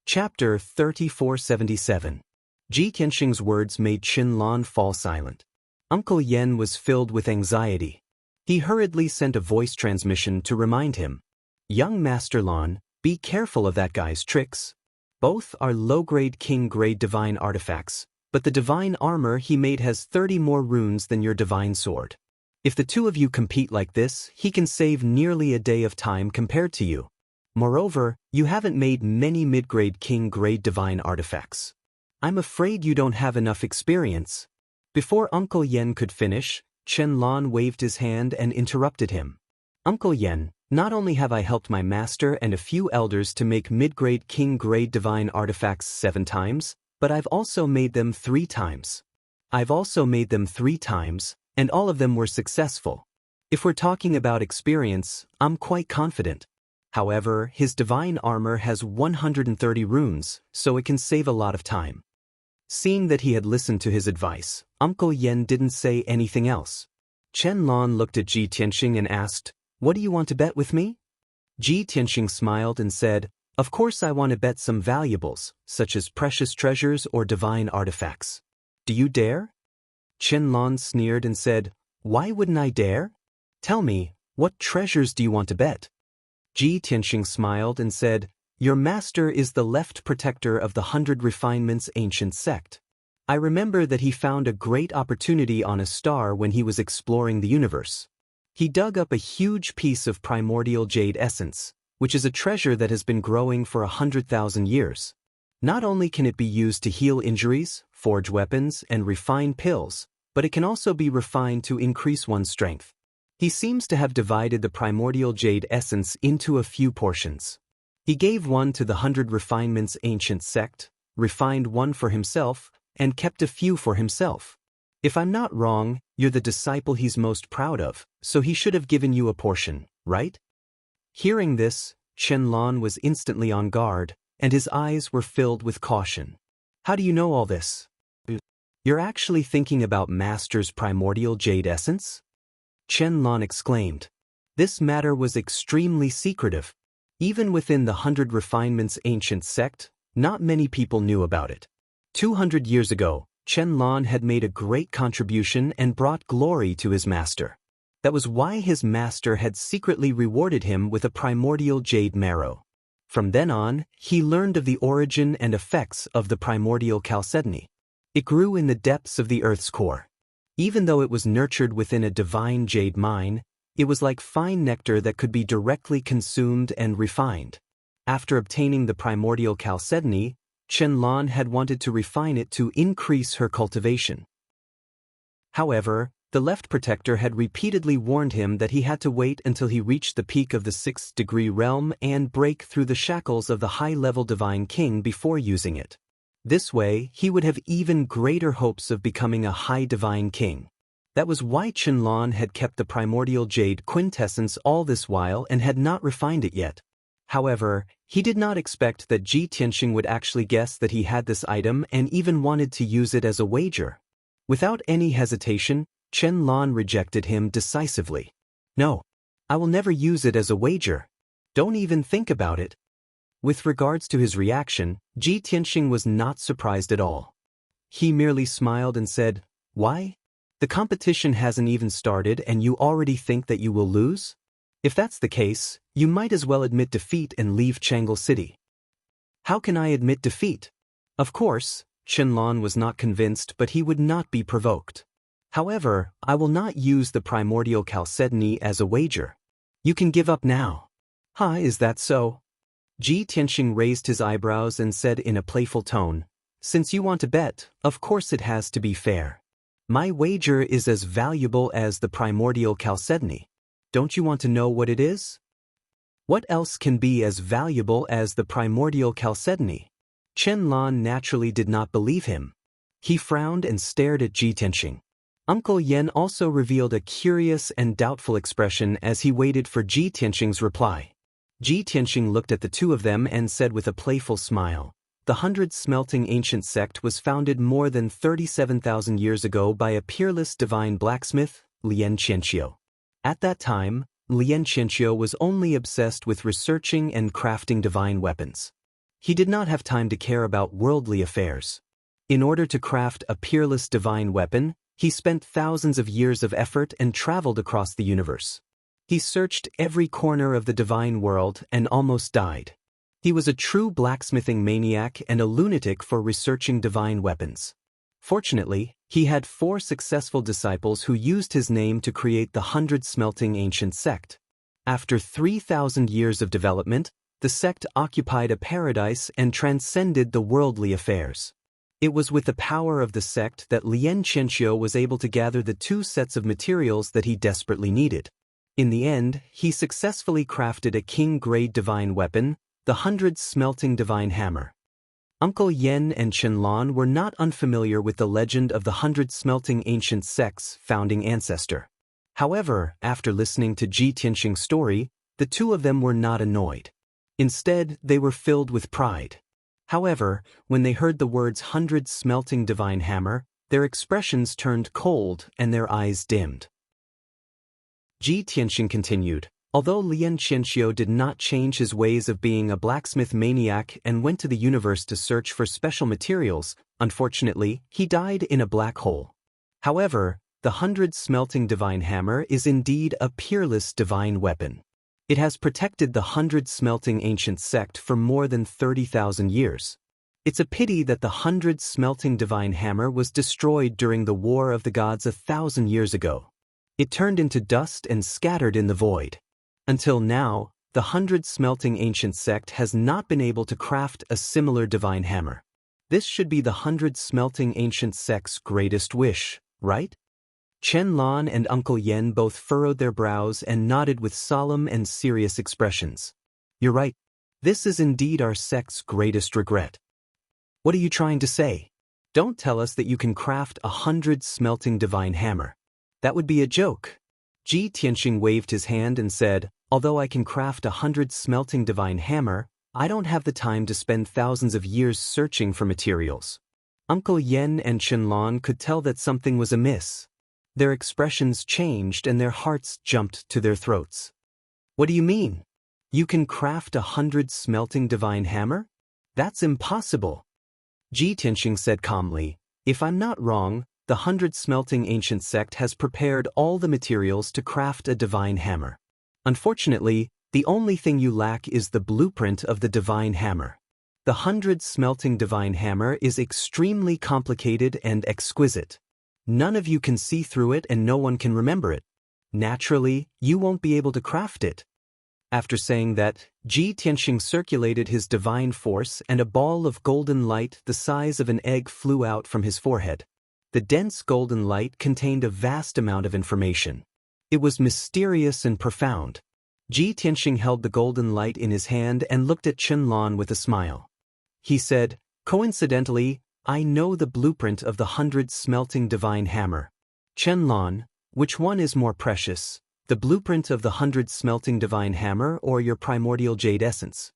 Chapter 3477. Ji Tianxing's words made Qin Lan fall silent. Uncle Yen was filled with anxiety. He hurriedly sent a voice transmission to remind him. Young Master Lan, be careful of that guy's tricks. Both are low-grade king-grade divine artifacts, but the divine armor he made has 30 more runes than your divine sword. If the two of you compete like this, he can save nearly a day of time compared to you. Moreover, you haven't made many mid-grade king-grade divine artifacts. I'm afraid you don't have enough experience. Before Uncle Yen could finish, Chen Lan waved his hand and interrupted him. Uncle Yen, not only have I helped my master and a few elders to make mid-grade king-grade divine artifacts 7 times, but I've also made them 3 times. And all of them were successful. If we're talking about experience, I'm quite confident. However, his divine armor has 130 runes, so it can save a lot of time. Seeing that he had listened to his advice, Uncle Yen didn't say anything else. Chen Lan looked at Ji Tianxing and asked, "What do you want to bet with me?" Ji Tianxing smiled and said, "Of course I want to bet some valuables, such as precious treasures or divine artifacts. Do you dare?" Chen Lan sneered and said, "Why wouldn't I dare? Tell me, what treasures do you want to bet?" Ji Tianxing smiled and said, "Your master is the left protector of the 100 Refinements ancient sect. I remember that he found a great opportunity on a star when he was exploring the universe. He dug up a huge piece of primordial jade essence, which is a treasure that has been growing for 100,000 years. Not only can it be used to heal injuries, forge weapons, and refine pills, but it can also be refined to increase one's strength. He seems to have divided the primordial jade essence into a few portions. He gave one to the 100 Refinements ancient sect, refined one for himself, and kept a few for himself. If I'm not wrong, you're the disciple he's most proud of, so he should have given you a portion, right?" Hearing this, Chen Lan was instantly on guard, and his eyes were filled with caution. "How do you know all this? You're actually thinking about Master's primordial jade essence?" Chen Lan exclaimed. This matter was extremely secretive. Even within the 100 Refinements ancient sect, not many people knew about it. 200 years ago, Chen Lan had made a great contribution and brought glory to his master. That was why his master had secretly rewarded him with a primordial jade marrow. From then on, he learned of the origin and effects of the primordial chalcedony. It grew in the depths of the earth's core. Even though it was nurtured within a divine jade mine, it was like fine nectar that could be directly consumed and refined. After obtaining the primordial chalcedony, Chen Lan had wanted to refine it to increase her cultivation. However, the left protector had repeatedly warned him that he had to wait until he reached the peak of the 6th degree realm and break through the shackles of the high-level divine king before using it. This way, he would have even greater hopes of becoming a high divine king. That was why Chen Lan had kept the primordial jade quintessence all this while and had not refined it yet. However, he did not expect that Ji Tianxing would actually guess that he had this item and even wanted to use it as a wager. Without any hesitation, Chen Lan rejected him decisively. "No, I will never use it as a wager. Don't even think about it." With regards to his reaction, Ji Tianxing was not surprised at all. He merely smiled and said, "Why? The competition hasn't even started and you already think that you will lose? If that's the case, you might as well admit defeat and leave Changle City." "How can I admit defeat?" Of course, Chen Lan was not convinced, but he would not be provoked. "However, I will not use the primordial chalcedony as a wager. You can give up now." Is that so?" Ji Tianxing raised his eyebrows and said in a playful tone, "Since you want to bet, of course it has to be fair. My wager is as valuable as the primordial chalcedony. Don't you want to know what it is?" What else can be as valuable as the primordial chalcedony? Chen Lan naturally did not believe him. He frowned and stared at Ji Tianxing. Uncle Yen also revealed a curious and doubtful expression as he waited for Ji Tianxing's reply. Ji Tianxing looked at the two of them and said with a playful smile, "The 100 Smelting Ancient Sect was founded more than 37,000 years ago by a peerless divine blacksmith, Lian Qianxiu. At that time, Lian Qianxia was only obsessed with researching and crafting divine weapons. He did not have time to care about worldly affairs. In order to craft a peerless divine weapon, he spent thousands of years of effort and traveled across the universe. He searched every corner of the divine world and almost died. He was a true blacksmithing maniac and a lunatic for researching divine weapons. Fortunately, he had 4 successful disciples who used his name to create the 100 Smelting Ancient Sect. After 3,000 years of development, the sect occupied a paradise and transcended the worldly affairs. It was with the power of the sect that Lien Qianxia was able to gather the 2 sets of materials that he desperately needed. In the end, he successfully crafted a king-grade divine weapon, the 100 Smelting Divine Hammer. Uncle Yen and Qianlan were not unfamiliar with the legend of the 100 Smelting Ancient Sect's founding ancestor. However, after listening to Ji Tianxing's story, the 2 of them were not annoyed. Instead, they were filled with pride. However, when they heard the words 100 Smelting Divine Hammer, their expressions turned cold and their eyes dimmed. Ji Tianxing continued, although Lien Qianxia did not change his ways of being a blacksmith maniac and went to the universe to search for special materials, unfortunately, he died in a black hole. However, the 100 Smelting Divine Hammer is indeed a peerless divine weapon. It has protected the 100 Smelting Ancient Sect for more than 30,000 years. It's a pity that the 100 Smelting Divine Hammer was destroyed during the War of the Gods 1,000 years ago. It turned into dust and scattered in the void. Until now, the 100 Smelting Ancient Sect has not been able to craft a similar divine hammer. This should be the 100 Smelting Ancient Sect's greatest wish, right? Qianlan and Uncle Yen both furrowed their brows and nodded with solemn and serious expressions. You're right. This is indeed our sect's greatest regret. What are you trying to say? Don't tell us that you can craft 100 Smelting Divine Hammer. That would be a joke. Ji Tianxing waved his hand and said, although I can craft 100 Smelting Divine Hammer, I don't have the time to spend thousands of years searching for materials. Uncle Yen and Qianlan could tell that something was amiss. Their expressions changed and their hearts jumped to their throats. What do you mean? You can craft 100 Smelting Divine Hammer? That's impossible. Ji Tianxing said calmly, if I'm not wrong, the 100 Smelting Ancient Sect has prepared all the materials to craft a divine hammer. Unfortunately, the only thing you lack is the blueprint of the divine hammer. The 100 Smelting Divine Hammer is extremely complicated and exquisite. None of you can see through it and no one can remember it. Naturally, you won't be able to craft it. After saying that, Ji Tianxing circulated his divine force and a ball of golden light the size of an egg flew out from his forehead. The dense golden light contained a vast amount of information. It was mysterious and profound. Ji Tianxing held the golden light in his hand and looked at Qianlan with a smile. He said, coincidentally, I know the blueprint of the 100 Smelting Divine Hammer. Qianlan, which one is more precious, the blueprint of the 100 Smelting Divine Hammer or your primordial jade essence?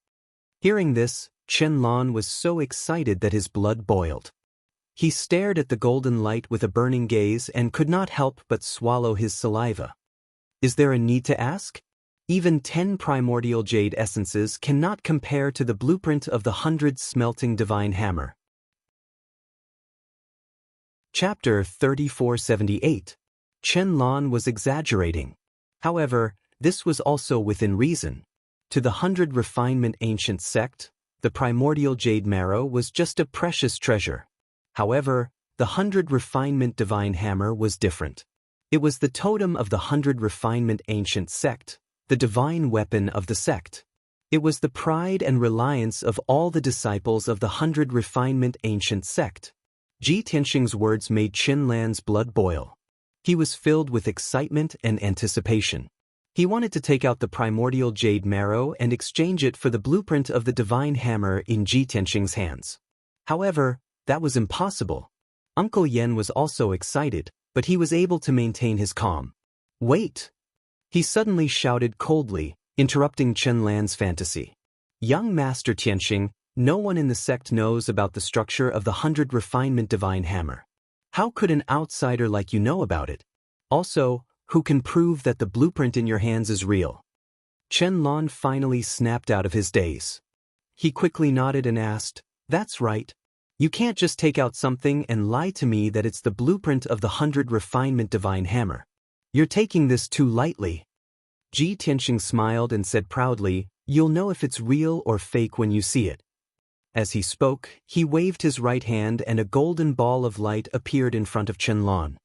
Hearing this, Qianlan was so excited that his blood boiled. He stared at the golden light with a burning gaze and could not help but swallow his saliva. Is there a need to ask? Even 10 primordial jade essences cannot compare to the blueprint of the 100 Smelting Divine Hammer. Chapter 3478. Qianlan was exaggerating. However, this was also within reason. To the 100 Refinement Ancient Sect, the primordial jade marrow was just a precious treasure. However, the 100 Refinement Divine Hammer was different. It was the totem of the 100 Refinement Ancient Sect, the divine weapon of the sect. It was the pride and reliance of all the disciples of the 100 Refinement Ancient Sect. Ji Tianxing's words made Qianlan's blood boil. He was filled with excitement and anticipation. He wanted to take out the primordial jade marrow and exchange it for the blueprint of the divine hammer in Ji Tianxing's hands. However, that was impossible. Uncle Yen was also excited, but he was able to maintain his calm. Wait! He suddenly shouted coldly, interrupting Qianlan's fantasy. Young Master Tianxing, no one in the sect knows about the structure of the 100 Refinement Divine Hammer. How could an outsider like you know about it? Also, who can prove that the blueprint in your hands is real? Qianlan finally snapped out of his daze. He quickly nodded and asked, "That's right. You can't just take out something and lie to me that it's the blueprint of the 100 refinement divine hammer. You're taking this too lightly." Ji Tianxing smiled and said proudly, "You'll know if it's real or fake when you see it." As he spoke, he waved his right hand and a golden ball of light appeared in front of Qianlan.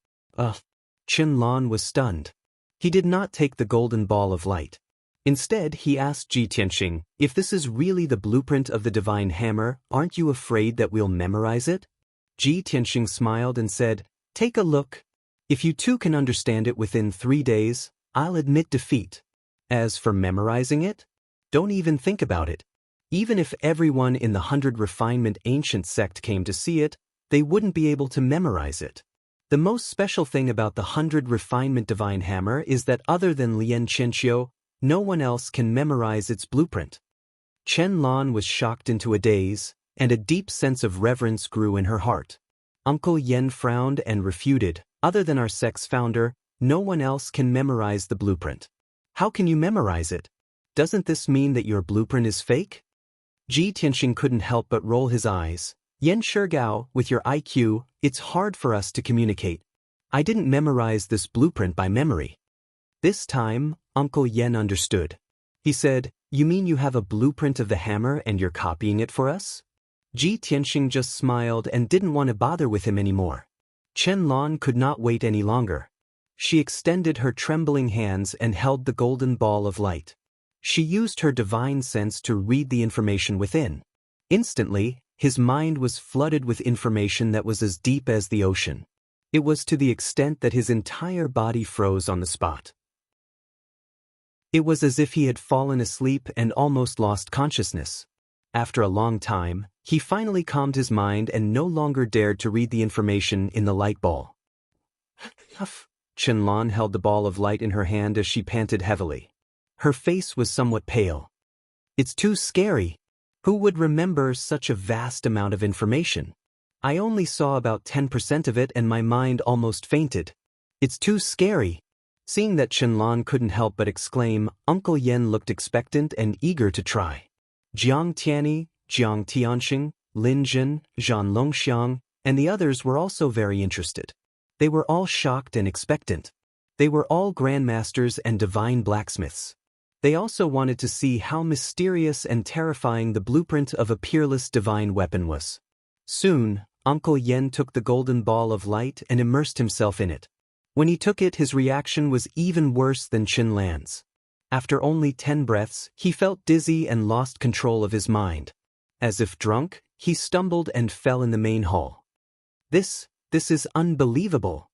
Qianlan was stunned. He did not take the golden ball of light. Instead, he asked Ji Tianxing, "If this is really the blueprint of the divine hammer, aren't you afraid that we'll memorize it?" Ji Tianxing smiled and said, "Take a look. If you two can understand it within 3 days, I'll admit defeat. As for memorizing it, don't even think about it. Even if everyone in the 100 refinement ancient sect came to see it, they wouldn't be able to memorize it. The most special thing about the 100 refinement divine hammer is that other than Lien Qianxiu, no one else can memorize its blueprint." Qianlan was shocked into a daze, and a deep sense of reverence grew in her heart. Uncle Yen frowned and refuted, "Other than our sect's founder, no one else can memorize the blueprint. How can you memorize it? Doesn't this mean that your blueprint is fake?" Ji Tianxing couldn't help but roll his eyes. "Yen Shigao, with your IQ, it's hard for us to communicate. I didn't memorize this blueprint by memory." This time, Uncle Yen understood. He said, "You mean you have a blueprint of the hammer and you're copying it for us?" Ji Tianxing just smiled and didn't want to bother with him anymore. Qianlan could not wait any longer. She extended her trembling hands and held the golden ball of light. She used her divine sense to read the information within. Instantly, his mind was flooded with information that was as deep as the ocean. It was to the extent that his entire body froze on the spot. It was as if he had fallen asleep and almost lost consciousness. After a long time, he finally calmed his mind and no longer dared to read the information in the light ball. Qianlan held the ball of light in her hand as she panted heavily. Her face was somewhat pale. "It's too scary. Who would remember such a vast amount of information? I only saw about 10% of it and my mind almost fainted. It's too scary." Seeing that Qianlan couldn't help but exclaim, Uncle Yen looked expectant and eager to try. Jiang Tianyi, Jiang Tianxing, Lin Jin, Zhan Longxiang, and the others were also very interested. They were all shocked and expectant. They were all grandmasters and divine blacksmiths. They also wanted to see how mysterious and terrifying the blueprint of a peerless divine weapon was. Soon, Uncle Yen took the golden ball of light and immersed himself in it. When he took it, his reaction was even worse than Qianlan's. After only 10 breaths, he felt dizzy and lost control of his mind. As if drunk, he stumbled and fell in the main hall. This is unbelievable."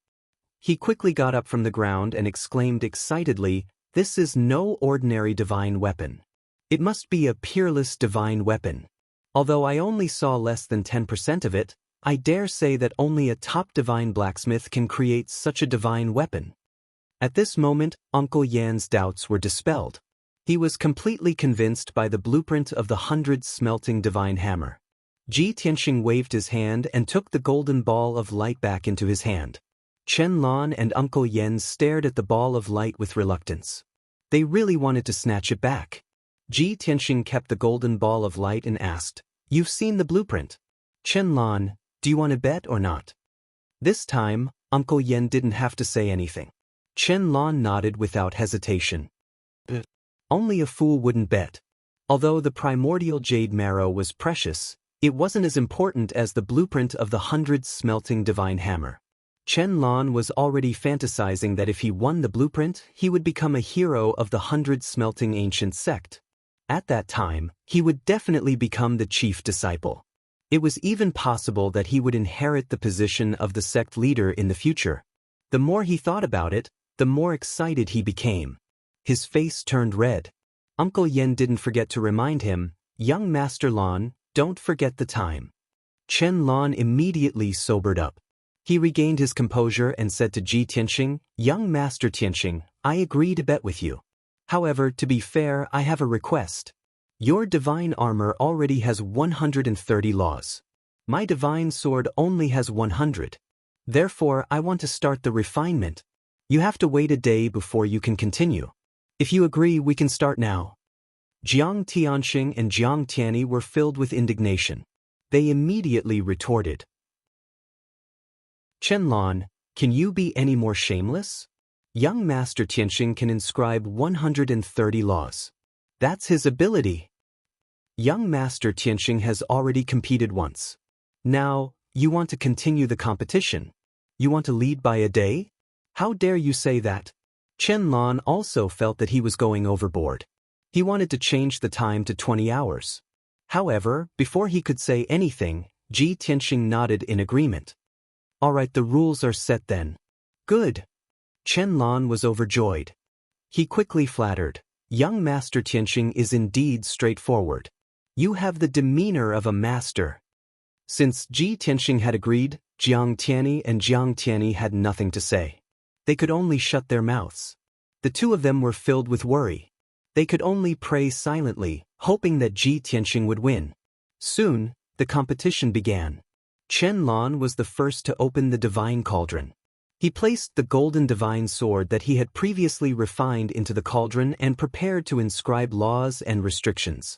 He quickly got up from the ground and exclaimed excitedly, "This is no ordinary divine weapon. It must be a peerless divine weapon. Although I only saw less than 10% of it, I dare say that only a top divine blacksmith can create such a divine weapon." At this moment, Uncle Yan's doubts were dispelled. He was completely convinced by the blueprint of the 100 smelting divine hammer. Ji Tianxing waved his hand and took the golden ball of light back into his hand. Qianlan and Uncle Yen stared at the ball of light with reluctance. They really wanted to snatch it back. Ji Tianxing kept the golden ball of light and asked, "You've seen the blueprint. Qianlan, do you want to bet or not?" This time, Uncle Yen didn't have to say anything. Qianlan nodded without hesitation. Only a fool wouldn't bet. Although the primordial jade marrow was precious, it wasn't as important as the blueprint of the 100 smelting divine hammer. Qianlan was already fantasizing that if he won the blueprint, he would become a hero of the 100 smelting ancient sect. At that time, he would definitely become the chief disciple. It was even possible that he would inherit the position of the sect leader in the future. The more he thought about it, the more excited he became. His face turned red. Uncle Yen didn't forget to remind him, "Young Master Lan, don't forget the time." Qianlan immediately sobered up. He regained his composure and said to Ji Tianxing, "Young Master Tianxing, I agree to bet with you. However, to be fair, I have a request. Your divine armor already has 130 laws. My divine sword only has 100. Therefore, I want to start the refinement. You have to wait a day before you can continue. If you agree, we can start now." Jiang Tianxing and Jiang Tianyi were filled with indignation. They immediately retorted. Qianlan, can you be any more shameless? Young Master Tianxing can inscribe 130 laws. That's his ability. Young Master Tianxing has already competed once. Now, you want to continue the competition? You want to lead by a day? How dare you say that? Qianlan also felt that he was going overboard. He wanted to change the time to 20 hours. However, before he could say anything, Ji Tianxing nodded in agreement. All right, the rules are set then. Good. Qianlan was overjoyed. He quickly flattered. Young Master Tianxing is indeed straightforward. You have the demeanor of a master. Since Ji Tianxing had agreed, Jiang Tianyi and Jiang Tianyi had nothing to say. They could only shut their mouths. The two of them were filled with worry. They could only pray silently, hoping that Ji Tianxing would win. Soon, the competition began. Qianlan was the first to open the divine cauldron. He placed the golden divine sword that he had previously refined into the cauldron and prepared to inscribe laws and restrictions.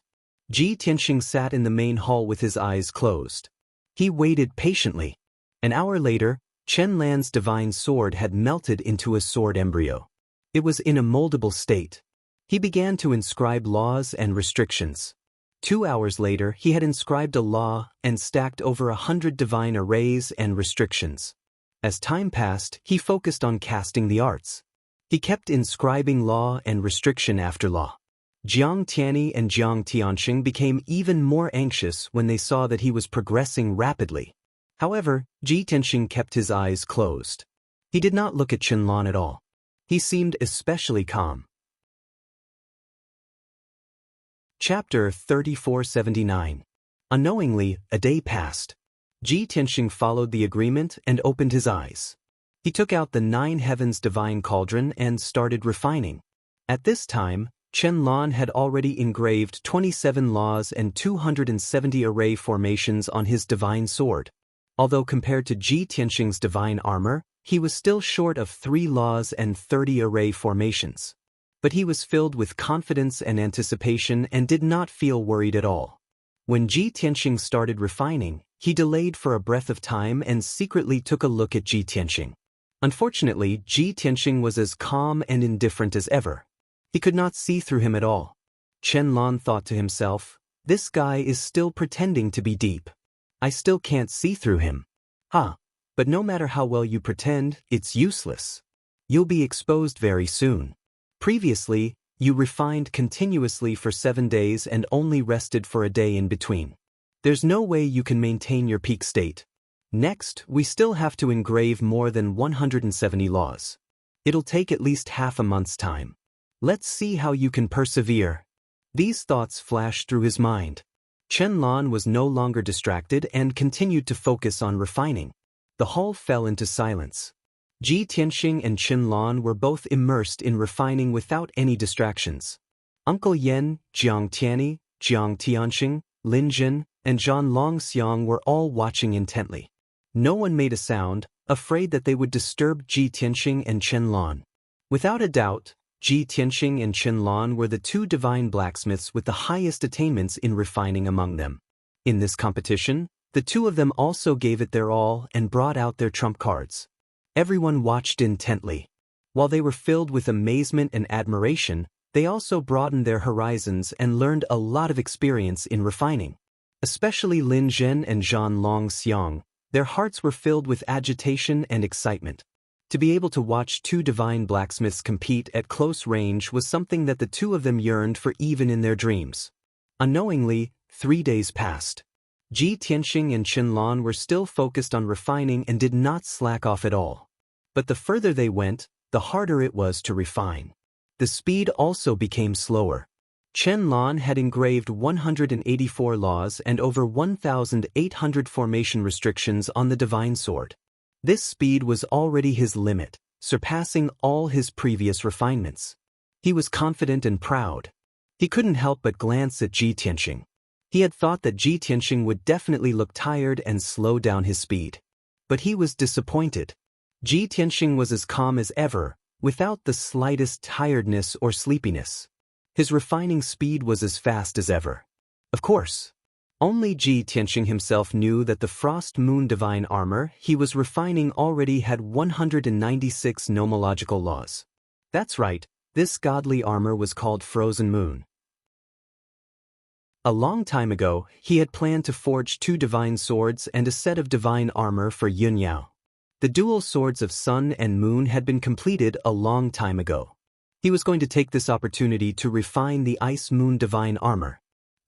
Ji Tianxing sat in the main hall with his eyes closed. He waited patiently. An hour later, Qianlan's divine sword had melted into a sword embryo. It was in a moldable state. He began to inscribe laws and restrictions. 2 hours later, he had inscribed a law and stacked over 100 divine arrays and restrictions. As time passed, he focused on casting the arts. He kept inscribing law and restriction after law. Jiang Tianyi and Jiang Tianxing became even more anxious when they saw that he was progressing rapidly. However, Ji Tianxing kept his eyes closed. He did not look at Qianlan at all. He seemed especially calm. Chapter 3479. Unknowingly, a day passed. Ji Tianxing followed the agreement and opened his eyes. He took out the 9 heavens divine cauldron and started refining. At this time, Qianlan had already engraved 27 laws and 270 array formations on his divine sword. Although compared to Ji Tianxing's divine armor, he was still short of 3 laws and 30 array formations. But he was filled with confidence and anticipation and did not feel worried at all. When Ji Tianxing started refining, he delayed for a breath of time and secretly took a look at Ji Tianxing. Unfortunately, Ji Tianxing was as calm and indifferent as ever. He could not see through him at all. Qianlan thought to himself, this guy is still pretending to be deep. I still can't see through him. But no matter how well you pretend, it's useless. You'll be exposed very soon. Previously, you refined continuously for 7 days and only rested for a day in between. There's no way you can maintain your peak state. Next, we still have to engrave more than 170 laws. It'll take at least half a month's time. Let's see how you can persevere. These thoughts flashed through his mind. Qianlan was no longer distracted and continued to focus on refining. The hall fell into silence. Ji Tianxing and Qianlan were both immersed in refining without any distractions. Uncle Yan, Jiang Tianyi, Jiang Tianxing, Lin Jin, and Zhan Longxiang were all watching intently. No one made a sound, afraid that they would disturb Ji Tianxing and Qianlan. Without a doubt, Ji Tianxing and Qianlan were the 2 divine blacksmiths with the highest attainments in refining among them. In this competition, the 2 of them also gave it their all and brought out their trump cards. Everyone watched intently. While they were filled with amazement and admiration, they also broadened their horizons and learned a lot of experience in refining. Especially Lin Zhen and Zhan Longxiang, their hearts were filled with agitation and excitement. To be able to watch 2 divine blacksmiths compete at close range was something that the 2 of them yearned for even in their dreams. Unknowingly, 3 days passed. Ji Tianxing and Qianlan were still focused on refining and did not slack off at all. But the further they went, the harder it was to refine. The speed also became slower. Qianlan had engraved 184 laws and over 1,800 formation restrictions on the divine sword. This speed was already his limit, surpassing all his previous refinements. He was confident and proud. He couldn't help but glance at Ji Tianxing. He had thought that Ji Tianxing would definitely look tired and slow down his speed. But he was disappointed. Ji Tianxing was as calm as ever, without the slightest tiredness or sleepiness. His refining speed was as fast as ever. Of course, only Ji Tianxing himself knew that the Frost Moon divine armor he was refining already had 196 nomological laws. That's right, this godly armor was called Frozen Moon. A long time ago, he had planned to forge 2 divine swords and a set of divine armor for Yun Yao. The dual swords of Sun and Moon had been completed a long time ago. He was going to take this opportunity to refine the Ice Moon divine armor.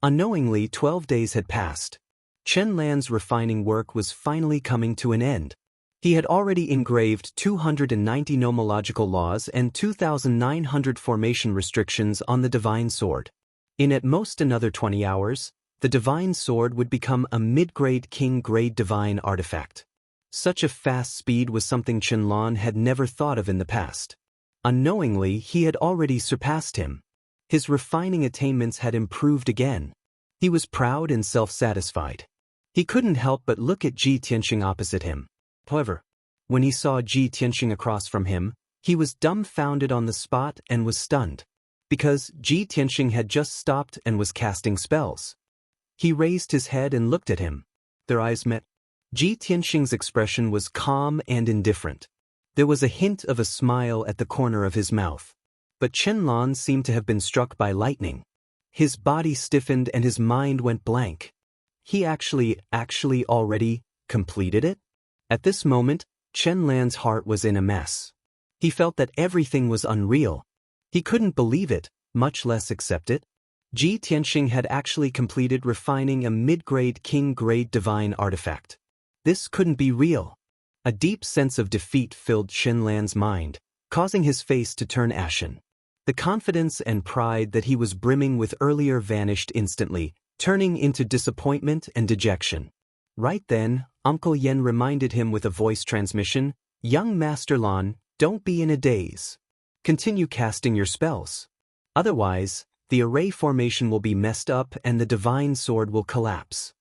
Unknowingly, 12 days had passed. Chen Lan's refining work was finally coming to an end. He had already engraved 290 nomological laws and 2,900 formation restrictions on the divine sword. In at most another 20 hours, the divine sword would become a mid-grade king-grade divine artifact. Such a fast speed was something Chen Lan had never thought of in the past. Unknowingly, he had already surpassed him. His refining attainments had improved again. He was proud and self-satisfied. He couldn't help but look at Ji Tianxing opposite him. However, when he saw Ji Tianxing across from him, he was dumbfounded on the spot and was stunned. Because Ji Tianxing had just stopped and was casting spells. He raised his head and looked at him. Their eyes met. Ji Tianxing's expression was calm and indifferent. There was a hint of a smile at the corner of his mouth. But Chen Lan seemed to have been struck by lightning. His body stiffened and his mind went blank. He actually already completed it? At this moment, Chen Lan's heart was in a mess. He felt that everything was unreal. He couldn't believe it, much less accept it. Ji Tianxing had actually completed refining a mid-grade king-grade divine artifact. This couldn't be real. A deep sense of defeat filled Chen Lan's mind, causing his face to turn ashen. The confidence and pride that he was brimming with earlier vanished instantly, turning into disappointment and dejection. Right then, Uncle Yen reminded him with a voice transmission, "Young Master Lan, don't be in a daze. Continue casting your spells. Otherwise, the array formation will be messed up and the divine sword will collapse."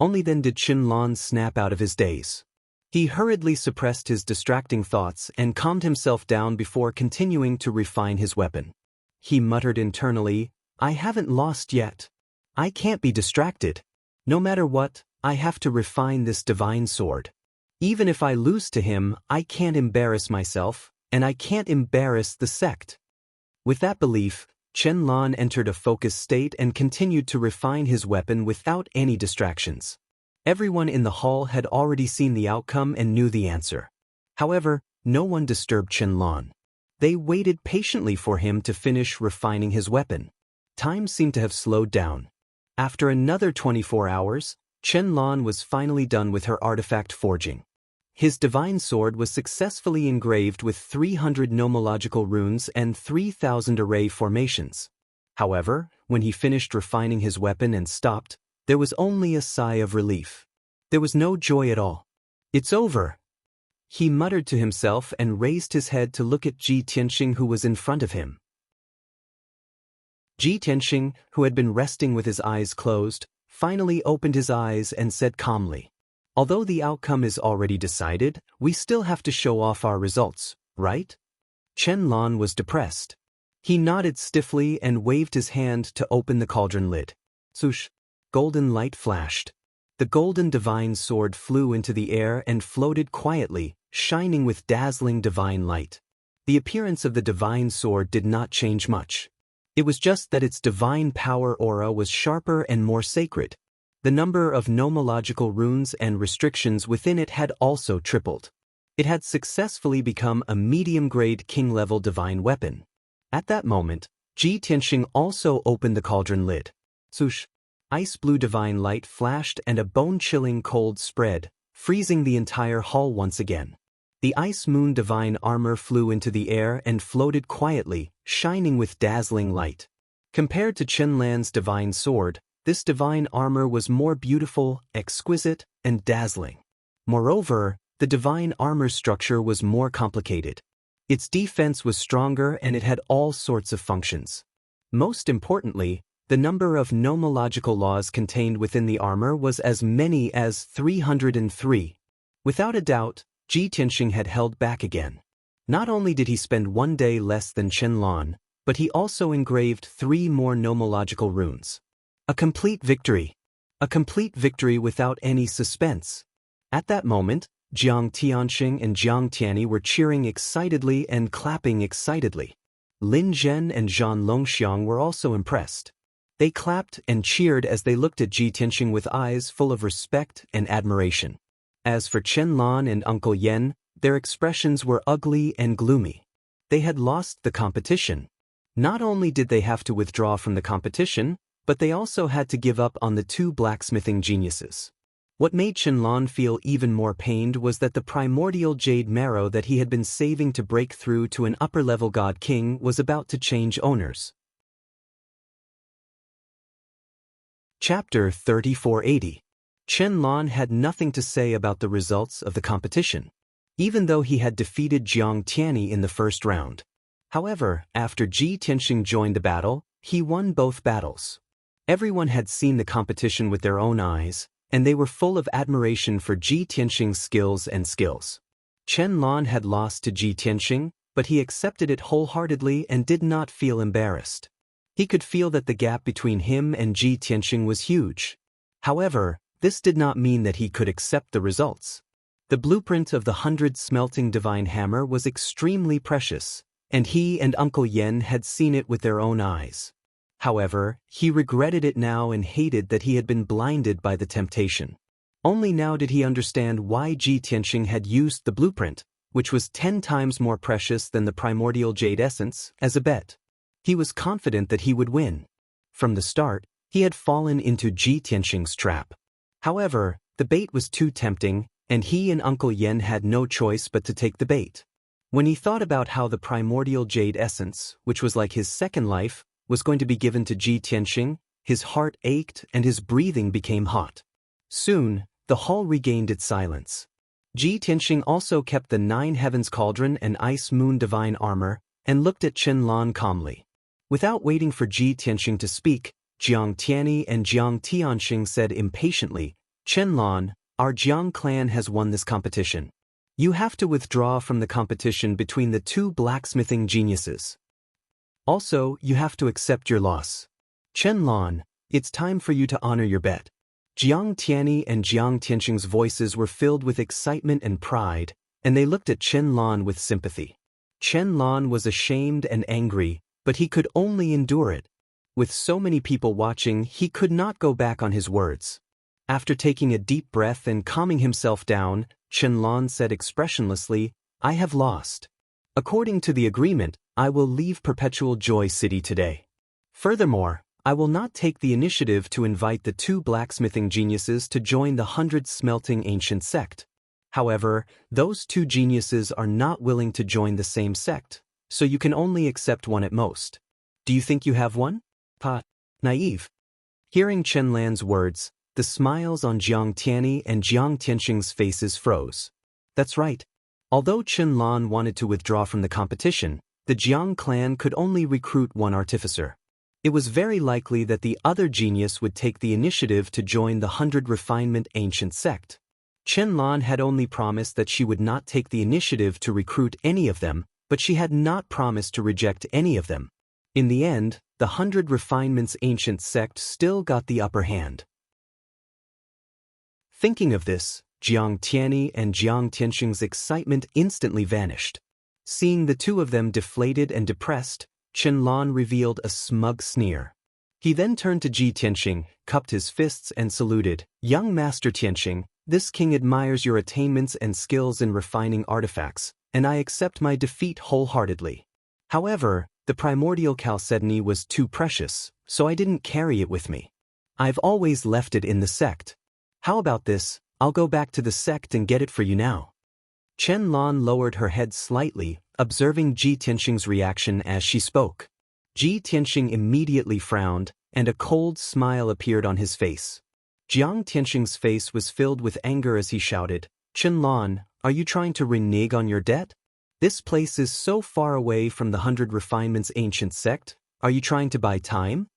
Only then did Chen Lan snap out of his daze. He hurriedly suppressed his distracting thoughts and calmed himself down before continuing to refine his weapon. He muttered internally, "I haven't lost yet. I can't be distracted. No matter what, I have to refine this divine sword. Even if I lose to him, I can't embarrass myself, and I can't embarrass the sect." With that belief, Chen Lan entered a focused state and continued to refine his weapon without any distractions. Everyone in the hall had already seen the outcome and knew the answer. However, no one disturbed Chen Lan. They waited patiently for him to finish refining his weapon. Time seemed to have slowed down. After another 24 hours, Chen Lan was finally done with her artifact forging. His divine sword was successfully engraved with 300 nomological runes and 3,000 array formations. However, when he finished refining his weapon and stopped, there was only a sigh of relief. There was no joy at all. "It's over," he muttered to himself and raised his head to look at Ji Tianxing, who was in front of him. Ji Tianxing, who had been resting with his eyes closed, finally opened his eyes and said calmly, "Although the outcome is already decided, we still have to show off our results, right?" Chen Lan was depressed. He nodded stiffly and waved his hand to open the cauldron lid. Swoosh! Golden light flashed. The golden divine sword flew into the air and floated quietly, shining with dazzling divine light. The appearance of the divine sword did not change much. It was just that its divine power aura was sharper and more sacred. The number of nomological runes and restrictions within it had also tripled. It had successfully become a medium-grade king-level divine weapon. At that moment, Ji Tianxing also opened the cauldron lid. Swoosh! Ice-blue divine light flashed and a bone-chilling cold spread, freezing the entire hall once again. The Ice Moon divine armor flew into the air and floated quietly, shining with dazzling light. Compared to Chen Lan's divine sword, this divine armor was more beautiful, exquisite, and dazzling. Moreover, the divine armor structure was more complicated. Its defense was stronger and it had all sorts of functions. Most importantly, the number of nomological laws contained within the armor was as many as 303. Without a doubt, Ji Tianxing had held back again. Not only did he spend 1 day less than Chen Lan, but he also engraved 3 more nomological runes. A complete victory. A complete victory without any suspense. At that moment, Jiang Tianxing and Jiang Tianyi were cheering excitedly and clapping excitedly. Lin Zhen and Zhan Longxiang were also impressed. They clapped and cheered as they looked at Ji Tianxing with eyes full of respect and admiration. As for Chen Lan and Uncle Yen, their expressions were ugly and gloomy. They had lost the competition. Not only did they have to withdraw from the competition, but they also had to give up on the 2 blacksmithing geniuses. What made Chen Lan feel even more pained was that the primordial jade marrow that he had been saving to break through to an upper-level god king was about to change owners. Chapter 3480. Chen Lan had nothing to say about the results of the competition, even though he had defeated Jiang Tianyi in the first round. However, after Ji Tianxing joined the battle, he won both battles. Everyone had seen the competition with their own eyes, and they were full of admiration for Ji Tianxing's skills. Chen Lan had lost to Ji Tianxing, but he accepted it wholeheartedly and did not feel embarrassed. He could feel that the gap between him and Ji Tianxing was huge. However, this did not mean that he could accept the results. The blueprint of the 100 smelting divine hammer was extremely precious, and he and Uncle Yen had seen it with their own eyes. However, he regretted it now and hated that he had been blinded by the temptation. Only now did he understand why Ji Tianxing had used the blueprint, which was 10 times more precious than the primordial jade essence, as a bet. He was confident that he would win. From the start, he had fallen into Ji Tianxing's trap. However, the bait was too tempting, and he and Uncle Yen had no choice but to take the bait. When he thought about how the primordial jade essence, which was like his second life, was going to be given to Ji Tianxing, his heart ached and his breathing became hot. Soon, the hall regained its silence. Ji Tianxing also kept the 9 Heavens Cauldron and Ice Moon Divine Armor, and looked at Chen Lan calmly. Without waiting for Ji Tianxing to speak, Jiang Tianyi and Jiang Tianxing said impatiently, "Chen Lan, our Jiang clan has won this competition. You have to withdraw from the competition between the 2 blacksmithing geniuses. Also, you have to accept your loss. Chen Lan, it's time for you to honor your bet." Jiang Tianyi and Jiang Tianxing's voices were filled with excitement and pride, and they looked at Chen Lan with sympathy. Chen Lan was ashamed and angry, but he could only endure it. With so many people watching, he could not go back on his words. After taking a deep breath and calming himself down, Chen Lan said expressionlessly, "I have lost. According to the agreement, I will leave Perpetual Joy City today. Furthermore, I will not take the initiative to invite the 2 blacksmithing geniuses to join the 100 Smelting Ancient Sect. However, those 2 geniuses are not willing to join the same sect, so you can only accept one at most. Do you think you have one?" Naive. Hearing Chen Lan's words, the smiles on Jiang Tianyi and Jiang Tianxing's faces froze. That's right. Although Chen Lan wanted to withdraw from the competition, the Jiang clan could only recruit 1 artificer. It was very likely that the other genius would take the initiative to join the 100 Refinement Ancient Sect. Chen Lan had only promised that she would not take the initiative to recruit any of them, but she had not promised to reject any of them. In the end, the 100 Refinements Ancient Sect still got the upper hand. Thinking of this, Jiang Tianyi and Jiang Tianxing's excitement instantly vanished. Seeing the 2 of them deflated and depressed, Chen Lan revealed a smug sneer. He then turned to Ji Tianxing, cupped his fists and saluted, "Young Master Tianxing, this king admires your attainments and skills in refining artifacts, and I accept my defeat wholeheartedly. However, the primordial chalcedony was too precious, so I didn't carry it with me. I've always left it in the sect. How about this? I'll go back to the sect and get it for you now." Chen Lan lowered her head slightly, observing Ji Tianxing's reaction as she spoke. Ji Tianxing immediately frowned, and a cold smile appeared on his face. Jiang Tianxing's face was filled with anger as he shouted, "Chen Lan, are you trying to renege on your debt? This place is so far away from the 100 Refinements Ancient Sect. Are you trying to buy time?"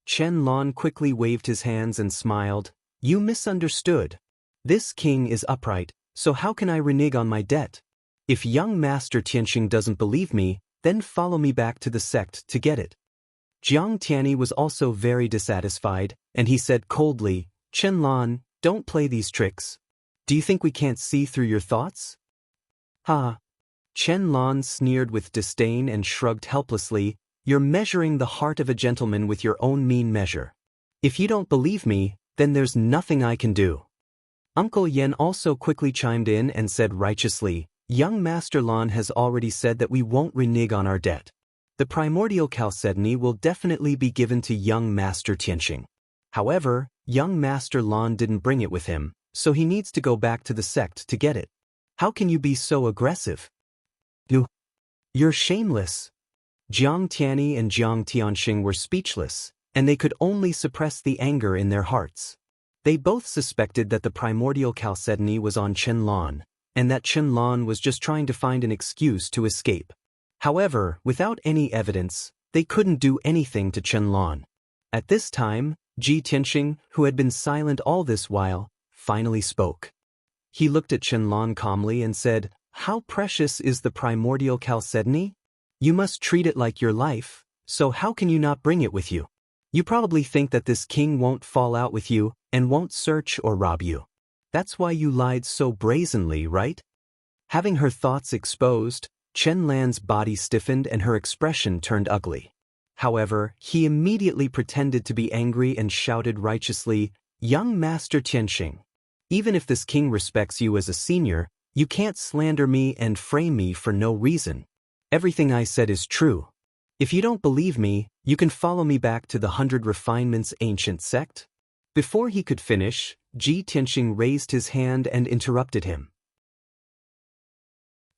Chen Lan quickly waved his hands and smiled, "You misunderstood. This king is upright, so how can I renege on my debt? If young Master Tianxing doesn't believe me, then follow me back to the sect to get it." Jiang Tianyi was also very dissatisfied, and he said coldly, "Chen Lan, don't play these tricks. Do you think we can't see through your thoughts?" "Ha." Chen Lan sneered with disdain and shrugged helplessly, "You're measuring the heart of a gentleman with your own mean measure. If you don't believe me, then there's nothing I can do." Uncle Yen also quickly chimed in and said righteously, "Young Master Lan has already said that we won't renege on our debt. The primordial chalcedony will definitely be given to young Master Tianxing. However, young Master Lan didn't bring it with him, so he needs to go back to the sect to get it. How can you be so aggressive? You're shameless." Jiang Tianyi and Jiang Tianxing were speechless, and they could only suppress the anger in their hearts. They both suspected that the primordial chalcedony was on Chen Lan, and that Chen Lan was just trying to find an excuse to escape. However, without any evidence, they couldn't do anything to Chen Lan. At this time, Ji Tianxing, who had been silent all this while, finally spoke. He looked at Chen Lan calmly and said, "How precious is the primordial chalcedony? You must treat it like your life, so how can you not bring it with you? You probably think that this king won't fall out with you and won't search or rob you. That's why you lied so brazenly, right?" Having her thoughts exposed, Chen Lan's body stiffened and her expression turned ugly. However, he immediately pretended to be angry and shouted righteously, "Young Master Tianxing, even if this king respects you as a senior, you can't slander me and frame me for no reason. Everything I said is true. If you don't believe me, you can follow me back to the 100 Refinements ancient sect." Before he could finish, Ji Tianxing raised his hand and interrupted him.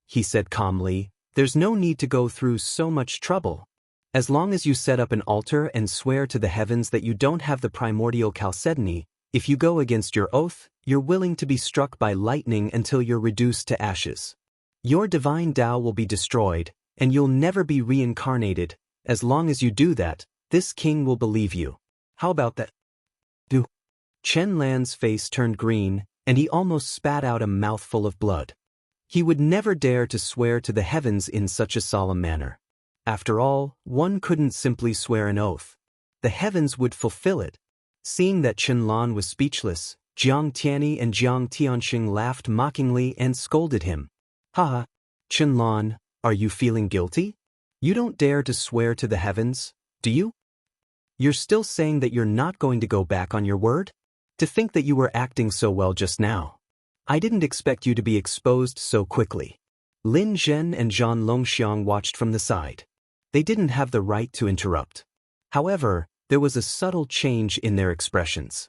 He said calmly, "There's no need to go through so much trouble. As long as you set up an altar and swear to the heavens that you don't have the primordial chalcedony, if you go against your oath, you're willing to be struck by lightning until you're reduced to ashes. Your divine Tao will be destroyed, and you'll never be reincarnated. As long as you do that, this king will believe you. How about that?" Chen Lan's face turned green, and he almost spat out a mouthful of blood. He would never dare to swear to the heavens in such a solemn manner. After all, one couldn't simply swear an oath. The heavens would fulfill it. Seeing that Chen Lan was speechless, Jiang Tianyi and Jiang Tianxing laughed mockingly and scolded him. "Ha! Chen Lan, are you feeling guilty? You don't dare to swear to the heavens, do you? You're still saying that you're not going to go back on your word? To think that you were acting so well just now. I didn't expect you to be exposed so quickly." Lin Zhen and Zhan Longxiang watched from the side. They didn't have the right to interrupt. However, there was a subtle change in their expressions.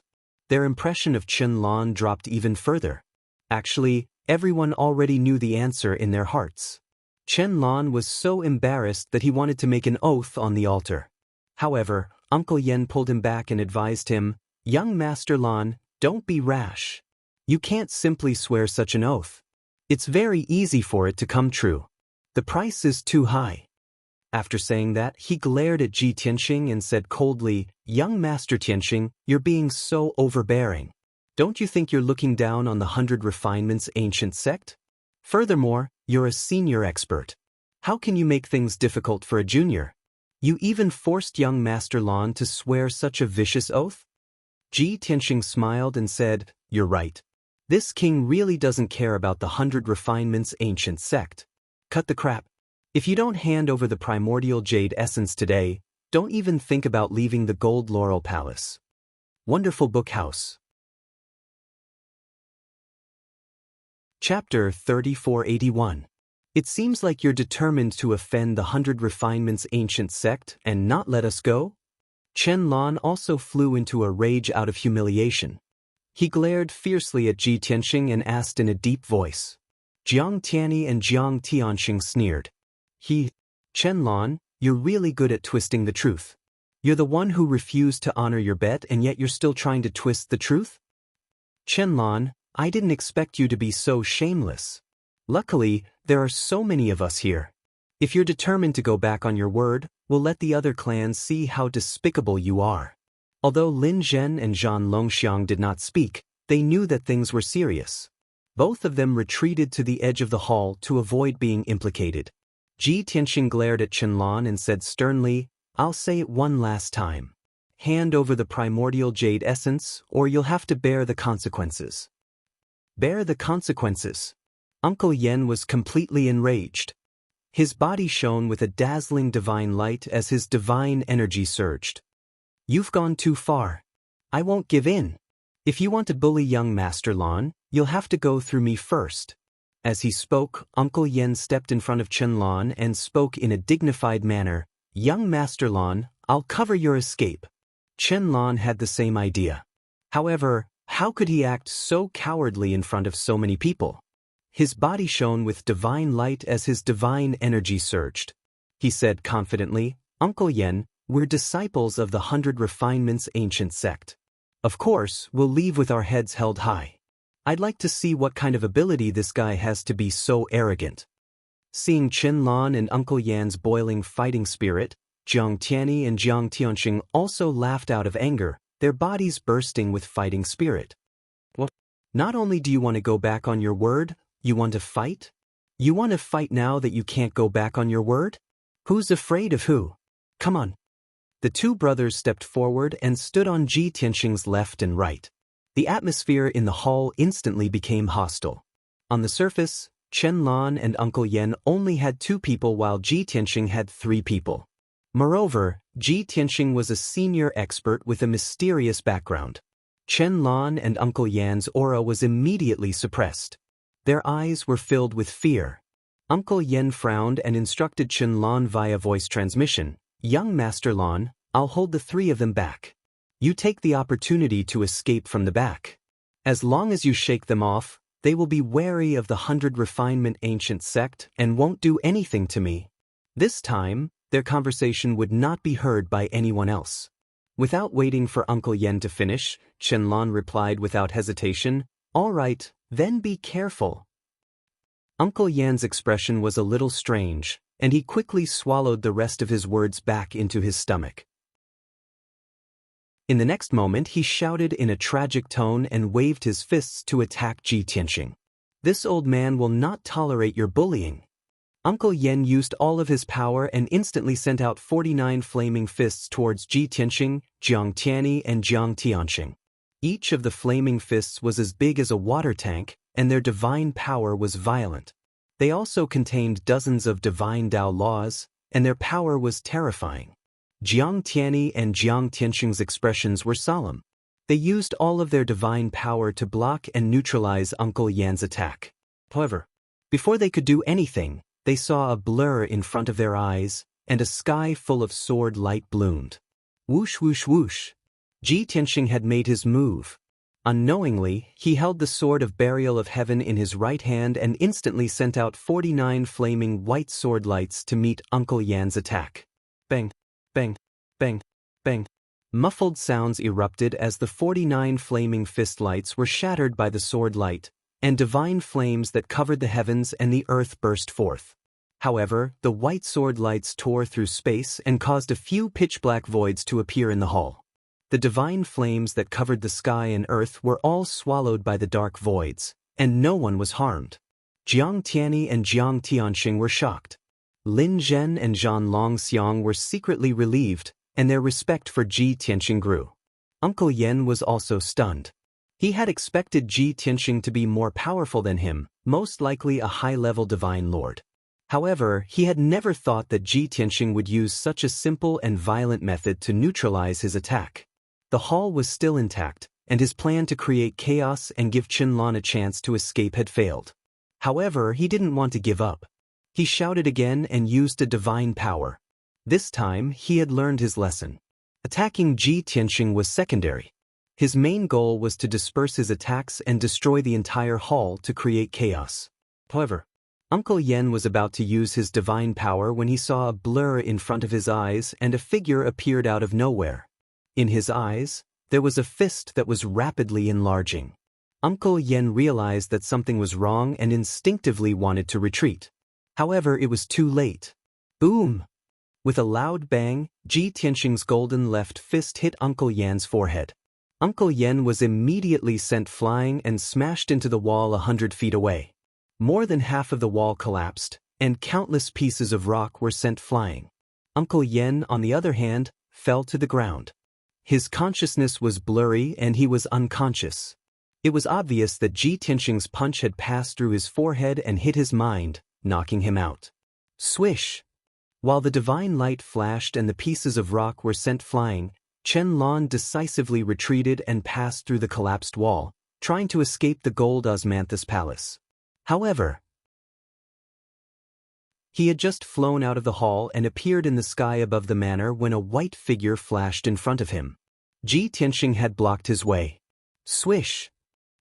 Their impression of Chen Lan dropped even further. Actually, everyone already knew the answer in their hearts. Chen Lan was so embarrassed that he wanted to make an oath on the altar. However, Uncle Yen pulled him back and advised him, "Young Master Lan, don't be rash. You can't simply swear such an oath. It's very easy for it to come true. The price is too high." After saying that, he glared at Ji Tianxing and said coldly, "Young Master Tianxing, you're being so overbearing. Don't you think you're looking down on the 100 Refinements ancient sect? Furthermore, you're a senior expert. How can you make things difficult for a junior? You even forced young Master Lan to swear such a vicious oath?" Ji Tianxing smiled and said, "You're right. This king really doesn't care about the 100 Refinements ancient sect. Cut the crap. If you don't hand over the primordial jade essence today, don't even think about leaving the gold laurel palace." Wonderful Book House. Chapter 3481. It seems like you're determined to offend the 100 Refinements ancient sect and not let us go? Chen Lan also flew into a rage out of humiliation. He glared fiercely at Ji Tianxing and asked in a deep voice. Jiang Tianyi and Jiang Tianxing sneered. Chen Lan, you're really good at twisting the truth. You're the one who refused to honor your bet and yet you're still trying to twist the truth? Chen Lan, I didn't expect you to be so shameless. Luckily, there are so many of us here. If you're determined to go back on your word, we'll let the other clans see how despicable you are. Although Lin Zhen and Zhan Longxiang did not speak, they knew that things were serious. Both of them retreated to the edge of the hall to avoid being implicated. Ji Tianxing glared at Qianlan and said sternly, "I'll say it one last time. Hand over the primordial jade essence, or you'll have to bear the consequences." Bear the consequences. Uncle Yen was completely enraged. His body shone with a dazzling divine light as his divine energy surged. "You've gone too far. I won't give in. If you want to bully young Master Lan, you'll have to go through me first." As he spoke, Uncle Yen stepped in front of Qianlan and spoke in a dignified manner, "Young Master Lan, I'll cover your escape." Qianlan had the same idea. However, how could he act so cowardly in front of so many people? His body shone with divine light as his divine energy surged. He said confidently, "Uncle Yen, we're disciples of the 100 Refinements ancient sect. Of course, we'll leave with our heads held high. I'd like to see what kind of ability this guy has to be so arrogant." Seeing Qianlan and Uncle Yan's boiling fighting spirit, Jiang Tianyi and Jiang Tianxing also laughed out of anger, their bodies bursting with fighting spirit. "What? Not only do you want to go back on your word, you want to fight? You want to fight now that you can't go back on your word? Who's afraid of who? Come on." The two brothers stepped forward and stood on Ji Tianxing's left and right. The atmosphere in the hall instantly became hostile. On the surface, Qianlan and Uncle Yen only had 2 people while Ji Tianxing had 3 people. Moreover, Ji Tianxing was a senior expert with a mysterious background. Qianlan and Uncle Yan's aura was immediately suppressed. Their eyes were filled with fear. Uncle Yen frowned and instructed Qianlan via voice transmission, "Young Master Lan, I'll hold the 3 of them back. You take the opportunity to escape from the back. As long as you shake them off, they will be wary of the 100 Refinement ancient sect and won't do anything to me." This time, their conversation would not be heard by anyone else. Without waiting for Uncle Yen to finish, Qianlan replied without hesitation, "All right, then be careful." Uncle Yan's expression was a little strange, and he quickly swallowed the rest of his words back into his stomach. In the next moment, he shouted in a tragic tone and waved his fists to attack Ji Tianxing. "This old man will not tolerate your bullying." Uncle Yen used all of his power and instantly sent out 49 flaming fists towards Ji Tianxing, Jiang Tianyi, and Jiang Tianxing. Each of the flaming fists was as big as a water tank, and their divine power was violent. They also contained dozens of divine Dao laws, and their power was terrifying. Jiang Tianyi and Jiang Tianxing's expressions were solemn. They used all of their divine power to block and neutralize Uncle Yan's attack. However, before they could do anything, they saw a blur in front of their eyes, and a sky full of sword light bloomed. Whoosh whoosh whoosh. Ji Tianxing had made his move. Unknowingly, he held the sword of burial of heaven in his right hand and instantly sent out 49 flaming white sword lights to meet Uncle Yan's attack. Bang, bang, bang, bang. Muffled sounds erupted as the 49 flaming fist lights were shattered by the sword light, and divine flames that covered the heavens and the earth burst forth. However, the white sword lights tore through space and caused a few pitch-black voids to appear in the hall. The divine flames that covered the sky and earth were all swallowed by the dark voids, and no one was harmed. Jiang Tianyi and Jiang Tianxing were shocked. Lin Zhen and Zhan Longxiang were secretly relieved, and their respect for Ji Tianxing grew. Uncle Yen was also stunned. He had expected Ji Tianxing to be more powerful than him, most likely a high-level divine lord. However, he had never thought that Ji Tianxing would use such a simple and violent method to neutralize his attack. The hall was still intact, and his plan to create chaos and give Qianlan a chance to escape had failed. However, he didn't want to give up. He shouted again and used a divine power. This time, he had learned his lesson. Attacking Ji Tianxing was secondary. His main goal was to disperse his attacks and destroy the entire hall to create chaos. However, Uncle Yen was about to use his divine power when he saw a blur in front of his eyes and a figure appeared out of nowhere. In his eyes, there was a fist that was rapidly enlarging. Uncle Yen realized that something was wrong and instinctively wanted to retreat. However, it was too late. Boom! With a loud bang, Ji Tianxing's golden left fist hit Uncle Yan's forehead. Uncle Yen was immediately sent flying and smashed into the wall 100 feet away. More than half of the wall collapsed, and countless pieces of rock were sent flying. Uncle Yen, on the other hand, fell to the ground. His consciousness was blurry and he was unconscious. It was obvious that Ji Tianxing's punch had passed through his forehead and hit his mind, knocking him out. Swish! While the divine light flashed and the pieces of rock were sent flying, Chen Lan decisively retreated and passed through the collapsed wall, trying to escape the gold osmanthus palace. However, he had just flown out of the hall and appeared in the sky above the manor when a white figure flashed in front of him. Ji Tianxing had blocked his way. Swish!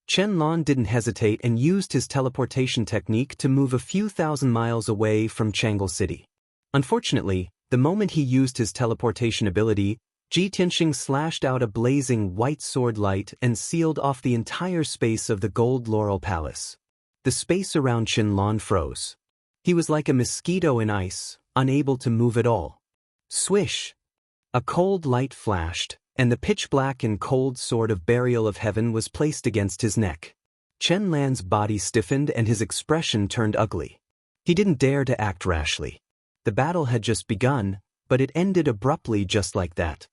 Chen Lan didn't hesitate and used his teleportation technique to move a few thousand miles away from Changle City. Unfortunately, the moment he used his teleportation ability, Ji Tianxing slashed out a blazing white sword light and sealed off the entire space of the Gold Laurel Palace. The space around Chen Lan froze. He was like a mosquito in ice, unable to move at all. Swish! A cold light flashed, and the pitch-black and cold sword of Burial of Heaven was placed against his neck. Chen Lan's body stiffened and his expression turned ugly. He didn't dare to act rashly. The battle had just begun, but it ended abruptly just like that.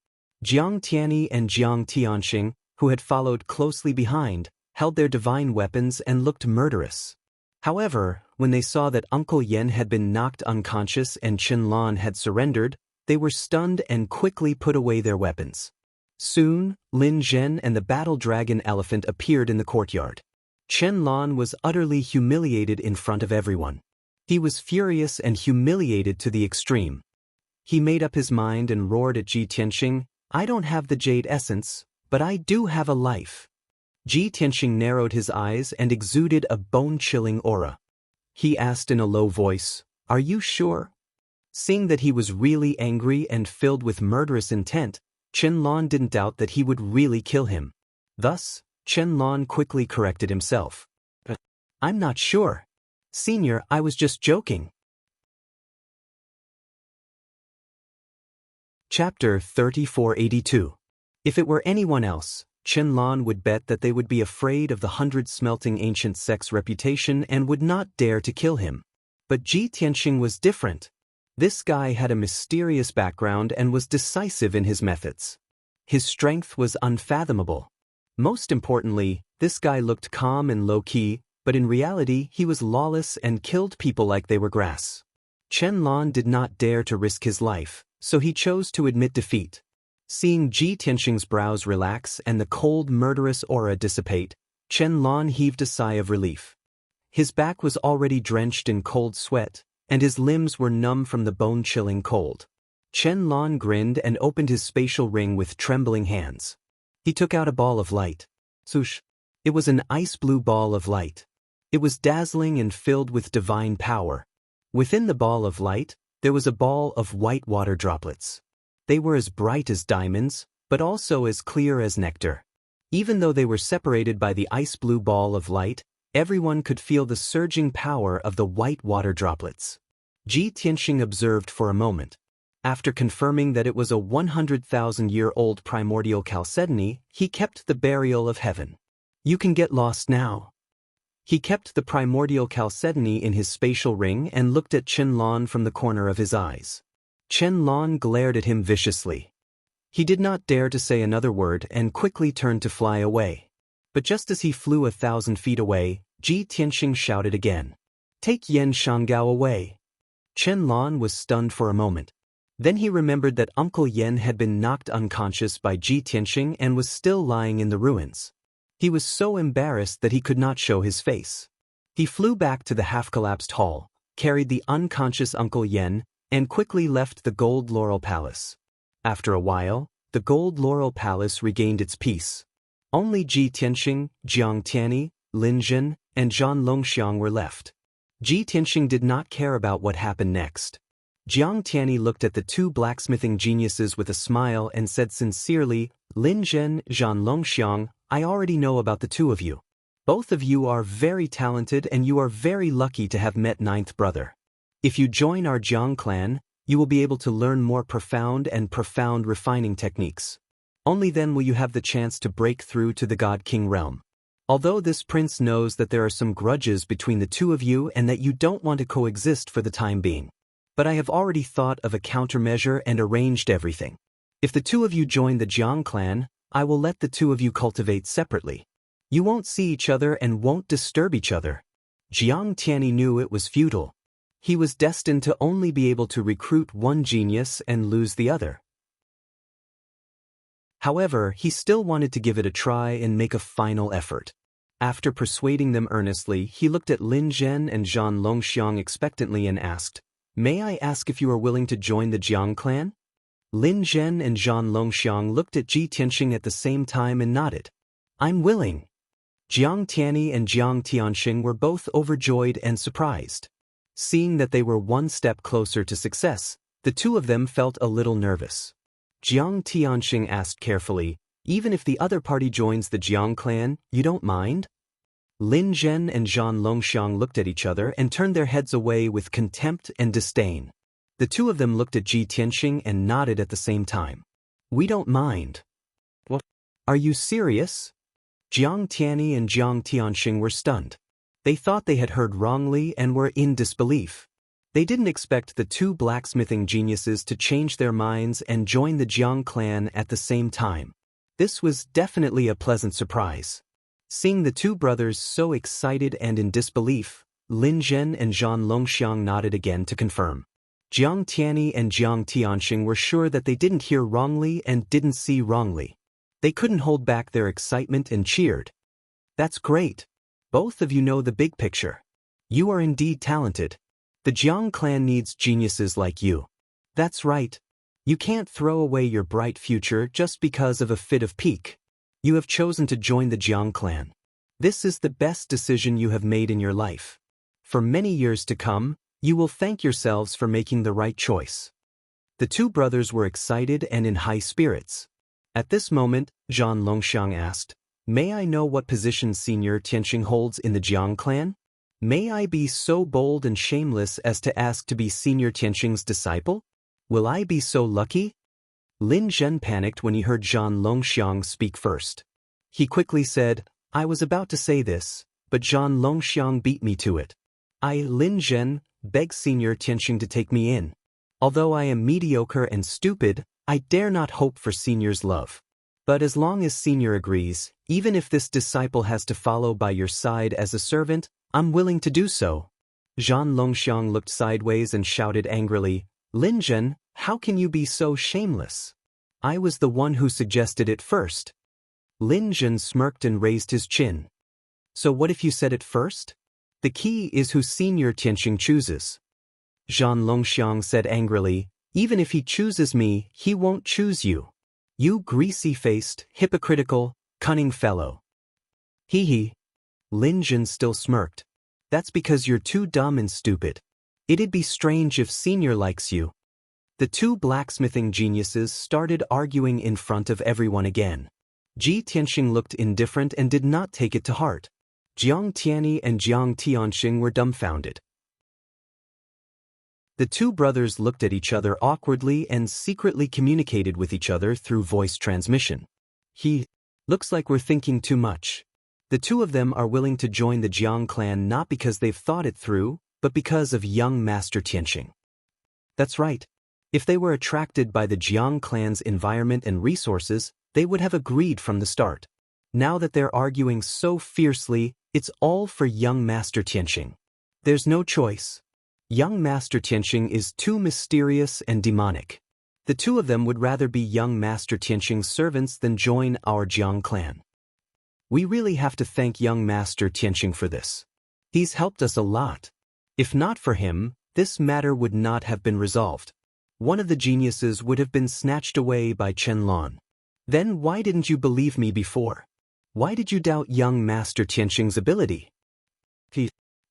Jiang Tianyi and Jiang Tianxing, who had followed closely behind, held their divine weapons and looked murderous. However, when they saw that Uncle Yen had been knocked unconscious and Chen Lan had surrendered, they were stunned and quickly put away their weapons. Soon, Lin Zhen and the battle dragon elephant appeared in the courtyard. Chen Lan was utterly humiliated in front of everyone. He was furious and humiliated to the extreme. He made up his mind and roared at Ji Tianxing, "I don't have the jade essence, but I do have a life." Ji Tianxing narrowed his eyes and exuded a bone-chilling aura. He asked in a low voice, "Are you sure?" Seeing that he was really angry and filled with murderous intent, Chen Lan didn't doubt that he would really kill him. Thus, Chen Lan quickly corrected himself. "I'm not sure. Senior, I was just joking." Chapter 3482. If it were anyone else, Chen Lan would bet that they would be afraid of the 100 smelting ancient sect's reputation and would not dare to kill him. But Ji Tianxing was different. This guy had a mysterious background and was decisive in his methods. His strength was unfathomable. Most importantly, this guy looked calm and low-key, but in reality he was lawless and killed people like they were grass. Chen Lan did not dare to risk his life, so he chose to admit defeat. Seeing Ji Tianxing's brows relax and the cold, murderous aura dissipate, Chen Lan heaved a sigh of relief. His back was already drenched in cold sweat, and his limbs were numb from the bone-chilling cold. Chen Lan grinned and opened his spatial ring with trembling hands. He took out a ball of light. Swoosh! It was an ice-blue ball of light. It was dazzling and filled with divine power. Within the ball of light, there was a ball of white water droplets. They were as bright as diamonds, but also as clear as nectar. Even though they were separated by the ice-blue ball of light, everyone could feel the surging power of the white water droplets. Ji Tianxing observed for a moment. After confirming that it was a 100,000-year-old primordial chalcedony, he kept the Burial of Heaven. "You can get lost now." He kept the primordial chalcedony in his spatial ring and looked at Chen Lan from the corner of his eyes. Chen Lan glared at him viciously. He did not dare to say another word and quickly turned to fly away. But just as he flew 1,000 feet away, Ji Tianxing shouted again, "Take Yan Shangao away." Chen Lan was stunned for a moment. Then he remembered that Uncle Yen had been knocked unconscious by Ji Tianxing and was still lying in the ruins. He was so embarrassed that he could not show his face. He flew back to the half-collapsed hall, carried the unconscious Uncle Yen, and quickly left the Gold Laurel Palace. After a while, the Gold Laurel Palace regained its peace. Only Ji Tianxing, Jiang Tianyi, Lin Zhen, and Zhan Longxiang were left. Ji Tianxing did not care about what happened next. Jiang Tianyi looked at the two blacksmithing geniuses with a smile and said sincerely, "Lin Zhen, Zhan Longxiang, I already know about the two of you. Both of you are very talented and you are very lucky to have met Ninth Brother. If you join our Jiang clan, you will be able to learn more profound refining techniques. Only then will you have the chance to break through to the God King realm. Although this prince knows that there are some grudges between the two of you and that you don't want to coexist for the time being. But I have already thought of a countermeasure and arranged everything. If the two of you join the Jiang clan, I will let the two of you cultivate separately. You won't see each other and won't disturb each other. Jiang Tianyi knew it was futile. He was destined to only be able to recruit one genius and lose the other. However, he still wanted to give it a try and make a final effort. After persuading them earnestly, he looked at Lin Zhen and Zhan Longxiang expectantly and asked, "May I ask if you are willing to join the Jiang clan?" Lin Zhen and Zhan Longxiang looked at Ji Tianxing at the same time and nodded. "I'm willing." Jiang Tianyi and Jiang Tianxing were both overjoyed and surprised. Seeing that they were one step closer to success, the two of them felt a little nervous. Jiang Tianxing asked carefully, "Even if the other party joins the Jiang clan, you don't mind?" Lin Zhen and Zhan Longxiang looked at each other and turned their heads away with contempt and disdain. The two of them looked at Ji Tianxing and nodded at the same time. "We don't mind." "What? Are you serious?" Jiang Tianyi and Jiang Tianxing were stunned. They thought they had heard wrongly and were in disbelief. They didn't expect the two blacksmithing geniuses to change their minds and join the Jiang clan at the same time. This was definitely a pleasant surprise. Seeing the two brothers so excited and in disbelief, Lin Zhen and Zhan Longxiang nodded again to confirm. Jiang Tianyi and Jiang Tianxing were sure that they didn't hear wrongly and didn't see wrongly. They couldn't hold back their excitement and cheered. "That's great. Both of you know the big picture. You are indeed talented. The Jiang clan needs geniuses like you." "That's right. You can't throw away your bright future just because of a fit of pique. You have chosen to join the Jiang clan. This is the best decision you have made in your life. For many years to come, you will thank yourselves for making the right choice." The two brothers were excited and in high spirits. At this moment, Zhan Longxiang asked, "May I know what position Senior Tianxing holds in the Jiang clan? May I be so bold and shameless as to ask to be Senior Tianxing's disciple? Will I be so lucky?" Lin Zhen panicked when he heard Zhan Longxiang speak first. He quickly said, "I was about to say this, but Zhan Longxiang beat me to it. I, Lin Zhen, beg Senior Tianxing to take me in. Although I am mediocre and stupid, I dare not hope for Senior's love. But as long as Senior agrees, even if this disciple has to follow by your side as a servant, I'm willing to do so." Zhan Longxiang looked sideways and shouted angrily, "Lin Zhen, how can you be so shameless? I was the one who suggested it first." Lin Zhen smirked and raised his chin. "So what if you said it first? The key is who Senior Tianxing chooses." Zhan Longxiang said angrily, "Even if he chooses me, he won't choose you. You greasy-faced, hypocritical, cunning fellow." "Hee hee." Lin Zhen still smirked. "That's because you're too dumb and stupid. It'd be strange if Senior likes you." The two blacksmithing geniuses started arguing in front of everyone again. Ji Tianxing looked indifferent and did not take it to heart. Jiang Tianyi and Jiang Tianxing were dumbfounded. The two brothers looked at each other awkwardly and secretly communicated with each other through voice transmission. Looks like we're thinking too much. The two of them are willing to join the Jiang clan not because they've thought it through, but because of young Master Tianxing." That's right. If they were attracted by the Jiang clan's environment and resources, they would have agreed from the start. Now that they're arguing so fiercely, it's all for young Master Tianxing. There's no choice. Young Master Tianxing is too mysterious and demonic. The two of them would rather be young Master Tianxing's servants than join our Jiang clan. We really have to thank young Master Tianxing for this. He's helped us a lot. If not for him, this matter would not have been resolved. One of the geniuses would have been snatched away by Chen Lan. Then why didn't you believe me before? Why did you doubt young Master Tianxing's ability?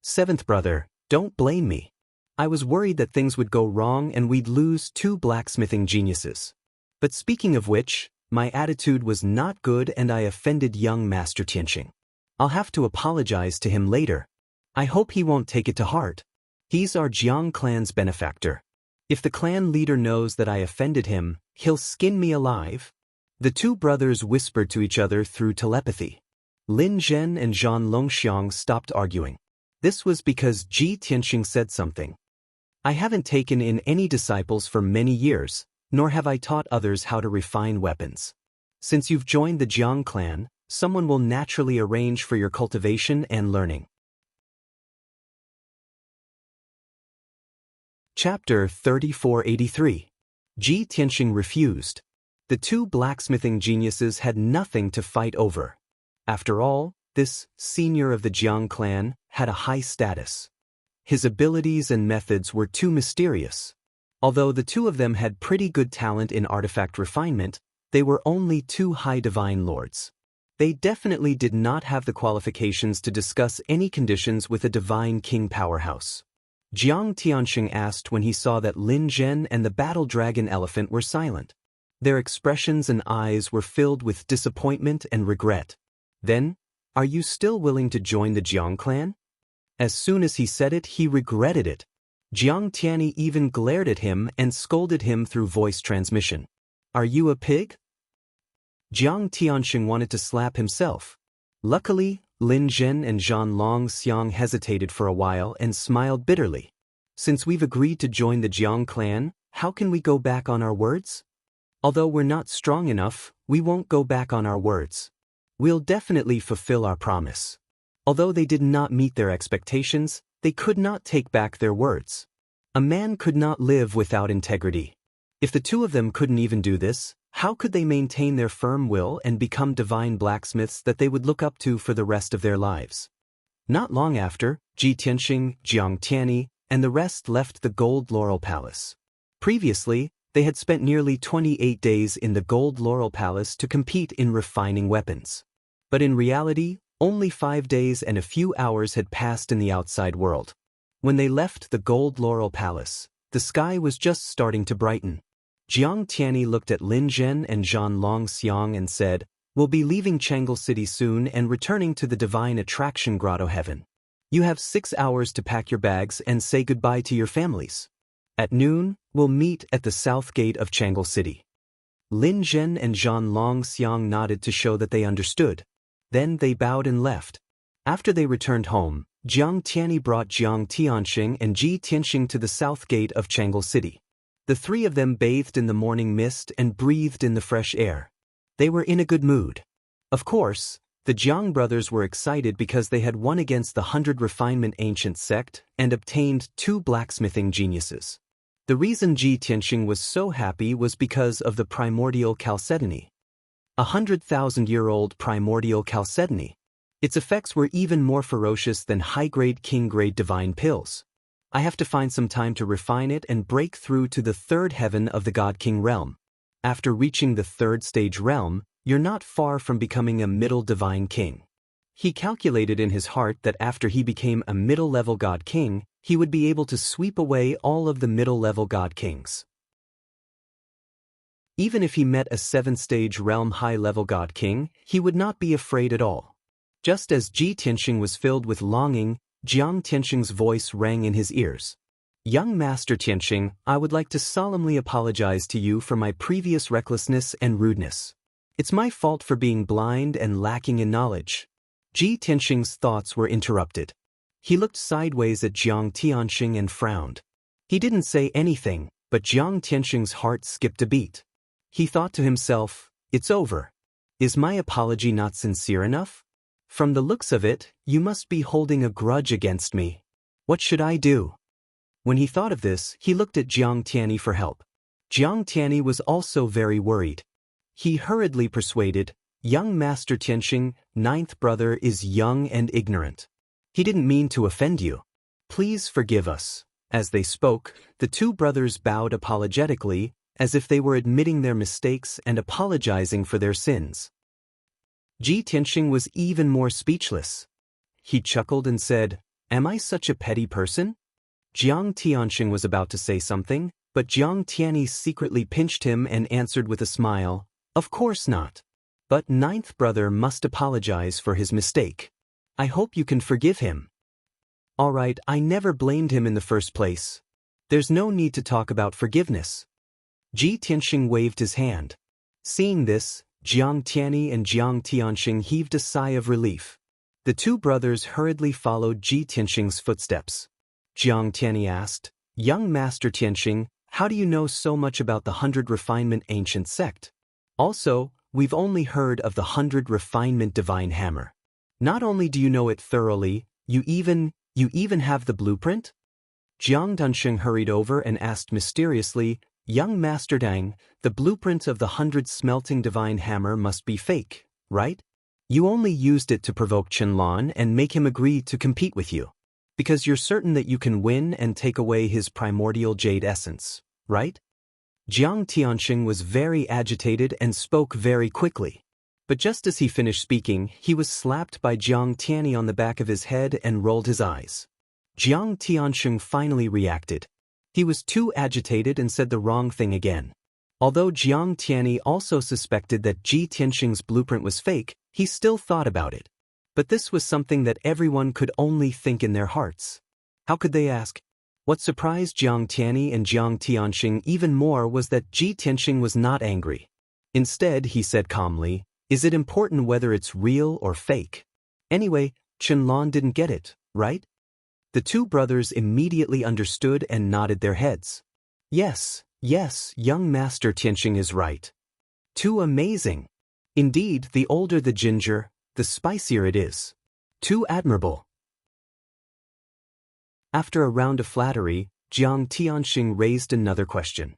Seventh brother, don't blame me. I was worried that things would go wrong and we'd lose two blacksmithing geniuses. But speaking of which, my attitude was not good and I offended young Master Tianxing. I'll have to apologize to him later. I hope he won't take it to heart. He's our Jiang clan's benefactor. If the clan leader knows that I offended him, he'll skin me alive." The two brothers whispered to each other through telepathy. Lin Zhen and Zhan Longxiang stopped arguing. This was because Ji Tianxing said something. I haven't taken in any disciples for many years, nor have I taught others how to refine weapons. Since you've joined the Jiang clan, someone will naturally arrange for your cultivation and learning. Chapter 3483. Ji Tianxing refused. The two blacksmithing geniuses had nothing to fight over. After all, this senior of the Jiang clan had a high status. His abilities and methods were too mysterious. Although the two of them had pretty good talent in artifact refinement, they were only two high divine lords. They definitely did not have the qualifications to discuss any conditions with a divine king powerhouse. Jiang Tianxing asked when he saw that Lin Zhen and the battle dragon elephant were silent. Their expressions and eyes were filled with disappointment and regret. Then, are you still willing to join the Jiang clan? As soon as he said it, he regretted it. Jiang Tianyi even glared at him and scolded him through voice transmission. Are you a pig? Jiang Tianxing wanted to slap himself. Luckily, Lin Zhen and Zhan Longxiang hesitated for a while and smiled bitterly. Since we've agreed to join the Jiang clan, how can we go back on our words? Although we're not strong enough, we won't go back on our words. We'll definitely fulfill our promise. Although they did not meet their expectations, they could not take back their words. A man could not live without integrity. If the two of them couldn't even do this, how could they maintain their firm will and become divine blacksmiths that they would look up to for the rest of their lives? Not long after, Ji Tianxing, Jiang Tianyi, and the rest left the Gold Laurel Palace. Previously, they had spent nearly 28 days in the Gold Laurel Palace to compete in refining weapons. But in reality, only 5 days and a few hours had passed in the outside world. When they left the Gold Laurel Palace, the sky was just starting to brighten. Jiang Tianyi looked at Lin Zhen and Zhan Longxiang and said, "We'll be leaving Chang'e City soon and returning to the Divine Attraction Grotto Heaven. You have 6 hours to pack your bags and say goodbye to your families. At noon, we'll meet at the south gate of Chang'e City." Lin Zhen and Zhan Longxiang nodded to show that they understood. Then they bowed and left. After they returned home, Jiang Tianyi brought Jiang Tianxing and Ji Tianxing to the south gate of Chang'e City. The three of them bathed in the morning mist and breathed in the fresh air. They were in a good mood. Of course, the Jiang brothers were excited because they had won against the 100 Refinement Ancient Sect and obtained 2 blacksmithing geniuses. The reason Ji Tianxing was so happy was because of the primordial chalcedony. 100,000-year-old primordial chalcedony. Its effects were even more ferocious than high-grade king-grade divine pills. I have to find some time to refine it and break through to the 3rd heaven of the God King realm. After reaching the 3rd stage realm, you're not far from becoming a middle divine king. He calculated in his heart that after he became a middle-level God King, he would be able to sweep away all of the middle-level God Kings. Even if he met a 7th-stage realm high-level God King, he would not be afraid at all. Just as Ji Tianxing was filled with longing, Jiang Tianxing's voice rang in his ears. "Young Master Tianxing, I would like to solemnly apologize to you for my previous recklessness and rudeness. It's my fault for being blind and lacking in knowledge." Ji Tianxing's thoughts were interrupted. He looked sideways at Jiang Tianxing and frowned. He didn't say anything, but Jiang Tianxing's heart skipped a beat. He thought to himself, "It's over. Is my apology not sincere enough? From the looks of it, you must be holding a grudge against me. What should I do?" When he thought of this, he looked at Jiang Tianyi for help. Jiang Tianyi was also very worried. He hurriedly persuaded, "Young Master Tianxing, 9th brother is young and ignorant. He didn't mean to offend you. Please forgive us." As they spoke, the 2 brothers bowed apologetically, as if they were admitting their mistakes and apologizing for their sins. Ji Tianxing was even more speechless. He chuckled and said, "Am I such a petty person?" Jiang Tianxing was about to say something, but Jiang Tianyi secretly pinched him and answered with a smile, "Of course not. But 9th brother must apologize for his mistake. I hope you can forgive him." "All right, I never blamed him in the first place. There's no need to talk about forgiveness." Ji Tianxing waved his hand. Seeing this, Jiang Tianyi and Jiang Tianxing heaved a sigh of relief. The two brothers hurriedly followed Ji Tianxing's footsteps. Jiang Tianyi asked, "Young Master Tianxing, how do you know so much about the 100 Refinement Ancient Sect? Also, we've only heard of the 100 Refinement Divine Hammer. Not only do you know it thoroughly, you even have the blueprint?" Jiang Dunsheng hurried over and asked mysteriously, "Young Master Dang, the blueprint of the 100 Smelting Divine Hammer must be fake, right? You only used it to provoke Qianlan and make him agree to compete with you. Because you're certain that you can win and take away his primordial jade essence, right?" Jiang Tianxing was very agitated and spoke very quickly. But just as he finished speaking, he was slapped by Jiang Tianyi on the back of his head and rolled his eyes. Jiang Tianxing finally reacted. He was too agitated and said the wrong thing again. Although Jiang Tianyi also suspected that Ji Tianxing's blueprint was fake, he still thought about it. But this was something that everyone could only think in their hearts. How could they ask? What surprised Jiang Tianyi and Jiang Tianxing even more was that Ji Tianxing was not angry. Instead, he said calmly, "Is it important whether it's real or fake? Anyway, Qianlan didn't get it, right?" The two brothers immediately understood and nodded their heads. Yes, young Master Tianxing is right. Too amazing. Indeed, the older the ginger, the spicier it is. Too admirable. After a round of flattery, Jiang Tianxing raised another question.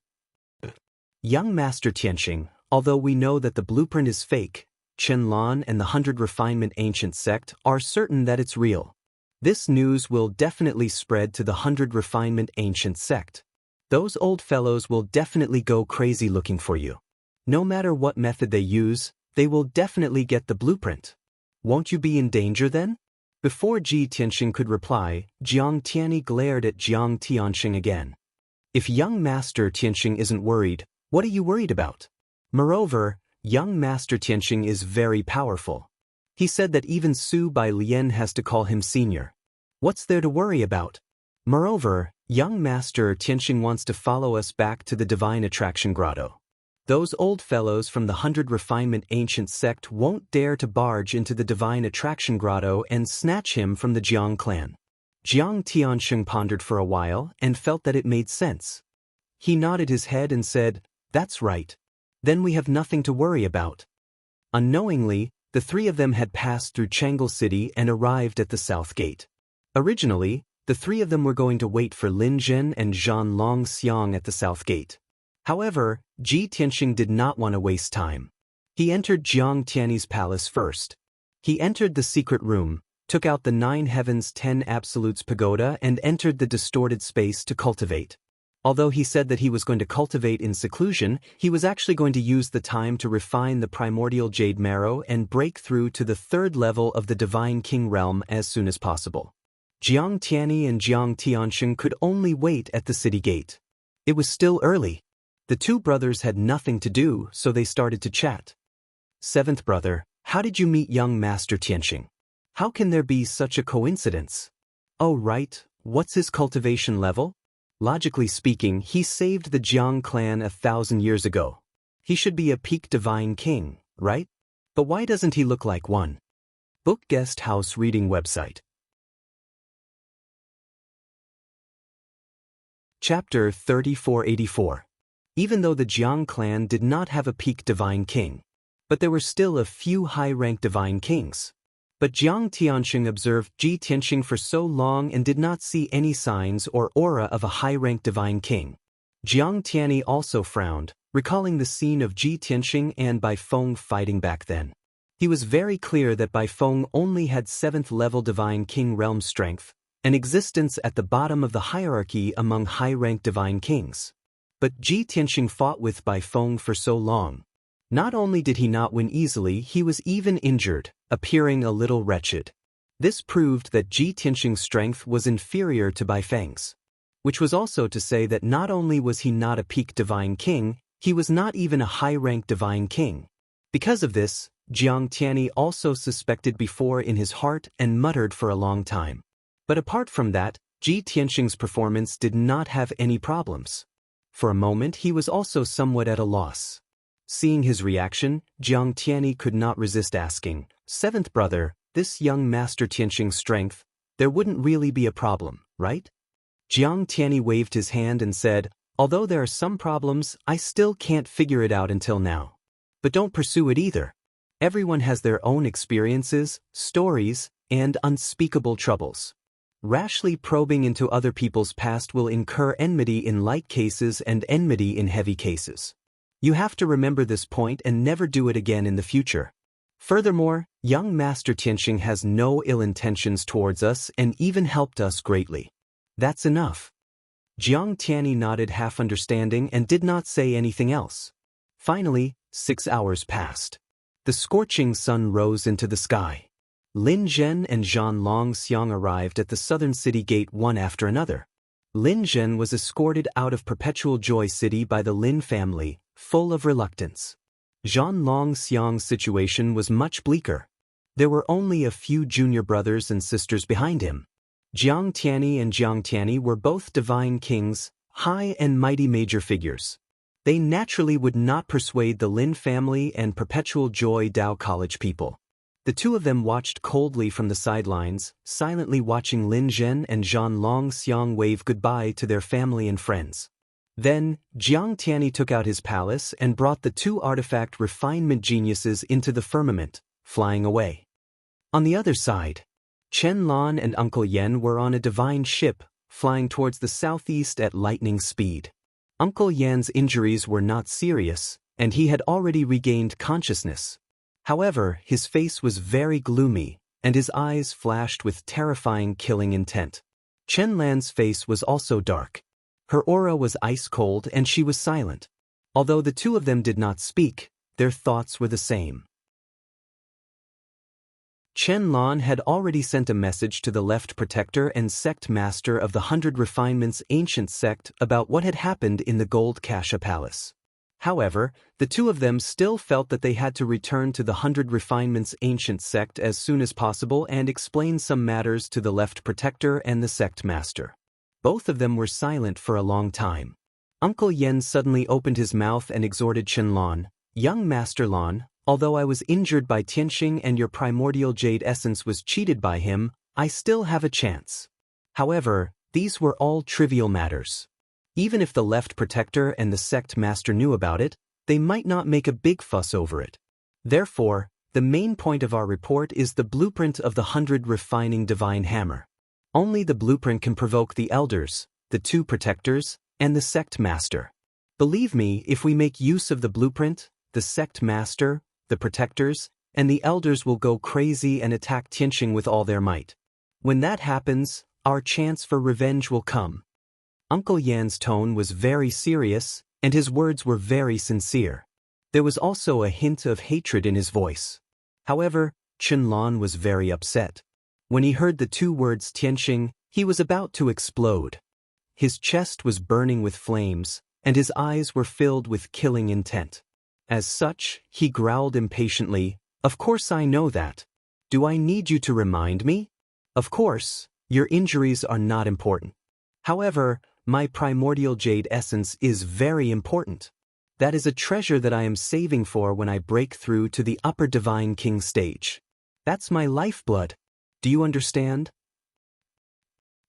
"Young Master Tianxing, although we know that the blueprint is fake, Qianlan and the 100 Refinement Ancient Sect are certain that it's real. This news will definitely spread to the 100 Refinement Ancient Sect. Those old fellows will definitely go crazy looking for you. No matter what method they use, they will definitely get the blueprint. Won't you be in danger then?" Before Ji Tianxing could reply, Jiang Tianyi glared at Jiang Tianxing again. "If young Master Tianxing isn't worried, what are you worried about? Moreover, young Master Tianxing is very powerful. He said that even Su Bai Lian has to call him senior. What's there to worry about? Moreover, young Master Tianxing wants to follow us back to the Divine Attraction Grotto. Those old fellows from the 100 Refinement Ancient Sect won't dare to barge into the Divine Attraction Grotto and snatch him from the Jiang clan." Jiang Tianxing pondered for a while and felt that it made sense. He nodded his head and said, "That's right. Then we have nothing to worry about." Unknowingly, the three of them had passed through Chang'e City and arrived at the South Gate. Originally, the three of them were going to wait for Lin Zhen and Zhan Longxiang at the South Gate. However, Ji Tianxing did not want to waste time. He entered Jiang Tianyi's palace first. He entered the secret room, took out the 9 Heavens 10 Absolutes pagoda and entered the distorted space to cultivate. Although he said that he was going to cultivate in seclusion, he was actually going to use the time to refine the primordial jade marrow and break through to the 3rd level of the Divine King realm as soon as possible. Jiang Tianyi and Jiang Tianxing could only wait at the city gate. It was still early. The two brothers had nothing to do, so they started to chat. "Seventh brother, how did you meet young Master Tianxing? How can there be such a coincidence? Oh right, what's his cultivation level? Logically speaking, he saved the Jiang clan 1,000 years ago. He should be a peak divine king, right? But why doesn't he look like one?" Book Guest House Reading Website. Chapter 3484. Even though the Jiang clan did not have a peak divine king, but there were still a few high-ranked divine kings. But Jiang Tianxing observed Ji Tianxing for so long and did not see any signs or aura of a high-ranked divine king. Jiang Tianyi also frowned, recalling the scene of Ji Tianxing and Bai Feng fighting back then. He was very clear that Bai Feng only had 7th-level divine king realm strength, an existence at the bottom of the hierarchy among high-ranked divine kings. But Ji Tianxing fought with Bai Feng for so long. Not only did he not win easily, he was even injured, appearing a little wretched. This proved that Ji Tianxing's strength was inferior to Bai Feng's. Which was also to say that not only was he not a peak divine king, he was not even a high-ranked divine king. Because of this, Jiang Tianyi also suspected before in his heart and muttered for a long time. But apart from that, Ji Tianxing's performance did not have any problems. For a moment he was also somewhat at a loss. Seeing his reaction, Jiang Tianyi could not resist asking, "Seventh brother, this young master Tianxing's strength, there wouldn't really be a problem, right?" Jiang Tianyi waved his hand and said, "Although there are some problems, I still can't figure it out until now. But don't pursue it either. Everyone has their own experiences, stories, and unspeakable troubles. Rashly probing into other people's past will incur enmity in light cases and enmity in heavy cases. You have to remember this point and never do it again in the future. Furthermore, young Master Tianxing has no ill intentions towards us and even helped us greatly. That's enough." Jiang Tianyi nodded half understanding and did not say anything else. Finally, 6 hours passed. The scorching sun rose into the sky. Lin Zhen and Zhan Longxiang arrived at the southern city gate one after another. Lin Zhen was escorted out of Perpetual Joy City by the Lin family, full of reluctance. Zhan Longxiang's situation was much bleaker. There were only a few junior brothers and sisters behind him. Jiang Tianyi and Jiang Tianyi were both divine kings, high and mighty major figures. They naturally would not persuade the Lin family and Perpetual Joy Dao College people. The two of them watched coldly from the sidelines, silently watching Lin Zhen and Zhan Longxiang wave goodbye to their family and friends. Then, Jiang Tianyi took out his palace and brought the two artifact refinement geniuses into the firmament, flying away. On the other side, Chen Lan and Uncle Yen were on a divine ship, flying towards the southeast at lightning speed. Uncle Yan's injuries were not serious, and he had already regained consciousness. However, his face was very gloomy, and his eyes flashed with terrifying killing intent. Chen Lan's face was also dark. Her aura was ice-cold and she was silent. Although the two of them did not speak, their thoughts were the same. Chen Lan had already sent a message to the left protector and sect master of the 100 Refinements ancient sect about what had happened in the Gold Kasha Palace. However, the two of them still felt that they had to return to the 100 Refinements ancient sect as soon as possible and explain some matters to the left protector and the sect master. Both of them were silent for a long time. Uncle Yen suddenly opened his mouth and exhorted Chen Lan, "Young Master Lan, although I was injured by Tianxing and your primordial jade essence was cheated by him, I still have a chance. However, these were all trivial matters. Even if the left protector and the sect master knew about it, they might not make a big fuss over it. Therefore, the main point of our report is the blueprint of the 100 refining divine hammer. Only the blueprint can provoke the elders, the two protectors, and the sect master. Believe me, if we make use of the blueprint, the sect master, the protectors, and the elders will go crazy and attack Tianxing with all their might. When that happens, our chance for revenge will come." Uncle Yan's tone was very serious, and his words were very sincere. There was also a hint of hatred in his voice. However, Chen Lan was very upset. When he heard the two words Tianxing, he was about to explode. His chest was burning with flames, and his eyes were filled with killing intent. As such, he growled impatiently, "Of course I know that. Do I need you to remind me? Of course, your injuries are not important. However, my primordial jade essence is very important. That is a treasure that I am saving for when I break through to the upper divine king stage. That's my lifeblood. Do you understand?"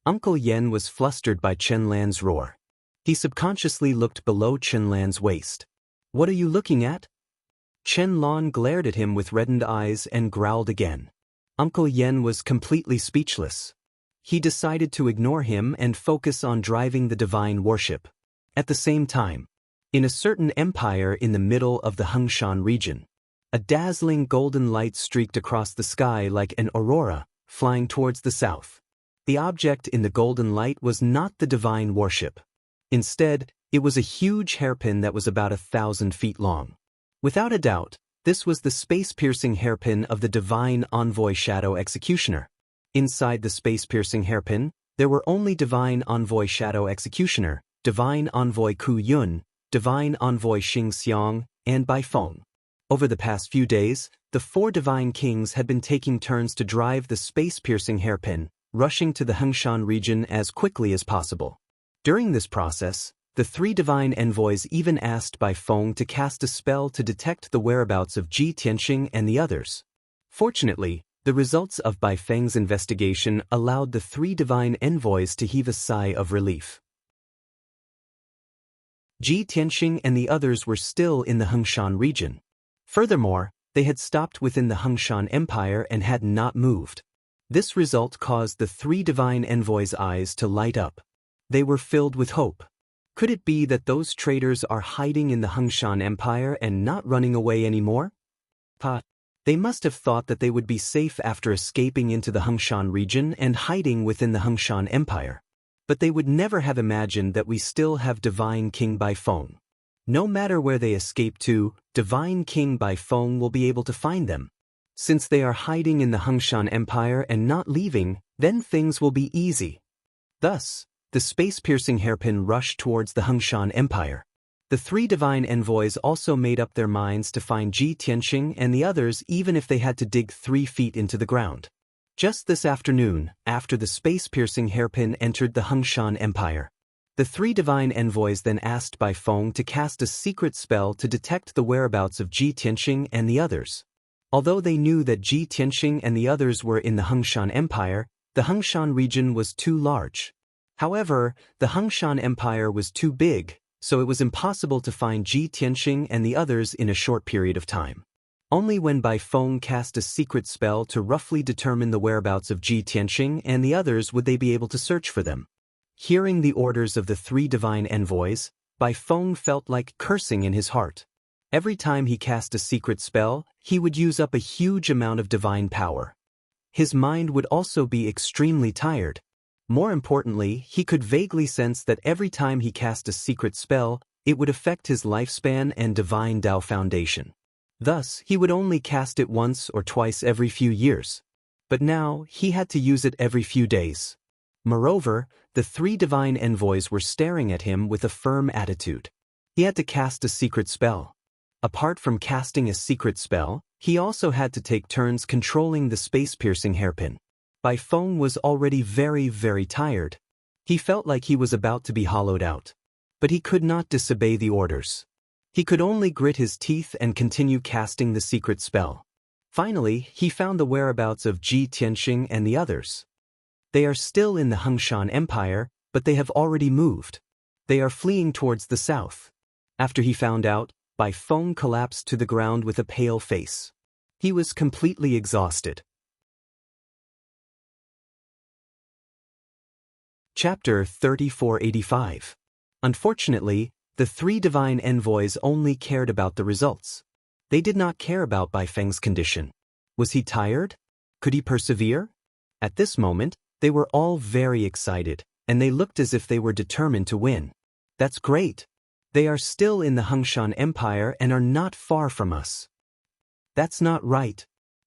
Uncle Yen was flustered by Chen Lan's roar. He subconsciously looked below Chen Lan's waist. "What are you looking at?" Chen Lan glared at him with reddened eyes and growled again. Uncle Yen was completely speechless. He decided to ignore him and focus on driving the divine worship. At the same time, in a certain empire in the middle of the Hengshan region, a dazzling golden light streaked across the sky like an aurora, flying towards the south. The object in the golden light was not the divine worship. Instead, it was a huge hairpin that was about 1,000 feet long. Without a doubt, this was the space-piercing hairpin of the divine envoy Shadow Executioner. Inside the space-piercing hairpin, there were only divine envoy Shadow Executioner, divine envoy Ku Yun, divine envoy Xing Xiang, and Bai Feng. Over the past few days, the 4 divine kings had been taking turns to drive the space-piercing hairpin, rushing to the Hengshan region as quickly as possible. During this process, The three divine envoys even asked Bai Feng to cast a spell to detect the whereabouts of Ji Tianxing and the others. Fortunately, the results of Bai Feng's investigation allowed the three divine envoys to heave a sigh of relief. Ji Tianxing and the others were still in the Hengshan region. Furthermore, they had stopped within the Hengshan Empire and had not moved. This result caused the three divine envoys' eyes to light up. They were filled with hope. Could it be that those traitors are hiding in the Hengshan Empire and not running away anymore? They must have thought that they would be safe after escaping into the Hengshan region and hiding within the Hengshan Empire. But they would never have imagined that we still have Divine King Bai Feng. No matter where they escape to, Divine King Bai Feng will be able to find them. Since they are hiding in the Hengshan Empire and not leaving, then things will be easy. Thus, the space-piercing hairpin rushed towards the Hengshan Empire. The three divine envoys also made up their minds to find Ji Tianxing and the others even if they had to dig 3 feet into the ground. Just this afternoon, after the space-piercing hairpin entered the Hengshan Empire, the three divine envoys then asked Bai Feng to cast a secret spell to detect the whereabouts of Ji Tianxing and the others. Although they knew that Ji Tianxing and the others were in the Hengshan Empire, the Hengshan region was too large. However, the Hengshan Empire was too big, so it was impossible to find Ji Tianxing and the others in a short period of time. Only when Bai Feng cast a secret spell to roughly determine the whereabouts of Ji Tianxing and the others would they be able to search for them. Hearing the orders of the three divine envoys, Bai Feng felt like cursing in his heart. Every time he cast a secret spell, he would use up a huge amount of divine power. His mind would also be extremely tired. More importantly, he could vaguely sense that every time he cast a secret spell, it would affect his lifespan and divine Dao foundation. Thus, he would only cast it once or twice every few years. But now, he had to use it every few days. Moreover, the three divine envoys were staring at him with a firm attitude. He had to cast a secret spell. Apart from casting a secret spell, he also had to take turns controlling the space-piercing hairpin. Bai Feng was already very tired. He felt like he was about to be hollowed out. But he could not disobey the orders. He could only grit his teeth and continue casting the secret spell. Finally, he found the whereabouts of Ji Tianxing and the others. They are still in the Hengshan Empire, but they have already moved. They are fleeing towards the south. After he found out, Bai Feng collapsed to the ground with a pale face. He was completely exhausted. Chapter 3485. Unfortunately, the three divine envoys only cared about the results. They did not care about Bai Feng's condition. Was he tired? Could he persevere? At this moment, they were all very excited, and they looked as if they were determined to win. That's great. They are still in the Hengshan Empire and are not far from us. That's not right.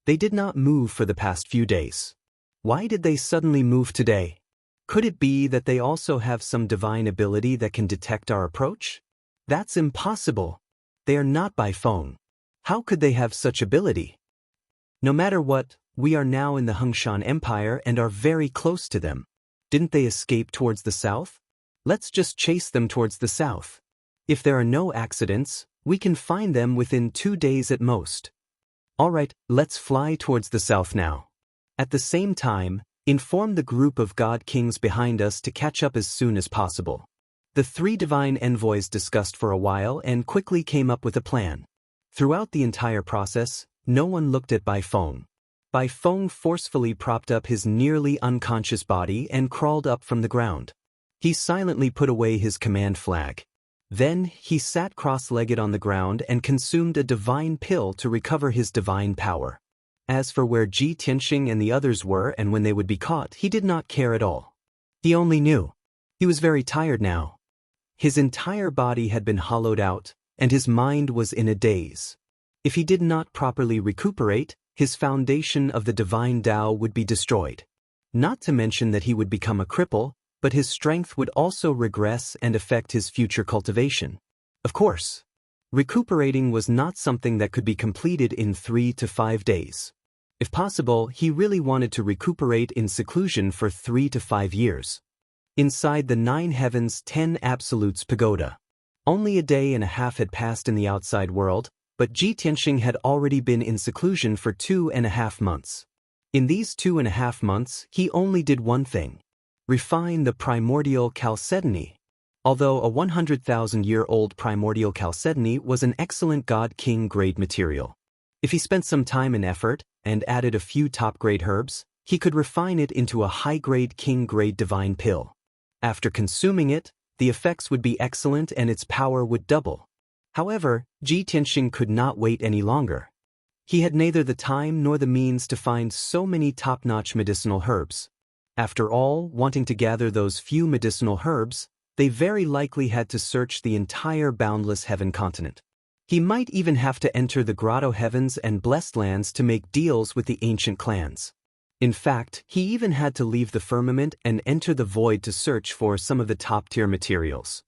They did not move for the past few days. Why did they suddenly move today? Could it be that they also have some divine ability that can detect our approach? That's impossible. They are not Bai Feng. How could they have such ability? No matter what, we are now in the Hengshan Empire and are very close to them. Didn't they escape towards the south? Let's just chase them towards the south. If there are no accidents, we can find them within 2 days at most. Alright, let's fly towards the south now. At the same time, inform the group of god kings behind us to catch up as soon as possible. The three divine envoys discussed for a while and quickly came up with a plan. Throughout the entire process, no one looked at Bai Feng. Bai Feng forcefully propped up his nearly unconscious body and crawled up from the ground. He silently put away his command flag. Then, he sat cross-legged on the ground and consumed a divine pill to recover his divine power. As for where Ji Tianxing and the others were and when they would be caught, he did not care at all. He only knew. He was very tired now. His entire body had been hollowed out, and his mind was in a daze. If he did not properly recuperate, his foundation of the divine Dao would be destroyed. Not to mention that he would become a cripple, but his strength would also regress and affect his future cultivation. Of course, recuperating was not something that could be completed in 3 to 5 days. If possible, he really wanted to recuperate in seclusion for 3 to 5 years. inside the 9 Heavens 10 Absolutes pagoda. Only a day and a half had passed in the outside world, but Ji Tianxing had already been in seclusion for 2.5 months. In these 2.5 months, he only did one thing: refine the primordial chalcedony. Although a 100,000-year-old primordial chalcedony was an excellent god-king grade material, if he spent some time and effort, and added a few top-grade herbs, he could refine it into a high-grade king-grade divine pill. After consuming it, the effects would be excellent and its power would double. However, Ji Tianxing could not wait any longer. He had neither the time nor the means to find so many top-notch medicinal herbs. After all, wanting to gather those few medicinal herbs, they very likely had to search the entire boundless heaven continent. He might even have to enter the grotto heavens and blessed lands to make deals with the ancient clans. In fact, he even had to leave the firmament and enter the void to search for some of the top-tier materials.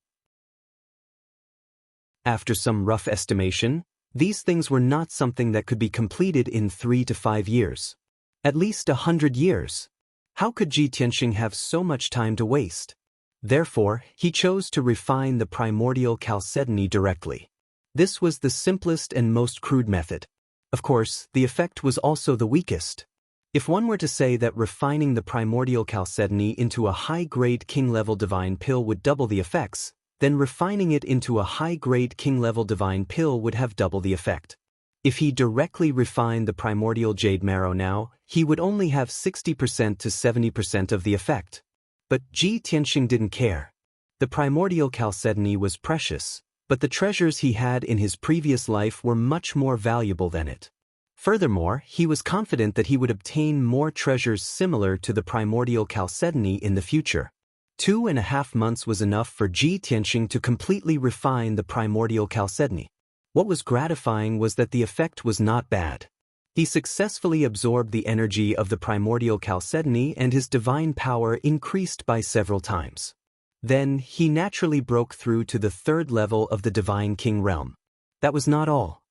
After some rough estimation, these things were not something that could be completed in 3 to 5 years. At least 100 years. How could Ji Tianxing have so much time to waste? Therefore, he chose to refine the primordial chalcedony directly. This was the simplest and most crude method. Of course, the effect was also the weakest. If one were to say that refining the primordial chalcedony into a high-grade king-level divine pill would double the effects, then refining it into a high-grade king-level divine pill would have double the effect. If he directly refined the primordial jade marrow now, he would only have 60% to 70% of the effect. But Ji Tianxing didn't care. The primordial chalcedony was precious, but the treasures he had in his previous life were much more valuable than it. Furthermore, he was confident that he would obtain more treasures similar to the primordial chalcedony in the future. 2.5 months was enough for Ji Tianxing to completely refine the primordial chalcedony. What was gratifying was that the effect was not bad. He successfully absorbed the energy of the primordial chalcedony and his divine power increased by several times. Then, he naturally broke through to the 3rd level of the Divine King realm. That was not all.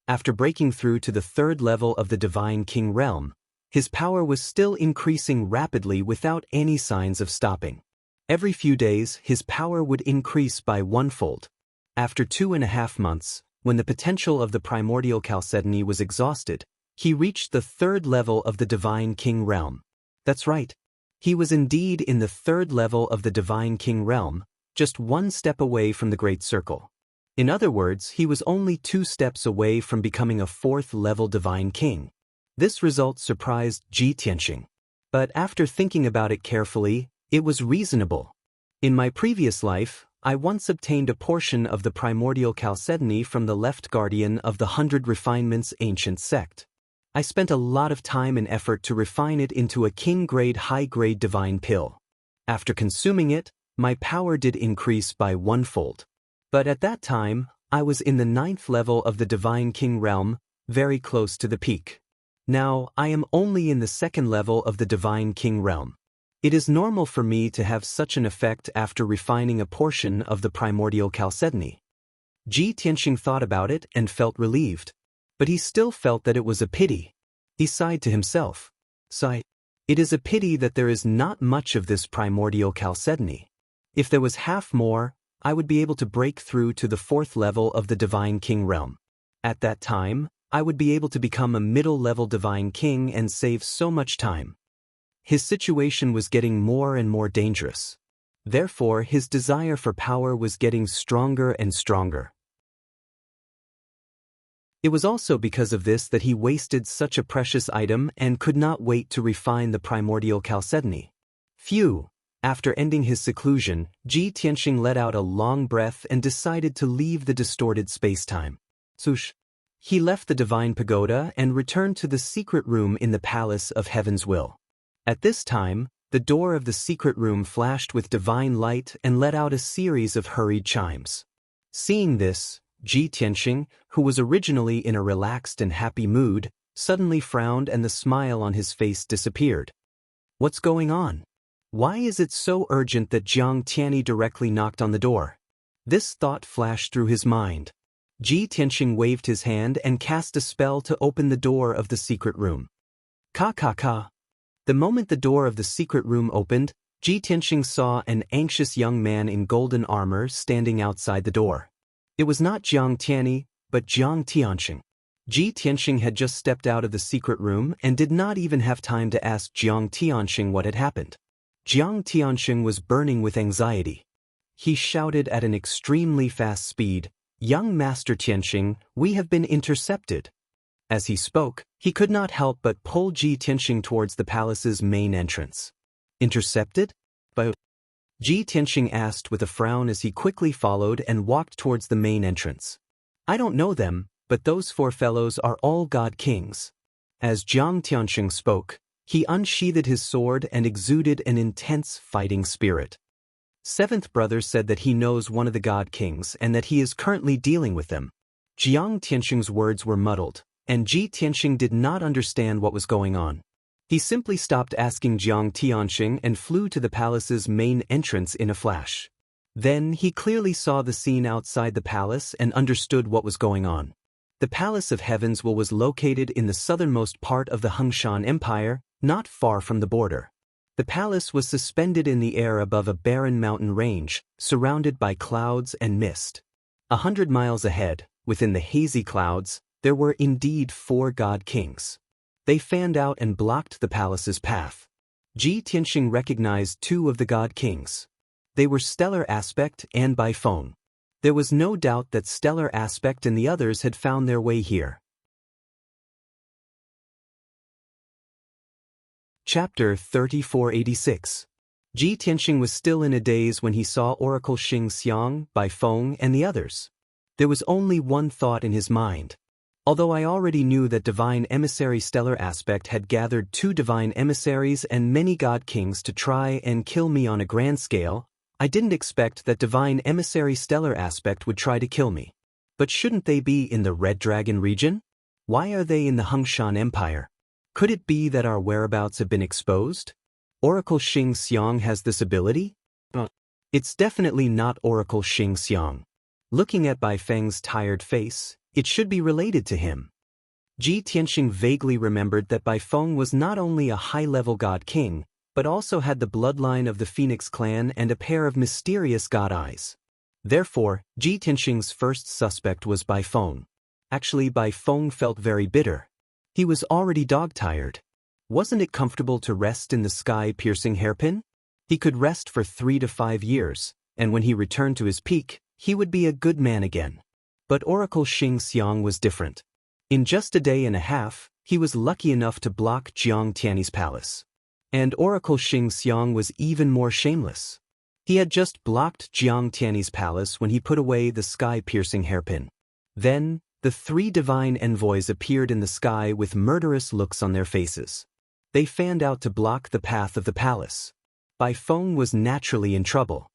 After breaking through to the 3rd level of the Divine King realm, his power was still increasing rapidly without any signs of stopping. Every few days, his power would increase by 1-fold. After 2.5 months, when the potential of the primordial chalcedony was exhausted, he reached the 3rd level of the Divine King realm. That's right. He was indeed in the 3rd level of the Divine King realm, just 1 step away from the Great Circle. In other words, he was only 2 steps away from becoming a 4th-level Divine King. This result surprised Ji Tianxing. But after thinking about it carefully, it was reasonable. In my previous life, I once obtained a portion of the primordial chalcedony from the left guardian of the 100 Refinements ancient sect. I spent a lot of time and effort to refine it into a king-grade high-grade divine pill. After consuming it, my power did increase by 1-fold. But at that time, I was in the 9th level of the Divine King realm, very close to the peak. Now, I am only in the 2nd level of the Divine King realm. It is normal for me to have such an effect after refining a portion of the primordial chalcedony. Ji Tianxing thought about it and felt relieved. But he still felt that it was a pity. He sighed to himself. Sigh. It is a pity that there is not much of this primordial chalcedony. If there was half more, I would be able to break through to the 4th level of the Divine King realm. At that time, I would be able to become a middle-level Divine King and save so much time. His situation was getting more and more dangerous. Therefore, his desire for power was getting stronger and stronger. It was also because of this that he wasted such a precious item and could not wait to refine the primordial chalcedony. Phew! After ending his seclusion, Ji Tianxing let out a long breath and decided to leave the distorted space-time. Swoosh! He left the divine pagoda and returned to the secret room in the Palace of Heaven's Will. At this time, the door of the secret room flashed with divine light and let out a series of hurried chimes. Seeing this, Ji Tianxing, who was originally in a relaxed and happy mood, suddenly frowned and the smile on his face disappeared. What's going on? Why is it so urgent that Jiang Tianyi directly knocked on the door? This thought flashed through his mind. Ji Tianxing waved his hand and cast a spell to open the door of the secret room. Ka ka ka. The moment the door of the secret room opened, Ji Tianxing saw an anxious young man in golden armor standing outside the door. It was not Jiang Tianyi, but Jiang Tianxing. Ji Tianxing had just stepped out of the secret room and did not even have time to ask Jiang Tianxing what had happened. Jiang Tianxing was burning with anxiety. He shouted at an extremely fast speed, "Young Master Tianxing, we have been intercepted." As he spoke, he could not help but pull Ji Tianxing towards the palace's main entrance. Intercepted? By Ji Tianxing asked with a frown as he quickly followed and walked towards the main entrance. I don't know them, but those four fellows are all god kings. As Jiang Tianxing spoke, he unsheathed his sword and exuded an intense fighting spirit. Seventh Brother said that he knows one of the god kings and that he is currently dealing with them. Jiang Tianxing's words were muddled, and Ji Tianxing did not understand what was going on. He simply stopped asking Jiang Tianxing and flew to the palace's main entrance in a flash. Then he clearly saw the scene outside the palace and understood what was going on. The Palace of Heavens was located in the southernmost part of the Hongshan Empire, not far from the border. The palace was suspended in the air above a barren mountain range, surrounded by clouds and mist. 100 miles ahead, within the hazy clouds, there were indeed four god kings. They fanned out and blocked the palace's path. Ji Tianxing recognized two of the god kings. They were Stellar Aspect and Bai Feng. There was no doubt that Stellar Aspect and the others had found their way here. Chapter 3486. Ji Tianxing was still in a daze when he saw Oracle Xianxia, Bai Feng, and the others. There was only one thought in his mind. Although I already knew that Divine Emissary Stellar Aspect had gathered 2 Divine Emissaries and many God Kings to try and kill me on a grand scale, I didn't expect that Divine Emissary Stellar Aspect would try to kill me. But shouldn't they be in the Red Dragon region? Why are they in the Hongshan Empire? Could it be that our whereabouts have been exposed? Oracle Xianxia has this ability? It's definitely not Oracle Xianxia. Looking at Bai Feng's tired face, it should be related to him. Ji Tianxing vaguely remembered that Bai Feng was not only a high-level god king, but also had the bloodline of the Phoenix clan and a pair of mysterious god eyes. Therefore, Ji Tianxing's first suspect was Bai Feng. Actually, Bai Feng felt very bitter. He was already dog-tired. Wasn't it comfortable to rest in the sky-piercing hairpin? He could rest for 3 to 5 years, and when he returned to his peak, he would be a good man again. But Oracle Xianxia was different. In just a day and a half, he was lucky enough to block Jiang Tianyi's palace. And Oracle Xianxia was even more shameless. He had just blocked Jiang Tianyi's palace when he put away the sky-piercing hairpin. Then, the 3 divine envoys appeared in the sky with murderous looks on their faces. They fanned out to block the path of the palace. Bai Feng was naturally in trouble.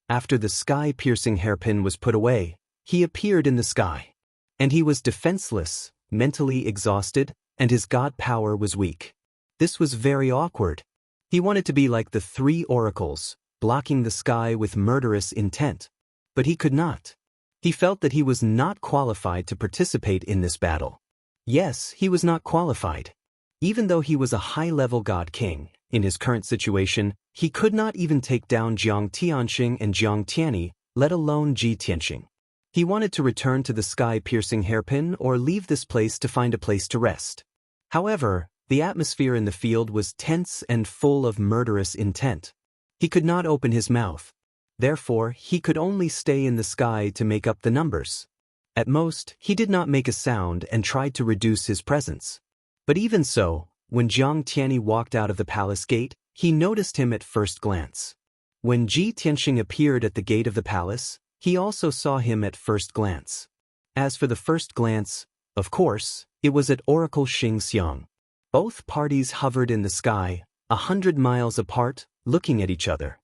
After the sky-piercing hairpin was put away, he appeared in the sky. And he was defenseless, mentally exhausted, and his god power was weak. This was very awkward. He wanted to be like the 3 oracles, blocking the sky with murderous intent. But he could not. He felt that he was not qualified to participate in this battle. Yes, he was not qualified. Even though he was a high-level god king, in his current situation, he could not even take down Jiang Tianxing and Jiang Tianyi, let alone Ji Tianxing. He wanted to return to the sky-piercing hairpin or leave this place to find a place to rest. However, the atmosphere in the field was tense and full of murderous intent. He could not open his mouth. Therefore, he could only stay in the sky to make up the numbers. At most, he did not make a sound and tried to reduce his presence. But even so, when Jiang Tianyi walked out of the palace gate, he noticed him at first glance. When Ji Tianxing appeared at the gate of the palace, he also saw him at first glance. As for the first glance, of course, it was at Oracle Xianxia. Both parties hovered in the sky, 100 miles apart, looking at each other.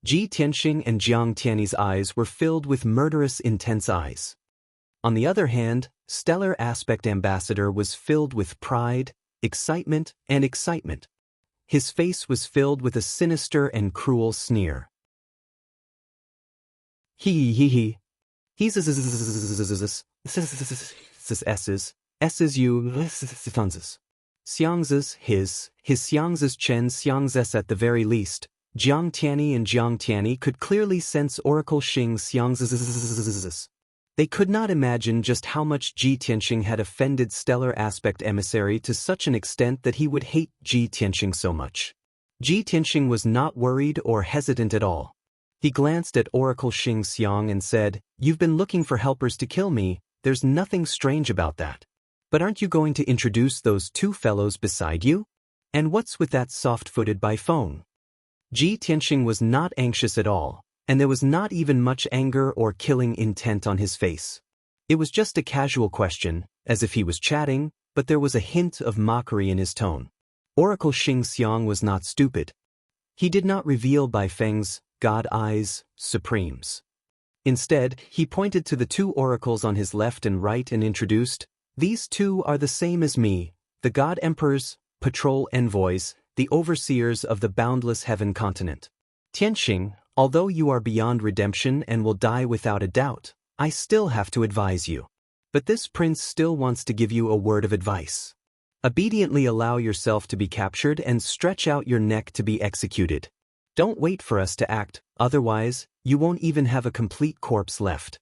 Ji Tianxing and Jiang Tianyi's eyes were filled with murderous intense eyes. On the other hand, Stellar Aspect Ambassador was filled with pride, excitement, and excitement. His face was filled with a sinister and cruel sneer. He. He's S's you Xiangz's his Xiangz's Chen Xiangz's at the very least, Jiang Tianyi and Jiang Tianyi could clearly sense Oracle Xianxia's. They could not imagine just how much Ji Tianxing had offended Stellar Aspect Emissary to such an extent that he would hate Ji Tianxing so much. Ji Tianxing was not worried or hesitant at all. He glanced at Oracle Xianxia and said, "You've been looking for helpers to kill me, there's nothing strange about that. But aren't you going to introduce those two fellows beside you? And what's with that soft-footed by phone?" Ji Tianxing was not anxious at all, and there was not even much anger or killing intent on his face. It was just a casual question, as if he was chatting, but there was a hint of mockery in his tone. Oracle Xianxia was not stupid. He did not reveal Bai Feng's God Eyes Supremes. Instead, he pointed to the two oracles on his left and right and introduced, "These two are the same as me, the God Emperor's patrol envoys, the overseers of the boundless heaven continent. Tianxing, although you are beyond redemption and will die without a doubt, I still have to advise you. But this prince still wants to give you a word of advice. Obediently allow yourself to be captured and stretch out your neck to be executed. Don't wait for us to act, otherwise, you won't even have a complete corpse left."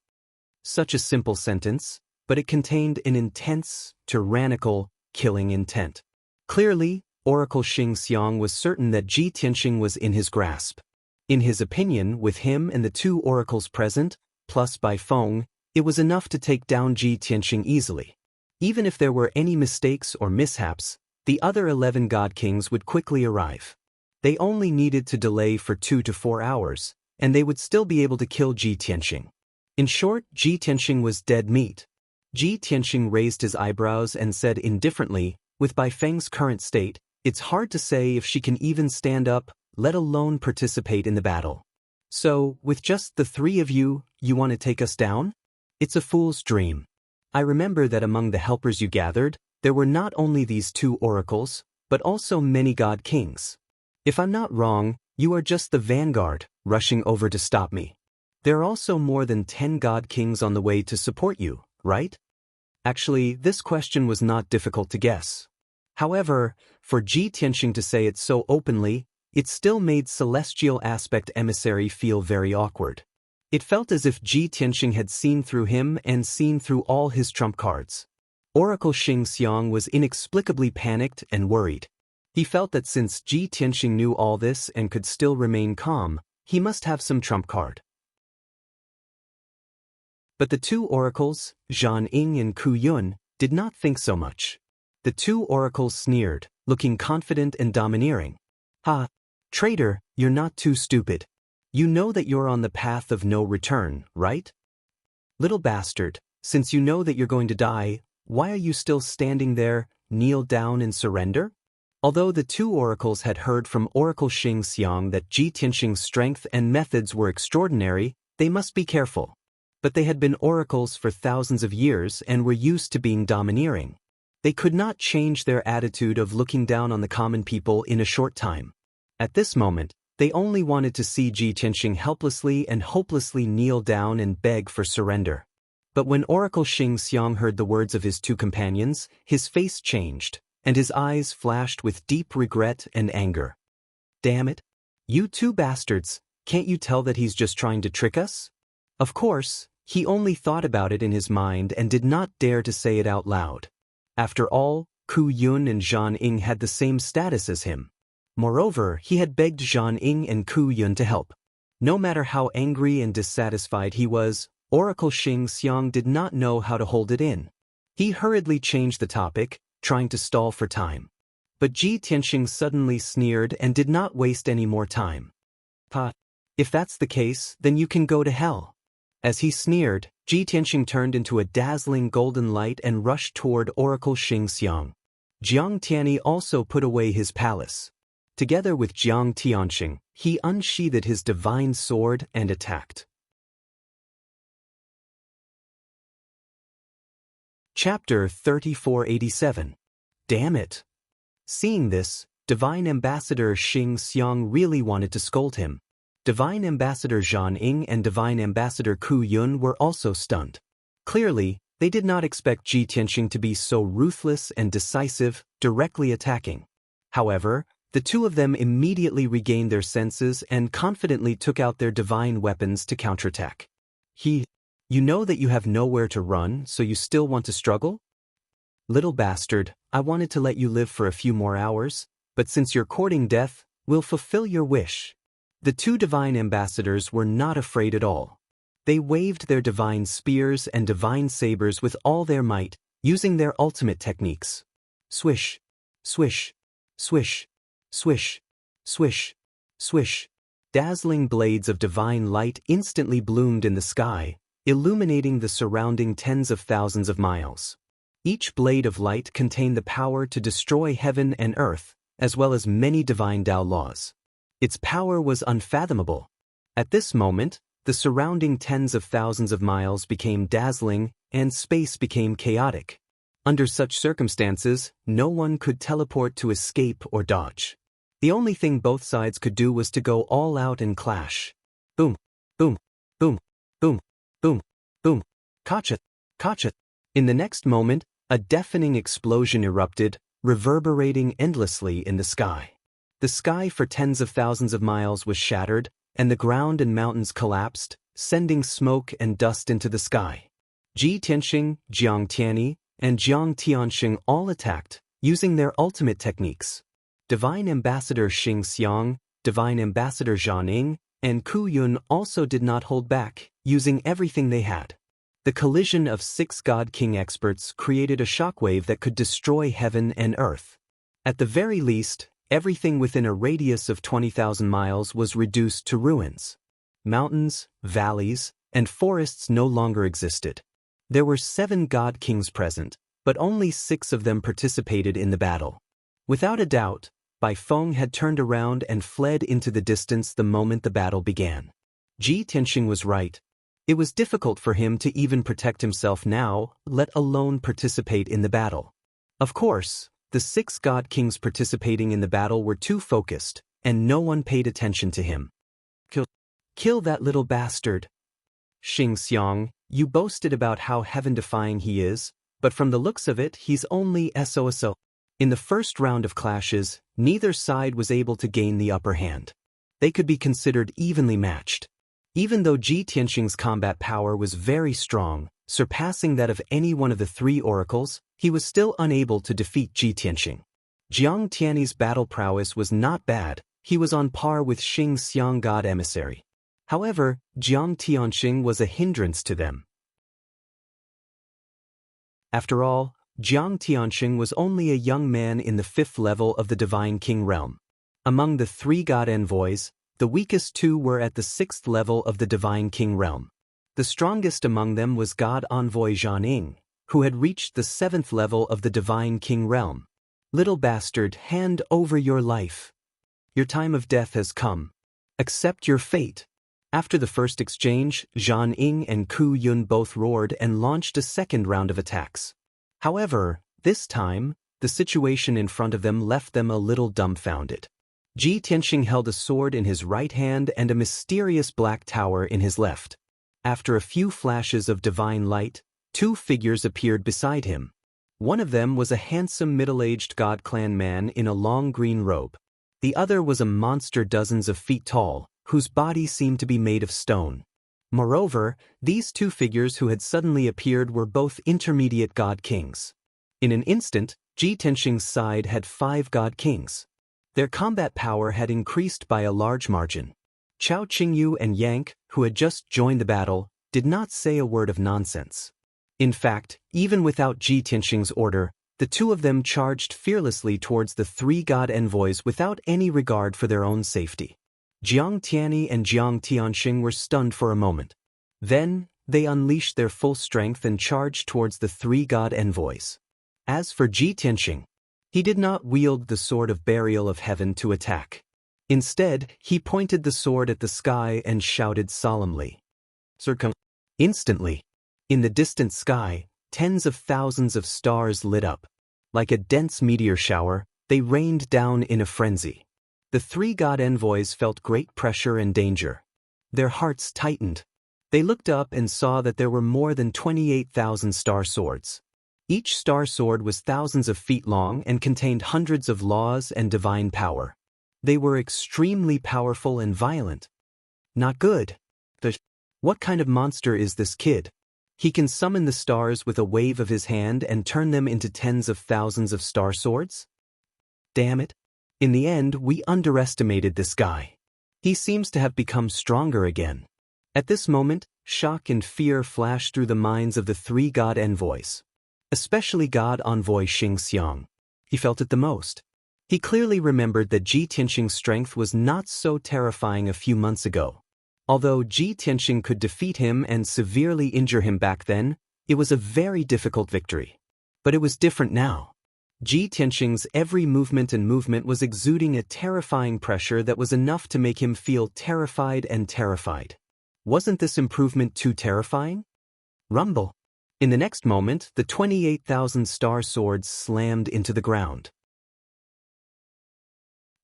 Such a simple sentence, but it contained an intense, tyrannical, killing intent. Clearly, Oracle Xianxia was certain that Ji Tianxing was in his grasp. In his opinion, with him and the two oracles present, plus Bai Feng, it was enough to take down Ji Tianxing easily. Even if there were any mistakes or mishaps, the other 11 God Kings would quickly arrive. They only needed to delay for 2 to 4 hours, and they would still be able to kill Ji Tianxing. In short, Ji Tianxing was dead meat. Ji Tianxing raised his eyebrows and said indifferently, "With Bai Feng's current state, it's hard to say if she can even stand up, let alone participate in the battle. So, with just the three of you, you want to take us down? It's a fool's dream. I remember that among the helpers you gathered, there were not only these two oracles, but also many God Kings. If I'm not wrong, you are just the vanguard, rushing over to stop me. There are also more than 10 God Kings on the way to support you, right?" Actually, this question was not difficult to guess. However, for Ji Tianxing to say it so openly, it still made Celestial Aspect Emissary feel very awkward. It felt as if Ji Tianxing had seen through him and seen through all his trump cards. Oracle Xianxia was inexplicably panicked and worried. He felt that since Ji Tianxing knew all this and could still remain calm, he must have some trump card. But the two oracles, Zhan Ying and Ku Yun, did not think so much. The two oracles sneered, looking confident and domineering. "Ha! Traitor, you're not too stupid. You know that you're on the path of no return, right? Little bastard, since you know that you're going to die, why are you still standing there, kneel down and surrender?" Although the two oracles had heard from Oracle Xianxia that Ji Tianxing's strength and methods were extraordinary, they must be careful. But they had been oracles for thousands of years and were used to being domineering. They could not change their attitude of looking down on the common people in a short time. At this moment, they only wanted to see Ji Tianxing helplessly and hopelessly kneel down and beg for surrender. But when Oracle Xianxia heard the words of his two companions, his face changed, and his eyes flashed with deep regret and anger. "Damn it! You two bastards, can't you tell that he's just trying to trick us?" Of course, he only thought about it in his mind and did not dare to say it out loud. After all, Ku Yun and Zhan Ying had the same status as him. Moreover, he had begged Zhan Ying and Ku Yun to help. No matter how angry and dissatisfied he was, Oracle Xianxia did not know how to hold it in. He hurriedly changed the topic, trying to stall for time. But Ji Tianxing suddenly sneered and did not waste any more time. "Pa, if that's the case, then you can go to hell." As he sneered, Ji Tianxing turned into a dazzling golden light and rushed toward Oracle Xianxia. Jiang Tianyi also put away his palace. Together with Jiang Tianxing, he unsheathed his divine sword and attacked. Chapter 3487. Damn it! Seeing this, Divine Ambassador Xianxia really wanted to scold him. Divine Ambassador Zhan Ying and Divine Ambassador Ku Yun were also stunned. Clearly, they did not expect Ji Tianxing to be so ruthless and decisive, directly attacking. However, The two of them immediately regained their senses and confidently took out their divine weapons to counterattack. You know that you have nowhere to run, so you still want to struggle? Little bastard, I wanted to let you live for a few more hours, but since you're courting death, we'll fulfill your wish. The two divine ambassadors were not afraid at all. They waved their divine spears and divine sabers with all their might, using their ultimate techniques. Swish, swish, swish, swish, swish, swish. Dazzling blades of divine light instantly bloomed in the sky, illuminating the surrounding tens of thousands of miles. Each blade of light contained the power to destroy heaven and earth, as well as many divine Tao laws. Its power was unfathomable. At this moment, the surrounding tens of thousands of miles became dazzling, and space became chaotic. Under such circumstances, no one could teleport to escape or dodge. The only thing both sides could do was to go all out and clash. Boom, boom, boom, boom, boom, boom. Gotcha, gotcha. In the next moment, a deafening explosion erupted, reverberating endlessly in the sky. The sky for tens of thousands of miles was shattered, and the ground and mountains collapsed, sending smoke and dust into the sky. Ji Tianxing, Jiang Tianyi, and Jiang Tianxing all attacked, using their ultimate techniques. Divine Ambassador Xianxia, Divine Ambassador Zhaning, and Ku Yun also did not hold back, using everything they had. The collision of 6 God King experts created a shockwave that could destroy heaven and earth. At the very least, everything within a radius of 20,000 miles was reduced to ruins. Mountains, valleys, and forests no longer existed. There were 7 God Kings present, but only 6 of them participated in the battle. Without a doubt, Bai Feng had turned around and fled into the distance the moment the battle began. Ji Tianxing was right. It was difficult for him to even protect himself now, let alone participate in the battle. Of course, the 6 God Kings participating in the battle were too focused, and no one paid attention to him. Kill that little bastard. Xianxia, you boasted about how heaven-defying he is, but from the looks of it, he's only SOSO. In the first round of clashes, neither side was able to gain the upper hand. They could be considered evenly matched. Even though Ji Tianxing's combat power was very strong, surpassing that of any one of the 3 oracles, he was still unable to defeat Ji Tianxing. Jiang Tianyi's battle prowess was not bad, he was on par with Xianxia God Emissary. However, Jiang Tianxing was a hindrance to them. After all, Jiang Tianxing was only a young man in the 5th level of the Divine King realm. Among the 3 God envoys, the weakest 2 were at the 6th level of the Divine King realm. The strongest among them was God Envoy Zhaning, who had reached the 7th level of the Divine King realm. Little bastard, hand over your life. Your time of death has come. Accept your fate. After the first exchange, Zhan Ying and Ku Yun both roared and launched a second round of attacks. However, this time, the situation in front of them left them a little dumbfounded. Ji Tianxing held a sword in his right hand and a mysterious black tower in his left. After a few flashes of divine light, 2 figures appeared beside him. One of them was a handsome middle-aged God clan man in a long green robe. The other was a monster dozens of feet tall, whose body seemed to be made of stone. Moreover, these 2 figures who had suddenly appeared were both intermediate God Kings. In an instant, Ji Tianxing's side had 5 God Kings. Their combat power had increased by a large margin. Chao Qingyu and Yank, who had just joined the battle, did not say a word of nonsense. In fact, even without Ji Tianxing's order, the 2 of them charged fearlessly towards the 3 God envoys without any regard for their own safety. Jiang Tianyi and Jiang Tianxing were stunned for a moment. Then, they unleashed their full strength and charged towards the 3 God envoys. As for Ji Tianxing, he did not wield the sword of burial of heaven to attack. Instead, he pointed the sword at the sky and shouted solemnly. Instantly, in the distant sky, tens of thousands of stars lit up. Like a dense meteor shower, they rained down in a frenzy. The 3 God envoys felt great pressure and danger. Their hearts tightened. They looked up and saw that there were more than 28,000 star swords. Each star sword was thousands of feet long and contained hundreds of laws and divine power. They were extremely powerful and violent. Not good. What kind of monster is this kid? He can summon the stars with a wave of his hand and turn them into tens of thousands of star swords? Damn it. In the end, we underestimated this guy. He seems to have become stronger again. At this moment, shock and fear flashed through the minds of the three god envoys. Especially God Envoy Xianxia. He felt it the most. He clearly remembered that Ji Tianxing's strength was not so terrifying a few months ago. Although Ji Tianxing could defeat him and severely injure him back then, it was a very difficult victory. But it was different now. Ji Tianxing's every movement was exuding a terrifying pressure that was enough to make him feel terrified and terrified. Wasn't this improvement too terrifying? Rumble. In the next moment, the 28,000 star swords slammed into the ground.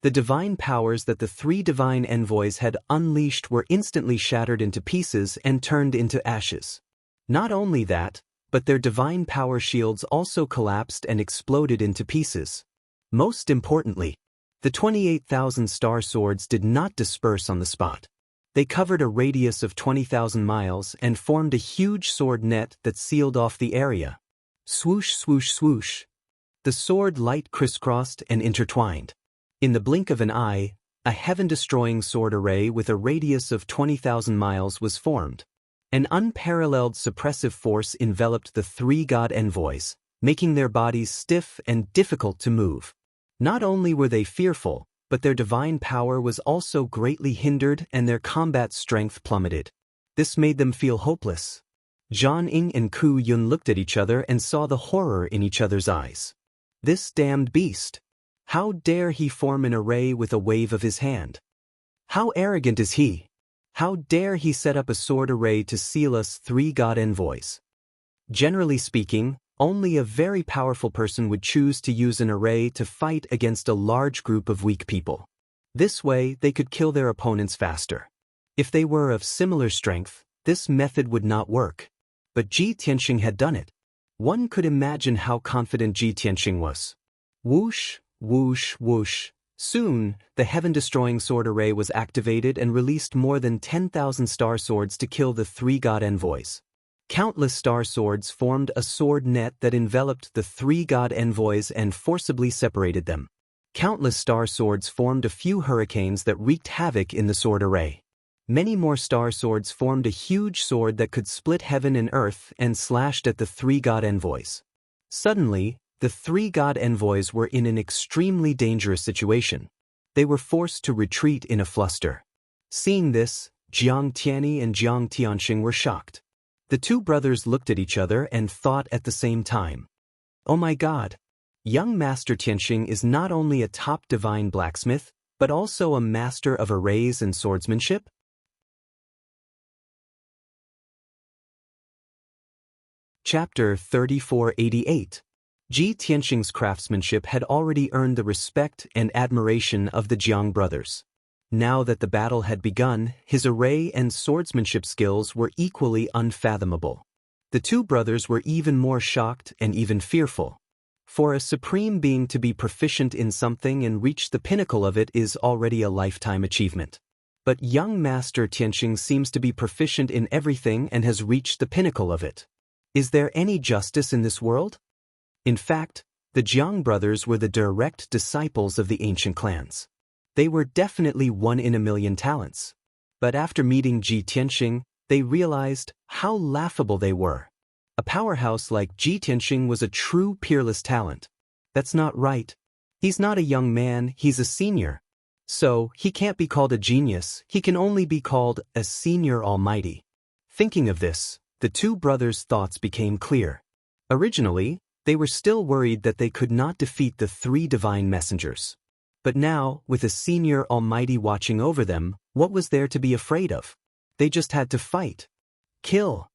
The divine powers that the three divine envoys had unleashed were instantly shattered into pieces and turned into ashes. Not only that, but their divine power shields also collapsed and exploded into pieces. Most importantly, the 28,000 star swords did not disperse on the spot. They covered a radius of 20,000 miles and formed a huge sword net that sealed off the area. Swoosh, swoosh, swoosh. The sword light crisscrossed and intertwined. In the blink of an eye, a heaven-destroying sword array with a radius of 20,000 miles was formed. An unparalleled suppressive force enveloped the three god envoys, making their bodies stiff and difficult to move. Not only were they fearful, but their divine power was also greatly hindered and their combat strength plummeted. This made them feel hopeless. Zhang Ying and Ku Yun looked at each other and saw the horror in each other's eyes. This damned beast! How dare he form an array with a wave of his hand? How arrogant is he? How dare he set up a sword array to seal us three god envoys? Generally speaking, only a very powerful person would choose to use an array to fight against a large group of weak people. This way, they could kill their opponents faster. If they were of similar strength, this method would not work. But Ji Tianxing had done it. One could imagine how confident Ji Tianxing was. Whoosh, whoosh, whoosh. Soon, the heaven-destroying sword array was activated and released more than 10,000 star swords to kill the three god envoys. Countless star swords formed a sword net that enveloped the three god envoys and forcibly separated them. Countless star swords formed a few hurricanes that wreaked havoc in the sword array. Many more star swords formed a huge sword that could split heaven and earth and slashed at the three god envoys. Suddenly, the three god envoys were in an extremely dangerous situation. They were forced to retreat in a fluster. Seeing this, Jiang Tianyi and Jiang Tianxing were shocked. The two brothers looked at each other and thought at the same time. Oh my god! Young Master Tianxing is not only a top divine blacksmith, but also a master of arrays and swordsmanship? Chapter 3488. Ji Tianxing's craftsmanship had already earned the respect and admiration of the Jiang brothers. Now that the battle had begun, his array and swordsmanship skills were equally unfathomable. The two brothers were even more shocked and even fearful. For a supreme being to be proficient in something and reach the pinnacle of it is already a lifetime achievement. But young Master Tianxing seems to be proficient in everything and has reached the pinnacle of it. Is there any justice in this world? In fact, the Jiang brothers were the direct disciples of the ancient clans. They were definitely one in a million talents. But after meeting Ji Tianxing, they realized how laughable they were. A powerhouse like Ji Tianxing was a true peerless talent. That's not right. He's not a young man, he's a senior. So, he can't be called a genius, he can only be called a senior almighty. Thinking of this, the two brothers' thoughts became clear. Originally, they were still worried that they could not defeat the three divine messengers. But now, with a senior almighty watching over them, what was there to be afraid of? They just had to fight. Kill.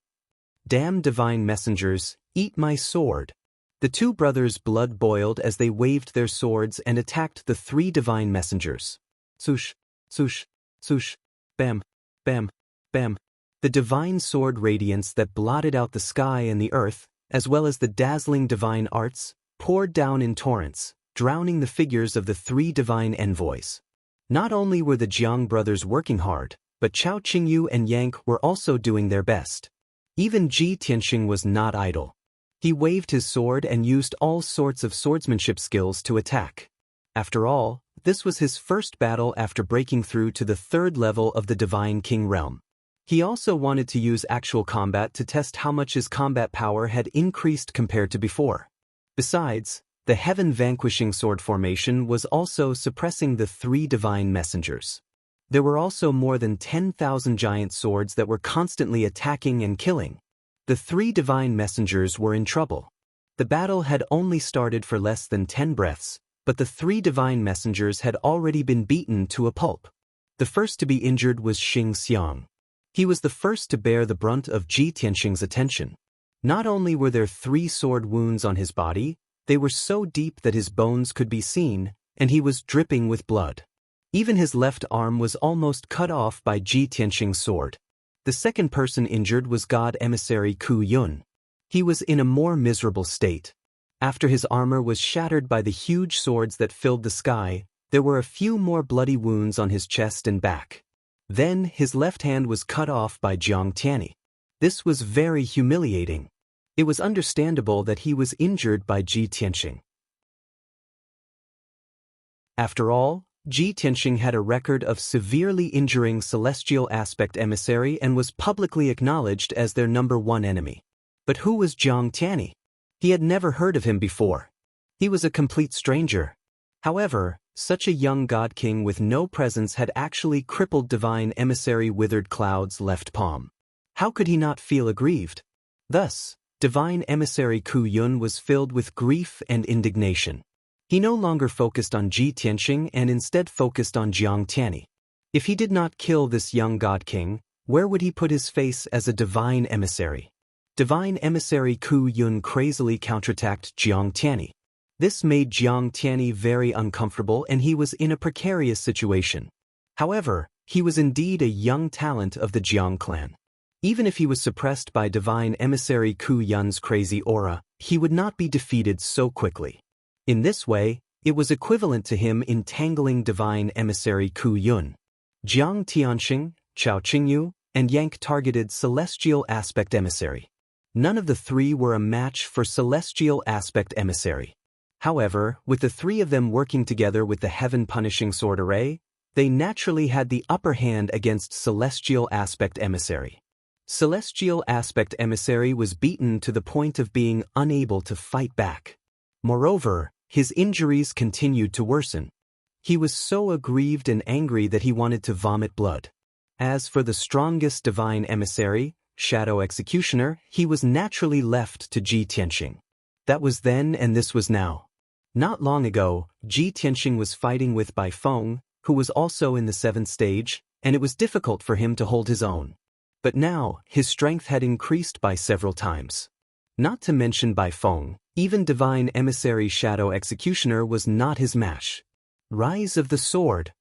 Damn divine messengers, eat my sword. The two brothers' blood boiled as they waved their swords and attacked the three divine messengers. Swoosh, swoosh, swoosh, bam, bam, bam. The divine sword radiance that blotted out the sky and the earth, as well as the dazzling divine arts, poured down in torrents, drowning the figures of the three divine envoys. Not only were the Jiang brothers working hard, but Chao Qingyu and Yang were also doing their best. Even Ji Tianxing was not idle. He waved his sword and used all sorts of swordsmanship skills to attack. After all, this was his first battle after breaking through to the third level of the Divine King realm. He also wanted to use actual combat to test how much his combat power had increased compared to before. Besides, the heaven-vanquishing sword formation was also suppressing the 3 divine messengers. There were also more than 10,000 giant swords that were constantly attacking and killing. The 3 divine messengers were in trouble. The battle had only started for less than 10 breaths, but the 3 divine messengers had already been beaten to a pulp. The first to be injured was Xing Xiang. He was the first to bear the brunt of Ji Tianxing's attention. Not only were there 3 sword wounds on his body, they were so deep that his bones could be seen, and he was dripping with blood. Even his left arm was almost cut off by Ji Tianxing's sword. The second person injured was God Emissary Ku Yun. He was in a more miserable state. After his armor was shattered by the huge swords that filled the sky, there were a few more bloody wounds on his chest and back. Then his left hand was cut off by Jiang Tianyi. This was very humiliating. It was understandable that he was injured by Ji Tianxing. After all, Ji Tianxing had a record of severely injuring Celestial Aspect Emissary and was publicly acknowledged as their #1 enemy. But who was Jiang Tianyi? He had never heard of him before. He was a complete stranger. However, such a young god king with no presence had actually crippled Divine Emissary Withered Cloud's left palm. How could he not feel aggrieved? Thus, Divine Emissary Ku Yun was filled with grief and indignation. He no longer focused on Ji Tianxing and instead focused on Jiang Tianyi. If he did not kill this young god king, where would he put his face as a divine emissary? Divine Emissary Ku Yun crazily counterattacked Jiang Tianyi. This made Jiang Tianyi very uncomfortable and he was in a precarious situation. However, he was indeed a young talent of the Jiang clan. Even if he was suppressed by Divine Emissary Ku Yun's crazy aura, he would not be defeated so quickly. In this way, it was equivalent to him entangling Divine Emissary Ku Yun. Jiang Tianxing, Chao Qingyu, and Yang targeted Celestial Aspect Emissary. None of the 3 were a match for Celestial Aspect Emissary. However, with the 3 of them working together with the heaven-punishing sword array, they naturally had the upper hand against Celestial Aspect Emissary. Celestial Aspect Emissary was beaten to the point of being unable to fight back. Moreover, his injuries continued to worsen. He was so aggrieved and angry that he wanted to vomit blood. As for the strongest divine emissary, Shadow Executioner, he was naturally left to Ji Tianxing. That was then and this was now. Not long ago, Ji Tianxing was fighting with Bai Feng, who was also in the 7th stage, and it was difficult for him to hold his own. But now, his strength had increased by several times. Not to mention Bai Feng, even Divine Emissary Shadow Executioner was not his match. Rise of the Sword.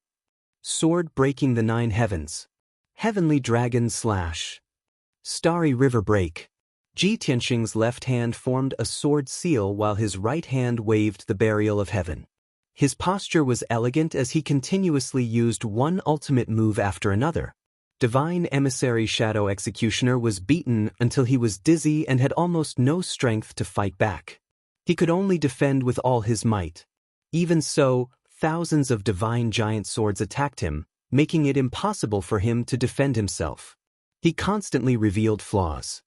Sword breaking the 9 heavens. Heavenly Dragon Slash. Starry River Break. Ji Tianxing's left hand formed a sword seal while his right hand waved the burial of heaven. His posture was elegant as he continuously used one ultimate move after another. Divine Emissary Shadow Executioner was beaten until he was dizzy and had almost no strength to fight back. He could only defend with all his might. Even so, thousands of divine giant swords attacked him, making it impossible for him to defend himself. He constantly revealed flaws.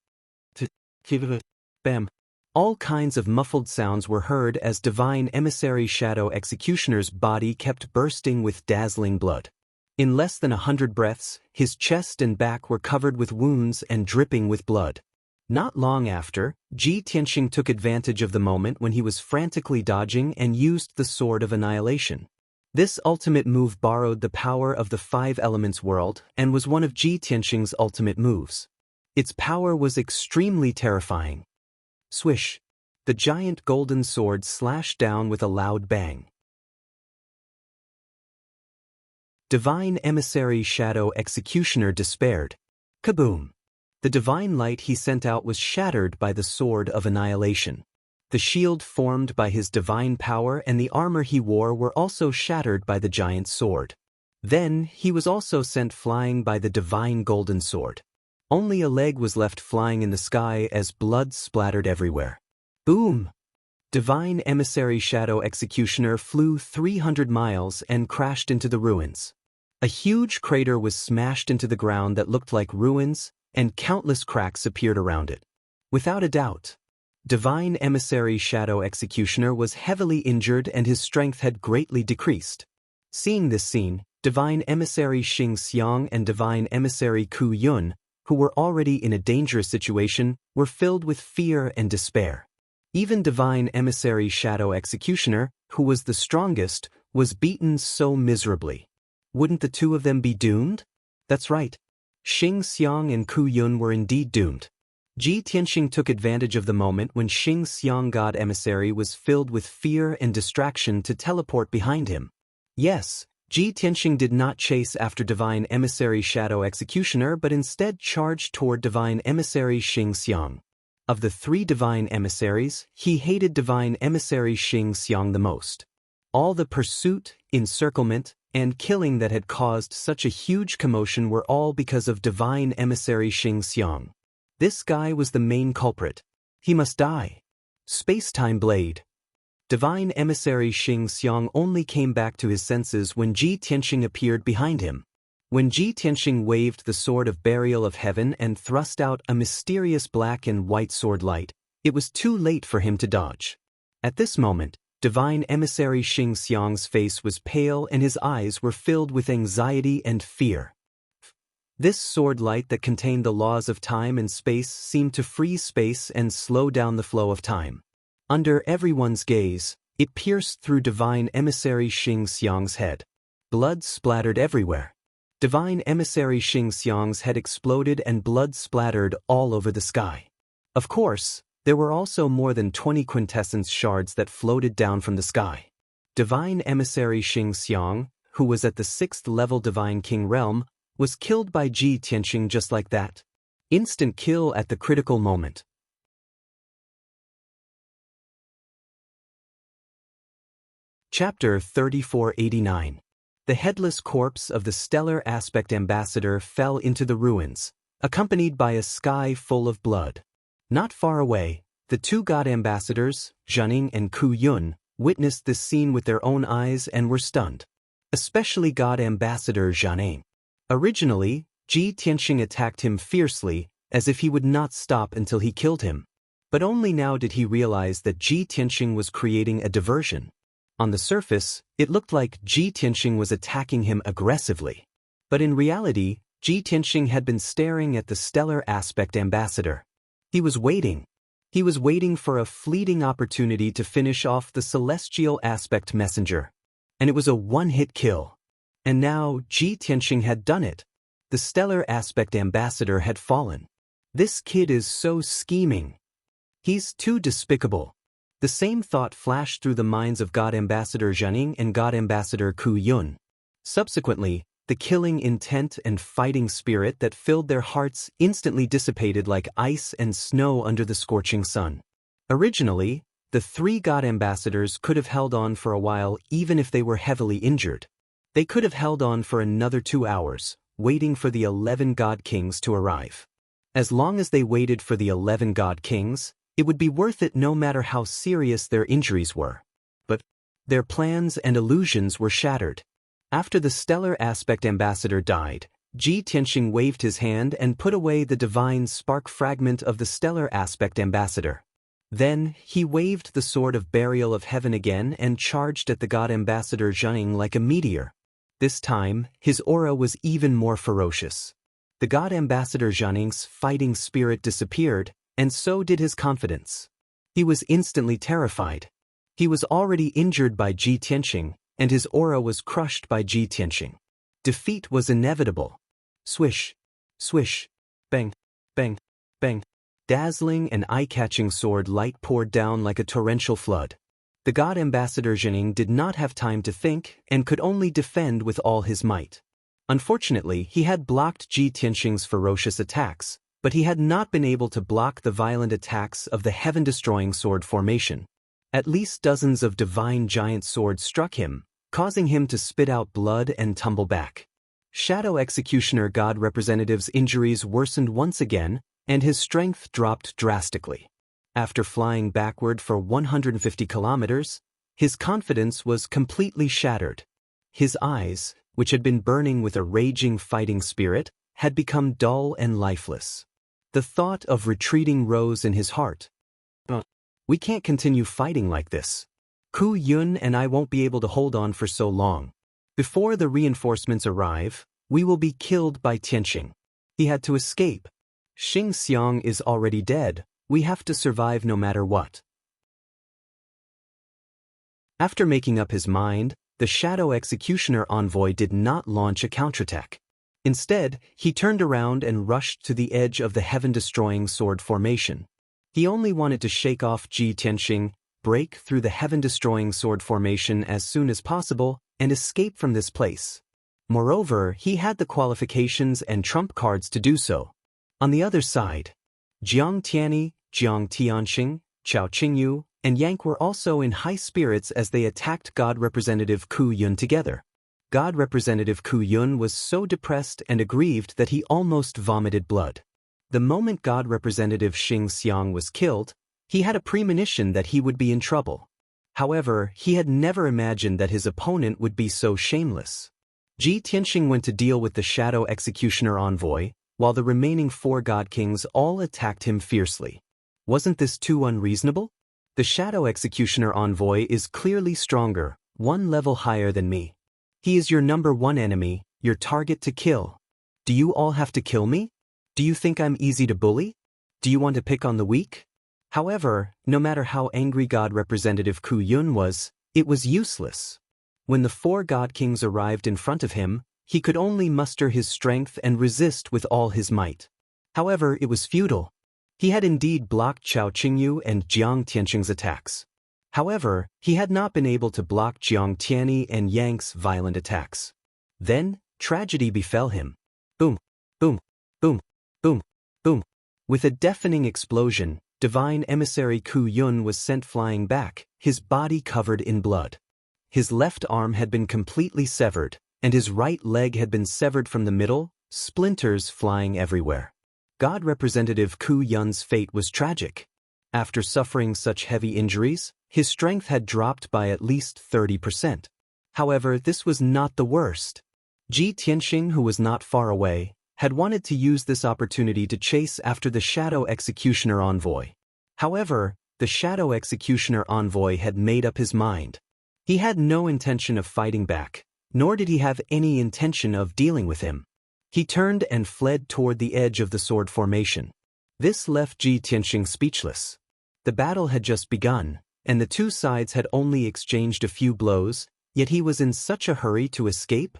Bam. All kinds of muffled sounds were heard as Divine Emissary Shadow Executioner's body kept bursting with dazzling blood. In less than 100 breaths, his chest and back were covered with wounds and dripping with blood. Not long after, Ji Tianxing took advantage of the moment when he was frantically dodging and used the Sword of Annihilation. This ultimate move borrowed the power of the 5 elements world and was one of Ji Tianxing's ultimate moves. Its power was extremely terrifying. Swish! The giant golden sword slashed down with a loud bang. Divine Emissary Shadow Executioner despaired. Kaboom! The divine light he sent out was shattered by the Sword of Annihilation. The shield formed by his divine power and the armor he wore were also shattered by the giant sword. Then, he was also sent flying by the divine golden sword. Only a leg was left flying in the sky as blood splattered everywhere. Boom! Divine Emissary Shadow Executioner flew 300 miles and crashed into the ruins. A huge crater was smashed into the ground that looked like ruins, and countless cracks appeared around it. Without a doubt, Divine Emissary Shadow Executioner was heavily injured and his strength had greatly decreased. Seeing this scene, Divine Emissary Xianxia and Divine Emissary Ku Yun, who were already in a dangerous situation, were filled with fear and despair. Even Divine Emissary Shadow Executioner, who was the strongest, was beaten so miserably. Wouldn't the two of them be doomed? That's right. Xianxia and Ku Yun were indeed doomed. Ji Tianxing took advantage of the moment when Xianxia God Emissary was filled with fear and distraction to teleport behind him. Yes, Ji Tianxing did not chase after Divine Emissary Shadow Executioner but instead charged toward Divine Emissary Xianxia. Of the three Divine Emissaries, he hated Divine Emissary Xianxia the most. All the pursuit, encirclement, and killing that had caused such a huge commotion were all because of Divine Emissary Xianxia. This guy was the main culprit. He must die. Space-time blade. Divine Emissary Xianxia only came back to his senses when Ji Tianxing appeared behind him. When Ji Tianxing waved the sword of burial of heaven and thrust out a mysterious black and white sword light, it was too late for him to dodge. At this moment, Divine Emissary Xianxia's face was pale and his eyes were filled with anxiety and fear. This sword light that contained the laws of time and space seemed to freeze space and slow down the flow of time. Under everyone's gaze, it pierced through Divine Emissary Xianxia's head. Blood splattered everywhere. Divine Emissary Xianxia's head exploded and blood splattered all over the sky. Of course, there were also more than 20 quintessence shards that floated down from the sky. Divine Emissary Xianxia, who was at the 6th level Divine King realm, was killed by Ji Tianxing just like that. Instant kill at the critical moment. Chapter 3489. The headless corpse of the stellar aspect ambassador fell into the ruins, accompanied by a sky full of blood. Not far away, the two god ambassadors, Xianning and Ku Yun, witnessed this scene with their own eyes and were stunned. Especially god ambassador Xianning. Originally, Ji Tianxing attacked him fiercely, as if he would not stop until he killed him. But only now did he realize that Ji Tianxing was creating a diversion. On the surface, it looked like Ji Tianxing was attacking him aggressively. But in reality, Ji Tianxing had been staring at the stellar aspect ambassador. He was waiting. He was waiting for a fleeting opportunity to finish off the celestial aspect messenger. And it was a one-hit kill. And now Ji Tianxing had done it. The stellar aspect ambassador had fallen. This kid is so scheming. He's too despicable. The same thought flashed through the minds of God Ambassador Xianning and God Ambassador Ku Yun. Subsequently, the killing intent and fighting spirit that filled their hearts instantly dissipated like ice and snow under the scorching sun. Originally, the three God Ambassadors could have held on for a while even if they were heavily injured. They could have held on for another 2 hours, waiting for the 11 God Kings to arrive. As long as they waited for the 11 God Kings, it would be worth it no matter how serious their injuries were. But their plans and illusions were shattered. After the stellar aspect ambassador died, Ji Tianxing waved his hand and put away the divine spark fragment of the stellar aspect ambassador. Then, he waved the sword of burial of heaven again and charged at the god ambassador Xianning like a meteor. This time, his aura was even more ferocious. The god ambassador Xianning's fighting spirit disappeared, and so did his confidence. He was instantly terrified. He was already injured by Ji Tianxing, and his aura was crushed by Ji Tianxing. Defeat was inevitable. Swish, swish, bang, bang, bang. Dazzling and eye-catching sword light poured down like a torrential flood. The god ambassador Xianning did not have time to think and could only defend with all his might. Unfortunately, he had blocked Ji Tianxing's ferocious attacks, but he had not been able to block the violent attacks of the heaven-destroying sword formation. At least dozens of divine giant swords struck him, causing him to spit out blood and tumble back. Shadow Executioner God Representative's injuries worsened once again, and his strength dropped drastically. After flying backward for 150 kilometers, his confidence was completely shattered. His eyes, which had been burning with a raging fighting spirit, had become dull and lifeless. The thought of retreating rose in his heart. We can't continue fighting like this. Ku Yun and I won't be able to hold on for so long. Before the reinforcements arrive, we will be killed by Tianxing. He had to escape. Xianxia is already dead. We have to survive no matter what. After making up his mind, the Shadow Executioner envoy did not launch a counterattack. Instead, he turned around and rushed to the edge of the heaven-destroying sword formation. He only wanted to shake off Ji Tianxing, break through the heaven-destroying sword formation as soon as possible, and escape from this place. Moreover, he had the qualifications and trump cards to do so. On the other side, Jiang Tianyi, Jiang Tianxing, Chao Qingyu, and Yang were also in high spirits as they attacked God Representative Ku Yun together. God Representative Ku Yun was so depressed and aggrieved that he almost vomited blood. The moment God Representative Xianxia was killed, he had a premonition that he would be in trouble. However, he had never imagined that his opponent would be so shameless. Ji Tianxing went to deal with the Shadow Executioner envoy, while the remaining 4 God Kings all attacked him fiercely. Wasn't this too unreasonable? The Shadow Executioner envoy is clearly stronger, 1 level higher than me. He is your number 1 enemy, your target to kill. Do you all have to kill me? Do you think I'm easy to bully? Do you want to pick on the weak? However, no matter how angry God Representative Ku Yun was, it was useless. When the 4 God Kings arrived in front of him, he could only muster his strength and resist with all his might. However, it was futile. He had indeed blocked Chao Qingyu and Jiang Tianxing's attacks. However, he had not been able to block Jiang Tianyi and Yang's violent attacks. Then, tragedy befell him. Boom, boom, boom, boom, boom. With a deafening explosion, Divine Emissary Ku Yun was sent flying back, his body covered in blood. His left arm had been completely severed, and his right leg had been severed from the middle, splinters flying everywhere. God Representative Ku Yun's fate was tragic. After suffering such heavy injuries, his strength had dropped by at least 30%. However, this was not the worst. Ji Tianxing, who was not far away, had wanted to use this opportunity to chase after the Shadow Executioner envoy. However, the Shadow Executioner envoy had made up his mind. He had no intention of fighting back, nor did he have any intention of dealing with him. He turned and fled toward the edge of the sword formation. This left Ji Tianxing speechless. The battle had just begun, and the 2 sides had only exchanged a few blows, yet he was in such a hurry to escape?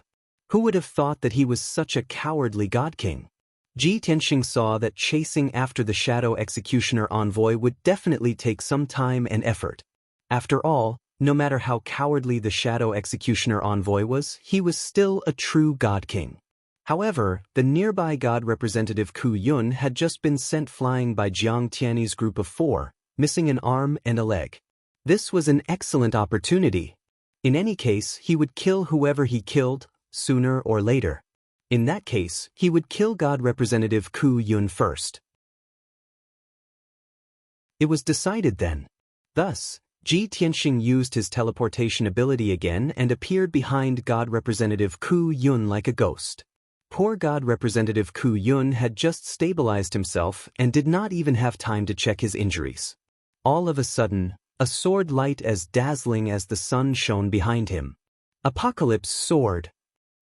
Who would have thought that he was such a cowardly God King? Ji Tianxing saw that chasing after the Shadow Executioner envoy would definitely take some time and effort. After all, no matter how cowardly the Shadow Executioner envoy was, he was still a true God King. However, the nearby God Representative Ku Yun had just been sent flying by Jiang Tianyi's group of 4, missing an arm and a leg. This was an excellent opportunity. In any case, he would kill whoever he killed, sooner or later. In that case, he would kill God Representative Ku Yun first. It was decided then. Thus, Ji Tianxing used his teleportation ability again and appeared behind God Representative Ku Yun like a ghost. Poor God Representative Ku Yun had just stabilized himself and did not even have time to check his injuries. All of a sudden, a sword light as dazzling as the sun shone behind him. Apocalypse sword.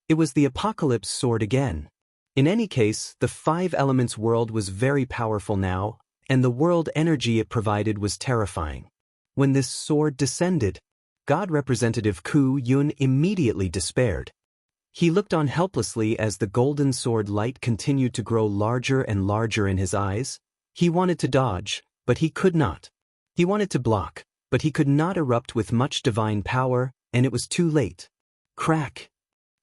It was the Apocalypse sword again. In any case, the 5 elements world was very powerful now, and the world energy it provided was terrifying. When this sword descended, God Representative Ku Yun immediately despaired. He looked on helplessly as the golden sword light continued to grow larger and larger in his eyes. He wanted to dodge, but he could not. He wanted to block, but he could not erupt with much divine power, and it was too late. Crack!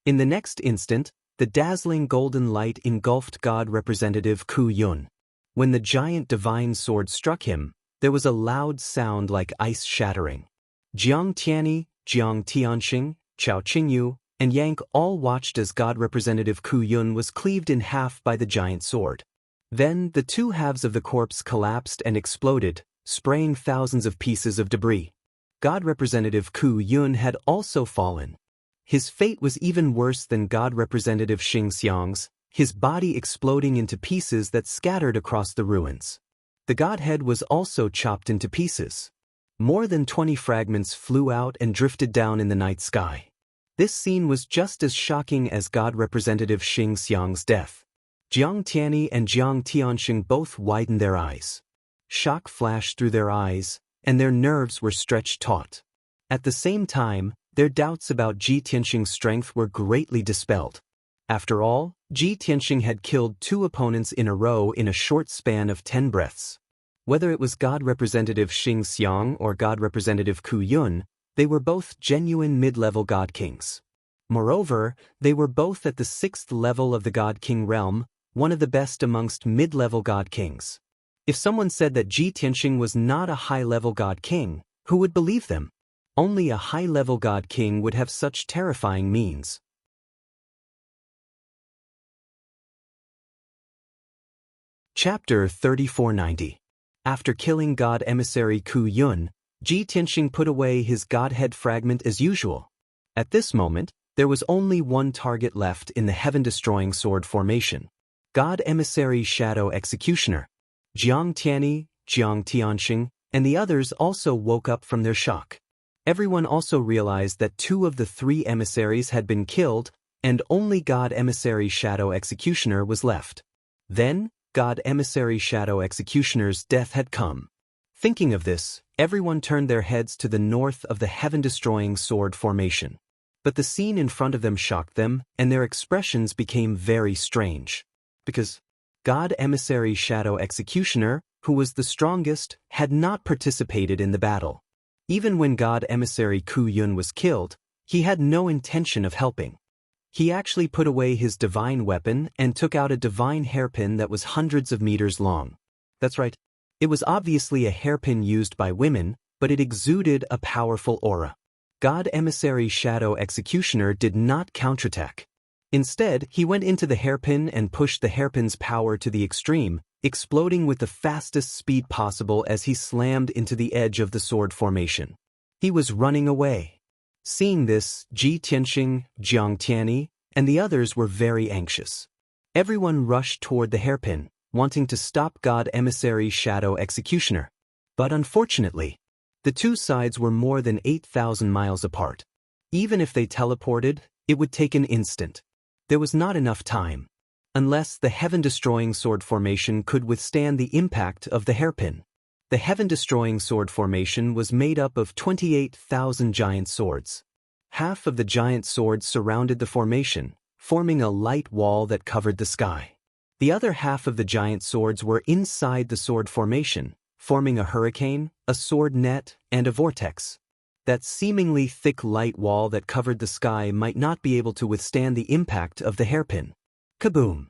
In the next instant, the dazzling golden light engulfed God Representative Ku Yun. When the giant divine sword struck him, there was a loud sound like ice shattering. Jiang Tianyi, Jiang Tianxing, Chao Qingyu, and Yang all watched as God representative Ku Yun was cleaved in half by the giant sword. Then, the two halves of the corpse collapsed and exploded, spraying thousands of pieces of debris. God representative Ku Yun had also fallen. His fate was even worse than God representative Xianxia's, his body exploding into pieces that scattered across the ruins. The godhead was also chopped into pieces. More than 20 fragments flew out and drifted down in the night sky. This scene was just as shocking as God representative Xianxia's death. Jiang Tianyi and Jiang Tianxing both widened their eyes. Shock flashed through their eyes, and their nerves were stretched taut. At the same time, their doubts about Ji Tianxing's strength were greatly dispelled. After all, Ji Tianxing had killed 2 opponents in a row in a short span of 10 breaths. Whether it was God representative Xianxiang or God representative Ku Yun, they were both genuine mid-level God Kings. Moreover, they were both at the 6th level of the God King realm, one of the best amongst mid-level God Kings. If someone said that Ji Tianxing was not a high-level God King, who would believe them? Only a high-level God King would have such terrifying means. Chapter 3490. After killing God emissary Ku Yun, Ji Tianxing put away his godhead fragment as usual. At this moment, there was only one target left in the heaven-destroying sword formation. God emissary Shadow Executioner. Jiang Tianyi, Jiang Tianxing, and the others also woke up from their shock. Everyone also realized that 2 of the 3 emissaries had been killed, and only God emissary Shadow Executioner was left. Then, God emissary Shadow Executioner's death had come. Thinking of this, everyone turned their heads to the north of the heaven-destroying sword formation. But the scene in front of them shocked them, and their expressions became very strange. Because God emissary Shadow Executioner, who was the strongest, had not participated in the battle. Even when God emissary Ku Yun was killed, he had no intention of helping. He actually put away his divine weapon and took out a divine hairpin that was hundreds of meters long. That's right. It was obviously a hairpin used by women, but it exuded a powerful aura. God emissary Shadow Executioner did not counterattack. Instead, he went into the hairpin and pushed the hairpin's power to the extreme, exploding with the fastest speed possible as he slammed into the edge of the sword formation. He was running away. Seeing this, Ji Tianxing, Jiang Tianyi, and the others were very anxious. Everyone rushed toward the hairpin, wanting to stop God emissary Shadow Executioner. But unfortunately, the 2 sides were more than 8,000 miles apart. Even if they teleported, it would take an instant. There was not enough time. Unless the heaven-destroying sword formation could withstand the impact of the hairpin. The heaven-destroying sword formation was made up of 28,000 giant swords. Half of the giant swords surrounded the formation, forming a light wall that covered the sky. The other half of the giant swords were inside the sword formation, forming a hurricane, a sword net, and a vortex. That seemingly thick light wall that covered the sky might not be able to withstand the impact of the hairpin. Kaboom!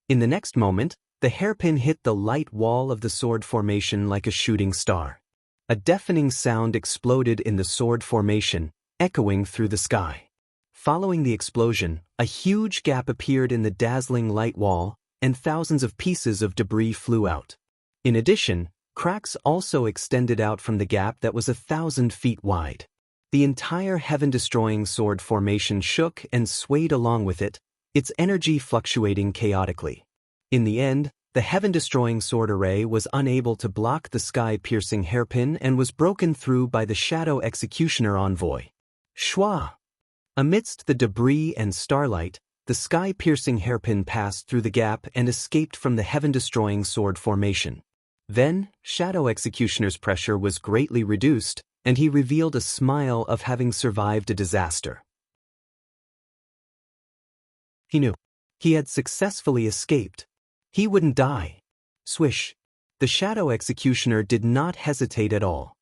In the next moment, the hairpin hit the light wall of the sword formation like a shooting star. A deafening sound exploded in the sword formation, echoing through the sky. Following the explosion, a huge gap appeared in the dazzling light wall, and thousands of pieces of debris flew out. In addition, cracks also extended out from the gap that was 1,000 feet wide. The entire heaven-destroying sword formation shook and swayed along with it, its energy fluctuating chaotically. In the end, the heaven-destroying sword array was unable to block the sky-piercing hairpin and was broken through by the Shadow Executioner envoy. Shua! Amidst the debris and starlight, the sky-piercing hairpin passed through the gap and escaped from the heaven-destroying sword formation. Then, Shadow Executioner's pressure was greatly reduced, and he revealed a smile of having survived a disaster. He knew. He had successfully escaped. He wouldn't die. Swish! The Shadow Executioner did not hesitate at all.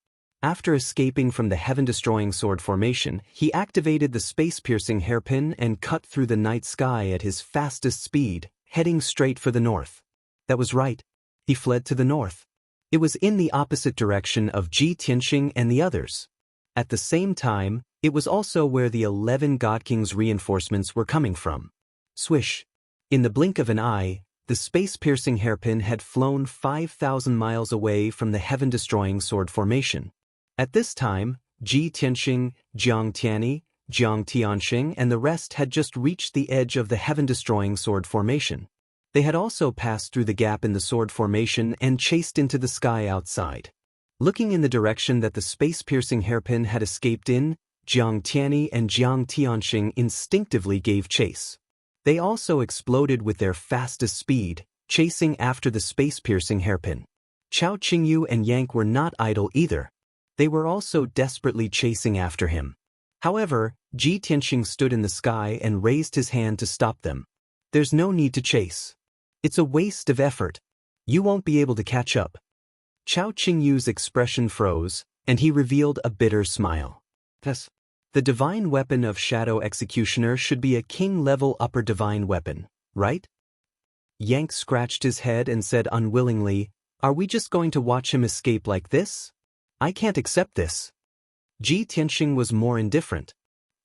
After escaping from the heaven-destroying sword formation, he activated the space-piercing hairpin and cut through the night sky at his fastest speed, heading straight for the north. That was right. He fled to the north. It was in the opposite direction of Ji Tianxing and the others. At the same time, It was also where the 11 God King's reinforcements were coming from. Swish. In the blink of an eye, the space-piercing hairpin had flown 5,000 miles away from the heaven-destroying sword formation. At this time, Ji Tianxing, Jiang Tianyi, Jiang Tianxing and the rest had just reached the edge of the heaven-destroying sword formation. They had also passed through the gap in the sword formation and chased into the sky outside. Looking in the direction that the space-piercing hairpin had escaped in, Jiang Tianyi and Jiang Tianxing instinctively gave chase. They also exploded with their fastest speed, chasing after the space-piercing hairpin. Chao Qingyu and Yang were not idle either. They were also desperately chasing after him. However, Ji Tianxing stood in the sky and raised his hand to stop them. There's no need to chase. It's a waste of effort. You won't be able to catch up. Chao Qingyu's expression froze, and he revealed a bitter smile. Thus, the divine weapon of Shadow Executioner should be a king-level upper divine weapon, right? Yang scratched his head and said unwillingly, "Are we just going to watch him escape like this? I can't accept this." Ji Tianxing was more indifferent.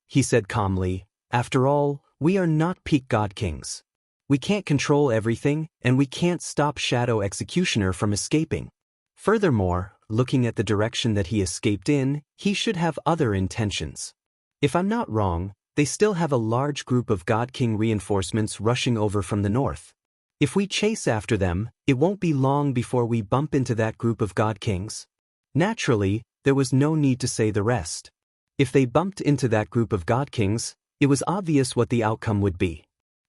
He said calmly, "After all, we are not peak God Kings. We can't control everything, and we can't stop Shadow Executioner from escaping. Furthermore, looking at the direction that he escaped in, he should have other intentions. If I'm not wrong, they still have a large group of God King reinforcements rushing over from the north. If we chase after them, it won't be long before we bump into that group of God Kings." Naturally, there was no need to say the rest. If they bumped into that group of God Kings, it was obvious what the outcome would be.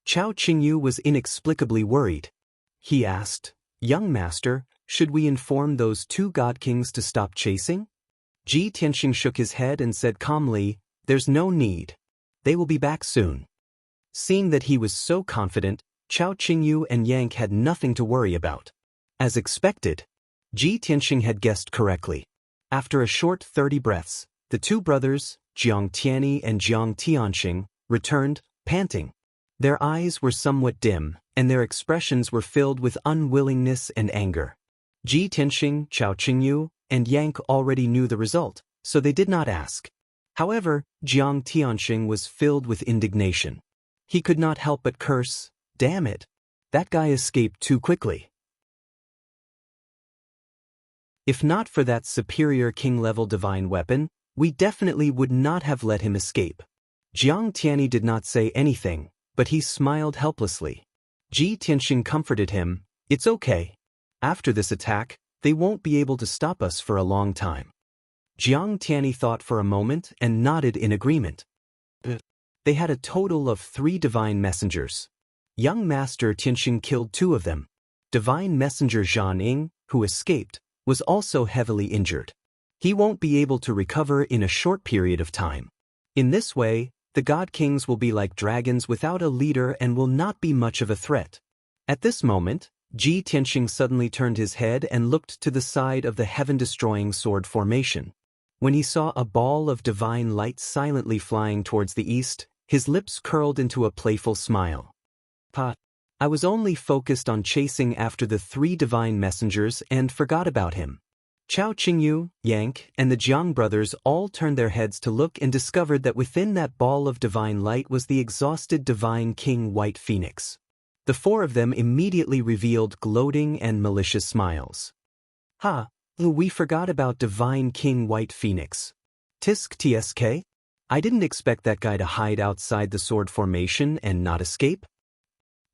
Chao Qingyu was inexplicably worried. He asked, "Young master, should we inform those 2 God Kings to stop chasing?" Ji Tianxing shook his head and said calmly, "There's no need. They will be back soon." Seeing that he was so confident, Chao Qingyu and Yang had nothing to worry about. As expected, Ji Tianxing had guessed correctly. After a short 30 breaths, the 2 brothers, Jiang Tianyi and Jiang Tianxing, returned, panting. Their eyes were somewhat dim, and their expressions were filled with unwillingness and anger. Ji Tianxing, Chao Qingyu, and Yang already knew the result, so they did not ask. However, Jiang Tianxing was filled with indignation. He could not help but curse, "Damn it! That guy escaped too quickly. If not for that superior king-level divine weapon, we definitely would not have let him escape." Jiang Tianyi did not say anything, but he smiled helplessly. Ji Tianxing comforted him, "It's okay. After this attack, they won't be able to stop us for a long time." Jiang Tianyi thought for a moment and nodded in agreement. They had a total of 3 divine messengers. Young Master Tianxing killed 2 of them. Divine Messenger Zhan Ying, who escaped, was also heavily injured. He won't be able to recover in a short period of time. In this way, the God Kings will be like dragons without a leader and will not be much of a threat. At this moment, Ji Tianxing suddenly turned his head and looked to the side of the heaven-destroying sword formation. When he saw a ball of divine light silently flying towards the east, his lips curled into a playful smile. I was only focused on chasing after the 3 divine messengers and forgot about him." Chao Qingyu, Yang, and the Jiang brothers all turned their heads to look and discovered that within that ball of divine light was the exhausted divine king White Phoenix. The 4 of them immediately revealed gloating and malicious smiles. We forgot about divine king White Phoenix. Tsk. I didn't expect that guy to hide outside the sword formation and not escape.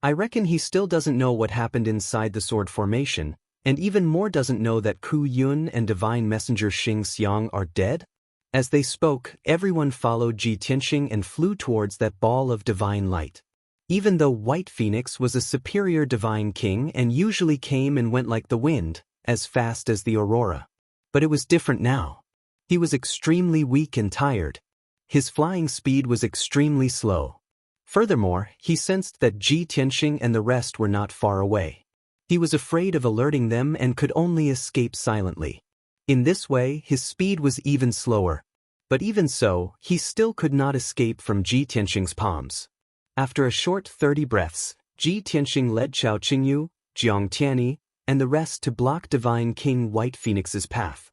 I reckon he still doesn't know what happened inside the sword formation, and even more doesn't know that Ku Yun and Divine Messenger Xing Xiang are dead." As they spoke, everyone followed Ji Tianxing and flew towards that ball of divine light. Even though White Phoenix was a superior divine king and usually came and went like the wind, as fast as the aurora. But it was different now. He was extremely weak and tired. His flying speed was extremely slow. Furthermore, he sensed that Ji Tianxing and the rest were not far away. He was afraid of alerting them and could only escape silently. In this way, his speed was even slower. But even so, he still could not escape from Ji Tianxing's palms. After a short 30 breaths, Ji Tianxing led Chao Qingyu, Jiang Tianyi, and the rest to block Divine King White Phoenix's path.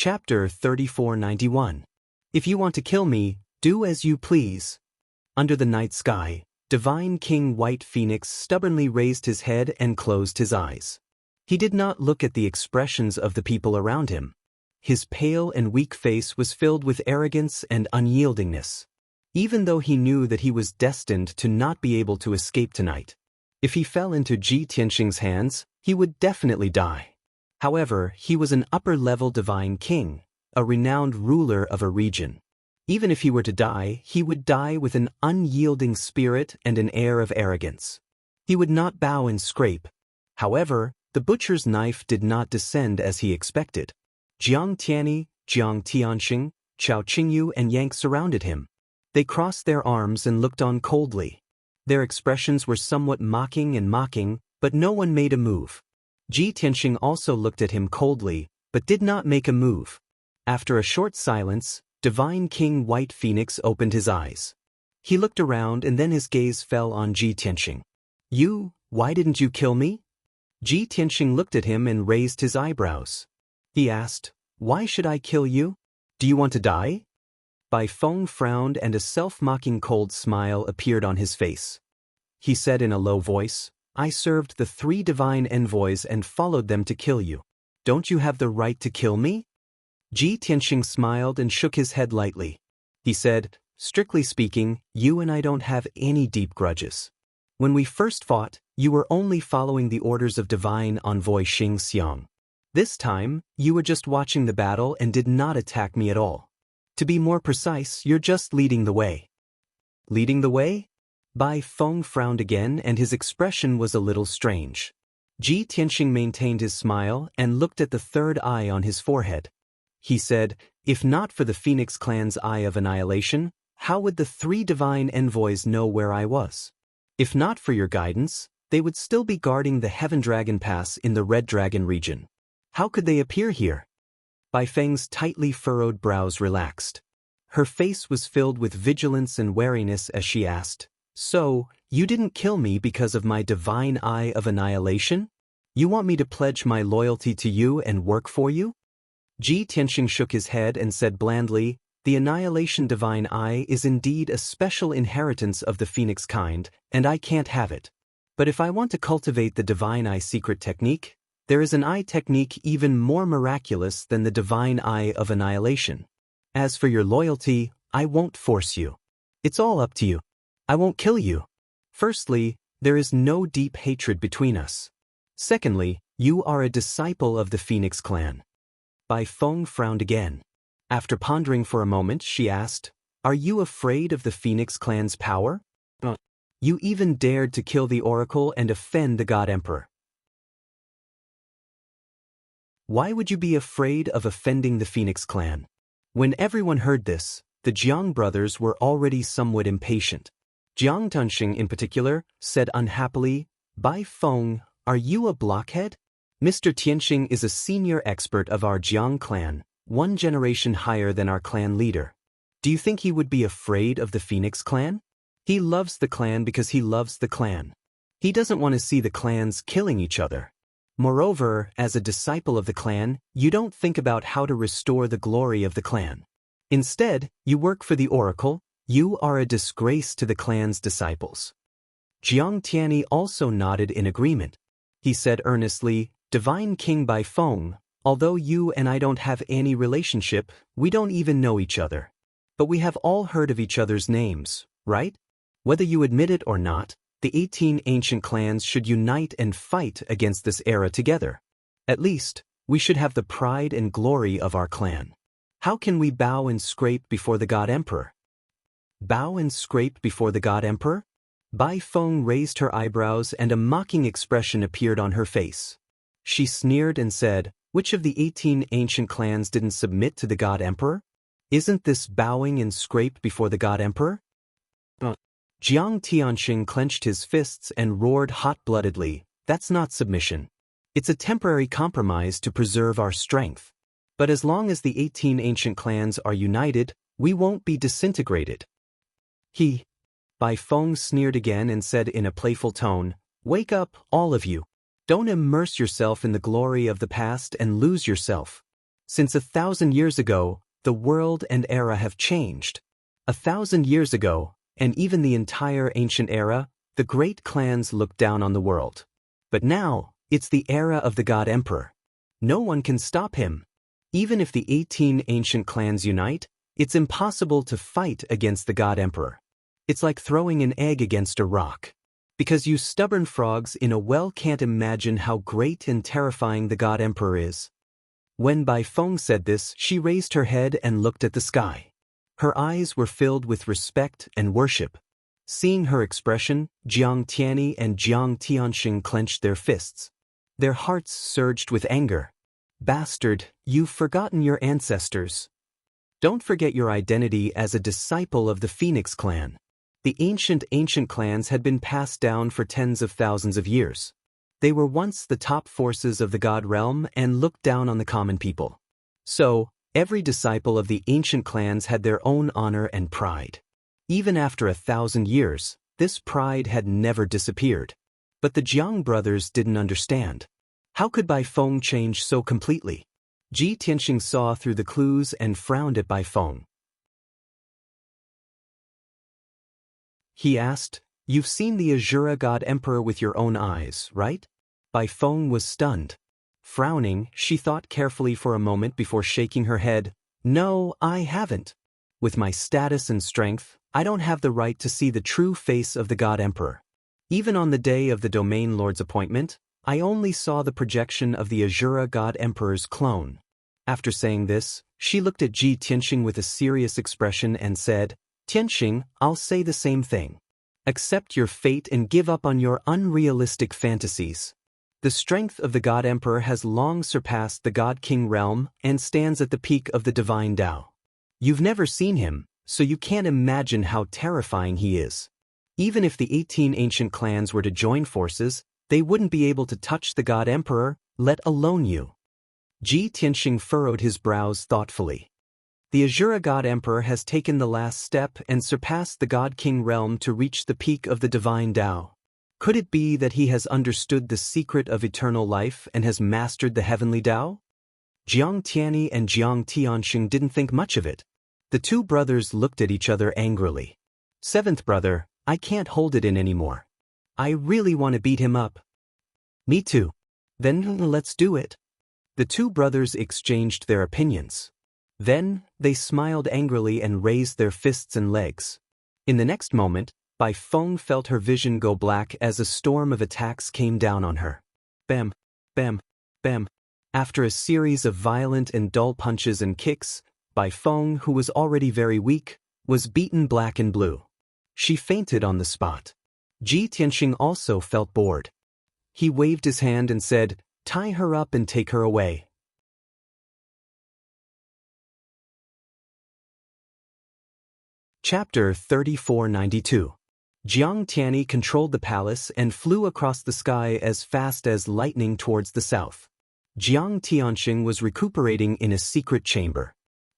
Chapter 3491. If you want to kill me, do as you please. Under the night sky, Divine King White Phoenix stubbornly raised his head and closed his eyes. He did not look at the expressions of the people around him. His pale and weak face was filled with arrogance and unyieldingness. Even though he knew that he was destined to not be able to escape tonight. If he fell into Ji Tianxing's hands, he would definitely die. However, he was an upper-level divine king, a renowned ruler of a region. Even if he were to die, he would die with an unyielding spirit and an air of arrogance. He would not bow and scrape. However, the butcher's knife did not descend as he expected. Jiang Tianyi, Jiang Tianxing, Chao Qingyu and Yang surrounded him. They crossed their arms and looked on coldly. Their expressions were somewhat mocking, but no one made a move. Ji Tianxing also looked at him coldly, but did not make a move. After a short silence, Divine King White Phoenix opened his eyes. He looked around and then his gaze fell on Ji Tianxing. Why didn't you kill me? Ji Tianxing looked at him and raised his eyebrows. He asked, why should I kill you? Do you want to die? Bai Feng frowned and a self-mocking cold smile appeared on his face. He said in a low voice, I served the 3 divine envoys and followed them to kill you. Don't you have the right to kill me? Ji Tianxing smiled and shook his head lightly. He said, strictly speaking, you and I don't have any deep grudges. When we first fought, you were only following the orders of divine envoy Xing Xiang. This time, you were just watching the battle and did not attack me at all. To be more precise, you're just leading the way. Leading the way? Bai Feng frowned again and his expression was a little strange. Ji Tianxing maintained his smile and looked at the 3rd eye on his forehead. He said, if not for the Phoenix clan's eye of annihilation, how would the 3 divine envoys know where I was? If not for your guidance, they would still be guarding the Heaven Dragon Pass in the Red Dragon region. How could they appear here? Bai Feng's tightly furrowed brows relaxed. Her face was filled with vigilance and wariness as she asked, so, you didn't kill me because of my divine eye of annihilation? You want me to pledge my loyalty to you and work for you? Ji Tianxing shook his head and said blandly, the annihilation divine eye is indeed a special inheritance of the Phoenix kind, and I can't have it. But if I want to cultivate the divine eye secret technique, there is an eye technique even more miraculous than the divine eye of annihilation. As for your loyalty, I won't force you. It's all up to you. I won't kill you. Firstly, there is no deep hatred between us. Secondly, you are a disciple of the Phoenix clan. Bai Feng frowned again. After pondering for a moment, she asked, are you afraid of the Phoenix clan's power? You even dared to kill the oracle and offend the God Emperor. Why would you be afraid of offending the Phoenix clan? When everyone heard this, the Jiang brothers were already somewhat impatient. Jiang Tianxing in particular said unhappily, Bai Feng, are you a blockhead? Mr. Tianxing is a senior expert of our Jiang clan, 1 generation higher than our clan leader. Do you think he would be afraid of the Phoenix clan? He loves the clan because he loves the clan. He doesn't want to see the clans killing each other. Moreover, as a disciple of the clan, you don't think about how to restore the glory of the clan. Instead, you work for the oracle. You are a disgrace to the clan's disciples. Jiang Tianyi also nodded in agreement. He said earnestly, Divine King Bai Feng, although you and I don't have any relationship, we don't even know each other. But we have all heard of each other's names, right? Whether you admit it or not, the 18 ancient clans should unite and fight against this era together. At least, we should have the pride and glory of our clan. How can we bow and scrape before the God Emperor? Bow and scrape before the God Emperor? Bai Feng raised her eyebrows and a mocking expression appeared on her face. She sneered and said, which of the 18 ancient clans didn't submit to the God Emperor? Isn't this bowing and scrape before the God Emperor? Jiang Tianxing clenched his fists and roared hot-bloodedly, that's not submission. It's a temporary compromise to preserve our strength. But as long as the 18 ancient clans are united, we won't be disintegrated. Bai Feng sneered again and said in a playful tone, wake up, all of you. Don't immerse yourself in the glory of the past and lose yourself. Since 1,000 years ago, the world and era have changed. 1,000 years ago, and even the entire ancient era, the great clans looked down on the world. But now, it's the era of the God Emperor. No one can stop him. Even if the 18 ancient clans unite, it's impossible to fight against the God Emperor. It's like throwing an egg against a rock. Because you stubborn frogs in a well can't imagine how great and terrifying the God Emperor is. When Bai Feng said this, she raised her head and looked at the sky. Her eyes were filled with respect and worship. Seeing her expression, Jiang Tianyi and Jiang Tianxing clenched their fists. Their hearts surged with anger. Bastard, you've forgotten your ancestors. Don't forget your identity as a disciple of the Phoenix clan. The ancient clans had been passed down for tens of thousands of years. They were once the top forces of the God realm and looked down on the common people. So, every disciple of the ancient clans had their own honor and pride. Even after 1,000 years, this pride had never disappeared. But the Jiang brothers didn't understand. How could Bai Feng change so completely? Ji Tianxing saw through the clues and frowned at Bai Feng. He asked, "You've seen the Azura God Emperor with your own eyes, right?" Bai Feng was stunned. Frowning, she thought carefully for a moment before shaking her head. "No, I haven't. With my status and strength, I don't have the right to see the true face of the God Emperor. Even on the day of the Domain Lord's appointment, I only saw the projection of the Azura God Emperor's clone." After saying this, she looked at Ji Tianxing with a serious expression and said, "Tianxing, I'll say the same thing. Accept your fate and give up on your unrealistic fantasies. The strength of the God Emperor has long surpassed the God King realm and stands at the peak of the divine Tao. You've never seen him, so you can't imagine how terrifying he is. Even if the 18 ancient clans were to join forces, they wouldn't be able to touch the God Emperor, let alone you." Ji Tianxing furrowed his brows thoughtfully. The Azura God Emperor has taken the last step and surpassed the God King realm to reach the peak of the divine Tao. Could it be that he has understood the secret of eternal life and has mastered the heavenly Tao? Jiang Tianyi and Jiang Tianxing didn't think much of it. The two brothers looked at each other angrily. "Seventh brother, I can't hold it in anymore. I really want to beat him up." "Me too." "Then let's do it." The two brothers exchanged their opinions. Then, they smiled angrily and raised their fists and legs. In the next moment, Bai Feng felt her vision go black as a storm of attacks came down on her. Bam, bam, bam. After a series of violent and dull punches and kicks, Bai Feng, who was already very weak, was beaten black and blue. She fainted on the spot. Ji Tianxing also felt bored. He waved his hand and said, "Tie her up and take her away." Chapter 3492. Jiang Tianyi controlled the palace and flew across the sky as fast as lightning towards the south. Jiang Tianxing was recuperating in a secret chamber.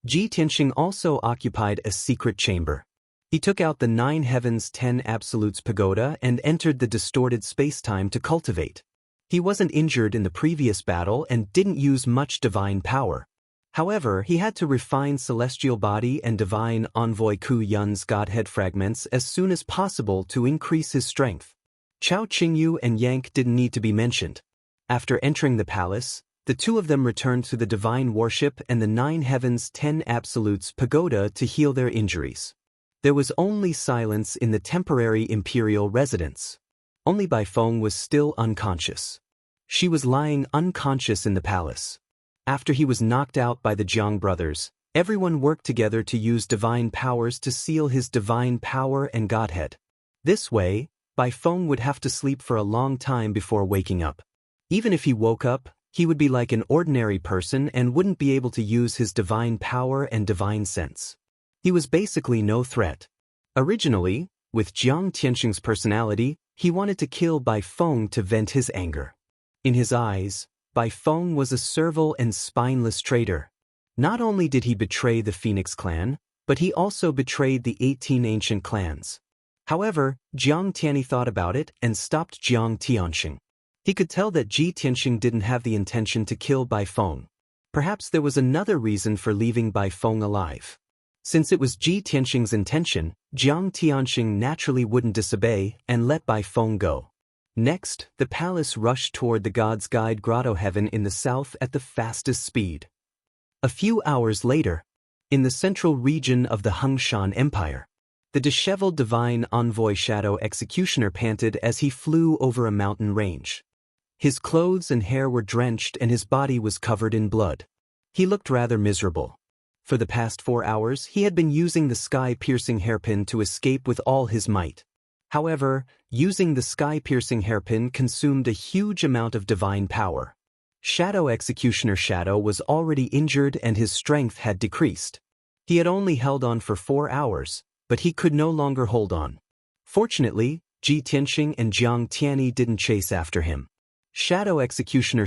Ji Tianxing also occupied a secret chamber. He took out the 9 Heavens 10 Absolutes pagoda and entered the distorted space-time to cultivate. He wasn't injured in the previous battle and didn't use much divine power. However, he had to refine Celestial Body and Divine Envoy Ku Yun's Godhead fragments as soon as possible to increase his strength. Chao Qingyu and Yank didn't need to be mentioned. After entering the palace, the two of them returned to the Divine Worship and the 9 Heavens 10 Absolutes pagoda to heal their injuries. There was only silence in the temporary imperial residence. Only Bai Feng was still unconscious. She was lying unconscious in the palace. After he was knocked out by the Jiang brothers, everyone worked together to use divine powers to seal his divine power and godhead. This way, Bai Feng would have to sleep for a long time before waking up. Even if he woke up, he would be like an ordinary person and wouldn't be able to use his divine power and divine sense. He was basically no threat. Originally, with Jiang Tianxing's personality, he wanted to kill Bai Feng to vent his anger. In his eyes, Bai Feng was a servile and spineless traitor. Not only did he betray the Phoenix clan, but he also betrayed the 18 ancient clans. However, Jiang Tianyi thought about it and stopped Jiang Tianxing. He could tell that Ji Tianxing didn't have the intention to kill Bai Feng. Perhaps there was another reason for leaving Bai Feng alive. Since it was Ji Tianxing's intention, Jiang Tianxing naturally wouldn't disobey and let Bai Feng go. Next, the palace rushed toward the God's Guide Grotto Heaven in the south at the fastest speed. A few hours later, in the central region of the Hengshan Empire, the disheveled divine envoy Shadow Executioner panted as he flew over a mountain range. His clothes and hair were drenched and his body was covered in blood. He looked rather miserable. For the past 4 hours, he had been using the sky-piercing hairpin to escape with all his might. However, using the sky-piercing hairpin consumed a huge amount of divine power. Shadow Executioner Shadow was already injured and his strength had decreased. He had only held on for 4 hours, but he could no longer hold on. Fortunately, Ji Tianxing and Jiang Tianyi didn't chase after him. Shadow Executioner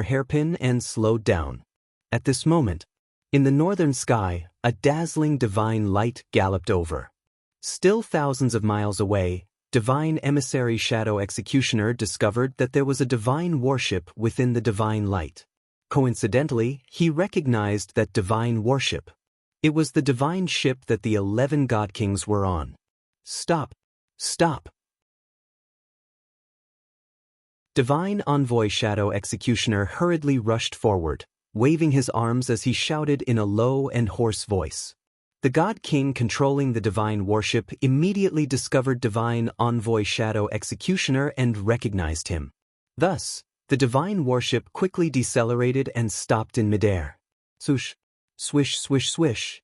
hairpin and slowed down. At this moment, in the northern sky, a dazzling divine light galloped over. Still thousands of miles away, divine emissary Shadow Executioner discovered that there was a divine warship within the divine light. Coincidentally, he recognized that divine warship. It was the divine ship that the 11 God Kings were on. Stop! Stop! Divine Envoy Shadow Executioner hurriedly rushed forward, waving his arms as he shouted in a low and hoarse voice. The God King controlling the divine warship immediately discovered Divine Envoy Shadow Executioner and recognized him. Thus, the divine warship quickly decelerated and stopped in midair. Swoosh, swish, swish, swish.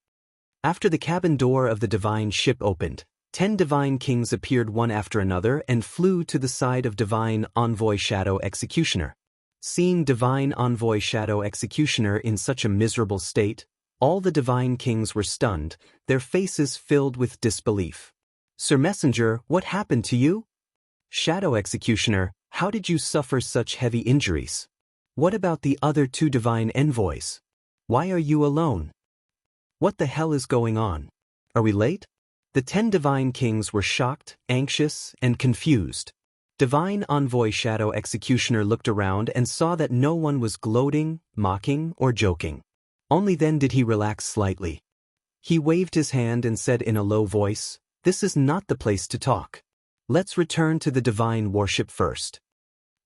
After the cabin door of the divine ship opened, 10 divine kings appeared one after another and flew to the side of Divine Envoy Shadow Executioner. Seeing Divine Envoy Shadow Executioner in such a miserable state, all the divine kings were stunned, their faces filled with disbelief. Sir Messenger, what happened to you? Shadow Executioner, how did you suffer such heavy injuries? What about the other 2 divine envoys? Why are you alone? What the hell is going on? Are we late? The 10 divine kings were shocked, anxious, and confused. Divine Envoy Shadow Executioner looked around and saw that no one was gloating, mocking, or joking. Only then did he relax slightly. He waved his hand and said in a low voice, "This is not the place to talk. Let's return to the divine warship first."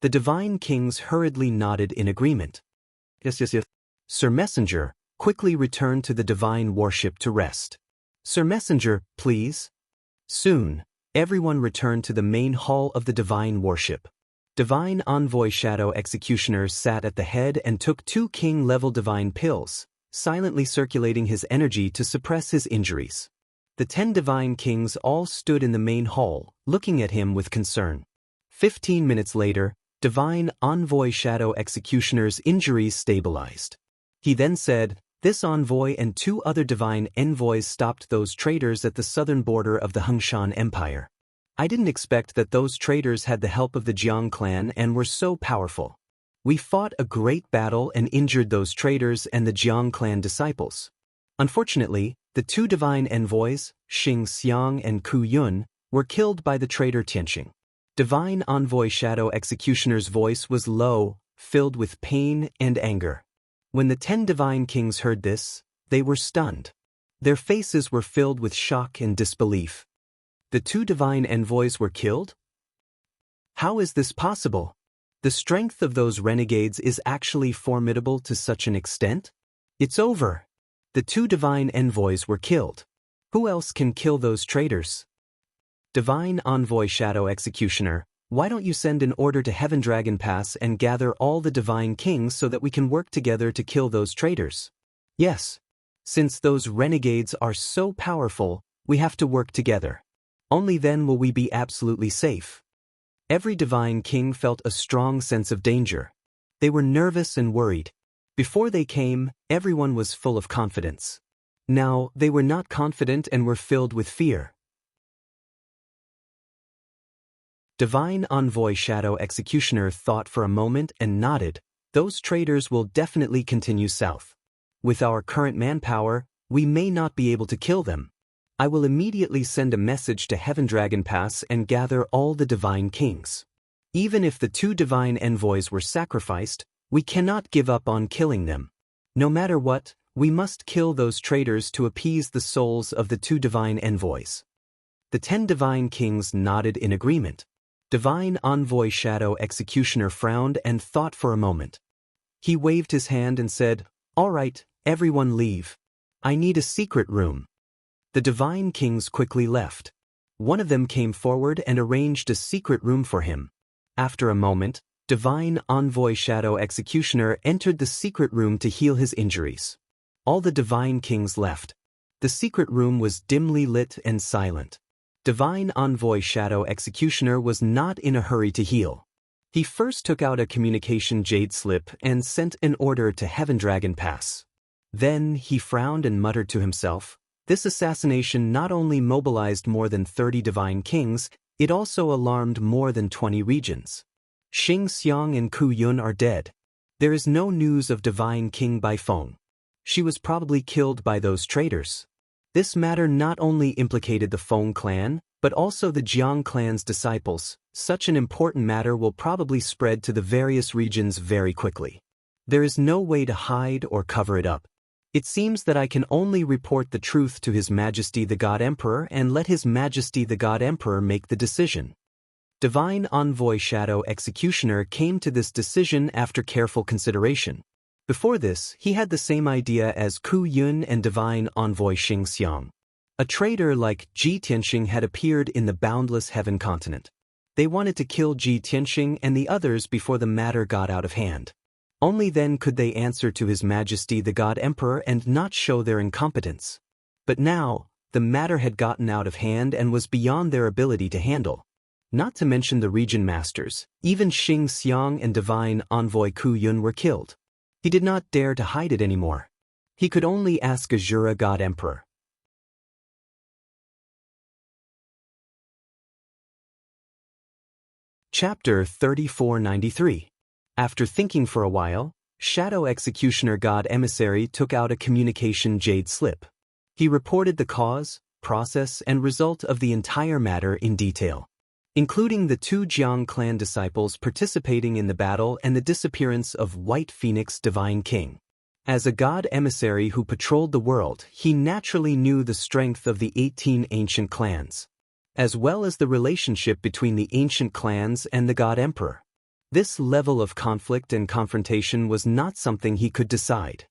The divine kings hurriedly nodded in agreement. Yes. Sir Messenger, quickly return to the divine warship to rest. Sir Messenger, please. Soon, everyone returned to the main hall of the divine warship. Divine Envoy Shadow Executioner sat at the head and took 2 king-level divine pills, silently circulating his energy to suppress his injuries. The 10 divine kings all stood in the main hall, looking at him with concern. 15 minutes later, Divine Envoy Shadow Executioner's injuries stabilized. He then said, "This envoy and 2 other divine envoys stopped those traitors at the southern border of the Hengshan Empire. I didn't expect that those traitors had the help of the Jiang clan and were so powerful. We fought a great battle and injured those traitors and the Jiang clan disciples. Unfortunately, the 2 divine envoys, Xing Xiang and Ku Yun, were killed by the traitor Tianxing." Divine Envoy Shadow Executioner's voice was low, filled with pain and anger. When the 10 divine kings heard this, they were stunned. Their faces were filled with shock and disbelief. The 2 divine envoys were killed? How is this possible? The strength of those renegades is actually formidable to such an extent? It's over. The 2 divine envoys were killed. Who else can kill those traitors? Divine Envoy Shadow Executioner, why don't you send an order to Heaven Dragon Pass and gather all the divine kings so that we can work together to kill those traitors? Yes. Since those renegades are so powerful, we have to work together. Only then will we be absolutely safe. Every divine king felt a strong sense of danger. They were nervous and worried. Before they came, everyone was full of confidence. Now, they were not confident and were filled with fear. Divine Envoy Shadow Executioner thought for a moment and nodded. Those traitors will definitely continue south. With our current manpower, we may not be able to kill them. I will immediately send a message to Heaven Dragon Pass and gather all the divine kings. Even if the 2 divine envoys were sacrificed, We cannot give up on killing them. No matter what, we must kill those traitors to appease the souls of the 2 divine envoys. The 10 divine kings nodded in agreement. Divine envoy Shadow Executioner frowned and thought for a moment. He waved his hand and said, "All right, everyone leave. I need a secret room." The divine kings quickly left. One of them came forward and arranged a secret room for him. After a moment, Divine Envoy Shadow Executioner entered the secret room to heal his injuries. All the divine kings left. The secret room was dimly lit and silent. Divine Envoy Shadow Executioner was not in a hurry to heal. He first took out a communication jade slip and sent an order to Heaven Dragon Pass. Then he frowned and muttered to himself, "This assassination not only mobilized more than 30 divine kings, it also alarmed more than 20 regions. Xianxia and Ku Yun are dead. There is no news of divine king Bai Feng. She was probably killed by those traitors." This matter not only implicated the Feng clan, but also the Jiang clan's disciples. Such an important matter will probably spread to the various regions very quickly. There is no way to hide or cover it up. It seems that I can only report the truth to His Majesty the God Emperor and let His Majesty the God Emperor make the decision. Divine Envoy Shadow Executioner came to this decision after careful consideration. Before this, he had the same idea as Ku Yun and Divine Envoy Xianxia. A traitor like Ji Tianxing had appeared in the boundless heaven continent. They wanted to kill Ji Tianxing and the others before the matter got out of hand. Only then could they answer to His Majesty the God Emperor and not show their incompetence. But now, the matter had gotten out of hand and was beyond their ability to handle. Not to mention the region masters, even Xianxia and Divine Envoy Ku Yun were killed. He did not dare to hide it anymore. He could only ask Azura God Emperor. Chapter 3493. After thinking for a while, Shadow Executioner God Emissary took out a communication jade slip. He reported the cause, process, and result of the entire matter in detail, including the 2 Jiang clan disciples participating in the battle and the disappearance of White Phoenix Divine King. As a god emissary who patrolled the world, he naturally knew the strength of the 18 ancient clans, as well as the relationship between the ancient clans and the God Emperor. This level of conflict and confrontation was not something he could decide.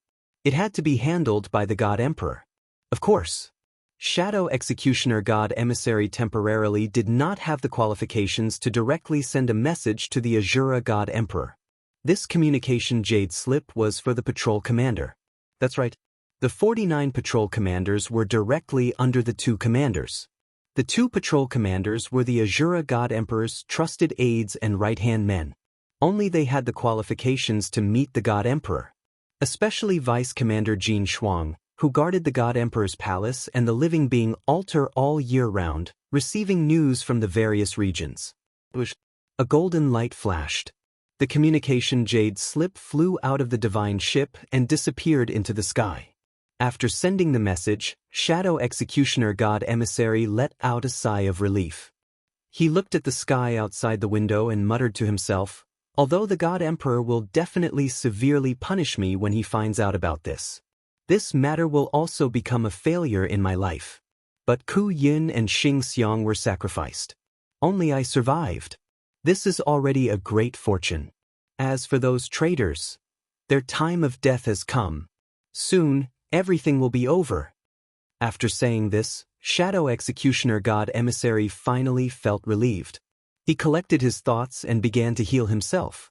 It had to be handled by the God Emperor. Of course, Shadow Executioner God Emissary temporarily did not have the qualifications to directly send a message to the Azura God Emperor. This communication jade slip was for the patrol commander. That's right. The 49 patrol commanders were directly under the 2 commanders. The 2 patrol commanders were the Azura God Emperor's trusted aides and right-hand men. Only they had the qualifications to meet the God Emperor. Especially Vice Commander Jin Shuang, who guarded the God Emperor's palace and the living being altar all year round, receiving news from the various regions. A golden light flashed. The communication jade slip flew out of the divine ship and disappeared into the sky. After sending the message, Shadow Executioner God Emissary let out a sigh of relief. He looked at the sky outside the window and muttered to himself, "Although the God Emperor will definitely severely punish me when he finds out about this, this matter will also become a failure in my life." But Ku Yin and Xianxia were sacrificed. Only I survived. This is already a great fortune. As for those traitors, their time of death has come. Soon, everything will be over. After saying this, Shadow Executioner God Emissary finally felt relieved. He collected his thoughts and began to heal himself.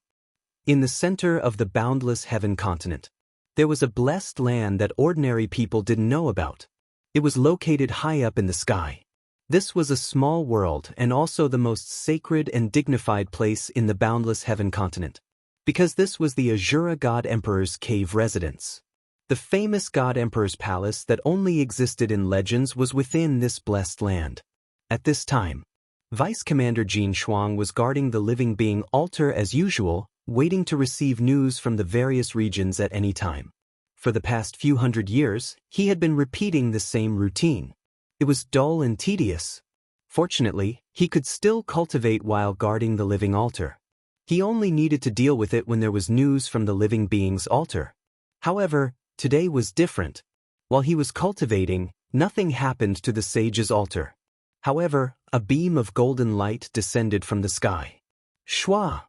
In the center of the boundless heaven continent, there was a blessed land that ordinary people didn't know about. It was located high up in the sky. This was a small world and also the most sacred and dignified place in the boundless heaven continent, because this was the Azura God Emperor's cave residence. The famous God Emperor's palace that only existed in legends was within this blessed land. At this time, Vice Commander Jin Shuang was guarding the living being altar as usual, waiting to receive news from the various regions at any time. For the past few hundred years, he had been repeating the same routine. It was dull and tedious. Fortunately, he could still cultivate while guarding the living altar. He only needed to deal with it when there was news from the living being's altar. However, today was different. While he was cultivating, nothing happened to the sage's altar. However, a beam of golden light descended from the sky. Shwa!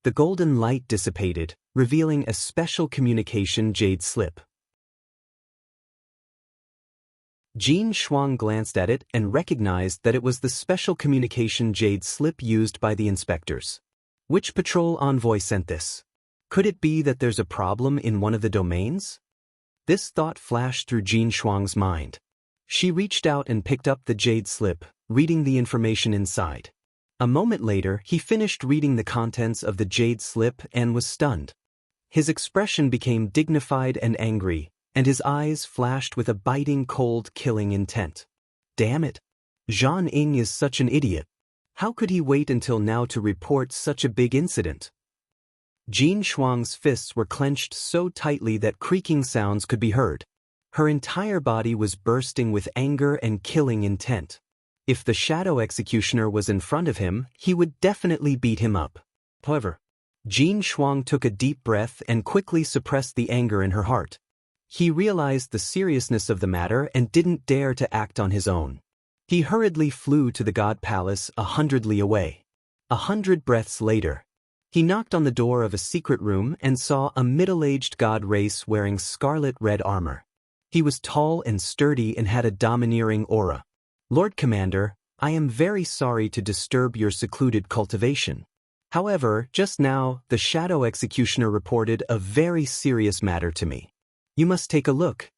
The golden light dissipated, revealing a special communication jade slip. Jin Shuang glanced at it and recognized that it was the special communication jade slip used by the inspectors. Which patrol envoy sent this? Could it be that there's a problem in one of the domains? This thought flashed through Jin Shuang's mind. She reached out and picked up the jade slip, reading the information inside. A moment later, he finished reading the contents of the jade slip and was stunned. His expression became dignified and angry, and his eyes flashed with a biting, cold, killing intent. Damn it! Zhan Ying is such an idiot. How could he wait until now to report such a big incident? Jin Shuang's fists were clenched so tightly that creaking sounds could be heard. Her entire body was bursting with anger and killing intent. If the shadow executioner was in front of him, he would definitely beat him up. However, Jin Shuang took a deep breath and quickly suppressed the anger in her heart. He realized the seriousness of the matter and didn't dare to act on his own. He hurriedly flew to the god palace 100 li away. 100 breaths later, he knocked on the door of a secret room and saw a middle-aged god race wearing scarlet red armor. He was tall and sturdy and had a domineering aura. Lord Commander, I am very sorry to disturb your secluded cultivation. However, just now, the shadow executioner reported a very serious matter to me. You must take a look.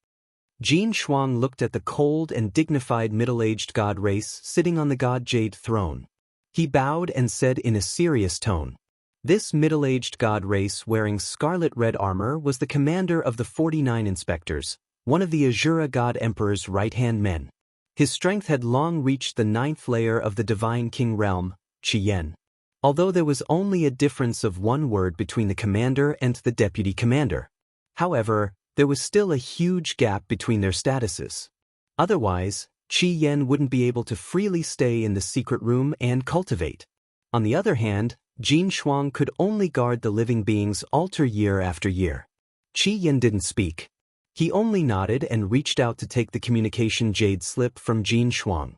Jin Shuang looked at the cold and dignified middle-aged god race sitting on the god jade throne. He bowed and said in a serious tone, "This middle-aged god race wearing scarlet red armor was the commander of the 49 inspectors, one of the Azura god emperor's right-hand men. His strength had long reached the 9th layer of the divine king realm, Qiyan. Although there was only a difference of one word between the commander and the deputy commander. However, there was still a huge gap between their statuses. Otherwise, Qiyan wouldn't be able to freely stay in the secret room and cultivate. On the other hand, Jin Shuang could only guard the living being's altar year after year. Qiyan didn't speak. He only nodded and reached out to take the communication jade slip from Jin Shuang.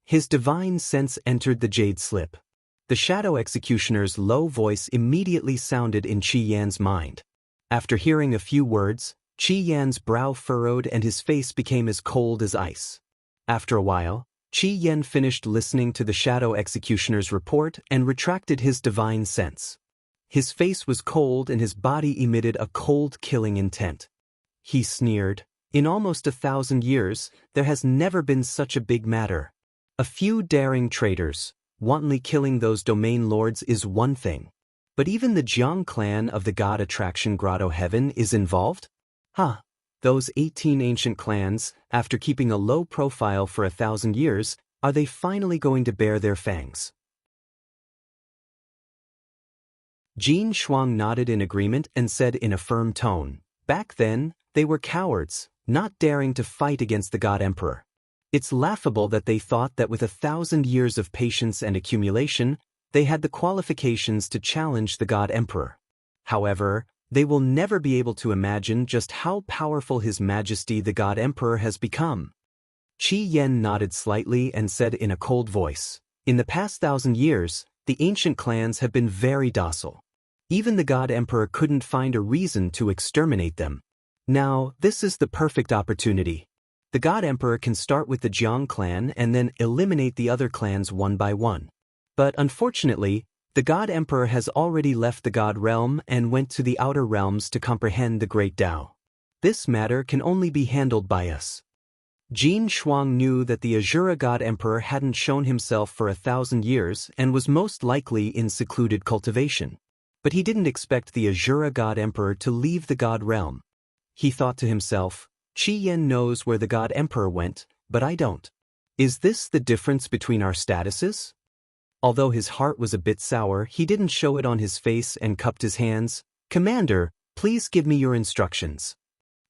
His divine sense entered the jade slip. The shadow executioner's low voice immediately sounded in Qiyan's mind. After hearing a few words, Qiyan's brow furrowed and his face became as cold as ice. After a while, Qiyan finished listening to the shadow executioner's report and retracted his divine sense. His face was cold and his body emitted a cold, killing intent. He sneered, "In almost 1,000 years, there has never been such a big matter. A few daring traitors, wantonly killing those domain lords is one thing. But even the Jiang clan of the god attraction grotto heaven is involved? Huh, those 18 ancient clans, after keeping a low profile for 1,000 years, are they finally going to bare their fangs?" Jin Shuang nodded in agreement and said in a firm tone, "Back then, they were cowards, not daring to fight against the god emperor. It's laughable that they thought that with 1,000 years of patience and accumulation, they had the qualifications to challenge the god emperor. However, they will never be able to imagine just how powerful His Majesty the god emperor has become." Qiyan nodded slightly and said in a cold voice, "In the past 1,000 years, the ancient clans have been very docile. Even the god emperor couldn't find a reason to exterminate them. Now, this is the perfect opportunity. The god emperor can start with the Jiang clan and then eliminate the other clans one by one. But unfortunately, the god emperor has already left the god realm and went to the outer realms to comprehend the great Tao. This matter can only be handled by us." Jin Shuang knew that the Azura god emperor hadn't shown himself for 1,000 years and was most likely in secluded cultivation. But he didn't expect the Azura god emperor to leave the god realm. He thought to himself, "Qiyan knows where the god emperor went, but I don't. Is this the difference between our statuses?" Although his heart was a bit sour, he didn't show it on his face and cupped his hands. "Commander, please give me your instructions."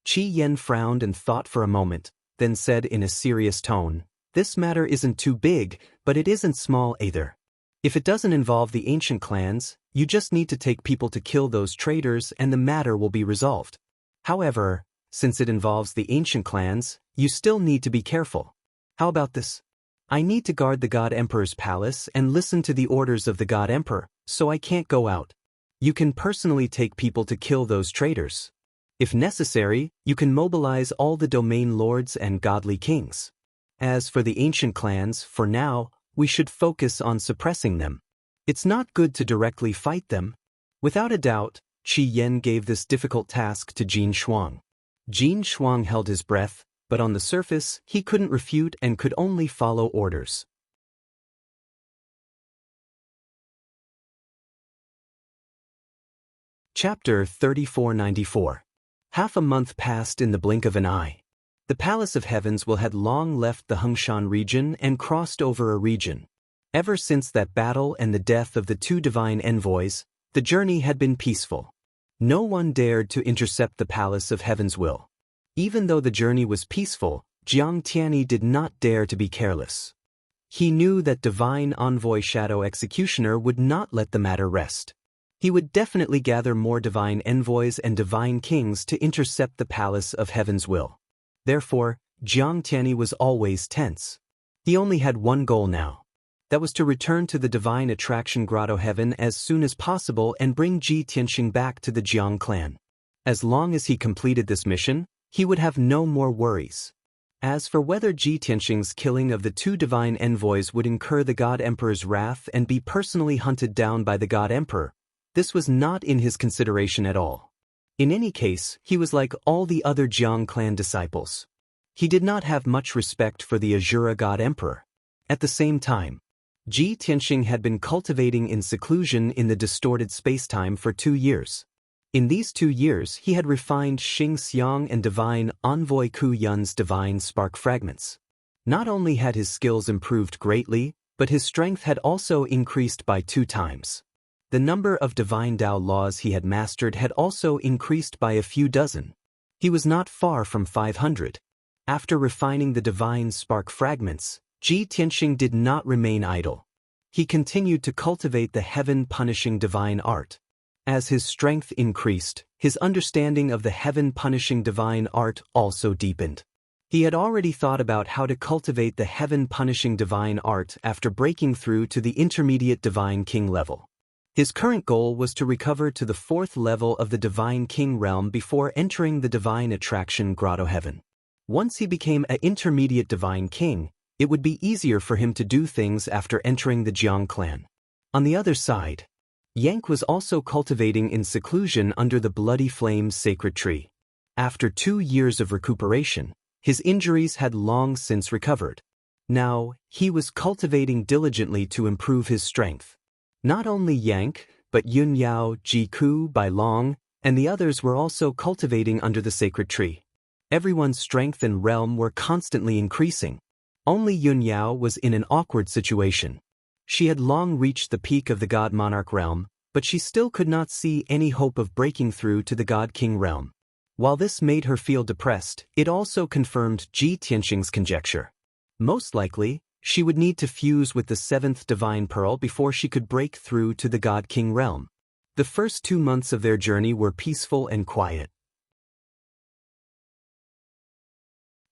Qiyan frowned and thought for a moment, then said in a serious tone, "This matter isn't too big, but it isn't small either. If it doesn't involve the ancient clans, you just need to take people to kill those traitors and the matter will be resolved. However, since it involves the ancient clans, you still need to be careful. How about this? I need to guard the God Emperor's palace and listen to the orders of the God Emperor, so I can't go out. You can personally take people to kill those traitors. If necessary, you can mobilize all the domain lords and godly kings. As for the ancient clans, for now, we should focus on suppressing them. It's not good to directly fight them. Without a doubt, Qi Yan gave this difficult task to Jin Shuang. Jin Shuang held his breath, but on the surface, he couldn't refute and could only follow orders. Chapter 3494. Half a month passed in the blink of an eye. The Palace of Heavens had long left the Hengshan region and crossed over a region. Ever since that battle and the death of the two divine envoys, the journey had been peaceful. No one dared to intercept the Palace of Heaven's will. Even though the journey was peaceful, Jiang Tianyi did not dare to be careless. He knew that divine envoy Shadow Executioner would not let the matter rest. He would definitely gather more divine envoys and divine kings to intercept the Palace of Heaven's will. Therefore, Jiang Tianyi was always tense. He only had one goal now. That was to return to the divine attraction Grotto Heaven as soon as possible and bring Ji Tianxing back to the Jiang clan. As long as he completed this mission, he would have no more worries. As for whether Ji Tianxing's killing of the two divine envoys would incur the God Emperor's wrath and be personally hunted down by the God Emperor, this was not in his consideration at all. In any case, he was like all the other Jiang clan disciples. He did not have much respect for the Azura God Emperor. At the same time, Ji Tianxing had been cultivating in seclusion in the distorted spacetime for 2 years. In these 2 years, he had refined Xing Xiang and divine envoy Ku Yun's divine spark fragments. Not only had his skills improved greatly, but his strength had also increased by 2 times. The number of divine Dao laws he had mastered had also increased by a few dozen. He was not far from 500. After refining the divine spark fragments, Ji Tianxing did not remain idle. He continued to cultivate the heaven-punishing divine art. As his strength increased, his understanding of the heaven-punishing divine art also deepened. He had already thought about how to cultivate the heaven-punishing divine art after breaking through to the intermediate divine king level. His current goal was to recover to the 4th level of the divine king realm before entering the divine attraction Grotto Heaven. Once he became an intermediate divine king, it would be easier for him to do things after entering the Jiang clan. On the other side, Yang was also cultivating in seclusion under the Bloody Flame's sacred tree. After 2 years of recuperation, his injuries had long since recovered. Now, he was cultivating diligently to improve his strength. Not only Yang, but Yun Yao, Ji Ku, Bai Long, and the others were also cultivating under the sacred tree. Everyone's strength and realm were constantly increasing. Only Yun Yao was in an awkward situation. She had long reached the peak of the God Monarch realm, but she still could not see any hope of breaking through to the God King realm. While this made her feel depressed, it also confirmed Ji Tianxing's conjecture. Most likely, she would need to fuse with the 7th divine pearl before she could break through to the God King realm. The first 2 months of their journey were peaceful and quiet.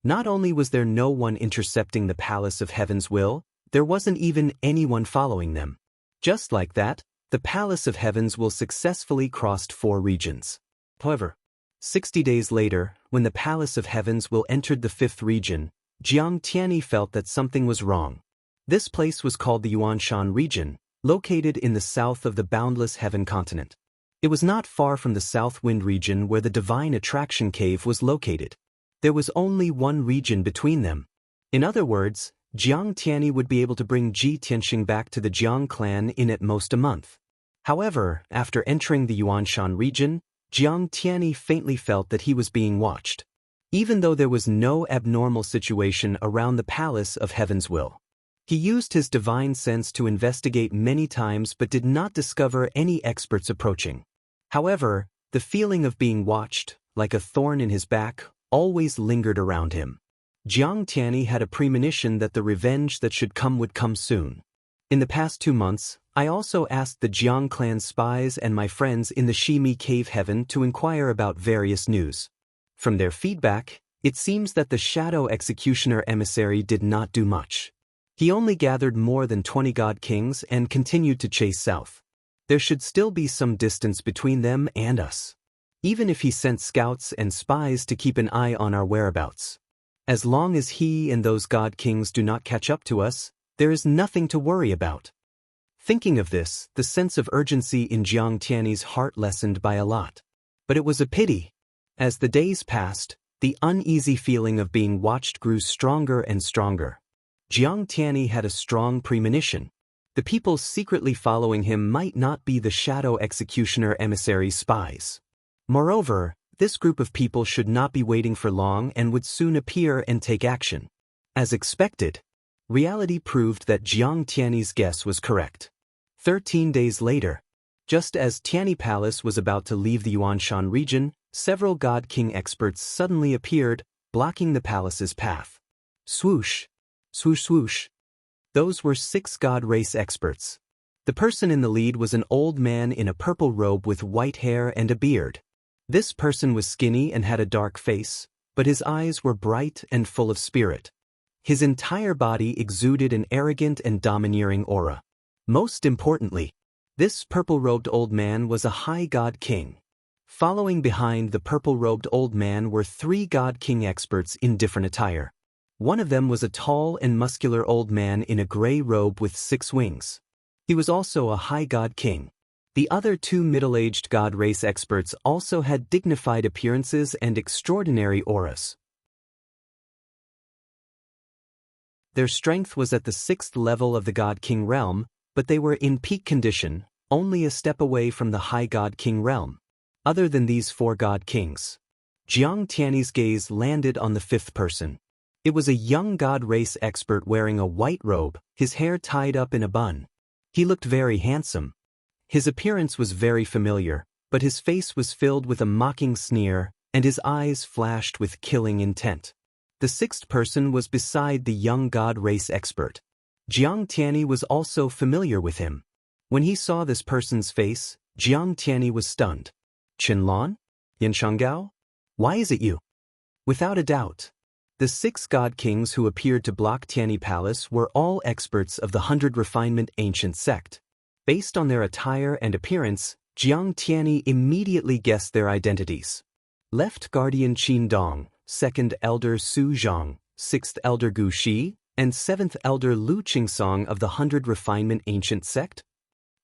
Not only was there no one intercepting the Palace of Heaven's will, there wasn't even anyone following them. Just like that, the Palace of Heaven's will successfully crossed 4 regions. However, 60 days later, when the Palace of Heaven's will entered the 5th region, Jiang Tianyi felt that something was wrong. This place was called the Yuanshan region, located in the south of the boundless heaven continent. It was not far from the South Wind region where the divine attraction cave was located. There was only one region between them. In other words, Jiang Tianyi would be able to bring Ji Tianxing back to the Jiang clan in at most a month. However, after entering the Yuanshan region, Jiang Tianyi faintly felt that he was being watched. Even though there was no abnormal situation around the Palace of Heaven's will. He used his divine sense to investigate many times but did not discover any experts approaching. However, the feeling of being watched, like a thorn in his back, always lingered around him. Jiang Tianyi had a premonition that the revenge that should come would come soon. In the past 2 months, I also asked the Jiang clan spies and my friends in the Shimi Cave Heaven to inquire about various news. From their feedback, it seems that the Shadow Executioner emissary did not do much. He only gathered more than 20 god kings and continued to chase south. There should still be some distance between them and us. Even if he sent scouts and spies to keep an eye on our whereabouts. As long as he and those god kings do not catch up to us, there is nothing to worry about. Thinking of this, the sense of urgency in Jiang Tiany's heart lessened by a lot. But it was a pity. As the days passed, the uneasy feeling of being watched grew stronger and stronger. Jiang Tiany had a strong premonition. The people secretly following him might not be the Shadow Executioner emissary spies. Moreover, this group of people should not be waiting for long and would soon appear and take action. As expected, reality proved that Jiang Tiany's guess was correct. 13 days later, just as Tiany Palace was about to leave the Yuanshan region, several God King experts suddenly appeared, blocking the palace's path. Swoosh! Swoosh swoosh! Those were 6 god race experts. The person in the lead was an old man in a purple robe with white hair and a beard. This person was skinny and had a dark face, but his eyes were bright and full of spirit. His entire body exuded an arrogant and domineering aura. Most importantly, this purple-robed old man was a high god king. Following behind the purple-robed old man were 3 god king experts in different attire. One of them was a tall and muscular old man in a gray robe with 6 wings. He was also a high god king. The other 2 middle-aged god race experts also had dignified appearances and extraordinary auras. Their strength was at the 6th level of the god king realm, but they were in peak condition, only a step away from the high god king realm. Other than these 4 god kings, Jiang Tiany's gaze landed on the 5th person. It was a young god race expert wearing a white robe, his hair tied up in a bun. He looked very handsome. His appearance was very familiar, but his face was filled with a mocking sneer, and his eyes flashed with killing intent. The 6th person was beside the young god race expert. Jiang Tiany was also familiar with him. When he saw this person's face, Jiang Tiany was stunned. Qinlan? Yanshangao? Why is it you? Without a doubt. The 6 god kings who appeared to block Tiany Palace were all experts of the 100 Refinement Ancient Sect. Based on their attire and appearance, Jiang Tiany immediately guessed their identities. Left Guardian Qin Dong, 2nd Elder Su Zhang, 6th Elder Gu Shi, and 7th Elder Lu Qingsong of the 100 Refinement Ancient Sect?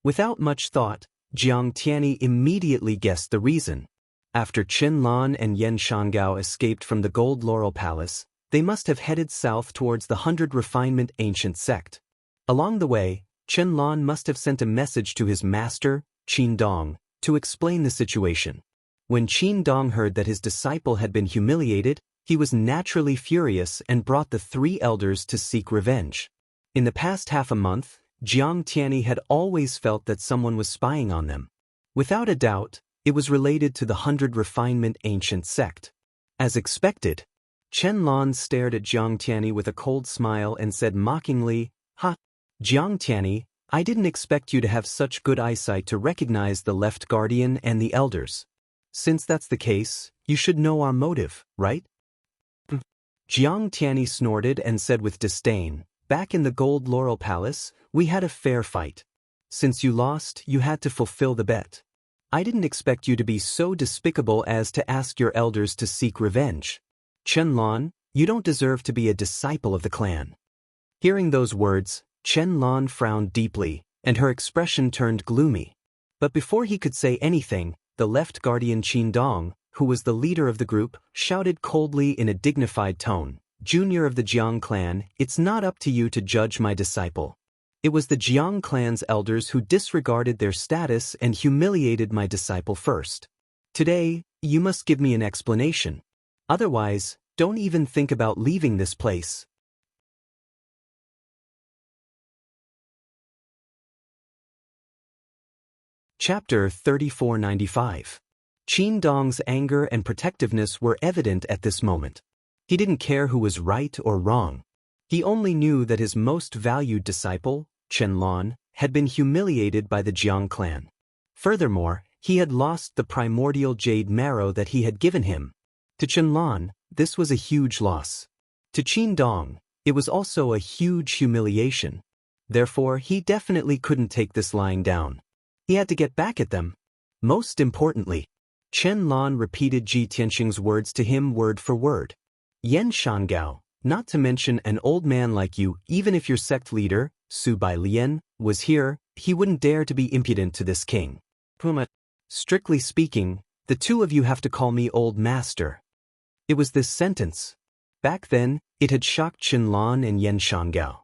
Without much thought, Jiang Tiany immediately guessed the reason. After Qinlan and Yan Shangao escaped from the Gold Laurel Palace, they must have headed south towards the 100 Refinement Ancient Sect. Along the way, Qinlan must have sent a message to his master, Qin Dong, to explain the situation. When Qin Dong heard that his disciple had been humiliated, he was naturally furious and brought the 3 elders to seek revenge. In the past half a month, Jiang Tiany had always felt that someone was spying on them. Without a doubt, it was related to the 100 Refinement Ancient Sect. As expected, Qinlan stared at Jiang Tiany with a cold smile and said mockingly, "Ha! Jiang Tiany, I didn't expect you to have such good eyesight to recognize the Left Guardian and the elders. Since that's the case, you should know our motive, right?" Jiang Tiany snorted and said with disdain, "Back in the Gold Laurel Palace, we had a fair fight. Since you lost, you had to fulfill the bet. I didn't expect you to be so despicable as to ask your elders to seek revenge. Qinlan, you don't deserve to be a disciple of the clan." Hearing those words, Qinlan frowned deeply, and her expression turned gloomy. But before he could say anything, the Left Guardian Qin Dong, who was the leader of the group, shouted coldly in a dignified tone, "Junior of the Jiang clan, it's not up to you to judge my disciple. It was the Jiang clan's elders who disregarded their status and humiliated my disciple first. Today, you must give me an explanation. Otherwise, don't even think about leaving this place." Chapter 3495. Qin Dong's anger and protectiveness were evident at this moment. He didn't care who was right or wrong. He only knew that his most valued disciple, Qianlan, had been humiliated by the Jiang clan. Furthermore, he had lost the primordial jade marrow that he had given him. To Qianlan, this was a huge loss. To Qin Dong, it was also a huge humiliation. Therefore, he definitely couldn't take this lying down. He had to get back at them. Most importantly, Qianlan repeated Ji Tianxing's words to him word for word. Yan Shangao, not to mention an old man like you, even if your sect leader, Su Bai Lian, was here, he wouldn't dare to be impudent to this king. Puma. Strictly speaking, the two of you have to call me old master. It was this sentence. Back then, it had shocked Qianlan and Yan Shangao.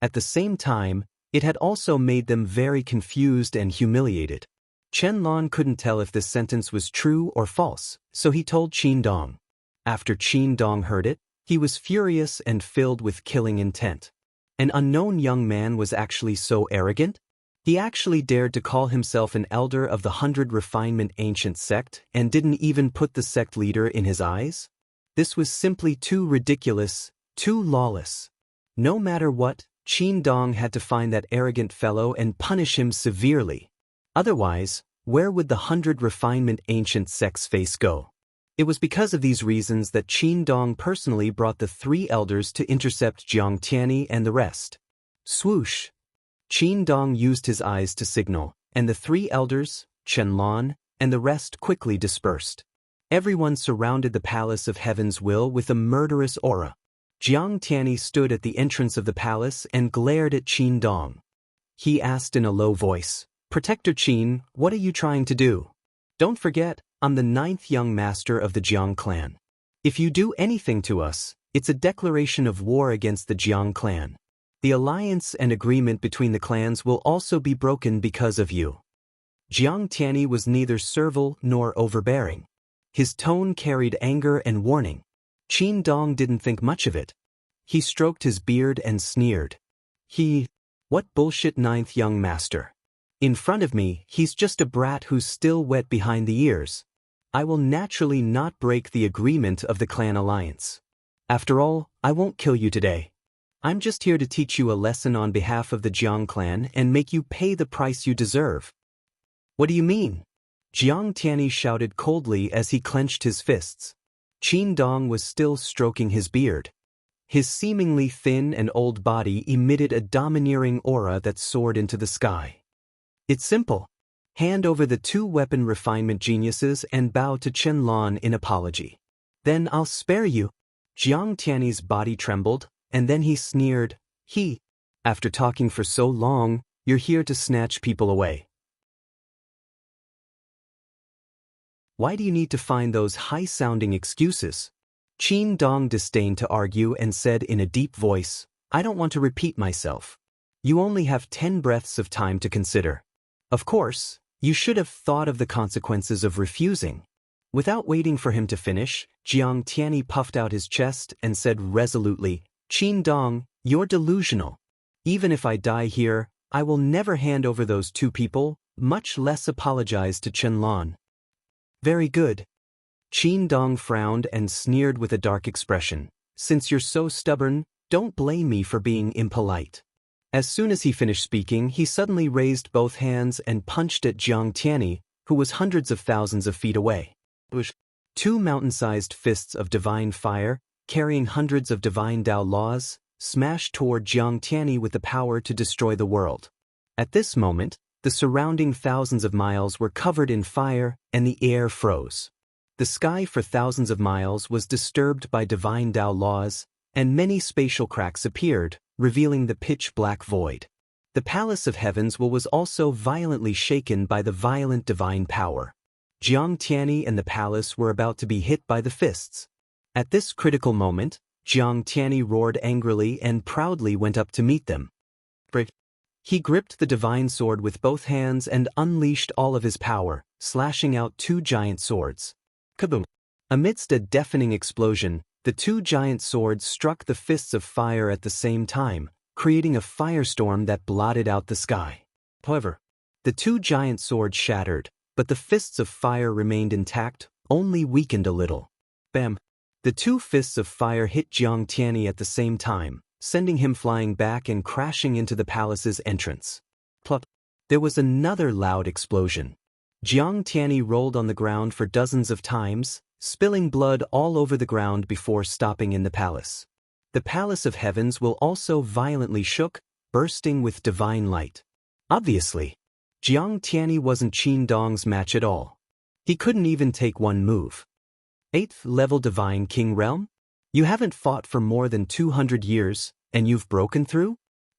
At the same time, it had also made them very confused and humiliated. Qianlan couldn't tell if this sentence was true or false, so he told Qin Dong. After Qin Dong heard it, he was furious and filled with killing intent. An unknown young man was actually so arrogant? He actually dared to call himself an elder of the 100 Refinement Ancient sect and didn't even put the sect leader in his eyes? This was simply too ridiculous, too lawless. No matter what, Qin Dong had to find that arrogant fellow and punish him severely. Otherwise, where would the 100 Refinement Ancient sect's face go? It was because of these reasons that Qin Dong personally brought the 3 elders to intercept Jiang Tianyi and the rest. Swoosh! Qin Dong used his eyes to signal, and the 3 elders, Qianlan, and the rest quickly dispersed. Everyone surrounded the Palace of Heaven's Will with a murderous aura. Jiang Tianyi stood at the entrance of the palace and glared at Qin Dong. He asked in a low voice, "Protector Qin, what are you trying to do? Don't forget, I'm the 9th young master of the Jiang clan. If you do anything to us, it's a declaration of war against the Jiang clan. The alliance and agreement between the clans will also be broken because of you." Jiang Tianyi was neither servile nor overbearing. His tone carried anger and warning. Qin Dong didn't think much of it. He stroked his beard and sneered. What bullshit 9th young master? In front of me, he's just a brat who's still wet behind the ears. I will naturally not break the agreement of the clan alliance. After all, I won't kill you today. I'm just here to teach you a lesson on behalf of the Jiang clan and make you pay the price you deserve. What do you mean? Jiang Tianyi shouted coldly as he clenched his fists. Qin Dong was still stroking his beard. His seemingly thin and old body emitted a domineering aura that soared into the sky. It's simple. Hand over the 2 weapon refinement geniuses and bow to Qianlan in apology. Then I'll spare you. Jiang Tianyi's body trembled, and then he sneered. After talking for so long, you're here to snatch people away. Why do you need to find those high-sounding excuses? Qin Dong disdained to argue and said in a deep voice, I don't want to repeat myself. You only have 10 breaths of time to consider. Of course, you should have thought of the consequences of refusing. Without waiting for him to finish, Jiang Tianyi puffed out his chest and said resolutely, Qin Dong, you're delusional. Even if I die here, I will never hand over those 2 people, much less apologize to Qianlan. Very good. Qin Dong frowned and sneered with a dark expression. Since you're so stubborn, don't blame me for being impolite. As soon as he finished speaking, he suddenly raised both hands and punched at Jiang Tianyi, who was hundreds of thousands of feet away. 2 mountain-sized fists of divine fire, carrying hundreds of divine Dao laws, smashed toward Jiang Tianyi with the power to destroy the world. At this moment, the surrounding thousands of miles were covered in fire, and the air froze. The sky for thousands of miles was disturbed by divine Dao laws, and many spatial cracks appeared, revealing the pitch-black void. The Palace of Heaven's Will was also violently shaken by the violent divine power. Jiang Tianyi and the palace were about to be hit by the fists. At this critical moment, Jiang Tianyi roared angrily and proudly went up to meet them. He gripped the divine sword with both hands and unleashed all of his power, slashing out 2 giant swords. Kaboom! Amidst a deafening explosion, the 2 giant swords struck the fists of fire at the same time, creating a firestorm that blotted out the sky. However, the 2 giant swords shattered, but the fists of fire remained intact, only weakened a little. Bam! The 2 fists of fire hit Jiang Tianyi at the same time, sending him flying back and crashing into the palace's entrance. Plop. There was another loud explosion. Jiang Tianyi rolled on the ground for dozens of times, spilling blood all over the ground before stopping in the palace. The Palace of Heavens will also violently shook, bursting with divine light. Obviously, Jiang Tianyi wasn't Qin Dong's match at all. He couldn't even take one move. 8th level Divine King Realm? You haven't fought for more than 200 years, and you've broken through?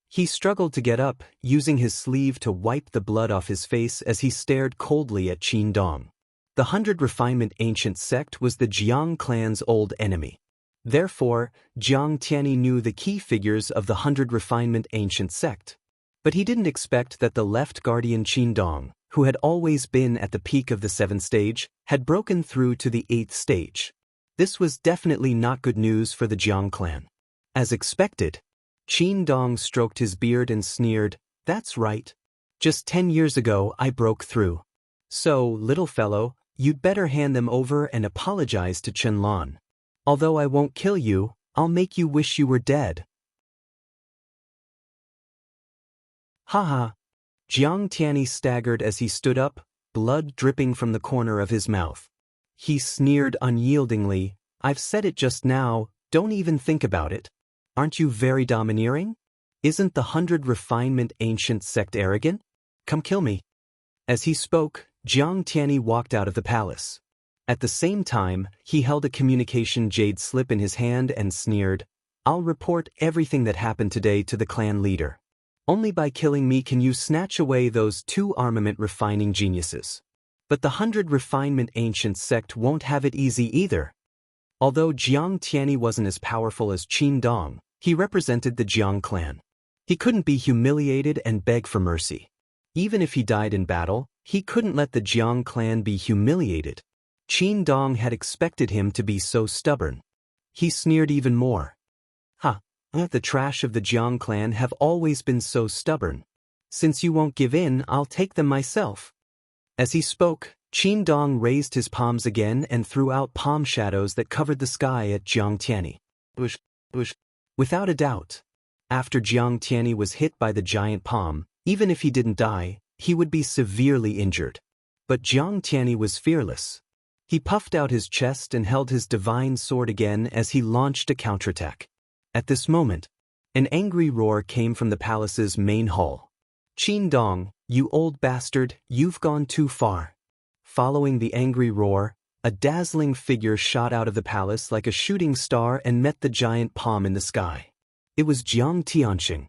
He struggled to get up, using his sleeve to wipe the blood off his face as he stared coldly at Qin Dong. The 100 Refinement Ancient Sect was the Jiang clan's old enemy. Therefore, Jiang Tianyi knew the key figures of the 100 Refinement Ancient Sect. But he didn't expect that the left guardian Qin Dong, who had always been at the peak of the 7th stage, had broken through to the 8th stage. This was definitely not good news for the Jiang clan. As expected, Qin Dong stroked his beard and sneered, "That's right. Just 10 years ago I broke through. So, little fellow, you'd better hand them over and apologize to Chen Lan. Although I won't kill you, I'll make you wish you were dead." Haha. Jiang Tianyi staggered as he stood up, blood dripping from the corner of his mouth. He sneered unyieldingly, "I've said it just now, don't even think about it. Aren't you very domineering? Isn't the 100 Refinement Ancient Sect arrogant? Come kill me." As he spoke, Jiang Tianyi walked out of the palace. At the same time, he held a communication jade slip in his hand and sneered, "I'll report everything that happened today to the clan leader. Only by killing me can you snatch away those 2 armament refining geniuses. But the 100 Refinement Ancient Sect won't have it easy either." Although Jiang Tianyi wasn't as powerful as Qin Dong, he represented the Jiang clan. He couldn't be humiliated and beg for mercy. Even if he died in battle, he couldn't let the Jiang clan be humiliated. Qin Dong had expected him to be so stubborn. He sneered even more. "Ha, the trash of the Jiang clan have always been so stubborn. Since you won't give in, I'll take them myself." As he spoke, Qin Dong raised his palms again and threw out palm shadows that covered the sky at Jiang Tianyi. Bush, bush. Without a doubt, after Jiang Tianyi was hit by the giant palm, even if he didn't die, he would be severely injured. But Jiang Tianyi was fearless. He puffed out his chest and held his divine sword again as he launched a counterattack. At this moment, an angry roar came from the palace's main hall. "Qin Dong, you old bastard, you've gone too far." Following the angry roar, a dazzling figure shot out of the palace like a shooting star and met the giant palm in the sky. It was Jiang Tianxia.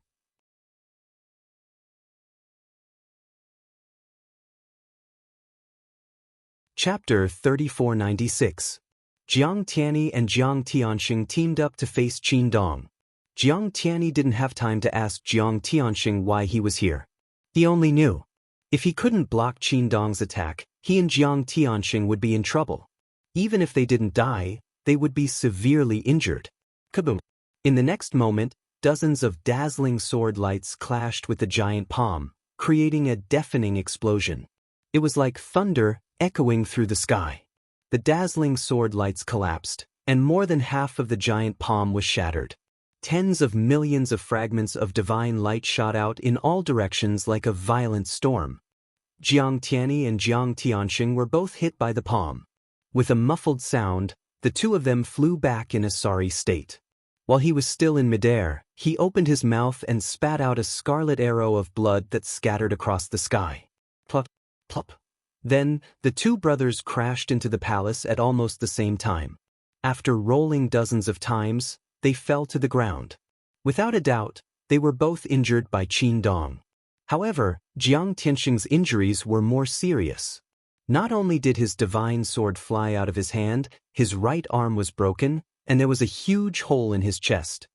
Chapter 3496. Jiang Tianyi and Jiang Tianxia teamed up to face Qin Dong. Jiang Tianyi didn't have time to ask Jiang Tianxia why he was here. He only knew. If he couldn't block Qin Dong's attack, he and Jiang Tianxia would be in trouble. Even if they didn't die, they would be severely injured. Kaboom! In the next moment, dozens of dazzling sword lights clashed with the giant palm, creating a deafening explosion. It was like thunder echoing through the sky. The dazzling sword lights collapsed, and more than half of the giant palm was shattered. Tens of millions of fragments of divine light shot out in all directions like a violent storm. Jiang Tianyi and Jiang Tianxia were both hit by the palm. With a muffled sound, the two of them flew back in a sorry state. While he was still in midair, he opened his mouth and spat out a scarlet arrow of blood that scattered across the sky. Plop, plop. Then, the two brothers crashed into the palace at almost the same time. After rolling dozens of times, they fell to the ground. Without a doubt, they were both injured by Qin Dong. However, Jiang Tianxia's injuries were more serious. Not only did his divine sword fly out of his hand, his right arm was broken, and there was a huge hole in his chest.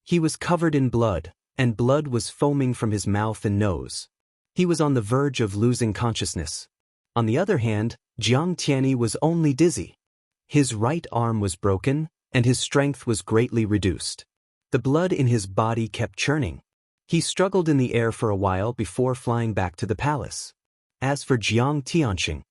He was covered in blood, and blood was foaming from his mouth and nose. He was on the verge of losing consciousness. On the other hand, Jiang Tianyi was only dizzy. His right arm was broken, and his strength was greatly reduced. The blood in his body kept churning. He struggled in the air for a while before flying back to the palace. As for Jiang Tianxia,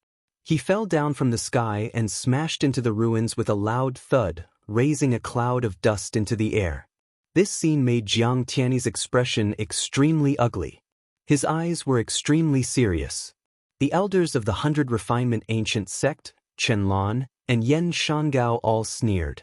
he fell down from the sky and smashed into the ruins with a loud thud, raising a cloud of dust into the air. This scene made Jiang Tianyi's expression extremely ugly. His eyes were extremely serious. The elders of the 100 Refinement Ancient Sect, Qianlan, and Yan Shangao all sneered.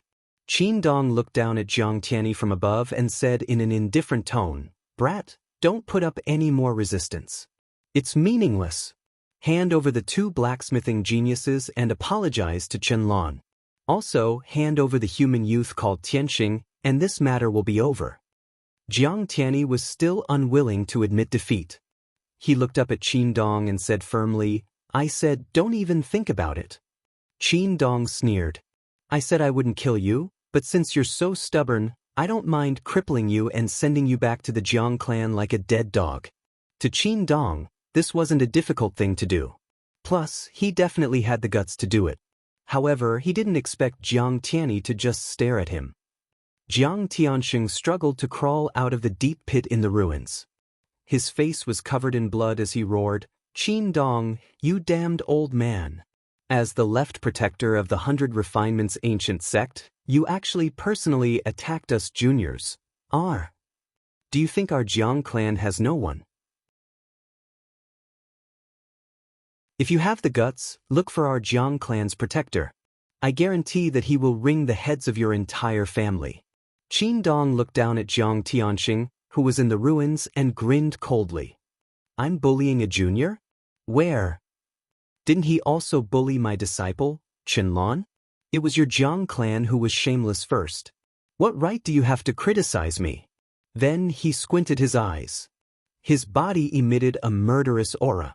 Qin Dong looked down at Jiang Tianyi from above and said in an indifferent tone, "Brat, don't put up any more resistance. It's meaningless. Hand over the 2 blacksmithing geniuses and apologize to Qianlan. Also, hand over the human youth called Tianxing, and this matter will be over." Jiang Tianyi was still unwilling to admit defeat. He looked up at Qin Dong and said firmly, "I said, don't even think about it." Qin Dong sneered. "I said I wouldn't kill you, but since you're so stubborn, I don't mind crippling you and sending you back to the Jiang clan like a dead dog." To Qin Dong, this wasn't a difficult thing to do. Plus, he definitely had the guts to do it. However, he didn't expect Jiang Tianyi to just stare at him. Jiang Tianxing struggled to crawl out of the deep pit in the ruins. His face was covered in blood as he roared, "Qin Dong, you damned old man. As the left protector of the 100 Refinements Ancient Sect, you actually personally attacked us juniors. Do you think our Jiang clan has no one? If you have the guts, look for our Jiang clan's protector. I guarantee that he will wring the heads of your entire family." Qin Dong looked down at Jiang Tianxing, who was in the ruins, and grinned coldly. "I'm bullying a junior? Where? Didn't he also bully my disciple, Qianlan? It was your Jiang clan who was shameless first. What right do you have to criticize me?" Then he squinted his eyes. His body emitted a murderous aura.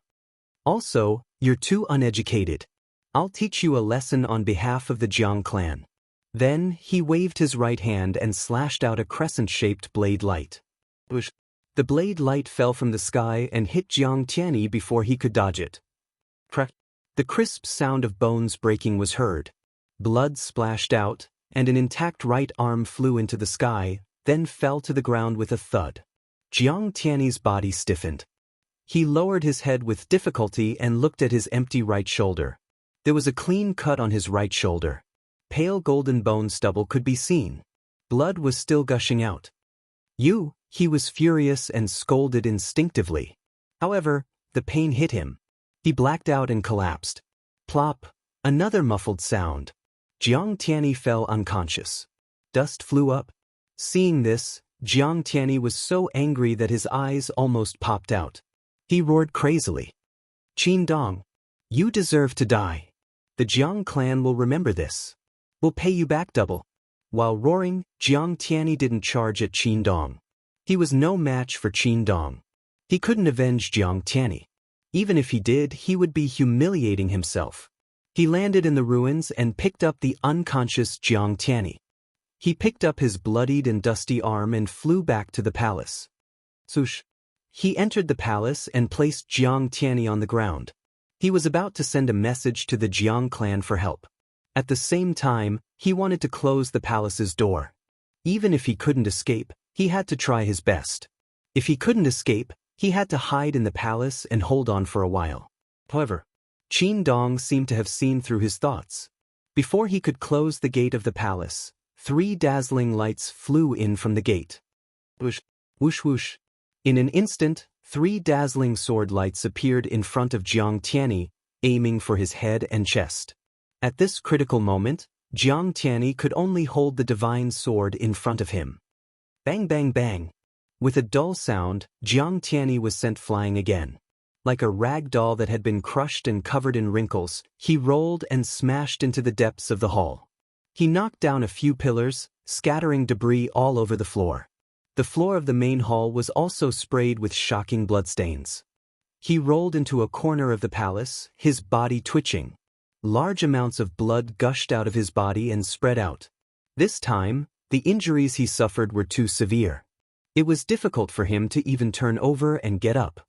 "Also, you're too uneducated. I'll teach you a lesson on behalf of the Jiang clan." Then he waved his right hand and slashed out a crescent-shaped blade light. The blade light fell from the sky and hit Jiang Tianyi before he could dodge it. Crack! The crisp sound of bones breaking was heard. Blood splashed out, and an intact right arm flew into the sky, then fell to the ground with a thud. Jiang Tianyi's body stiffened. He lowered his head with difficulty and looked at his empty right shoulder. There was a clean cut on his right shoulder. Pale golden bone stubble could be seen. Blood was still gushing out. He was furious and scolded instinctively. However, the pain hit him. He blacked out and collapsed. Plop! Another muffled sound. Jiang Tianyi fell unconscious. Dust flew up. Seeing this, Jiang Tianyi was so angry that his eyes almost popped out. He roared crazily. "Qin Dong, you deserve to die. The Jiang clan will remember this. We'll pay you back double." While roaring, Jiang Tianyi didn't charge at Qin Dong. He was no match for Qin Dong. He couldn't avenge Jiang Tianyi. Even if he did, he would be humiliating himself. He landed in the ruins and picked up the unconscious Jiang Tianyi. He picked up his bloodied and dusty arm and flew back to the palace. Swoosh! He entered the palace and placed Jiang Tianyi on the ground. He was about to send a message to the Jiang clan for help. At the same time, he wanted to close the palace's door. Even if he couldn't escape, he had to try his best. If he couldn't escape, he had to hide in the palace and hold on for a while. However, Qin Dong seemed to have seen through his thoughts. Before he could close the gate of the palace, 3 dazzling lights flew in from the gate. Whoosh, whoosh, whoosh. In an instant, 3 dazzling sword lights appeared in front of Jiang Tianyi, aiming for his head and chest. At this critical moment, Jiang Tianyi could only hold the divine sword in front of him. Bang bang bang. With a dull sound, Jiang Tianyi was sent flying again. Like a rag doll that had been crushed and covered in wrinkles, he rolled and smashed into the depths of the hall. He knocked down a few pillars, scattering debris all over the floor. The floor of the main hall was also sprayed with shocking bloodstains. He rolled into a corner of the palace, his body twitching. Large amounts of blood gushed out of his body and spread out. This time, the injuries he suffered were too severe. It was difficult for him to even turn over and get up.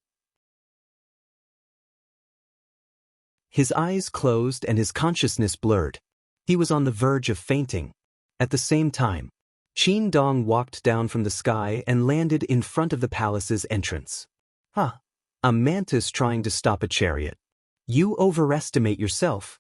His eyes closed and his consciousness blurred. He was on the verge of fainting. At the same time, Qin Dong walked down from the sky and landed in front of the palace's entrance. A mantis trying to stop a chariot. You overestimate yourself.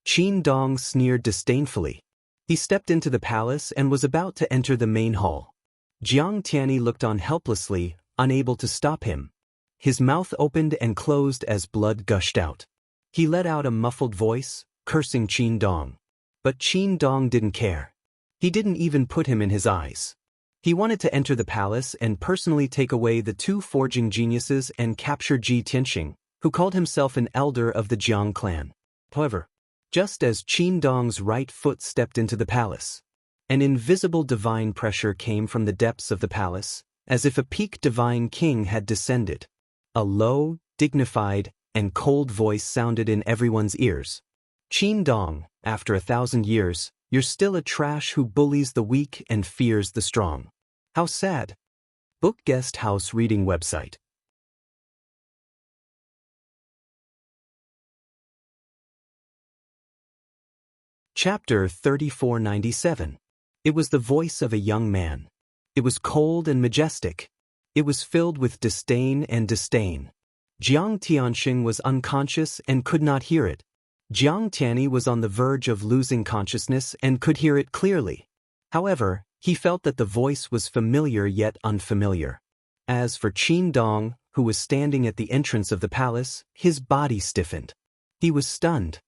Qin Dong sneered disdainfully. He stepped into the palace and was about to enter the main hall. Jiang Tianyi looked on helplessly, unable to stop him. His mouth opened and closed as blood gushed out. He let out a muffled voice, cursing Qin Dong. But Qin Dong didn't care. He didn't even put him in his eyes. He wanted to enter the palace and personally take away the two forging geniuses and capture Ji Tianxing, who called himself an elder of the Jiang clan. However, just as Qin Dong's right foot stepped into the palace, an invisible divine pressure came from the depths of the palace, as if a peak divine king had descended. A low, dignified, and cold voice sounded in everyone's ears. Qin Dong, after 1,000 years, you're still a trash who bullies the weak and fears the strong. How sad. Book Guest House Reading Website. Chapter 3497. It was the voice of a young man. It was cold and majestic. It was filled with disdain and disdain. Jiang Tianxing was unconscious and could not hear it. Jiang Tianyi was on the verge of losing consciousness and could hear it clearly. However, he felt that the voice was familiar yet unfamiliar. As for Qin Dong, who was standing at the entrance of the palace, his body stiffened. He was stunned.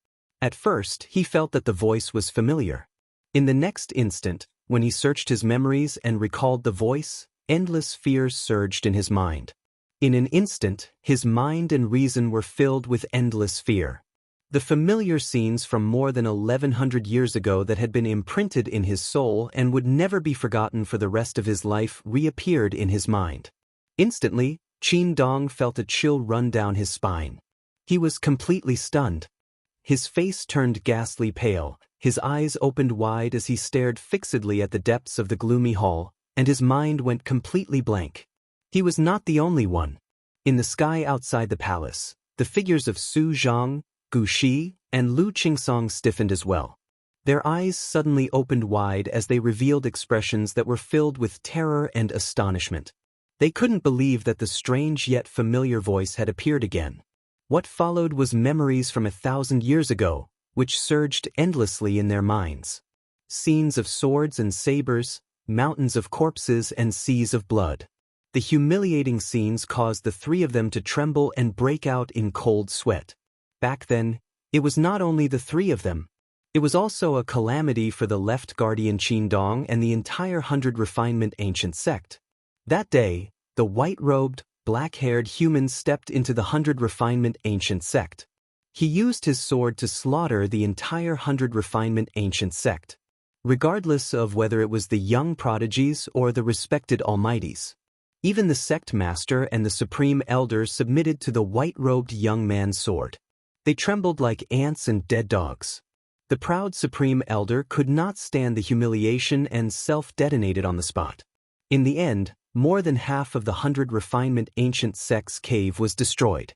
At first, he felt that the voice was familiar. In the next instant, when he searched his memories and recalled the voice, endless fears surged in his mind. In an instant, his mind and reason were filled with endless fear. The familiar scenes from more than 1,100 years ago that had been imprinted in his soul and would never be forgotten for the rest of his life reappeared in his mind. Instantly, Qin Dong felt a chill run down his spine. He was completely stunned. His face turned ghastly pale, his eyes opened wide as he stared fixedly at the depths of the gloomy hall, and his mind went completely blank. He was not the only one. In the sky outside the palace, the figures of Su Zhang, Gu Shi, and Lu Qingsong stiffened as well. Their eyes suddenly opened wide as they revealed expressions that were filled with terror and astonishment. They couldn't believe that the strange yet familiar voice had appeared again. What followed was memories from 1,000 years ago, which surged endlessly in their minds. Scenes of swords and sabers, mountains of corpses and seas of blood. The humiliating scenes caused the three of them to tremble and break out in cold sweat. Back then, it was not only the three of them. It was also a calamity for the left guardian Qin Dong and the entire 100 Refinement ancient sect. That day, the white-robed, black-haired human stepped into the 100 Refinement ancient sect. He used his sword to slaughter the entire 100 Refinement ancient sect, regardless of whether it was the young prodigies or the respected almighties. Even the sect master and the supreme elders submitted to the white-robed young man's sword. They trembled like ants and dead dogs. The proud supreme elder could not stand the humiliation and self-detonated on the spot. In the end, more than half of the 100 Refinement ancient sect's cave was destroyed.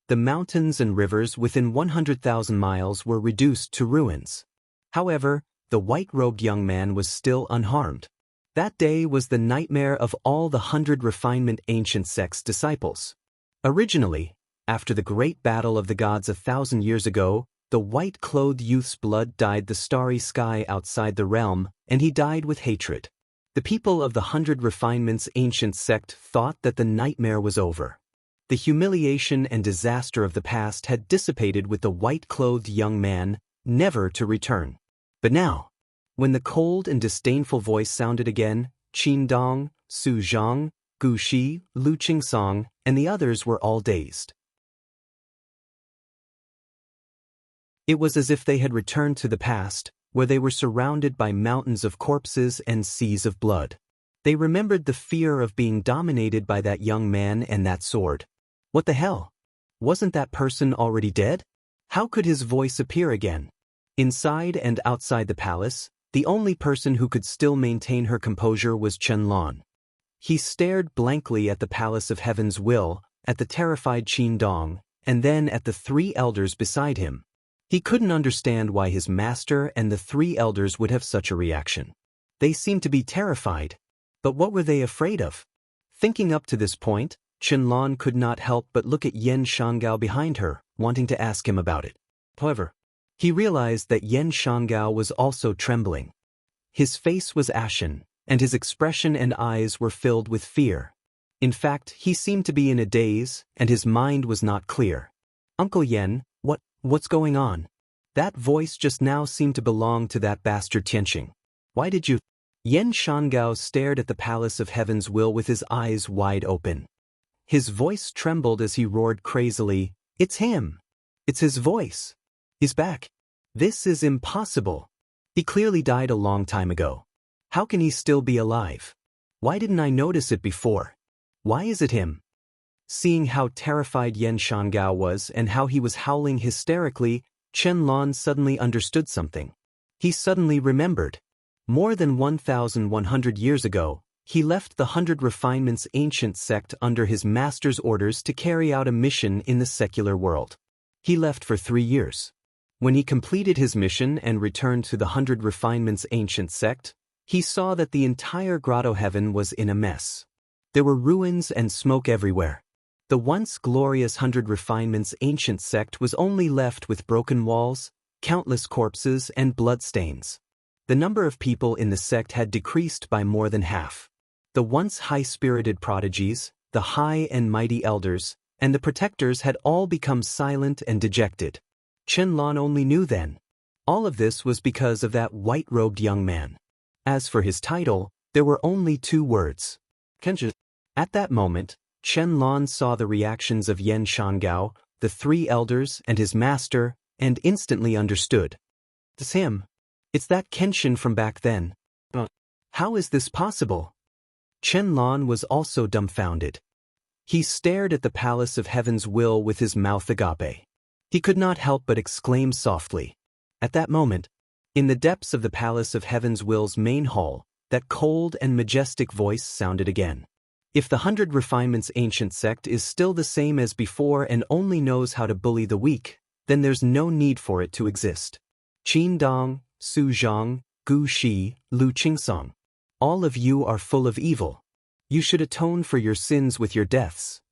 The mountains and rivers within 100,000 miles were reduced to ruins. However, the white-robed young man was still unharmed. That day was the nightmare of all the 100 Refinement ancient sect's disciples. Originally, after the great battle of the gods 1,000 years ago, the white-clothed youth's blood dyed the starry sky outside the realm, and he died with hatred. The people of the 100 Refinement's ancient sect thought that the nightmare was over. The humiliation and disaster of the past had dissipated with the white-clothed young man, never to return. But now, when the cold and disdainful voice sounded again, Qin Dong, Su Zhang, Gu Shi, Lu Qingsong, and the others were all dazed. It was as if they had returned to the past, where they were surrounded by mountains of corpses and seas of blood. They remembered the fear of being dominated by that young man and that sword. What the hell? Wasn't that person already dead? How could his voice appear again? Inside and outside the palace, the only person who could still maintain her composure was Chen Lan. He stared blankly at the Palace of Heaven's Will, at the terrified Qin Dong, and then at the three elders beside him. He couldn't understand why his master and the three elders would have such a reaction. They seemed to be terrified. But what were they afraid of? Thinking up to this point, Chen Lan could not help but look at Yan Shangao behind her, wanting to ask him about it. However, he realized that Yan Shangao was also trembling. His face was ashen, and his expression and eyes were filled with fear. In fact, he seemed to be in a daze, and his mind was not clear. "Uncle Yen, what's going on?" That voice just now seemed to belong to that bastard Tianqing. "Why did you—" Yen Shangao stared at the palace of heaven's will with his eyes wide open. His voice trembled as he roared crazily, "It's him! It's his voice! He's back! This is impossible! He clearly died a long time ago. How can he still be alive? Why didn't I notice it before? Why is it him?" Seeing how terrified Yen Shangao was and how he was howling hysterically, Chen Lan suddenly understood something. He suddenly remembered. More than 1,100 years ago, he left the 100 Refinements ancient sect under his master's orders to carry out a mission in the secular world. He left for 3 years. When he completed his mission and returned to the 100 Refinements ancient sect, he saw that the entire grotto heaven was in a mess. There were ruins and smoke everywhere. The once glorious 100 Refinements ancient sect was only left with broken walls, countless corpses, and bloodstains. The number of people in the sect had decreased by more than half. The once high-spirited prodigies, the high and mighty elders, and the protectors had all become silent and dejected. Chen Lan only knew then. All of this was because of that white-robed young man. As for his title, there were only 2 words. Kenshin. At that moment, Chen Lan saw the reactions of Yen Shangao, the 3 elders, and his master, and instantly understood. It's him. It's that Kenshin from back then. How is this possible? Chen Lan was also dumbfounded. He stared at the palace of heaven's will with his mouth agape. He could not help but exclaim softly. At that moment, in the depths of the palace of heaven's will's main hall, that cold and majestic voice sounded again. If the 100 Refinements ancient sect is still the same as before and only knows how to bully the weak, then there's no need for it to exist. Qin Dong, Su Zhang, Gu Shi, Lu Qingsong. All of you are full of evil. You should atone for your sins with your deaths.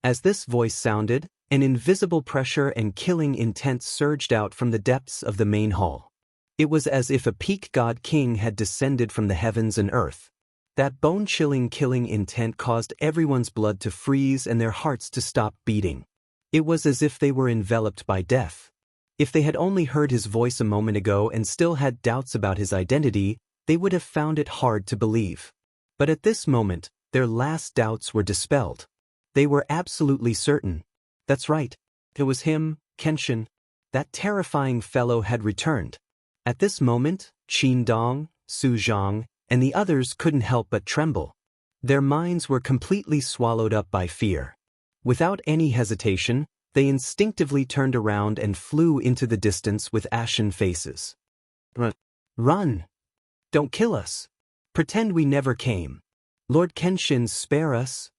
As this voice sounded, an invisible pressure and killing intent surged out from the depths of the main hall. It was as if a peak god king had descended from the heavens and earth. That bone-chilling killing intent caused everyone's blood to freeze and their hearts to stop beating. It was as if they were enveloped by death. If they had only heard his voice a moment ago and still had doubts about his identity, they would have found it hard to believe. But at this moment, their last doubts were dispelled. They were absolutely certain. That's right. It was him, Kenshin. That terrifying fellow had returned. At this moment, Qin Dong, Su Zhang, and the others couldn't help but tremble. Their minds were completely swallowed up by fear. Without any hesitation, they instinctively turned around and flew into the distance with ashen faces. Run! Don't kill us! Pretend we never came. Lord Kenshin, spare us!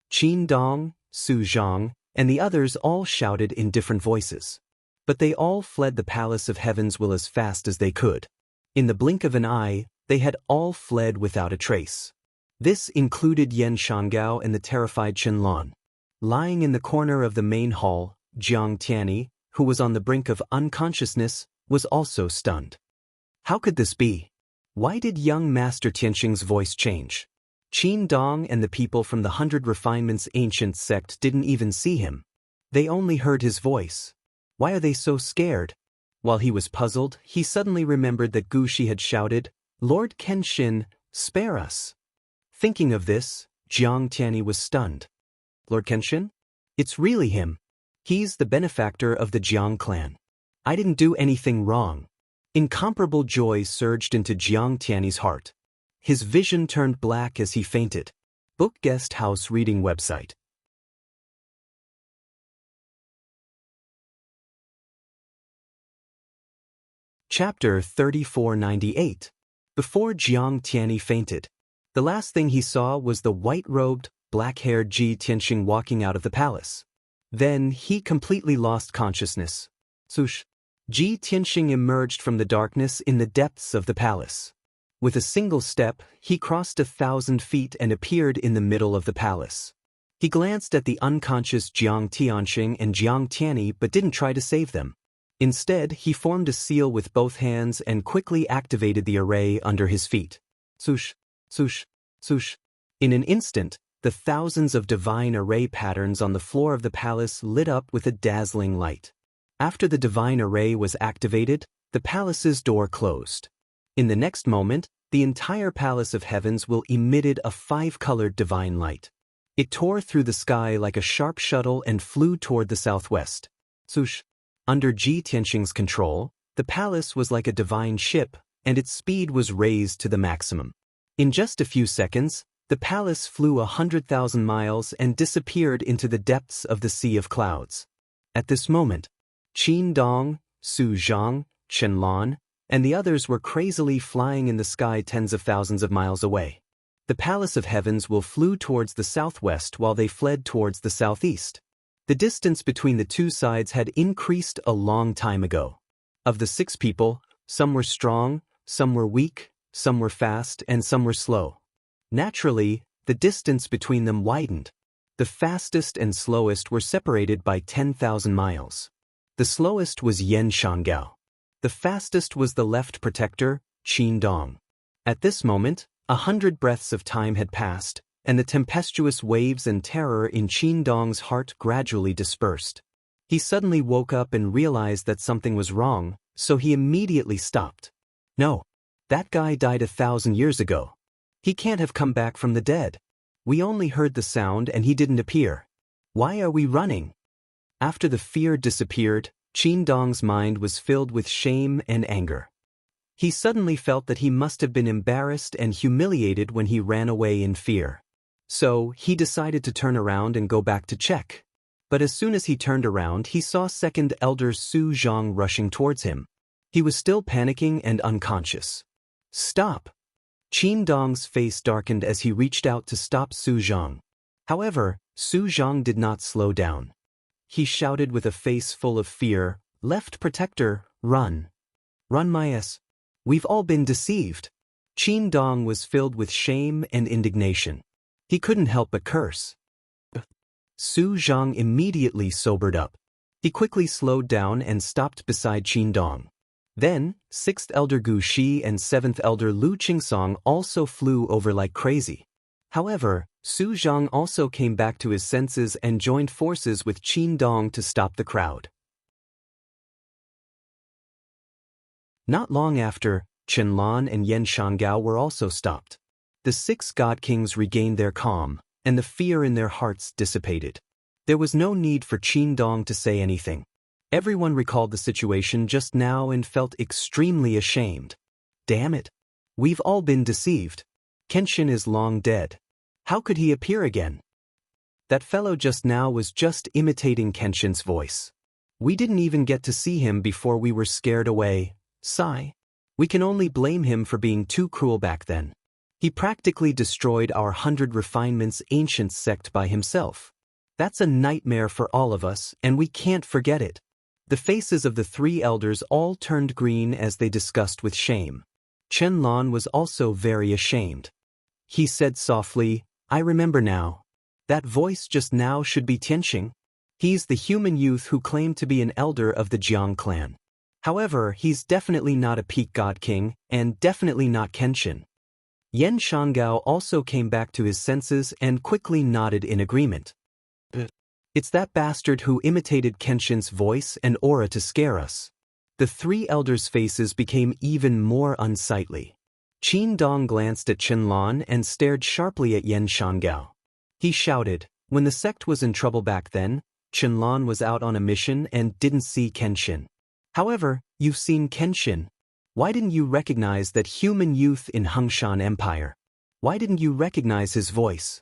Qin Dong, Su Zhang, and the others all shouted in different voices. But they all fled the palace of heaven's will as fast as they could. In the blink of an eye, they had all fled without a trace. This included Yen Shangao and the terrified Chen Lan. Lying in the corner of the main hall, Jiang Tianyi, who was on the brink of unconsciousness, was also stunned. How could this be? Why did young Master Tianqing's voice change? Qin Dong and the people from the 100 Refinements ancient sect didn't even see him. They only heard his voice. Why are they so scared? While he was puzzled, he suddenly remembered that Gu Shi had shouted, "Lord Kenshin, spare us." Thinking of this, Jiang Tianyi was stunned. Lord Kenshin? It's really him. He's the benefactor of the Jiang clan. I didn't do anything wrong. Incomparable joy surged into Jiang Tianyi's heart. His vision turned black as he fainted. Book Guest House Reading Website. Chapter 3498. Before Jiang Tianyi fainted. The last thing he saw was the white-robed, black-haired Ji Tianqing walking out of the palace. Then he completely lost consciousness. Swoosh! Ji Tianqing emerged from the darkness in the depths of the palace. With a single step, he crossed 1,000 feet and appeared in the middle of the palace. He glanced at the unconscious Jiang Tianqing and Jiang Tianyi but didn't try to save them. Instead, he formed a seal with both hands and quickly activated the array under his feet. Swoosh, swoosh, swoosh. In an instant, the thousands of divine array patterns on the floor of the palace lit up with a dazzling light. After the divine array was activated, the palace's door closed. In the next moment, the entire palace of heavens will emitted a 5-colored divine light. It tore through the sky like a sharp shuttle and flew toward the southwest. Swoosh. Under Ji Tianxing's control, the palace was like a divine ship, and its speed was raised to the maximum. In just a few seconds, the palace flew 100,000 miles and disappeared into the depths of the Sea of Clouds. At this moment, Qin Dong, Su Zhang, Chen Lan, and the others were crazily flying in the sky tens of thousands of miles away. The palace of heavens will flew towards the southwest while they fled towards the southeast. The distance between the two sides had increased a long time ago. Of the 6 people, some were strong, some were weak, some were fast, and some were slow. Naturally, the distance between them widened. The fastest and slowest were separated by 10,000 miles. The slowest was Yan Shangao. The fastest was the left protector, Qin Dong. At this moment, 100 breaths of time had passed, and the tempestuous waves and terror in Qin Dong's heart gradually dispersed. He suddenly woke up and realized that something was wrong, so he immediately stopped. No, that guy died 1,000 years ago. He can't have come back from the dead. We only heard the sound and he didn't appear. Why are we running? After the fear disappeared, Qin Dong's mind was filled with shame and anger. He suddenly felt that he must have been embarrassed and humiliated when he ran away in fear. So, he decided to turn around and go back to check. But as soon as he turned around, he saw second elder Su Zhang rushing towards him. He was still panicking and unconscious. Stop! Qin Dong's face darkened as he reached out to stop Su Zhang. However, Su Zhang did not slow down. He shouted with a face full of fear, "Left protector, run! Run my ass! We've all been deceived." Qin Dong was filled with shame and indignation. He couldn't help but curse. Su Zhang immediately sobered up. He quickly slowed down and stopped beside Qin Dong. Then, 6th Elder Gu Shi and 7th Elder Lu Qingsong also flew over like crazy. However, Su Zhang also came back to his senses and joined forces with Qin Dong to stop the crowd. Not long after, Chen Lan and Yan Shangao were also stopped. The 6 God Kings regained their calm, and the fear in their hearts dissipated. There was no need for Qin Dong to say anything. Everyone recalled the situation just now and felt extremely ashamed. Damn it! We've all been deceived. Kenshin is long dead. How could he appear again? That fellow just now was just imitating Kenshin's voice. We didn't even get to see him before we were scared away. Sigh. We can only blame him for being too cruel back then. He practically destroyed our 100 Refinements ancient sect by himself. That's a nightmare for all of us, and we can't forget it. The faces of the 3 elders all turned green as they discussed with shame. Chen Lan was also very ashamed. He said softly, "I remember now. That voice just now should be Tianxing. He's the human youth who claimed to be an elder of the Jiang clan. However, he's definitely not a peak god king, and definitely not Kenshin." Yan Shangao also came back to his senses and quickly nodded in agreement. It's that bastard who imitated Kenshin's voice and aura to scare us. The 3 elders' faces became even more unsightly. Qin Dong glanced at Chen Lan and stared sharply at Yan Shangao. He shouted, "When the sect was in trouble back then, Chen Lan was out on a mission and didn't see Kenshin. However, you've seen Kenshin. Why didn't you recognize that human youth in Hengshan Empire? Why didn't you recognize his voice?"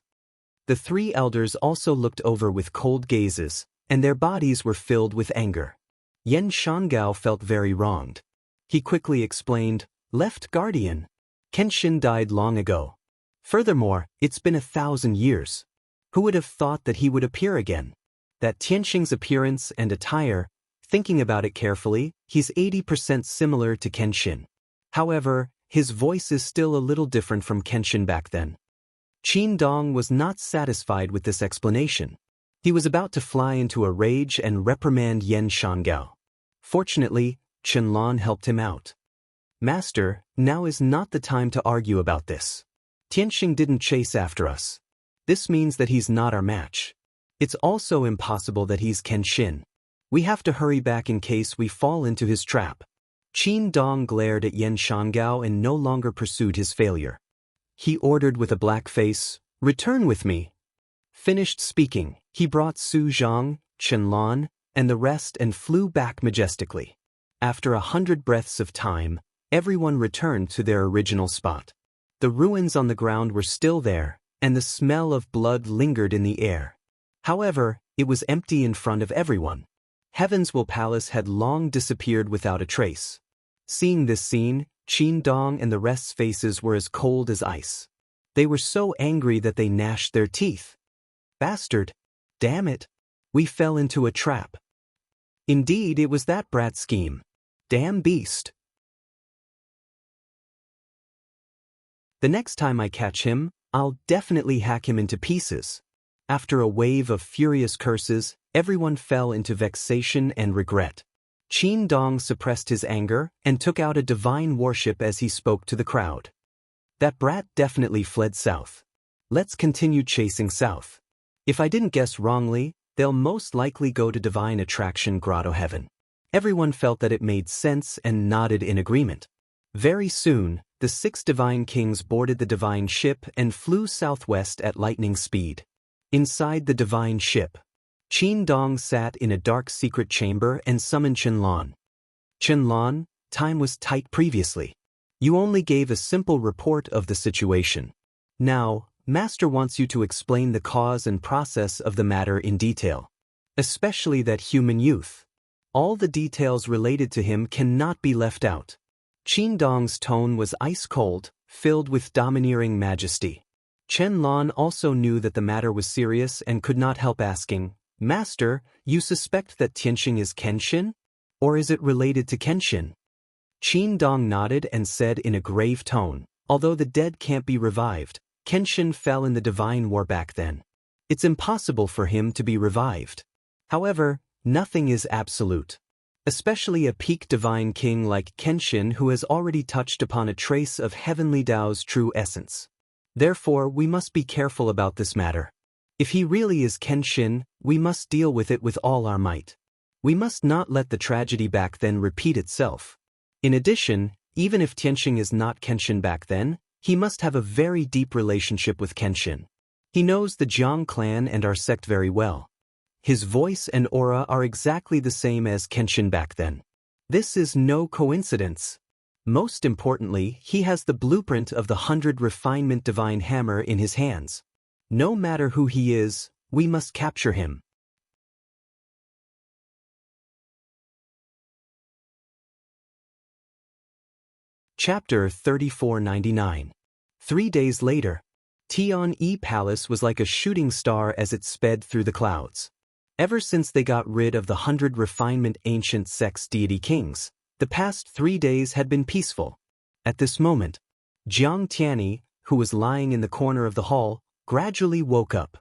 The 3 elders also looked over with cold gazes, and their bodies were filled with anger. Yan Shangao felt very wronged. He quickly explained, "Left guardian. Kenshin died long ago. Furthermore, it's been 1,000 years. Who would have thought that he would appear again? That Tianxing's appearance and attire, thinking about it carefully, he's 80% similar to Kenshin. However, his voice is still a little different from Kenshin back then." Qin Dong was not satisfied with this explanation. He was about to fly into a rage and reprimand Yan Shangao. Fortunately, Qianlong helped him out. Master, now is not the time to argue about this. Tianxing didn't chase after us. This means that he's not our match. It's also impossible that he's Kenshin. We have to hurry back in case we fall into his trap. Qin Dong glared at Yan Shangao and no longer pursued his failure. He ordered with a black face, "Return with me." Finished speaking, he brought Su Zhang, Qianlong, and the rest and flew back majestically. After 100 breaths of time, everyone returned to their original spot. The ruins on the ground were still there, and the smell of blood lingered in the air. However, it was empty in front of everyone. Heaven's Will Palace had long disappeared without a trace. Seeing this scene, Qin Dong and the rest's faces were as cold as ice. They were so angry that they gnashed their teeth. Bastard! Damn it! We fell into a trap. Indeed, it was that brat scheme. Damn beast! The next time I catch him, I'll definitely hack him into pieces. After a wave of furious curses, everyone fell into vexation and regret. Qin Dong suppressed his anger and took out a divine worship as he spoke to the crowd. That brat definitely fled south. Let's continue chasing south. If I didn't guess wrongly, they'll most likely go to Divine Attraction Grotto Heaven. Everyone felt that it made sense and nodded in agreement. Very soon, the 6 divine kings boarded the divine ship and flew southwest at lightning speed. Inside the divine ship, Qin Dong sat in a dark secret chamber and summoned Qianlong. Qianlong, time was tight previously. You only gave a simple report of the situation. Now, Master wants you to explain the cause and process of the matter in detail. Especially that human youth. All the details related to him cannot be left out. Qin Dong's tone was ice-cold, filled with domineering majesty. Qianlong also knew that the matter was serious and could not help asking, "Master, you suspect that Tianxing is Kenshin? Or is it related to Kenshin?" Qin Dong nodded and said in a grave tone, "Although the dead can't be revived, Kenshin fell in the divine war back then. It's impossible for him to be revived. However, nothing is absolute. Especially a peak divine king like Kenshin who has already touched upon a trace of heavenly Tao's true essence. Therefore, we must be careful about this matter. If he really is Kenshin, we must deal with it with all our might. We must not let the tragedy back then repeat itself. In addition, even if Tianxing is not Kenshin back then, he must have a very deep relationship with Kenshin. He knows the Jiang clan and our sect very well. His voice and aura are exactly the same as Kenshin back then. This is no coincidence. Most importantly, he has the blueprint of the 100 refinement divine hammer in his hands. No matter who he is, we must capture him. Chapter 3499. 3 days later, Tian-Yi Palace was like a shooting star as it sped through the clouds. Ever since they got rid of the 100 refinement ancient sex deity kings, the past 3 days had been peaceful. At this moment, Jiang Tianyi, who was lying in the corner of the hall, gradually woke up.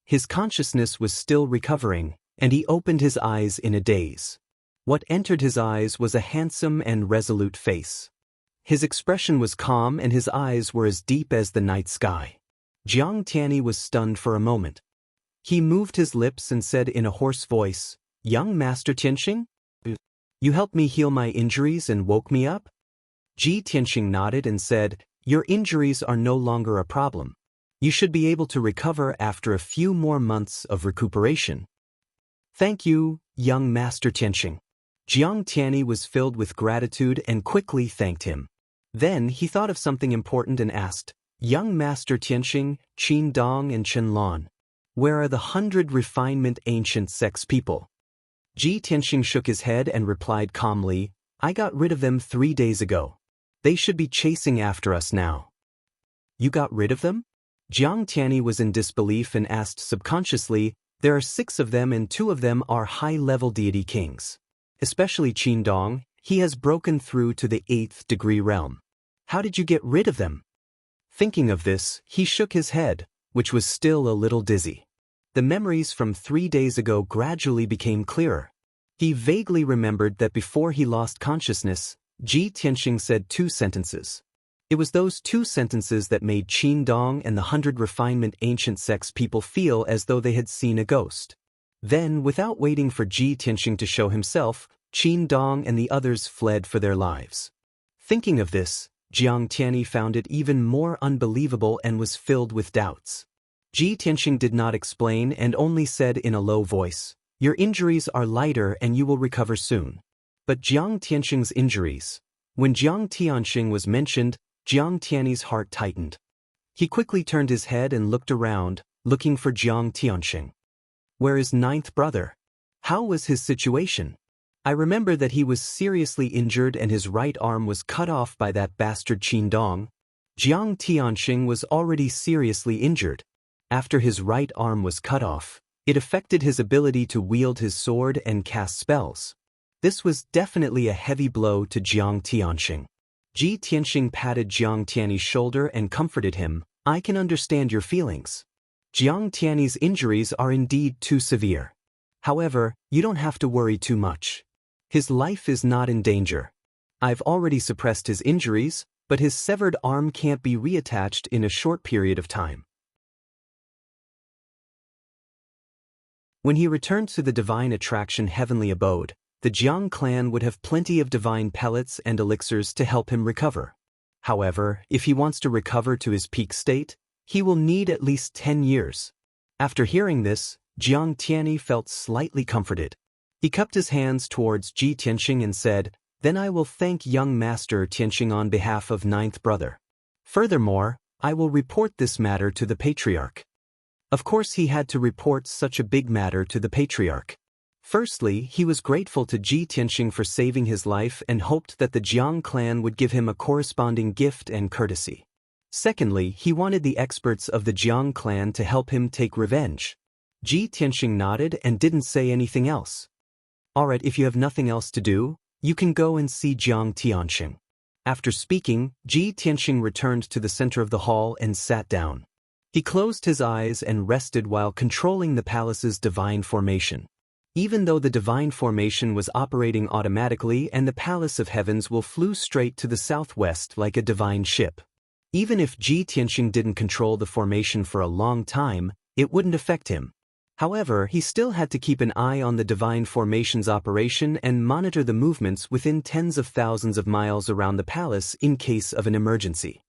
His consciousness was still recovering, and he opened his eyes in a daze. What entered his eyes was a handsome and resolute face. His expression was calm and his eyes were as deep as the night sky. Jiang Tianyi was stunned for a moment. He moved his lips and said in a hoarse voice, "Young Master Tianxing? You helped me heal my injuries and woke me up?" Ji Tianxing nodded and said, "Your injuries are no longer a problem. You should be able to recover after a few more months of recuperation." "Thank you, young Master Tianxing." Jiang Tianyi was filled with gratitude and quickly thanked him. Then he thought of something important and asked, "Young Master Tianxing, Qin Dong and Qianlong, where are the 100 refinement ancient sex people?" Ji Tianxing shook his head and replied calmly, "I got rid of them 3 days ago. They should be chasing after us now." "You got rid of them?" Jiang Tianyi was in disbelief and asked subconsciously, "There are 6 of them and 2 of them are high-level deity kings. Especially Qin Dong, he has broken through to the 8th degree realm. How did you get rid of them?" Thinking of this, he shook his head, which was still a little dizzy. The memories from 3 days ago gradually became clearer. He vaguely remembered that before he lost consciousness, Ji Tianxing said 2 sentences. It was those 2 sentences that made Qin Dong and the 100 refinement ancient sex people feel as though they had seen a ghost. Then, without waiting for Ji Tianxing to show himself, Qin Dong and the others fled for their lives. Thinking of this, Jiang Tianyi found it even more unbelievable and was filled with doubts. Ji Tianxing did not explain and only said in a low voice, "Your injuries are lighter and you will recover soon." But Jiang Tianxing's injuries. When Jiang Tianxing was mentioned, Jiang Tianyi's heart tightened. He quickly turned his head and looked around, looking for Jiang Tianxing. Where is 9th brother? How was his situation? I remember that he was seriously injured and his right arm was cut off by that bastard Qin Dong. Jiang Tianxing was already seriously injured. After his right arm was cut off, it affected his ability to wield his sword and cast spells. This was definitely a heavy blow to Jiang Tianxing. Ji Tianxing patted Jiang Tianyi's shoulder and comforted him. "I can understand your feelings. Jiang Tianyi's injuries are indeed too severe. However, you don't have to worry too much. His life is not in danger. I've already suppressed his injuries, but his severed arm can't be reattached in a short period of time." When he returned to the divine attraction heavenly abode, the Jiang clan would have plenty of divine pellets and elixirs to help him recover. However, if he wants to recover to his peak state, he will need at least 10 years. After hearing this, Jiang Tianyi felt slightly comforted. He cupped his hands towards Ji Tianxing and said, "Then I will thank young Master Tianxing on behalf of 9th brother. Furthermore, I will report this matter to the Patriarch." Of course he had to report such a big matter to the Patriarch. Firstly, he was grateful to Ji Tianxing for saving his life and hoped that the Jiang clan would give him a corresponding gift and courtesy. Secondly, he wanted the experts of the Jiang clan to help him take revenge. Ji Tianxing nodded and didn't say anything else. "Alright, if you have nothing else to do, you can go and see Jiang Tianxing." After speaking, Ji Tianxing returned to the center of the hall and sat down. He closed his eyes and rested while controlling the palace's divine formation. Even though the divine formation was operating automatically and the palace of heavens flew straight to the southwest like a divine ship. Even if Ji Tianxing didn't control the formation for a long time, it wouldn't affect him. However, he still had to keep an eye on the divine formation's operation and monitor the movements within tens of thousands of miles around the palace in case of an emergency.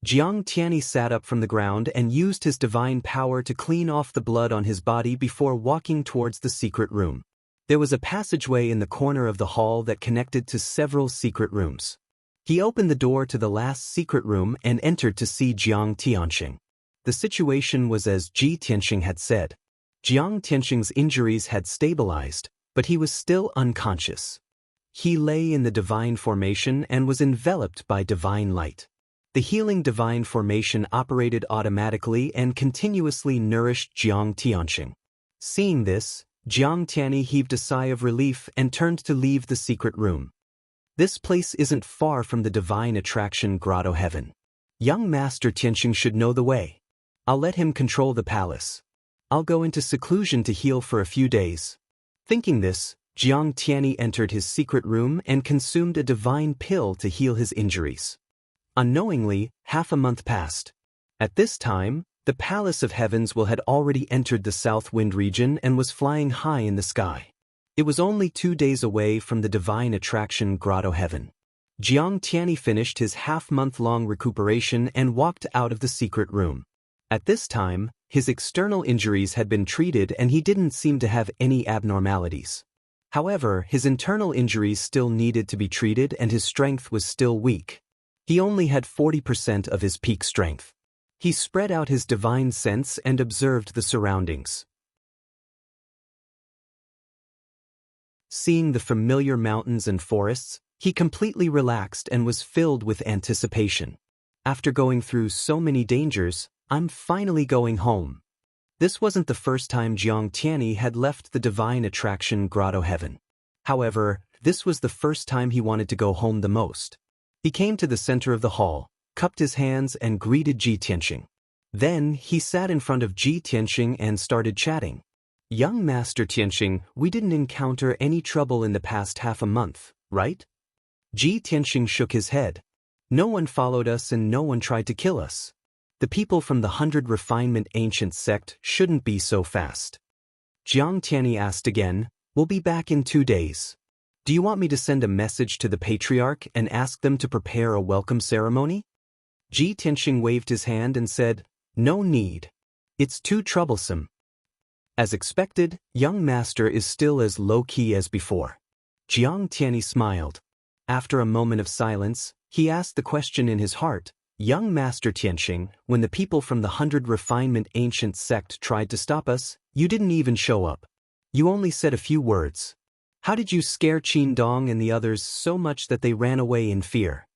Jiang Tianyi sat up from the ground and used his divine power to clean off the blood on his body before walking towards the secret room. There was a passageway in the corner of the hall that connected to several secret rooms. He opened the door to the last secret room and entered to see Jiang Tianxing. The situation was as Ji Tianxing had said. Jiang Tianxing's injuries had stabilized, but he was still unconscious. He lay in the divine formation and was enveloped by divine light. The healing divine formation operated automatically and continuously nourished Jiang Tianxing. Seeing this, Jiang Tianyi heaved a sigh of relief and turned to leave the secret room. This place isn't far from the divine attraction grotto heaven. Young Master Tianxing should know the way. I'll let him control the palace. I'll go into seclusion to heal for a few days. Thinking this, Jiang Tianyi entered his secret room and consumed a divine pill to heal his injuries. Unknowingly, half a month passed. At this time, the Palace of Heavens had already entered the south wind region and was flying high in the sky. It was only 2 days away from the divine attraction grotto heaven. Jiang Tianyi finished his half-month-long recuperation and walked out of the secret room. At this time, his external injuries had been treated and he didn't seem to have any abnormalities. However, his internal injuries still needed to be treated and his strength was still weak. He only had 40% of his peak strength. He spread out his divine sense and observed the surroundings. Seeing the familiar mountains and forests, he completely relaxed and was filled with anticipation. After going through so many dangers, I'm finally going home. This wasn't the first time Jiang Tianyi had left the divine attraction grotto heaven. However, this was the first time he wanted to go home the most. He came to the center of the hall, cupped his hands and greeted Ji Tianxing. Then, he sat in front of Ji Tianxing and started chatting. Young Master Tianxing, we didn't encounter any trouble in the past half a month, right? Ji Tianxing shook his head. No one followed us and no one tried to kill us. The people from the 100 Refinement Ancient sect shouldn't be so fast. Jiang Tianyi asked again, we'll be back in 2 days. Do you want me to send a message to the Patriarch and ask them to prepare a welcome ceremony? Ji Tianxing waved his hand and said, no need. It's too troublesome. As expected, young master is still as low-key as before. Jiang Tianyi smiled. After a moment of silence, he asked the question in his heart, young master Tianxing, when the people from the 100 Refinement Ancient sect tried to stop us, you didn't even show up. You only said a few words. How did you scare Qin Dong and the others so much that they ran away in fear?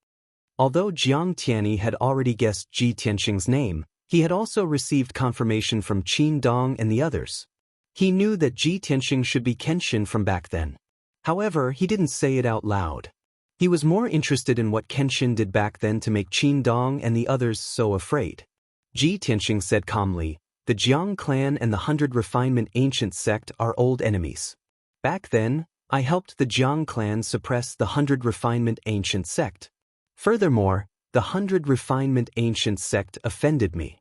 Although Jiang Tianyi had already guessed Ji Tianxing's name, he had also received confirmation from Qin Dong and the others. He knew that Ji Tianxing should be Kenshin from back then. However, he didn't say it out loud. He was more interested in what Kenshin did back then to make Qin Dong and the others so afraid. Ji Tianxing said calmly, the Jiang clan and the 100 Refinement Ancient sect are old enemies. Back then, I helped the Jiang clan suppress the 100 Refinement Ancient sect. Furthermore, the 100 Refinement Ancient sect offended me.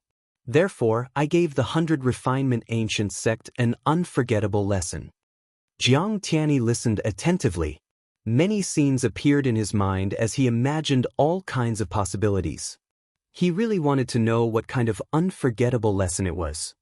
Therefore, I gave the 100 Refinement Ancient sect an unforgettable lesson. Jiang Tianyi listened attentively. Many scenes appeared in his mind as he imagined all kinds of possibilities. He really wanted to know what kind of unforgettable lesson it was.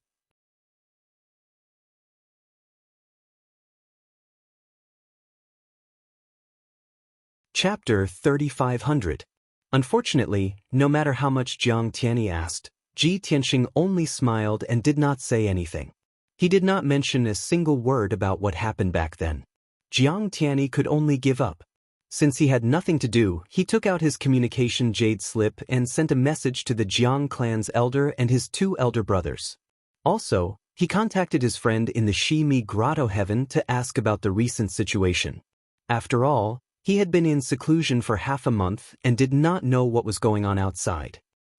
Chapter 3500. Unfortunately, no matter how much Jiang Tianyi asked, Ji Tianxing only smiled and did not say anything. He did not mention a single word about what happened back then. Jiang Tianyi could only give up. Since he had nothing to do, he took out his communication jade slip and sent a message to the Jiang clan's elder and his 2 elder brothers. Also, he contacted his friend in the Shimi Grotto Heaven to ask about the recent situation. After all, he had been in seclusion for half a month and did not know what was going on outside.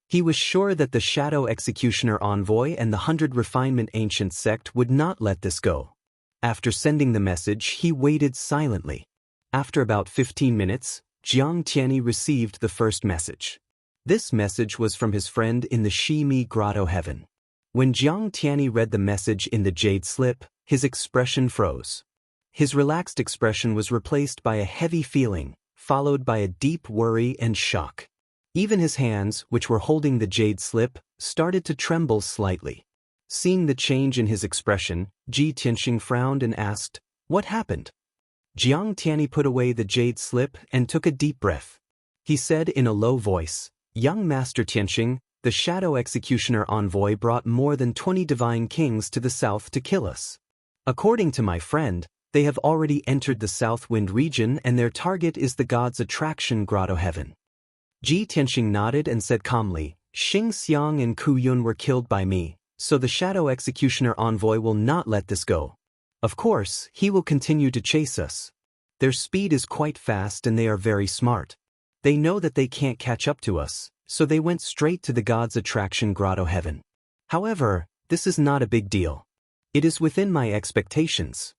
He was sure that the Shadow Executioner Envoy and the 100 Refinement Ancient sect would not let this go. After sending the message, he waited silently. After about 15 minutes, Jiang Tianyi received the first message. This message was from his friend in the Shimi Grotto Heaven. When Jiang Tianyi read the message in the jade slip, his expression froze. His relaxed expression was replaced by a heavy feeling, followed by a deep worry and shock. Even his hands, which were holding the jade slip, started to tremble slightly. Seeing the change in his expression, Ji Tianxing frowned and asked, what happened? Jiang Tianyi put away the jade slip and took a deep breath. He said in a low voice, young Master Tianxing, the Shadow Executioner Envoy brought more than 20 divine kings to the south to kill us. According to my friend, they have already entered the South Wind region and their target is the God's Attraction Grotto Heaven. Ji Tianxing nodded and said calmly, Xing Xiang and Ku Yun were killed by me, so the Shadow Executioner Envoy will not let this go. Of course, he will continue to chase us. Their speed is quite fast and they are very smart. They know that they can't catch up to us, so they went straight to the God's Attraction Grotto Heaven. However, this is not a big deal. It is within my expectations.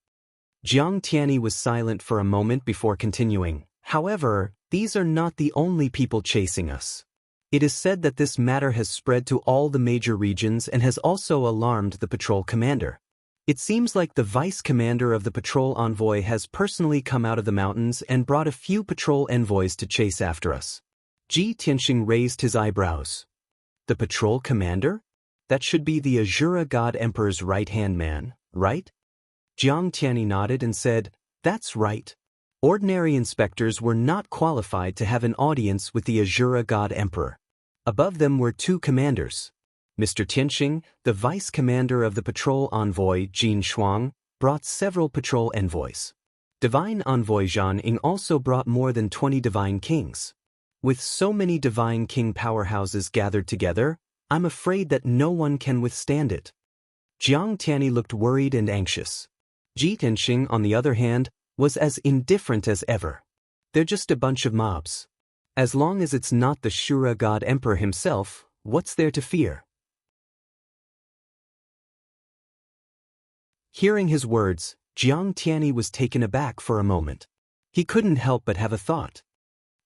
Jiang Tianyi was silent for a moment before continuing. However, these are not the only people chasing us. It is said that this matter has spread to all the major regions and has also alarmed the patrol commander. It seems like the vice commander of the patrol envoy has personally come out of the mountains and brought a few patrol envoys to chase after us. Ji Tianxing raised his eyebrows. The patrol commander? That should be the Azura God Emperor's right-hand man, right? Jiang Tianyi nodded and said, that's right. Ordinary inspectors were not qualified to have an audience with the Azura God Emperor. Above them were 2 commanders. Mr. Tianxing, the vice commander of the patrol envoy Jin Shuang, brought several patrol envoys. Divine envoy Zhan Ying also brought more than 20 divine kings. With so many divine king powerhouses gathered together, I'm afraid that no one can withstand it. Jiang Tianyi looked worried and anxious. Ji Tianxing, on the other hand, was as indifferent as ever. They're just a bunch of mobs. As long as it's not the Shura God Emperor himself, what's there to fear? Hearing his words, Jiang Tianyi was taken aback for a moment. He couldn't help but have a thought.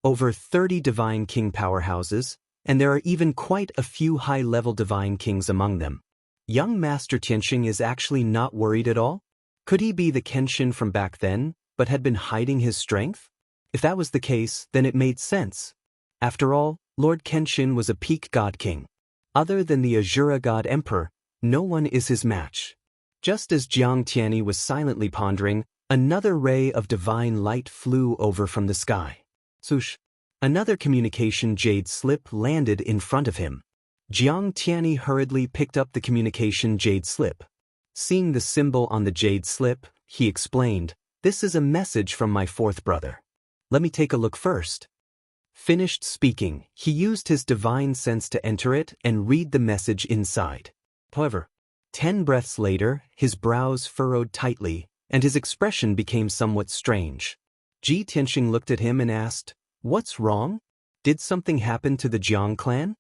Over 30 divine king powerhouses, and there are even quite a few high-level divine kings among them. Young Master Tianxing is actually not worried at all? Could he be the Kenshin from back then, but had been hiding his strength? If that was the case, then it made sense. After all, Lord Kenshin was a peak god king. Other than the Azura god emperor, no one is his match. Just as Jiang Tianyi was silently pondering, another ray of divine light flew over from the sky. Swoosh! Another communication jade slip landed in front of him. Jiang Tianyi hurriedly picked up the communication jade slip. Seeing the symbol on the jade slip, he explained, "This is a message from my fourth brother. Let me take a look first." Finished speaking, he used his divine sense to enter it and read the message inside. However, 10 breaths later, his brows furrowed tightly, and his expression became somewhat strange. Ji Tianxing looked at him and asked, "What's wrong? Did something happen to the Jiang clan?"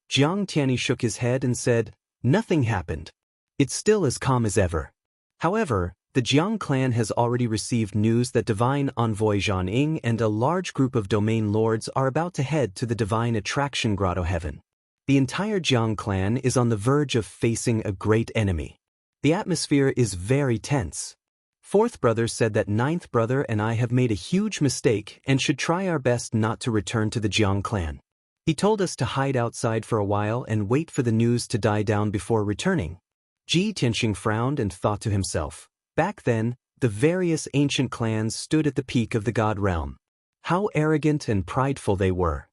Jiang Tianyi shook his head and said, "Nothing happened. It's still as calm as ever. However, the Jiang clan has already received news that Divine Envoy Zhan Ying and a large group of domain lords are about to head to the Divine Attraction Grotto Heaven. The entire Jiang clan is on the verge of facing a great enemy. The atmosphere is very tense. Fourth brother said that ninth brother and I have made a huge mistake and should try our best not to return to the Jiang clan. He told us to hide outside for a while and wait for the news to die down before returning." Ji Tianxing frowned and thought to himself, back then, the various ancient clans stood at the peak of the god realm. How arrogant and prideful they were.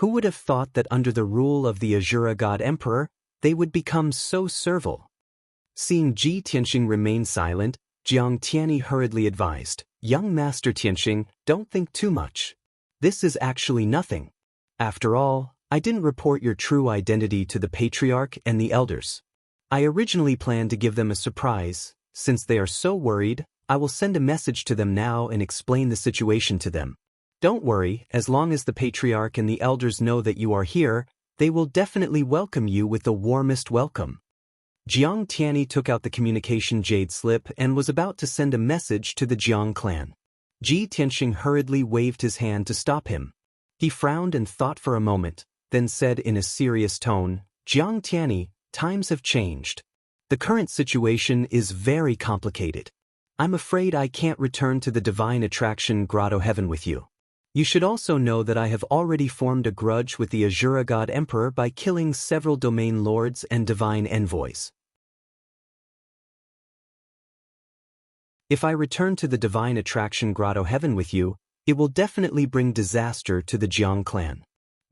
Who would have thought that under the rule of the Azura god emperor, they would become so servile? Seeing Ji Tianxing remain silent, Jiang Tianyi hurriedly advised, "Young Master Tianxing, don't think too much. This is actually nothing. After all, I didn't report your true identity to the Patriarch and the Elders. I originally planned to give them a surprise. Since they are so worried, I will send a message to them now and explain the situation to them. Don't worry, as long as the Patriarch and the Elders know that you are here, they will definitely welcome you with the warmest welcome." Jiang Tianyi took out the communication jade slip and was about to send a message to the Jiang clan. Ji Tianxing hurriedly waved his hand to stop him. He frowned and thought for a moment, then said in a serious tone, "Jiang Tianyi, times have changed. The current situation is very complicated. I'm afraid I can't return to the Divine Attraction Grotto Heaven with you. You should also know that I have already formed a grudge with the Azura God Emperor by killing several domain lords and divine envoys. If I return to the Divine Attraction Grotto Heaven with you, it will definitely bring disaster to the Jiang clan."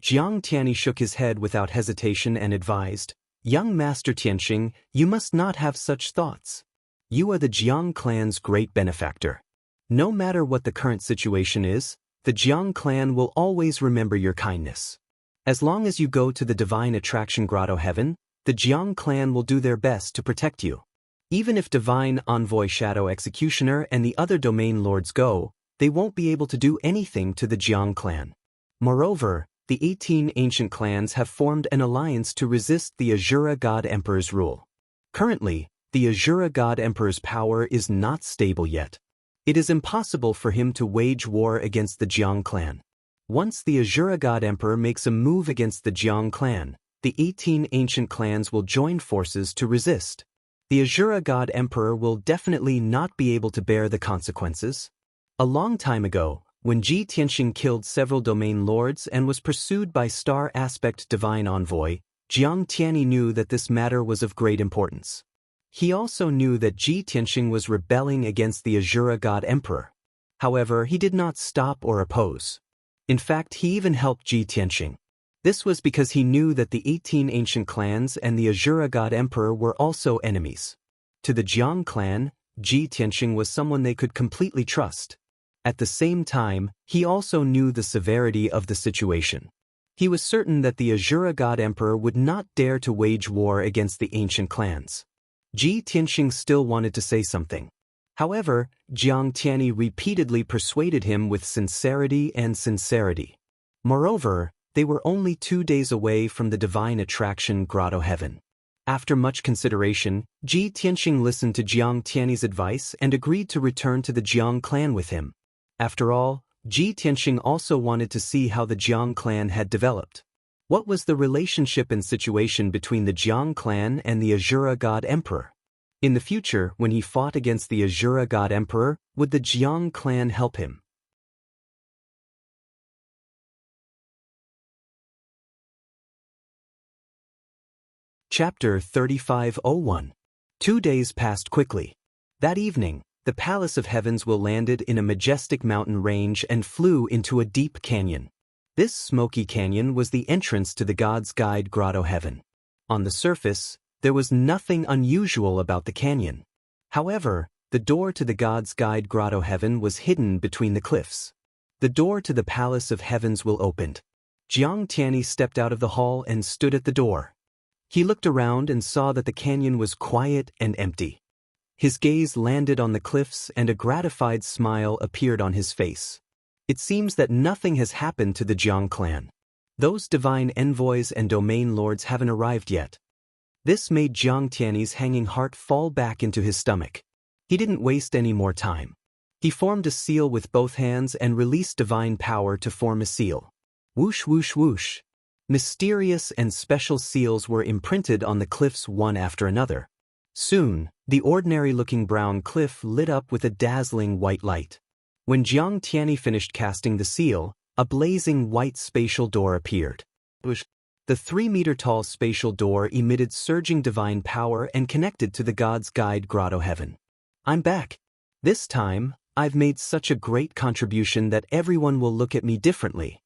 Jiang Tianyi shook his head without hesitation and advised, "Young Master Tianxing, you must not have such thoughts. You are the Jiang clan's great benefactor. No matter what the current situation is, the Jiang clan will always remember your kindness. As long as you go to the Divine Attraction Grotto Heaven, the Jiang clan will do their best to protect you. Even if Divine Envoy Shadow Executioner and the other domain lords go, they won't be able to do anything to the Jiang clan. Moreover, the 18 ancient clans have formed an alliance to resist the Azura God Emperor's rule. Currently, the Azura God Emperor's power is not stable yet. It is impossible for him to wage war against the Jiang clan. Once the Azura God Emperor makes a move against the Jiang clan, the 18 ancient clans will join forces to resist. The Azura God Emperor will definitely not be able to bear the consequences. A long time ago, when Ji Tianxing killed several domain lords and was pursued by Star Aspect Divine Envoy, Jiang Tianyi knew that this matter was of great importance. He also knew that Ji Tianxing was rebelling against the Azura God Emperor. However, he did not stop or oppose. In fact, he even helped Ji Tianxing. This was because he knew that the 18 ancient clans and the Azura God Emperor were also enemies. To the Jiang clan, Ji Tianxing was someone they could completely trust. At the same time, he also knew the severity of the situation. He was certain that the Azura God Emperor would not dare to wage war against the ancient clans. Ji Tianxing still wanted to say something. However, Jiang Tianyi repeatedly persuaded him with sincerity and sincerity. Moreover, they were only 2 days away from the Divine Attraction Grotto Heaven. After much consideration, Ji Tianxing listened to Jiang Tianyi's advice and agreed to return to the Jiang clan with him. After all, Ji Tianxing also wanted to see how the Jiang clan had developed. What was the relationship and situation between the Jiang clan and the Azura God Emperor? In the future, when he fought against the Azura God Emperor, would the Jiang clan help him? Chapter 3501. 2 days passed quickly. That evening, the Palace of Heavens will landed in a majestic mountain range and flew into a deep canyon. This smoky canyon was the entrance to the God's Guide Grotto Heaven. On the surface, there was nothing unusual about the canyon. However, the door to the God's Guide Grotto Heaven was hidden between the cliffs. The door to the Palace of Heavens will opened. Jiang Tianyi stepped out of the hall and stood at the door. He looked around and saw that the canyon was quiet and empty. His gaze landed on the cliffs and a gratified smile appeared on his face. It seems that nothing has happened to the Jiang clan. Those divine envoys and domain lords haven't arrived yet. This made Jiang Tianyi's hanging heart fall back into his stomach. He didn't waste any more time. He formed a seal with both hands and released divine power to form a seal. Whoosh whoosh whoosh. Mysterious and special seals were imprinted on the cliffs one after another. Soon, the ordinary-looking brown cliff lit up with a dazzling white light. When Jiang Tianyi finished casting the seal, a blazing white spatial door appeared. The 3-meter-tall spatial door emitted surging divine power and connected to the God's Guide Grotto Heaven. I'm back. This time, I've made such a great contribution that everyone will look at me differently.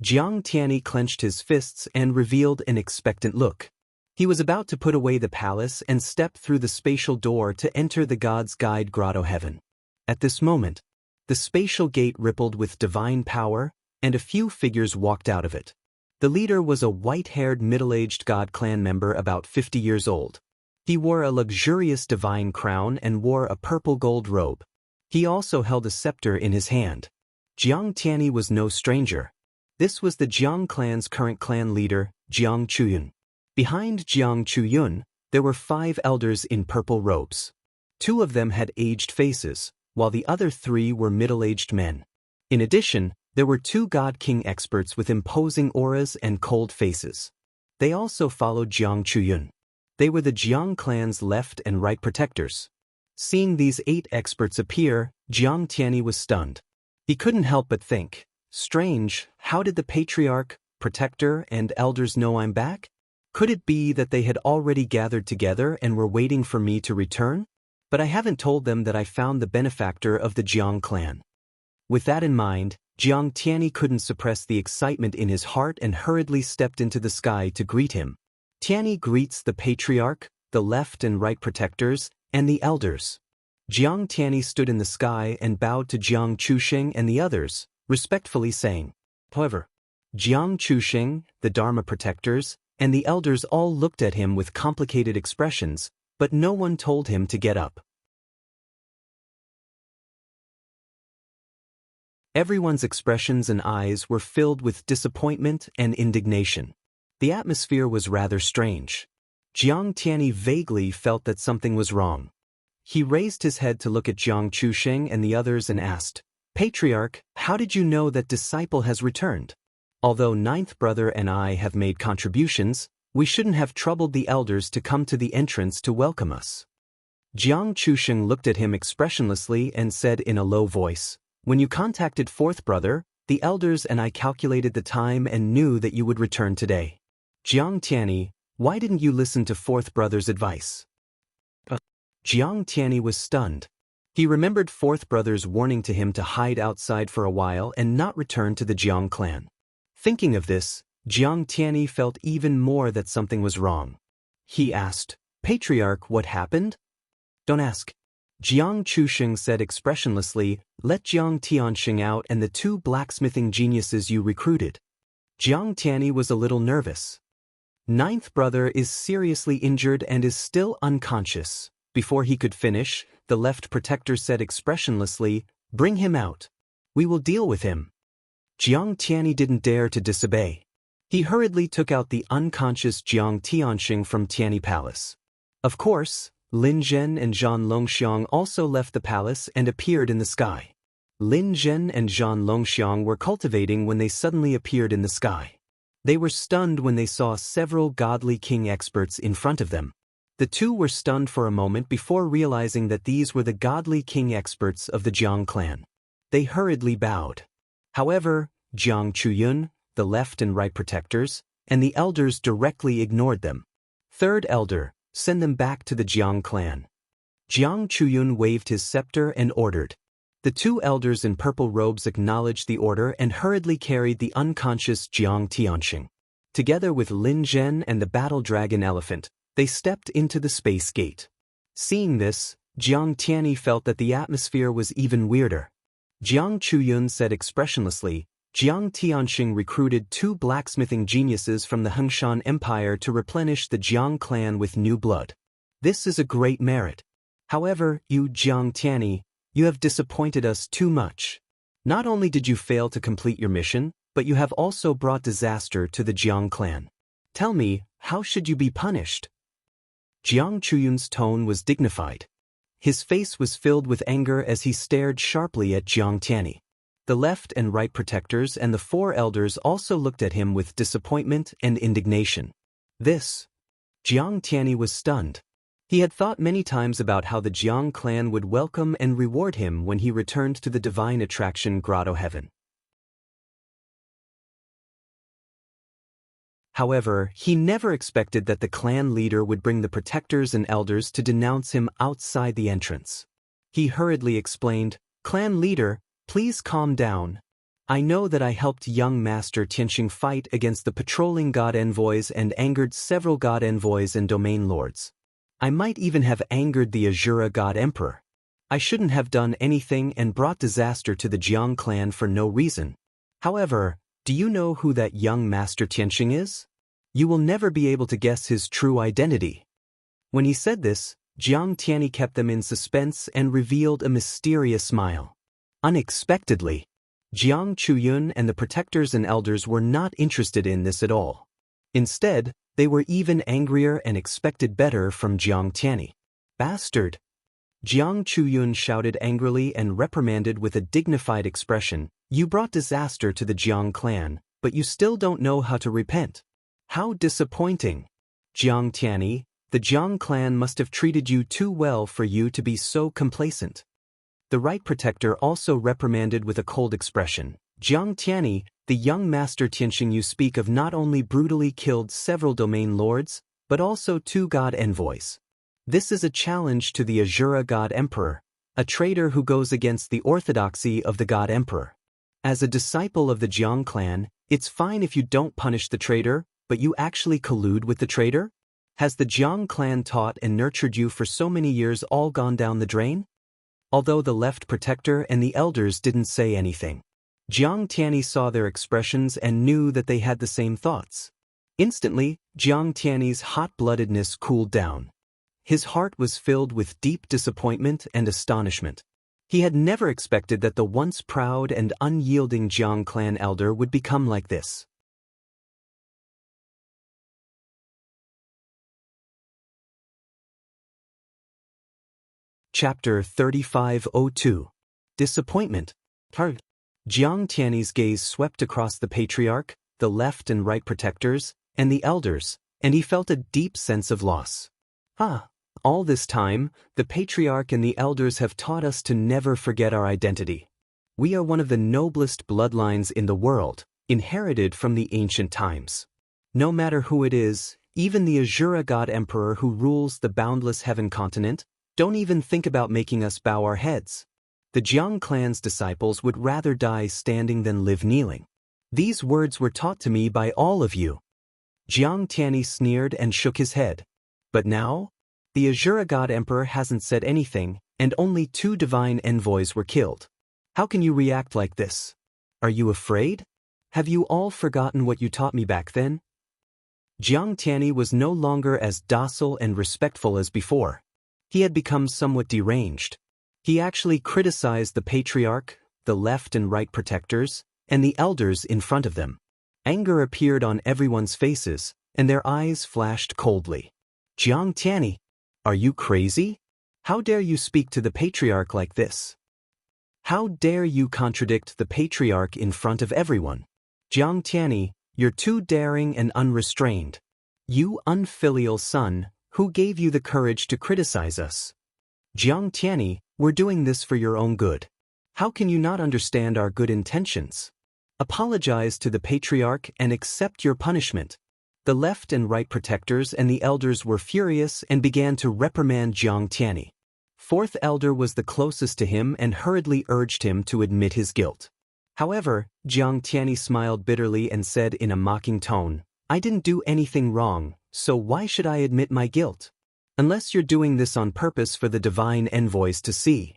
Jiang Tianyi clenched his fists and revealed an expectant look. He was about to put away the palace and step through the spatial door to enter the God's Guide Grotto Heaven. At this moment, the spatial gate rippled with divine power, and a few figures walked out of it. The leader was a white-haired middle-aged God clan member about 50 years old. He wore a luxurious divine crown and wore a purple-gold robe. He also held a scepter in his hand. Jiang Tianyi was no stranger. This was the Jiang clan's current clan leader, Jiang Chuyun. Behind Jiang Chuyun, there were 5 elders in purple robes. 2 of them had aged faces, while the other 3 were middle-aged men. In addition, there were 2 God King experts with imposing auras and cold faces. They also followed Jiang Chuyun. They were the Jiang clan's left and right protectors. Seeing these 8 experts appear, Jiang Tianyi was stunned. He couldn't help but think, strange, how did the patriarch, protector, and elders know I'm back? Could it be that they had already gathered together and were waiting for me to return? But I haven't told them that I found the benefactor of the Jiang clan. With that in mind, Jiang Tianyi couldn't suppress the excitement in his heart and hurriedly stepped into the sky to greet him. Tianyi greets the patriarch, the left and right protectors, and the elders. Jiang Tianyi stood in the sky and bowed to Jiang Chusheng and the others, respectfully saying. However, Jiang Chusheng, the Dharma protectors, and the elders all looked at him with complicated expressions, but no one told him to get up. Everyone's expressions and eyes were filled with disappointment and indignation. The atmosphere was rather strange. Jiang Tianyi vaguely felt that something was wrong. He raised his head to look at Jiang Chusheng and the others and asked, Patriarch, how did you know that disciple has returned? Although 9th brother and I have made contributions, we shouldn't have troubled the elders to come to the entrance to welcome us. Jiang Chusheng looked at him expressionlessly and said in a low voice, When you contacted 4th brother, the elders and I calculated the time and knew that you would return today. Jiang Tianyi, why didn't you listen to 4th brother's advice? Jiang Tianyi was stunned. He remembered 4th brother's warning to him to hide outside for a while and not return to the Jiang clan. Thinking of this, Jiang Tianyi felt even more that something was wrong. He asked, Patriarch, what happened? Don't ask. Jiang Chusheng said expressionlessly, let Jiang Tianxing out and the 2 blacksmithing geniuses you recruited. Jiang Tianyi was a little nervous. 9th brother is seriously injured and is still unconscious. Before he could finish, the left protector said expressionlessly, bring him out. We will deal with him. Jiang Tianyi didn't dare to disobey. He hurriedly took out the unconscious Jiang Tianxing from Tianyi Palace. Of course, Lin Zhen and Zhan Longxiang also left the palace and appeared in the sky. Lin Zhen and Zhan Longxiang were cultivating when they suddenly appeared in the sky. They were stunned when they saw several godly king experts in front of them. The two were stunned for a moment before realizing that these were the godly king experts of the Jiang clan. They hurriedly bowed. However, Jiang Chuyun, the left and right protectors, and the elders directly ignored them. Third elder, send them back to the Jiang clan. Jiang Chuyun waved his scepter and ordered. The two elders in purple robes acknowledged the order and hurriedly carried the unconscious Jiang Tianxing. Together with Lin Zhen and the battle dragon elephant, they stepped into the space gate. Seeing this, Jiang Tianyi felt that the atmosphere was even weirder. Jiang Chuyun said expressionlessly, Jiang Tianxing recruited 2 blacksmithing geniuses from the Hengshan Empire to replenish the Jiang clan with new blood. This is a great merit. However, you Jiang Tianyi, you have disappointed us too much. Not only did you fail to complete your mission, but you have also brought disaster to the Jiang clan. Tell me, how should you be punished? Jiang Chuyun's tone was dignified. His face was filled with anger as he stared sharply at Jiang Tianyi. The left and right protectors and the 4 elders also looked at him with disappointment and indignation. Jiang Tianyi was stunned. He had thought many times about how the Jiang clan would welcome and reward him when he returned to the divine attraction Grotto Heaven. However, he never expected that the clan leader would bring the protectors and elders to denounce him outside the entrance. He hurriedly explained, "Clan leader, please calm down. I know that I helped young Master Tianxing fight against the patrolling god envoys and angered several god envoys and domain lords. I might even have angered the Azura god emperor. I shouldn't have done anything and brought disaster to the Jiang clan for no reason. However, do you know who that young Master Tianxing is? You will never be able to guess his true identity." When he said this, Jiang Tianyi kept them in suspense and revealed a mysterious smile. Unexpectedly, Jiang Chuyun and the protectors and elders were not interested in this at all. Instead, they were even angrier and expected better from Jiang Tianyi. "Bastard!" Jiang Chuyun shouted angrily and reprimanded with a dignified expression, "You brought disaster to the Jiang clan, but you still don't know how to repent. How disappointing! Jiang Tianyi, the Jiang clan must have treated you too well for you to be so complacent." The right protector also reprimanded with a cold expression, "Jiang Tianyi, the young Master Tianxing you speak of not only brutally killed several domain lords, but also 2 god envoys. This is a challenge to the Azura god emperor, a traitor who goes against the orthodoxy of the god emperor. As a disciple of the Jiang clan, it's fine if you don't punish the traitor, but you actually collude with the traitor? Has the Jiang clan taught and nurtured you for so many years all gone down the drain?" Although the left protector and the elders didn't say anything, Jiang Tianyi saw their expressions and knew that they had the same thoughts. Instantly, Jiang Tianyi's hot-bloodedness cooled down. His heart was filled with deep disappointment and astonishment. He had never expected that the once proud and unyielding Jiang clan elder would become like this. Chapter 3502. Disappointment. Jiang Tianyi's gaze swept across the patriarch, the left and right protectors, and the elders, and he felt a deep sense of loss. All this time, the patriarch and the elders have taught us to never forget our identity. We are one of the noblest bloodlines in the world, inherited from the ancient times. No matter who it is, even the Azura god emperor who rules the boundless heaven continent, don't even think about making us bow our heads. The Jiang clan's disciples would rather die standing than live kneeling. These words were taught to me by all of you. Jiang Tianyi sneered and shook his head. But now? The Azura god emperor hasn't said anything, and only 2 divine envoys were killed. How can you react like this? Are you afraid? Have you all forgotten what you taught me back then? Jiang Tianyi was no longer as docile and respectful as before. He had become somewhat deranged. He actually criticized the patriarch, the left and right protectors, and the elders in front of them. Anger appeared on everyone's faces, and their eyes flashed coldly. Jiang Tianyi, are you crazy? How dare you speak to the patriarch like this? How dare you contradict the patriarch in front of everyone? Jiang Tianyi, you're too daring and unrestrained. You unfilial son, who gave you the courage to criticize us? Jiang Tianyi, we're doing this for your own good. How can you not understand our good intentions? Apologize to the patriarch and accept your punishment. The left and right protectors and the elders were furious and began to reprimand Jiang Tianyi. Fourth elder was the closest to him and hurriedly urged him to admit his guilt. However, Jiang Tianyi smiled bitterly and said in a mocking tone, I didn't do anything wrong, so why should I admit my guilt? Unless you're doing this on purpose for the divine envoys to see.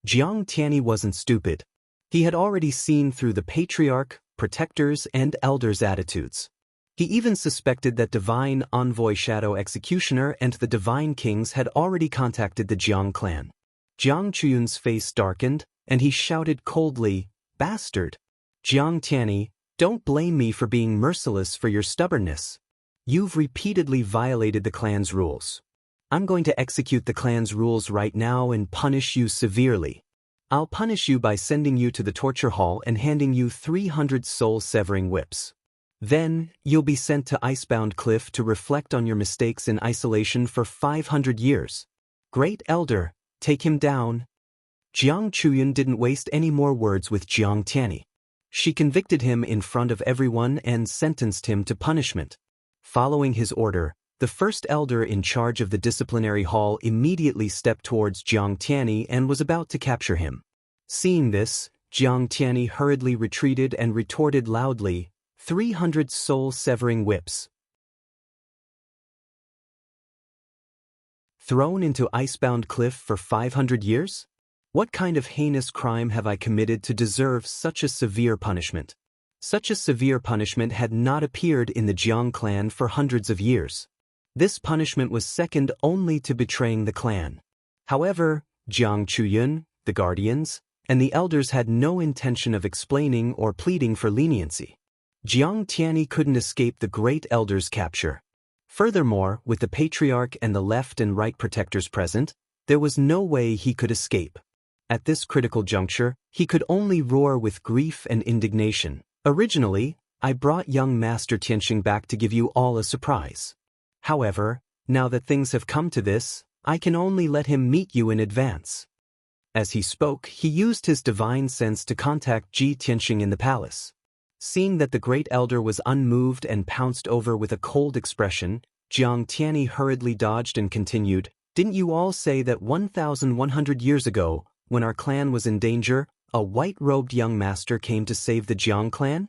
Jiang Tianyi wasn't stupid. He had already seen through the patriarch, protectors, and elders' attitudes. He even suspected that divine envoy Shadow Executioner and the divine kings had already contacted the Jiang clan. Jiang Chuyun's face darkened, and he shouted coldly, Bastard! Jiang Tianyi, don't blame me for being merciless for your stubbornness. You've repeatedly violated the clan's rules. I'm going to execute the clan's rules right now and punish you severely. I'll punish you by sending you to the torture hall and handing you 300 soul-severing whips. Then, you'll be sent to Icebound Cliff to reflect on your mistakes in isolation for 500 years. Great Elder, take him down. Jiang Chuyun didn't waste any more words with Jiang Tianyi. She convicted him in front of everyone and sentenced him to punishment. Following his order, the first elder in charge of the disciplinary hall immediately stepped towards Jiang Tianyi and was about to capture him. Seeing this, Jiang Tianyi hurriedly retreated and retorted loudly, 300 soul-severing whips. Thrown into Icebound Cliff for 500 years? What kind of heinous crime have I committed to deserve such a severe punishment? Such a severe punishment had not appeared in the Jiang clan for hundreds of years. This punishment was second only to betraying the clan. However, Jiang Chuyun, the guardians, and the elders had no intention of explaining or pleading for leniency. Jiang Tianyi couldn't escape the great elder's capture. Furthermore, with the patriarch and the left and right protectors present, there was no way he could escape. At this critical juncture, he could only roar with grief and indignation. Originally, I brought young Master Tianxing back to give you all a surprise. However, now that things have come to this, I can only let him meet you in advance. As he spoke, he used his divine sense to contact Ji Tianxing in the palace. Seeing that the great elder was unmoved and pounced over with a cold expression, Jiang Tianyi hurriedly dodged and continued, Didn't you all say that 1,100 years ago, when our clan was in danger, a white-robed young master came to save the Jiang clan?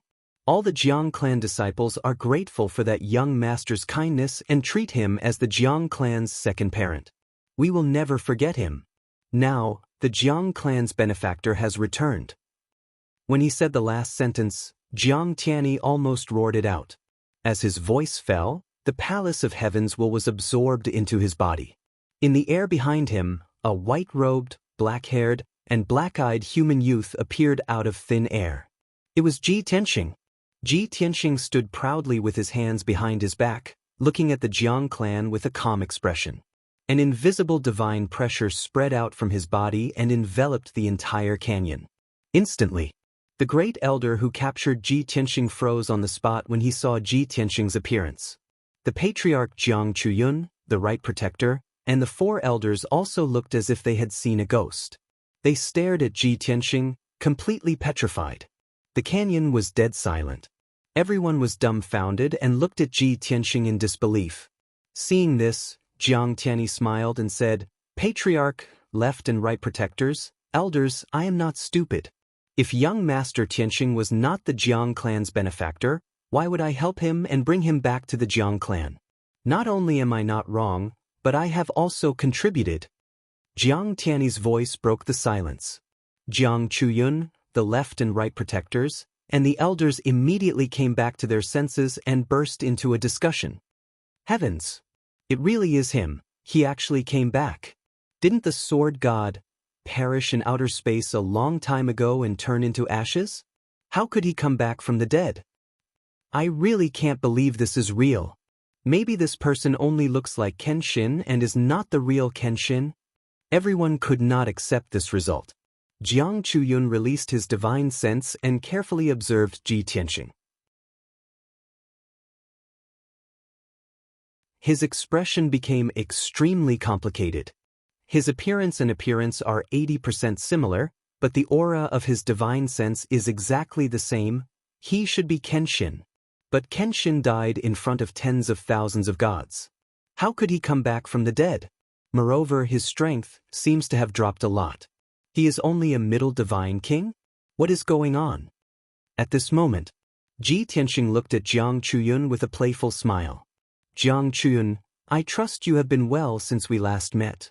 All the Jiang clan disciples are grateful for that young master's kindness and treat him as the Jiang clan's second parent. We will never forget him. Now, the Jiang clan's benefactor has returned. When he said the last sentence, Jiang Tianyi almost roared it out. As his voice fell, the palace of heavens was absorbed into his body. In the air behind him, a white-robed, black-haired, and black-eyed human youth appeared out of thin air. It was Ji Tianxing. Ji Tianxing stood proudly with his hands behind his back, looking at the Jiang clan with a calm expression. An invisible divine pressure spread out from his body and enveloped the entire canyon. Instantly, the great elder who captured Ji Tianxing froze on the spot when he saw Ji Tianxing's appearance. The patriarch Jiang Chuyun, the right protector, and the four elders also looked as if they had seen a ghost. They stared at Ji Tianxing, completely petrified. The canyon was dead silent. Everyone was dumbfounded and looked at Ji Tianxing in disbelief. Seeing this, Jiang Tianyi smiled and said, Patriarch, left and right protectors, elders, I am not stupid. If young Master Tianxing was not the Jiang clan's benefactor, why would I help him and bring him back to the Jiang clan? Not only am I not wrong, but I have also contributed. Jiang Tianyi's voice broke the silence. Jiang Chuyun, the left and right protectors, and the elders immediately came back to their senses and burst into a discussion. Heavens! It really is him. He actually came back. Didn't the sword god perish in outer space a long time ago and turn into ashes? How could he come back from the dead? I really can't believe this is real. Maybe this person only looks like Kenshin and is not the real Kenshin? Everyone could not accept this result. Jiang Chuyun released his divine sense and carefully observed Ji Tianxing. His expression became extremely complicated. His appearance and appearance are 80% similar, but the aura of his divine sense is exactly the same. He should be Kenshin. But Kenshin died in front of tens of thousands of gods. How could he come back from the dead? Moreover, his strength seems to have dropped a lot. He is only a middle divine king? What is going on? At this moment, Ji Tianxing looked at Jiang Chuyun with a playful smile. Jiang Chuyun, I trust you have been well since we last met.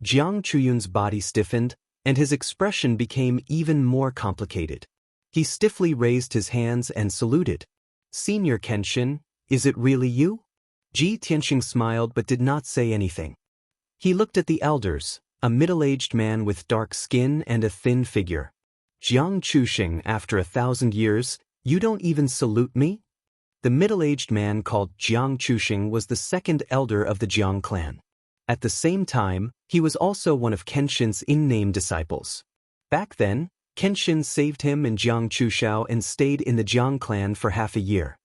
Jiang Chuyun's body stiffened, and his expression became even more complicated. He stiffly raised his hands and saluted. Senior Kenshin, is it really you? Ji Tianxing smiled but did not say anything. He looked at the elders, a middle-aged man with dark skin and a thin figure. Jiang Chuxing, after 1,000 years, you don't even salute me? The middle-aged man called Jiang Chuxing was the second elder of the Jiang clan. At the same time, he was also one of Kenshin's in-name disciples. Back then, Kenshin saved him and Jiang Chuxiao and stayed in the Jiang clan for half a year.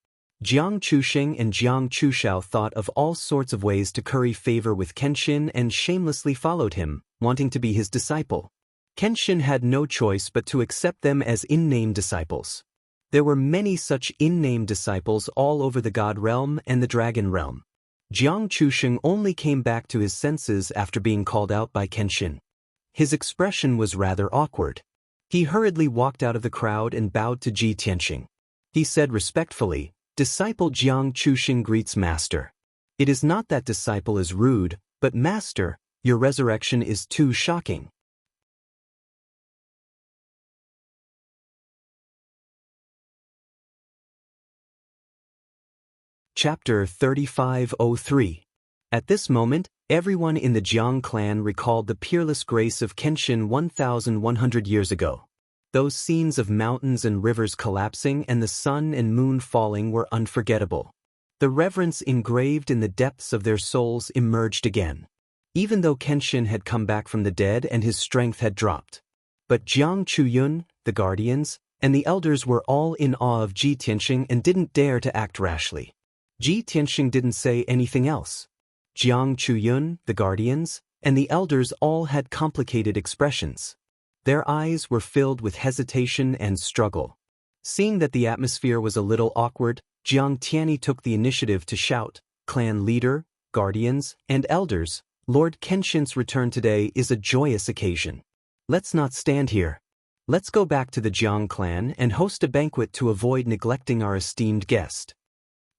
Jiang Chuxing and Jiang Chuxiao thought of all sorts of ways to curry favor with Kenshin and shamelessly followed him, wanting to be his disciple. Kenshin had no choice but to accept them as in-name disciples. There were many such in-name disciples all over the God realm and the Dragon realm. Jiang Chuxing only came back to his senses after being called out by Kenshin. His expression was rather awkward. He hurriedly walked out of the crowd and bowed to Ji Tianxing. He said respectfully, Disciple Jiang Chuxing greets Master. It is not that disciple is rude, but Master, your resurrection is too shocking. Chapter 3503. At this moment, everyone in the Jiang clan recalled the peerless grace of Kenshin 1,100 years ago. Those scenes of mountains and rivers collapsing and the sun and moon falling were unforgettable. The reverence engraved in the depths of their souls emerged again. Even though Kenshin had come back from the dead and his strength had dropped. But Jiang Chuyun, the guardians, and the elders were all in awe of Ji Tianxing and didn't dare to act rashly. Ji Tianxing didn't say anything else. Jiang Chuyun, the guardians, and the elders all had complicated expressions. Their eyes were filled with hesitation and struggle. Seeing that the atmosphere was a little awkward, Jiang Tianyi took the initiative to shout, Clan leader, guardians, and elders, Lord Kenshin's return today is a joyous occasion. Let's not stand here. Let's go back to the Jiang clan and host a banquet to avoid neglecting our esteemed guest.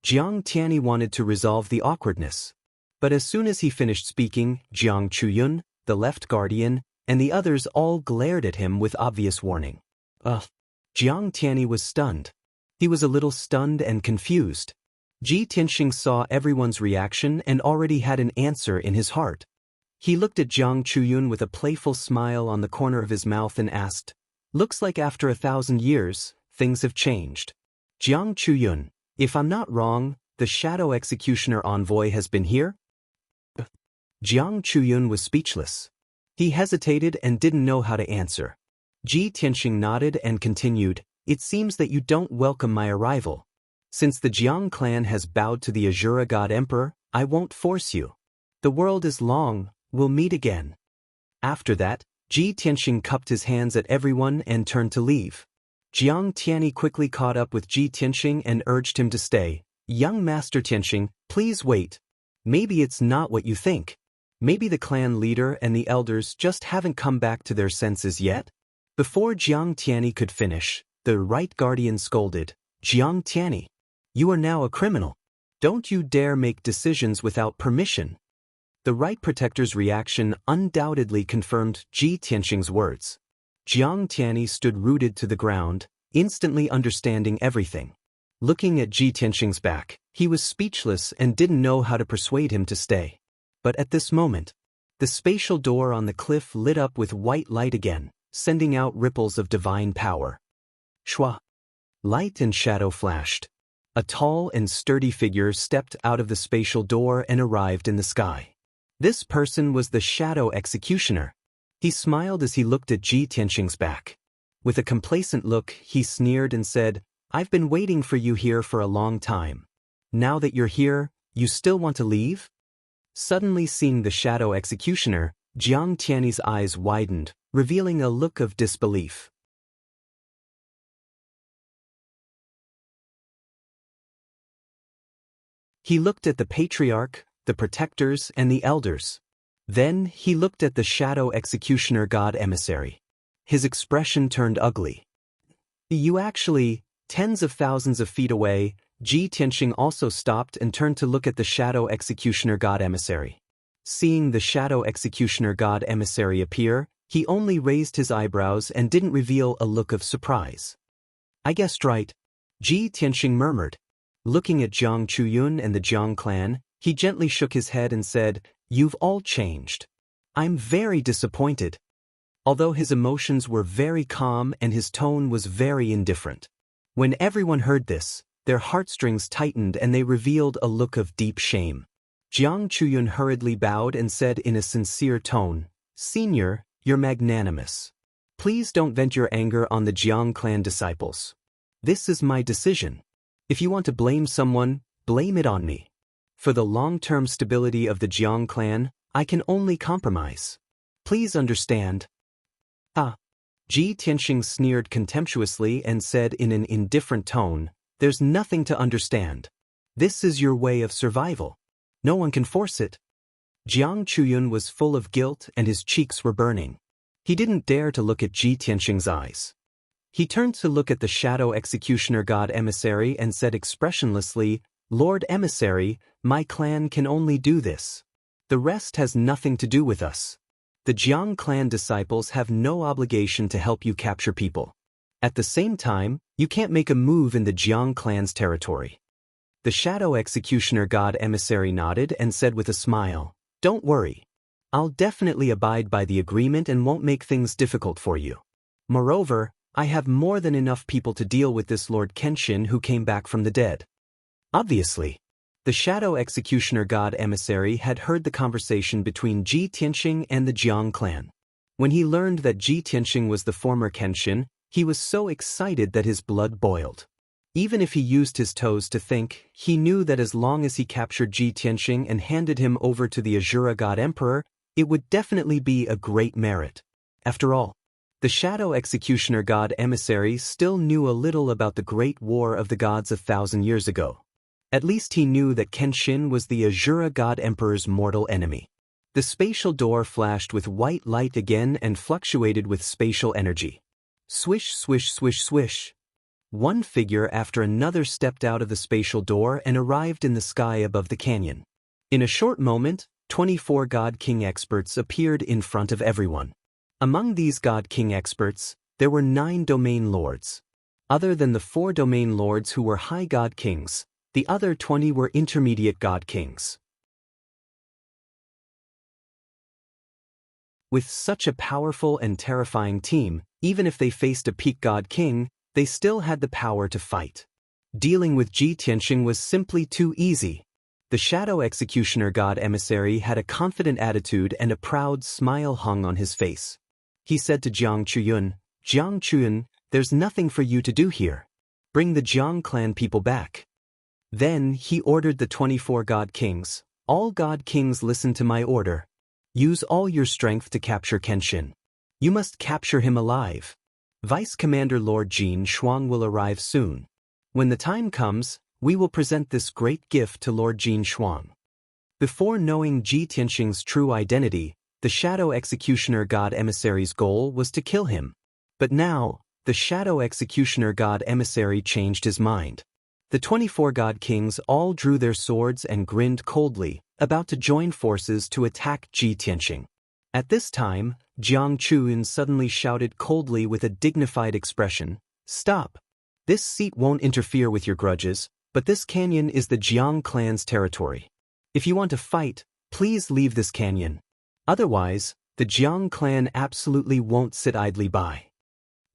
Jiang Tianyi wanted to resolve the awkwardness. But as soon as he finished speaking, Jiang Chuyun, the left guardian, and the others all glared at him with obvious warning. Jiang Tianyi was stunned. He was a little stunned and confused. Ji Tianxing saw everyone's reaction and already had an answer in his heart. He looked at Jiang Chuyun with a playful smile on the corner of his mouth and asked, Looks like after 1,000 years, things have changed. Jiang Chuyun, if I'm not wrong, the Shadow Executioner envoy has been here? Jiang Chuyun was speechless. He hesitated and didn't know how to answer. Ji Tianxing nodded and continued, It seems that you don't welcome my arrival. Since the Jiang clan has bowed to the Azura God Emperor, I won't force you. The world is long, we'll meet again. After that, Ji Tianxing cupped his hands at everyone and turned to leave. Jiang Tianyi quickly caught up with Ji Tianxing and urged him to stay. Young Master Tianxing, please wait. Maybe it's not what you think. Maybe the clan leader and the elders just haven't come back to their senses yet? Before Jiang Tianyi could finish, the right guardian scolded, Jiang Tianyi, you are now a criminal. Don't you dare make decisions without permission. The right protector's reaction undoubtedly confirmed Ji Tianxing's words. Jiang Tianyi stood rooted to the ground, instantly understanding everything. Looking at Ji Tianxing's back, he was speechless and didn't know how to persuade him to stay. But at this moment, the spatial door on the cliff lit up with white light again, sending out ripples of divine power. Shwa! Light and shadow flashed. A tall and sturdy figure stepped out of the spatial door and arrived in the sky. This person was the Shadow Executioner. He smiled as he looked at Ji Tianxing's back. With a complacent look, he sneered and said, "I've been waiting for you here for a long time. Now that you're here, you still want to leave?" Suddenly seeing the Shadow Executioner, Jiang Tianyi's eyes widened, revealing a look of disbelief. He looked at the Patriarch, the Protectors, and the Elders. Then he looked at the Shadow Executioner God Emissary. His expression turned ugly. "You actually, tens of thousands of feet away," Ji Tianxing also stopped and turned to look at the Shadow Executioner God Emissary. Seeing the Shadow Executioner God Emissary appear, he only raised his eyebrows and didn't reveal a look of surprise. "I guessed right," Ji Tianxing murmured. Looking at Jiang Chuyun and the Jiang clan, he gently shook his head and said, "You've all changed. I'm very disappointed." Although his emotions were very calm and his tone was very indifferent. When everyone heard this, their heartstrings tightened and they revealed a look of deep shame. Jiang Chuyun hurriedly bowed and said in a sincere tone, "Senior, you're magnanimous. Please don't vent your anger on the Jiang clan disciples. This is my decision. If you want to blame someone, blame it on me. For the long-term stability of the Jiang clan, I can only compromise. Please understand." "Ah." Ji Tianxing sneered contemptuously and said in an indifferent tone, "There's nothing to understand. This is your way of survival. No one can force it." Jiang Chuyun was full of guilt and his cheeks were burning. He didn't dare to look at Ji Tianxing's eyes. He turned to look at the Shadow Executioner God Emissary and said expressionlessly, "Lord Emissary, my clan can only do this. The rest has nothing to do with us. The Jiang clan disciples have no obligation to help you capture people. At the same time, you can't make a move in the Jiang clan's territory." The Shadow Executioner God Emissary nodded and said with a smile, "Don't worry. I'll definitely abide by the agreement and won't make things difficult for you. Moreover, I have more than enough people to deal with this Lord Kenshin who came back from the dead." Obviously, the Shadow Executioner God Emissary had heard the conversation between Ji Tianxing and the Jiang clan. When he learned that Ji Tianxing was the former Kenshin, he was so excited that his blood boiled. Even if he used his toes to think, he knew that as long as he captured Ji Tianxing and handed him over to the Azura God Emperor, it would definitely be a great merit. After all, the Shadow Executioner God Emissary still knew a little about the Great War of the Gods 1,000 years ago. At least he knew that Kenshin was the Azura God Emperor's mortal enemy. The spatial door flashed with white light again and fluctuated with spatial energy. Swish, swish, swish, swish. One figure after another stepped out of the spatial door and arrived in the sky above the canyon. In a short moment, 24 God King experts appeared in front of everyone. Among these God King experts, there were 9 domain lords. Other than the 4 domain lords who were high God Kings, the other 20 were intermediate God Kings. With such a powerful and terrifying team, even if they faced a peak God King, they still had the power to fight. Dealing with Ji Tianxing was simply too easy. The Shadow Executioner God Emissary had a confident attitude and a proud smile hung on his face. He said to Jiang Chuyun, "Jiang Chuyun, there's nothing for you to do here. Bring the Jiang clan people back." Then he ordered the 24 God Kings, "All God Kings listen to my order. Use all your strength to capture Kenshin. You must capture him alive. Vice Commander Lord Jin Shuang will arrive soon. When the time comes, we will present this great gift to Lord Jin Shuang." Before knowing Ji Tianxing's true identity, the Shadow Executioner God Emissary's goal was to kill him. But now, the Shadow Executioner God Emissary changed his mind. The 24 God Kings all drew their swords and grinned coldly, about to join forces to attack Ji Tianxing. At this time, Jiang Chuyun suddenly shouted coldly with a dignified expression, "Stop! This seat won't interfere with your grudges, but this canyon is the Jiang clan's territory. If you want to fight, please leave this canyon. Otherwise, the Jiang clan absolutely won't sit idly by."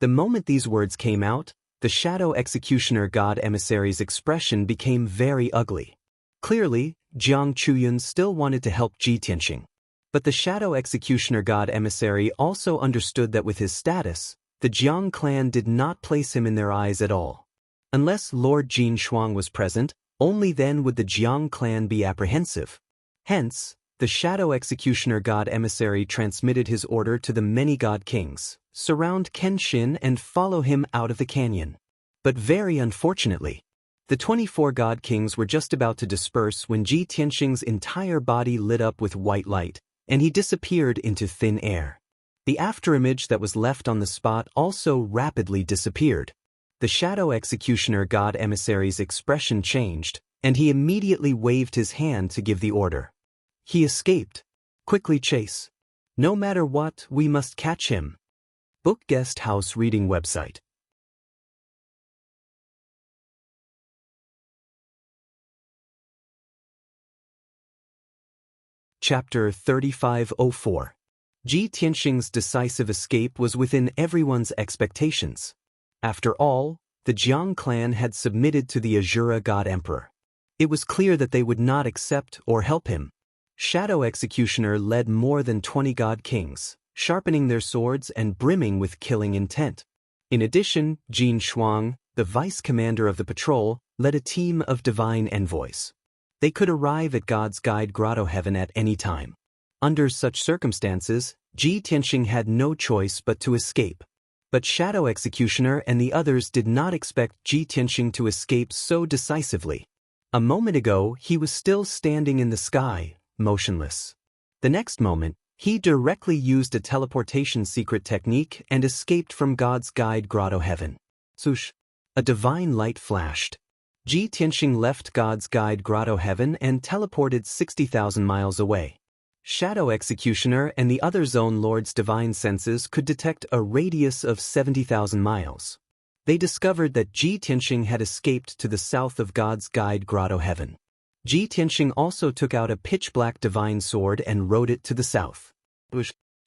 The moment these words came out, the Shadow Executioner God Emissary's expression became very ugly. Clearly, Jiang Chuyun still wanted to help Ji Tianxing. But the Shadow Executioner God Emissary also understood that with his status, the Jiang clan did not place him in their eyes at all. Unless Lord Jin Shuang was present, only then would the Jiang clan be apprehensive. Hence, the Shadow Executioner God Emissary transmitted his order to the many God Kings: surround Kenshin and follow him out of the canyon. But very unfortunately, the 24 God Kings were just about to disperse when Ji Tianxing's entire body lit up with white light, and he disappeared into thin air. The afterimage that was left on the spot also rapidly disappeared. The Shadow Executioner God Emissary's expression changed, and he immediately waved his hand to give the order. He escaped. Quickly chase. No matter what, we must catch him. Book Guest House Reading Website. Chapter 3504. Ji Tianxing's decisive escape was within everyone's expectations. After all, the Jiang clan had submitted to the Azura God Emperor. It was clear that they would not accept or help him. Shadow Executioner led more than 20 God Kings, sharpening their swords and brimming with killing intent. In addition, Jin Shuang, the vice commander of the patrol, led a team of divine envoys. They could arrive at God's Guide Grotto Heaven at any time. Under such circumstances, Ji Tianxing had no choice but to escape. But Shadow Executioner and the others did not expect Ji Tianxing to escape so decisively. A moment ago, he was still standing in the sky, motionless. The next moment, he directly used a teleportation secret technique and escaped from God's Guide Grotto Heaven. Swoosh! A divine light flashed. Ji Tianxing left God's Guide Grotto Heaven and teleported 60,000 miles away. Shadow Executioner and the other Zone Lord's divine senses could detect a radius of 70,000 miles. They discovered that Ji Tianxing had escaped to the south of God's Guide Grotto Heaven. Ji Tianxing also took out a pitch-black divine sword and rode it to the south.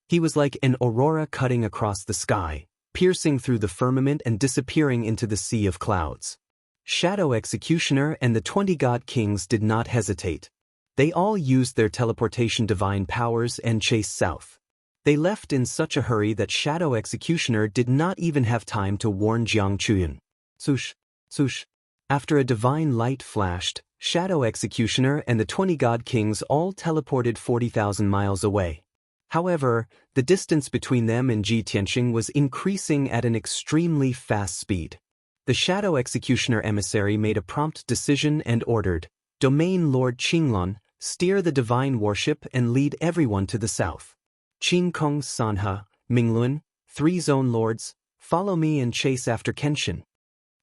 He was like an aurora cutting across the sky, piercing through the firmament and disappearing into the sea of clouds. Shadow Executioner and the 20 God Kings did not hesitate. They all used their teleportation divine powers and chased south. They left in such a hurry that Shadow Executioner did not even have time to warn Jiang Chuyun. Swoosh! Swoosh! After a divine light flashed, Shadow Executioner and the 20 God Kings all teleported 40,000 miles away. However, the distance between them and Ji Tianxing was increasing at an extremely fast speed. The Shadow Executioner emissary made a prompt decision and ordered, Domain Lord Qinglun, steer the divine warship and lead everyone to the south. Qingkong Sanhe, Minglun, 3 Zone Lords, follow me and chase after Kenshin.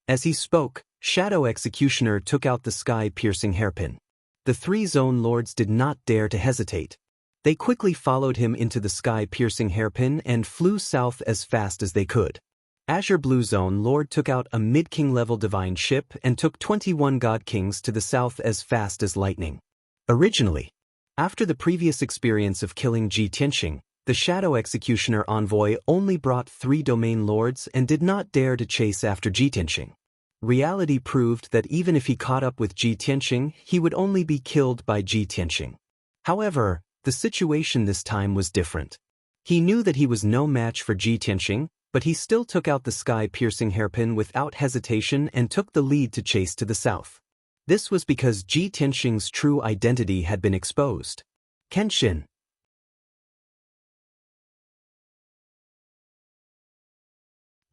As he spoke, Shadow Executioner took out the sky-piercing hairpin. The 3 Zone Lords did not dare to hesitate. They quickly followed him into the sky-piercing hairpin and flew south as fast as they could. Azure Blue Zone Lord took out a mid-king level divine ship and took 21 God Kings to the south as fast as lightning. Originally, after the previous experience of killing Ji Tianxing, the Shadow Executioner envoy only brought 3 Domain Lords and did not dare to chase after Ji Tianxing. Reality proved that even if he caught up with Ji Tianxing, he would only be killed by Ji Tianxing. However, the situation this time was different. He knew that he was no match for Ji Tianxing, but he still took out the sky-piercing hairpin without hesitation and took the lead to chase to the south. This was because Ji Tianxing's true identity had been exposed. Kenshin.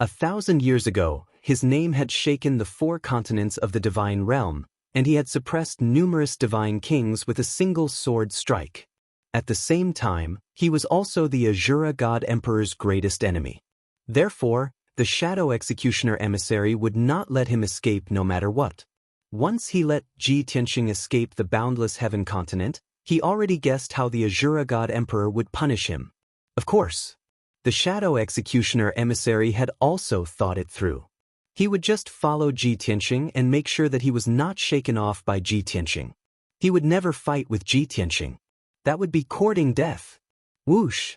A 1,000 years ago, his name had shaken the 4 continents of the divine realm, and he had suppressed numerous divine kings with a single sword strike. At the same time, he was also the Azura God Emperor's greatest enemy. Therefore, the Shadow Executioner emissary would not let him escape no matter what. Once he let Ji Tianxing escape the boundless heaven continent, he already guessed how the Azura God Emperor would punish him. Of course, the Shadow Executioner emissary had also thought it through. He would just follow Ji Tianxing and make sure that he was not shaken off by Ji Tianxing. He would never fight with Ji Tianxing. That would be courting death. Whoosh!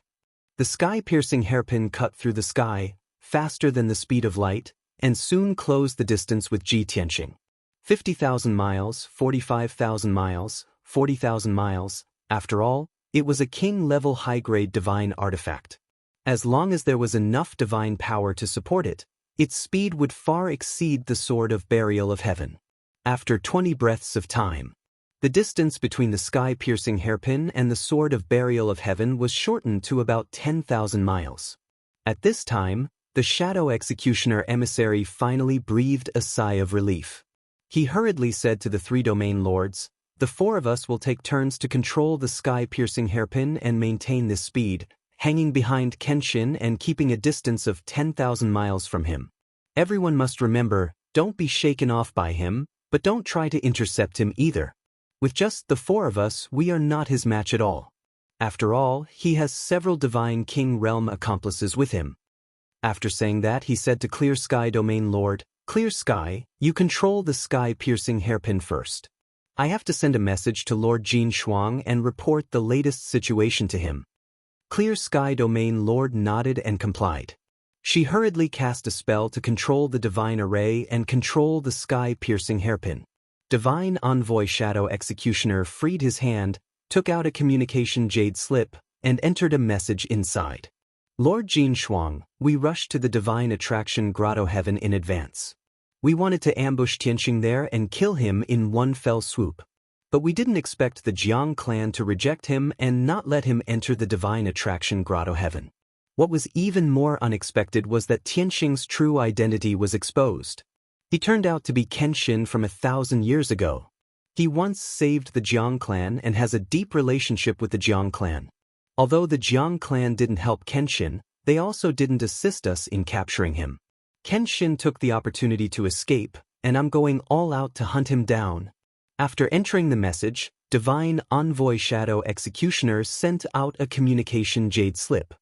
The sky-piercing hairpin cut through the sky, faster than the speed of light, and soon closed the distance with Ji Tianxing. 50,000 miles, 45,000 miles, 40,000 miles, after all, it was a king-level high-grade divine artifact. As long as there was enough divine power to support it, its speed would far exceed the Sword of Burial of Heaven. After 20 breaths of time, the distance between the sky-piercing hairpin and the Sword of Burial of Heaven was shortened to about 10,000 miles. At this time, the Shadow Executioner emissary finally breathed a sigh of relief. He hurriedly said to the 3 domain lords, "The 4 of us will take turns to control the sky-piercing hairpin and maintain this speed, hanging behind Kenshin and keeping a distance of 10,000 miles from him. Everyone must remember, don't be shaken off by him, but don't try to intercept him either. With just the 4 of us, we are not his match at all. After all, he has several Divine King Realm accomplices with him." After saying that, he said to Clear Sky Domain Lord, "Clear Sky, you control the sky-piercing hairpin first. I have to send a message to Lord Jin Shuang and report the latest situation to him." Clear Sky Domain Lord nodded and complied. She hurriedly cast a spell to control the divine array and control the sky-piercing hairpin. Divine Envoy Shadow Executioner freed his hand, took out a communication jade slip, and entered a message inside. "Lord Jin Shuang, we rushed to the Divine Attraction Grotto Heaven in advance. We wanted to ambush Tianxing there and kill him in one fell swoop. But we didn't expect the Jiang clan to reject him and not let him enter the Divine Attraction Grotto Heaven. What was even more unexpected was that Tianxing's true identity was exposed. He turned out to be Kenshin from 1,000 years ago. He once saved the Jiang clan and has a deep relationship with the Jiang clan. Although the Jiang clan didn't help Kenshin, they also didn't assist us in capturing him. Kenshin took the opportunity to escape, and I'm going all out to hunt him down." After entering the message, Divine Envoy Shadow Executioner sent out a communication jade slip.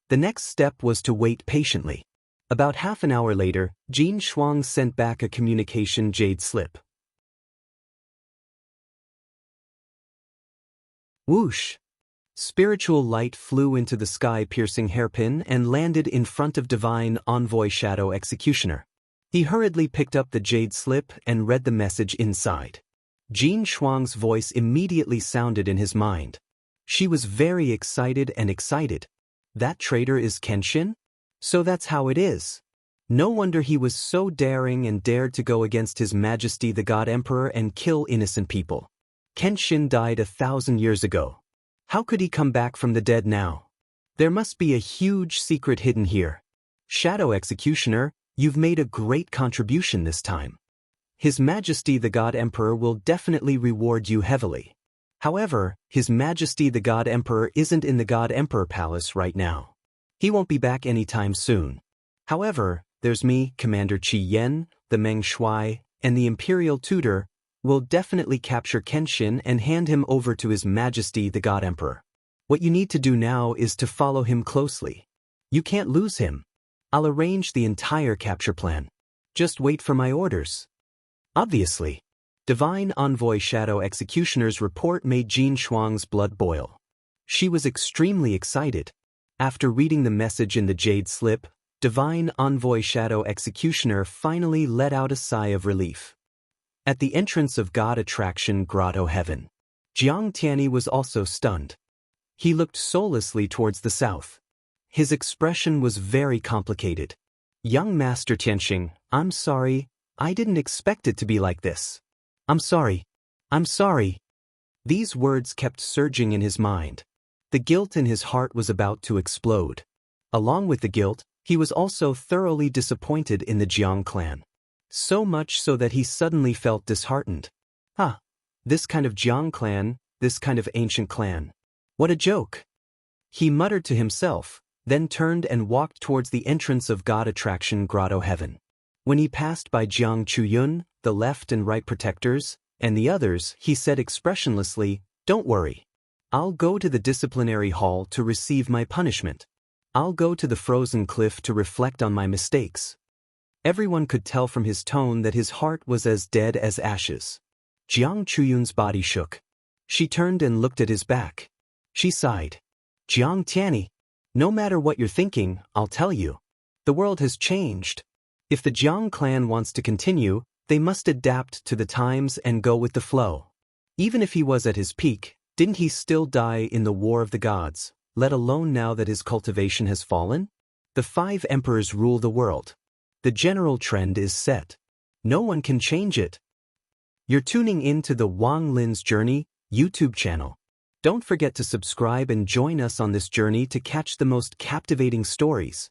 The next step was to wait patiently. About half an hour later, Jin Shuang sent back a communication jade slip. Whoosh! Spiritual light flew into the sky-piercing hairpin and landed in front of Divine Envoy Shadow Executioner. He hurriedly picked up the jade slip and read the message inside. Jin Shuang's voice immediately sounded in his mind. She was very excited and excited. That traitor is Kenshin? So that's how it is. No wonder he was so daring and dared to go against His Majesty the God Emperor and kill innocent people. Kenshin died 1,000 years ago. How could he come back from the dead now? There must be a huge secret hidden here. Shadow Executioner, you've made a great contribution this time. His Majesty the God Emperor will definitely reward you heavily. However, His Majesty the God Emperor isn't in the God Emperor Palace right now. He won't be back anytime soon. However, there's me, Commander Qi Yan, the Meng Shuai, and the Imperial Tutor, will definitely capture Kenshin and hand him over to His Majesty the God Emperor. What you need to do now is to follow him closely. You can't lose him. I'll arrange the entire capture plan. Just wait for my orders." Obviously. Divine Envoy Shadow Executioner's report made Jin Shuang's blood boil. She was extremely excited. After reading the message in the jade slip, Divine Envoy Shadow Executioner finally let out a sigh of relief. At the entrance of God Attraction Grotto Heaven, Jiang Tianyi was also stunned. He looked soullessly towards the south. His expression was very complicated. "Young Master Tianxing, I'm sorry, I didn't expect it to be like this. I'm sorry. I'm sorry." These words kept surging in his mind. The guilt in his heart was about to explode. Along with the guilt, he was also thoroughly disappointed in the Jiang clan. So much so that he suddenly felt disheartened. This kind of Jiang clan, this kind of ancient clan. What a joke. He muttered to himself, then turned and walked towards the entrance of God Attraction Grotto Heaven. When he passed by Jiang Chuyun, the left and right protectors, and the others, he said expressionlessly, "Don't worry. I'll go to the disciplinary hall to receive my punishment. I'll go to the frozen cliff to reflect on my mistakes." Everyone could tell from his tone that his heart was as dead as ashes. Jiang Chuyun's body shook. She turned and looked at his back. She sighed. "Jiang Tianyi, no matter what you're thinking, I'll tell you. The world has changed. If the Jiang clan wants to continue, they must adapt to the times and go with the flow. Even if he was at his peak, didn't he still die in the War of the Gods, let alone now that his cultivation has fallen? The 5 emperors rule the world. The general trend is set. No one can change it. You're tuning in to the Wang Lin's Journey YouTube channel. Don't forget to subscribe and join us on this journey to catch the most captivating stories.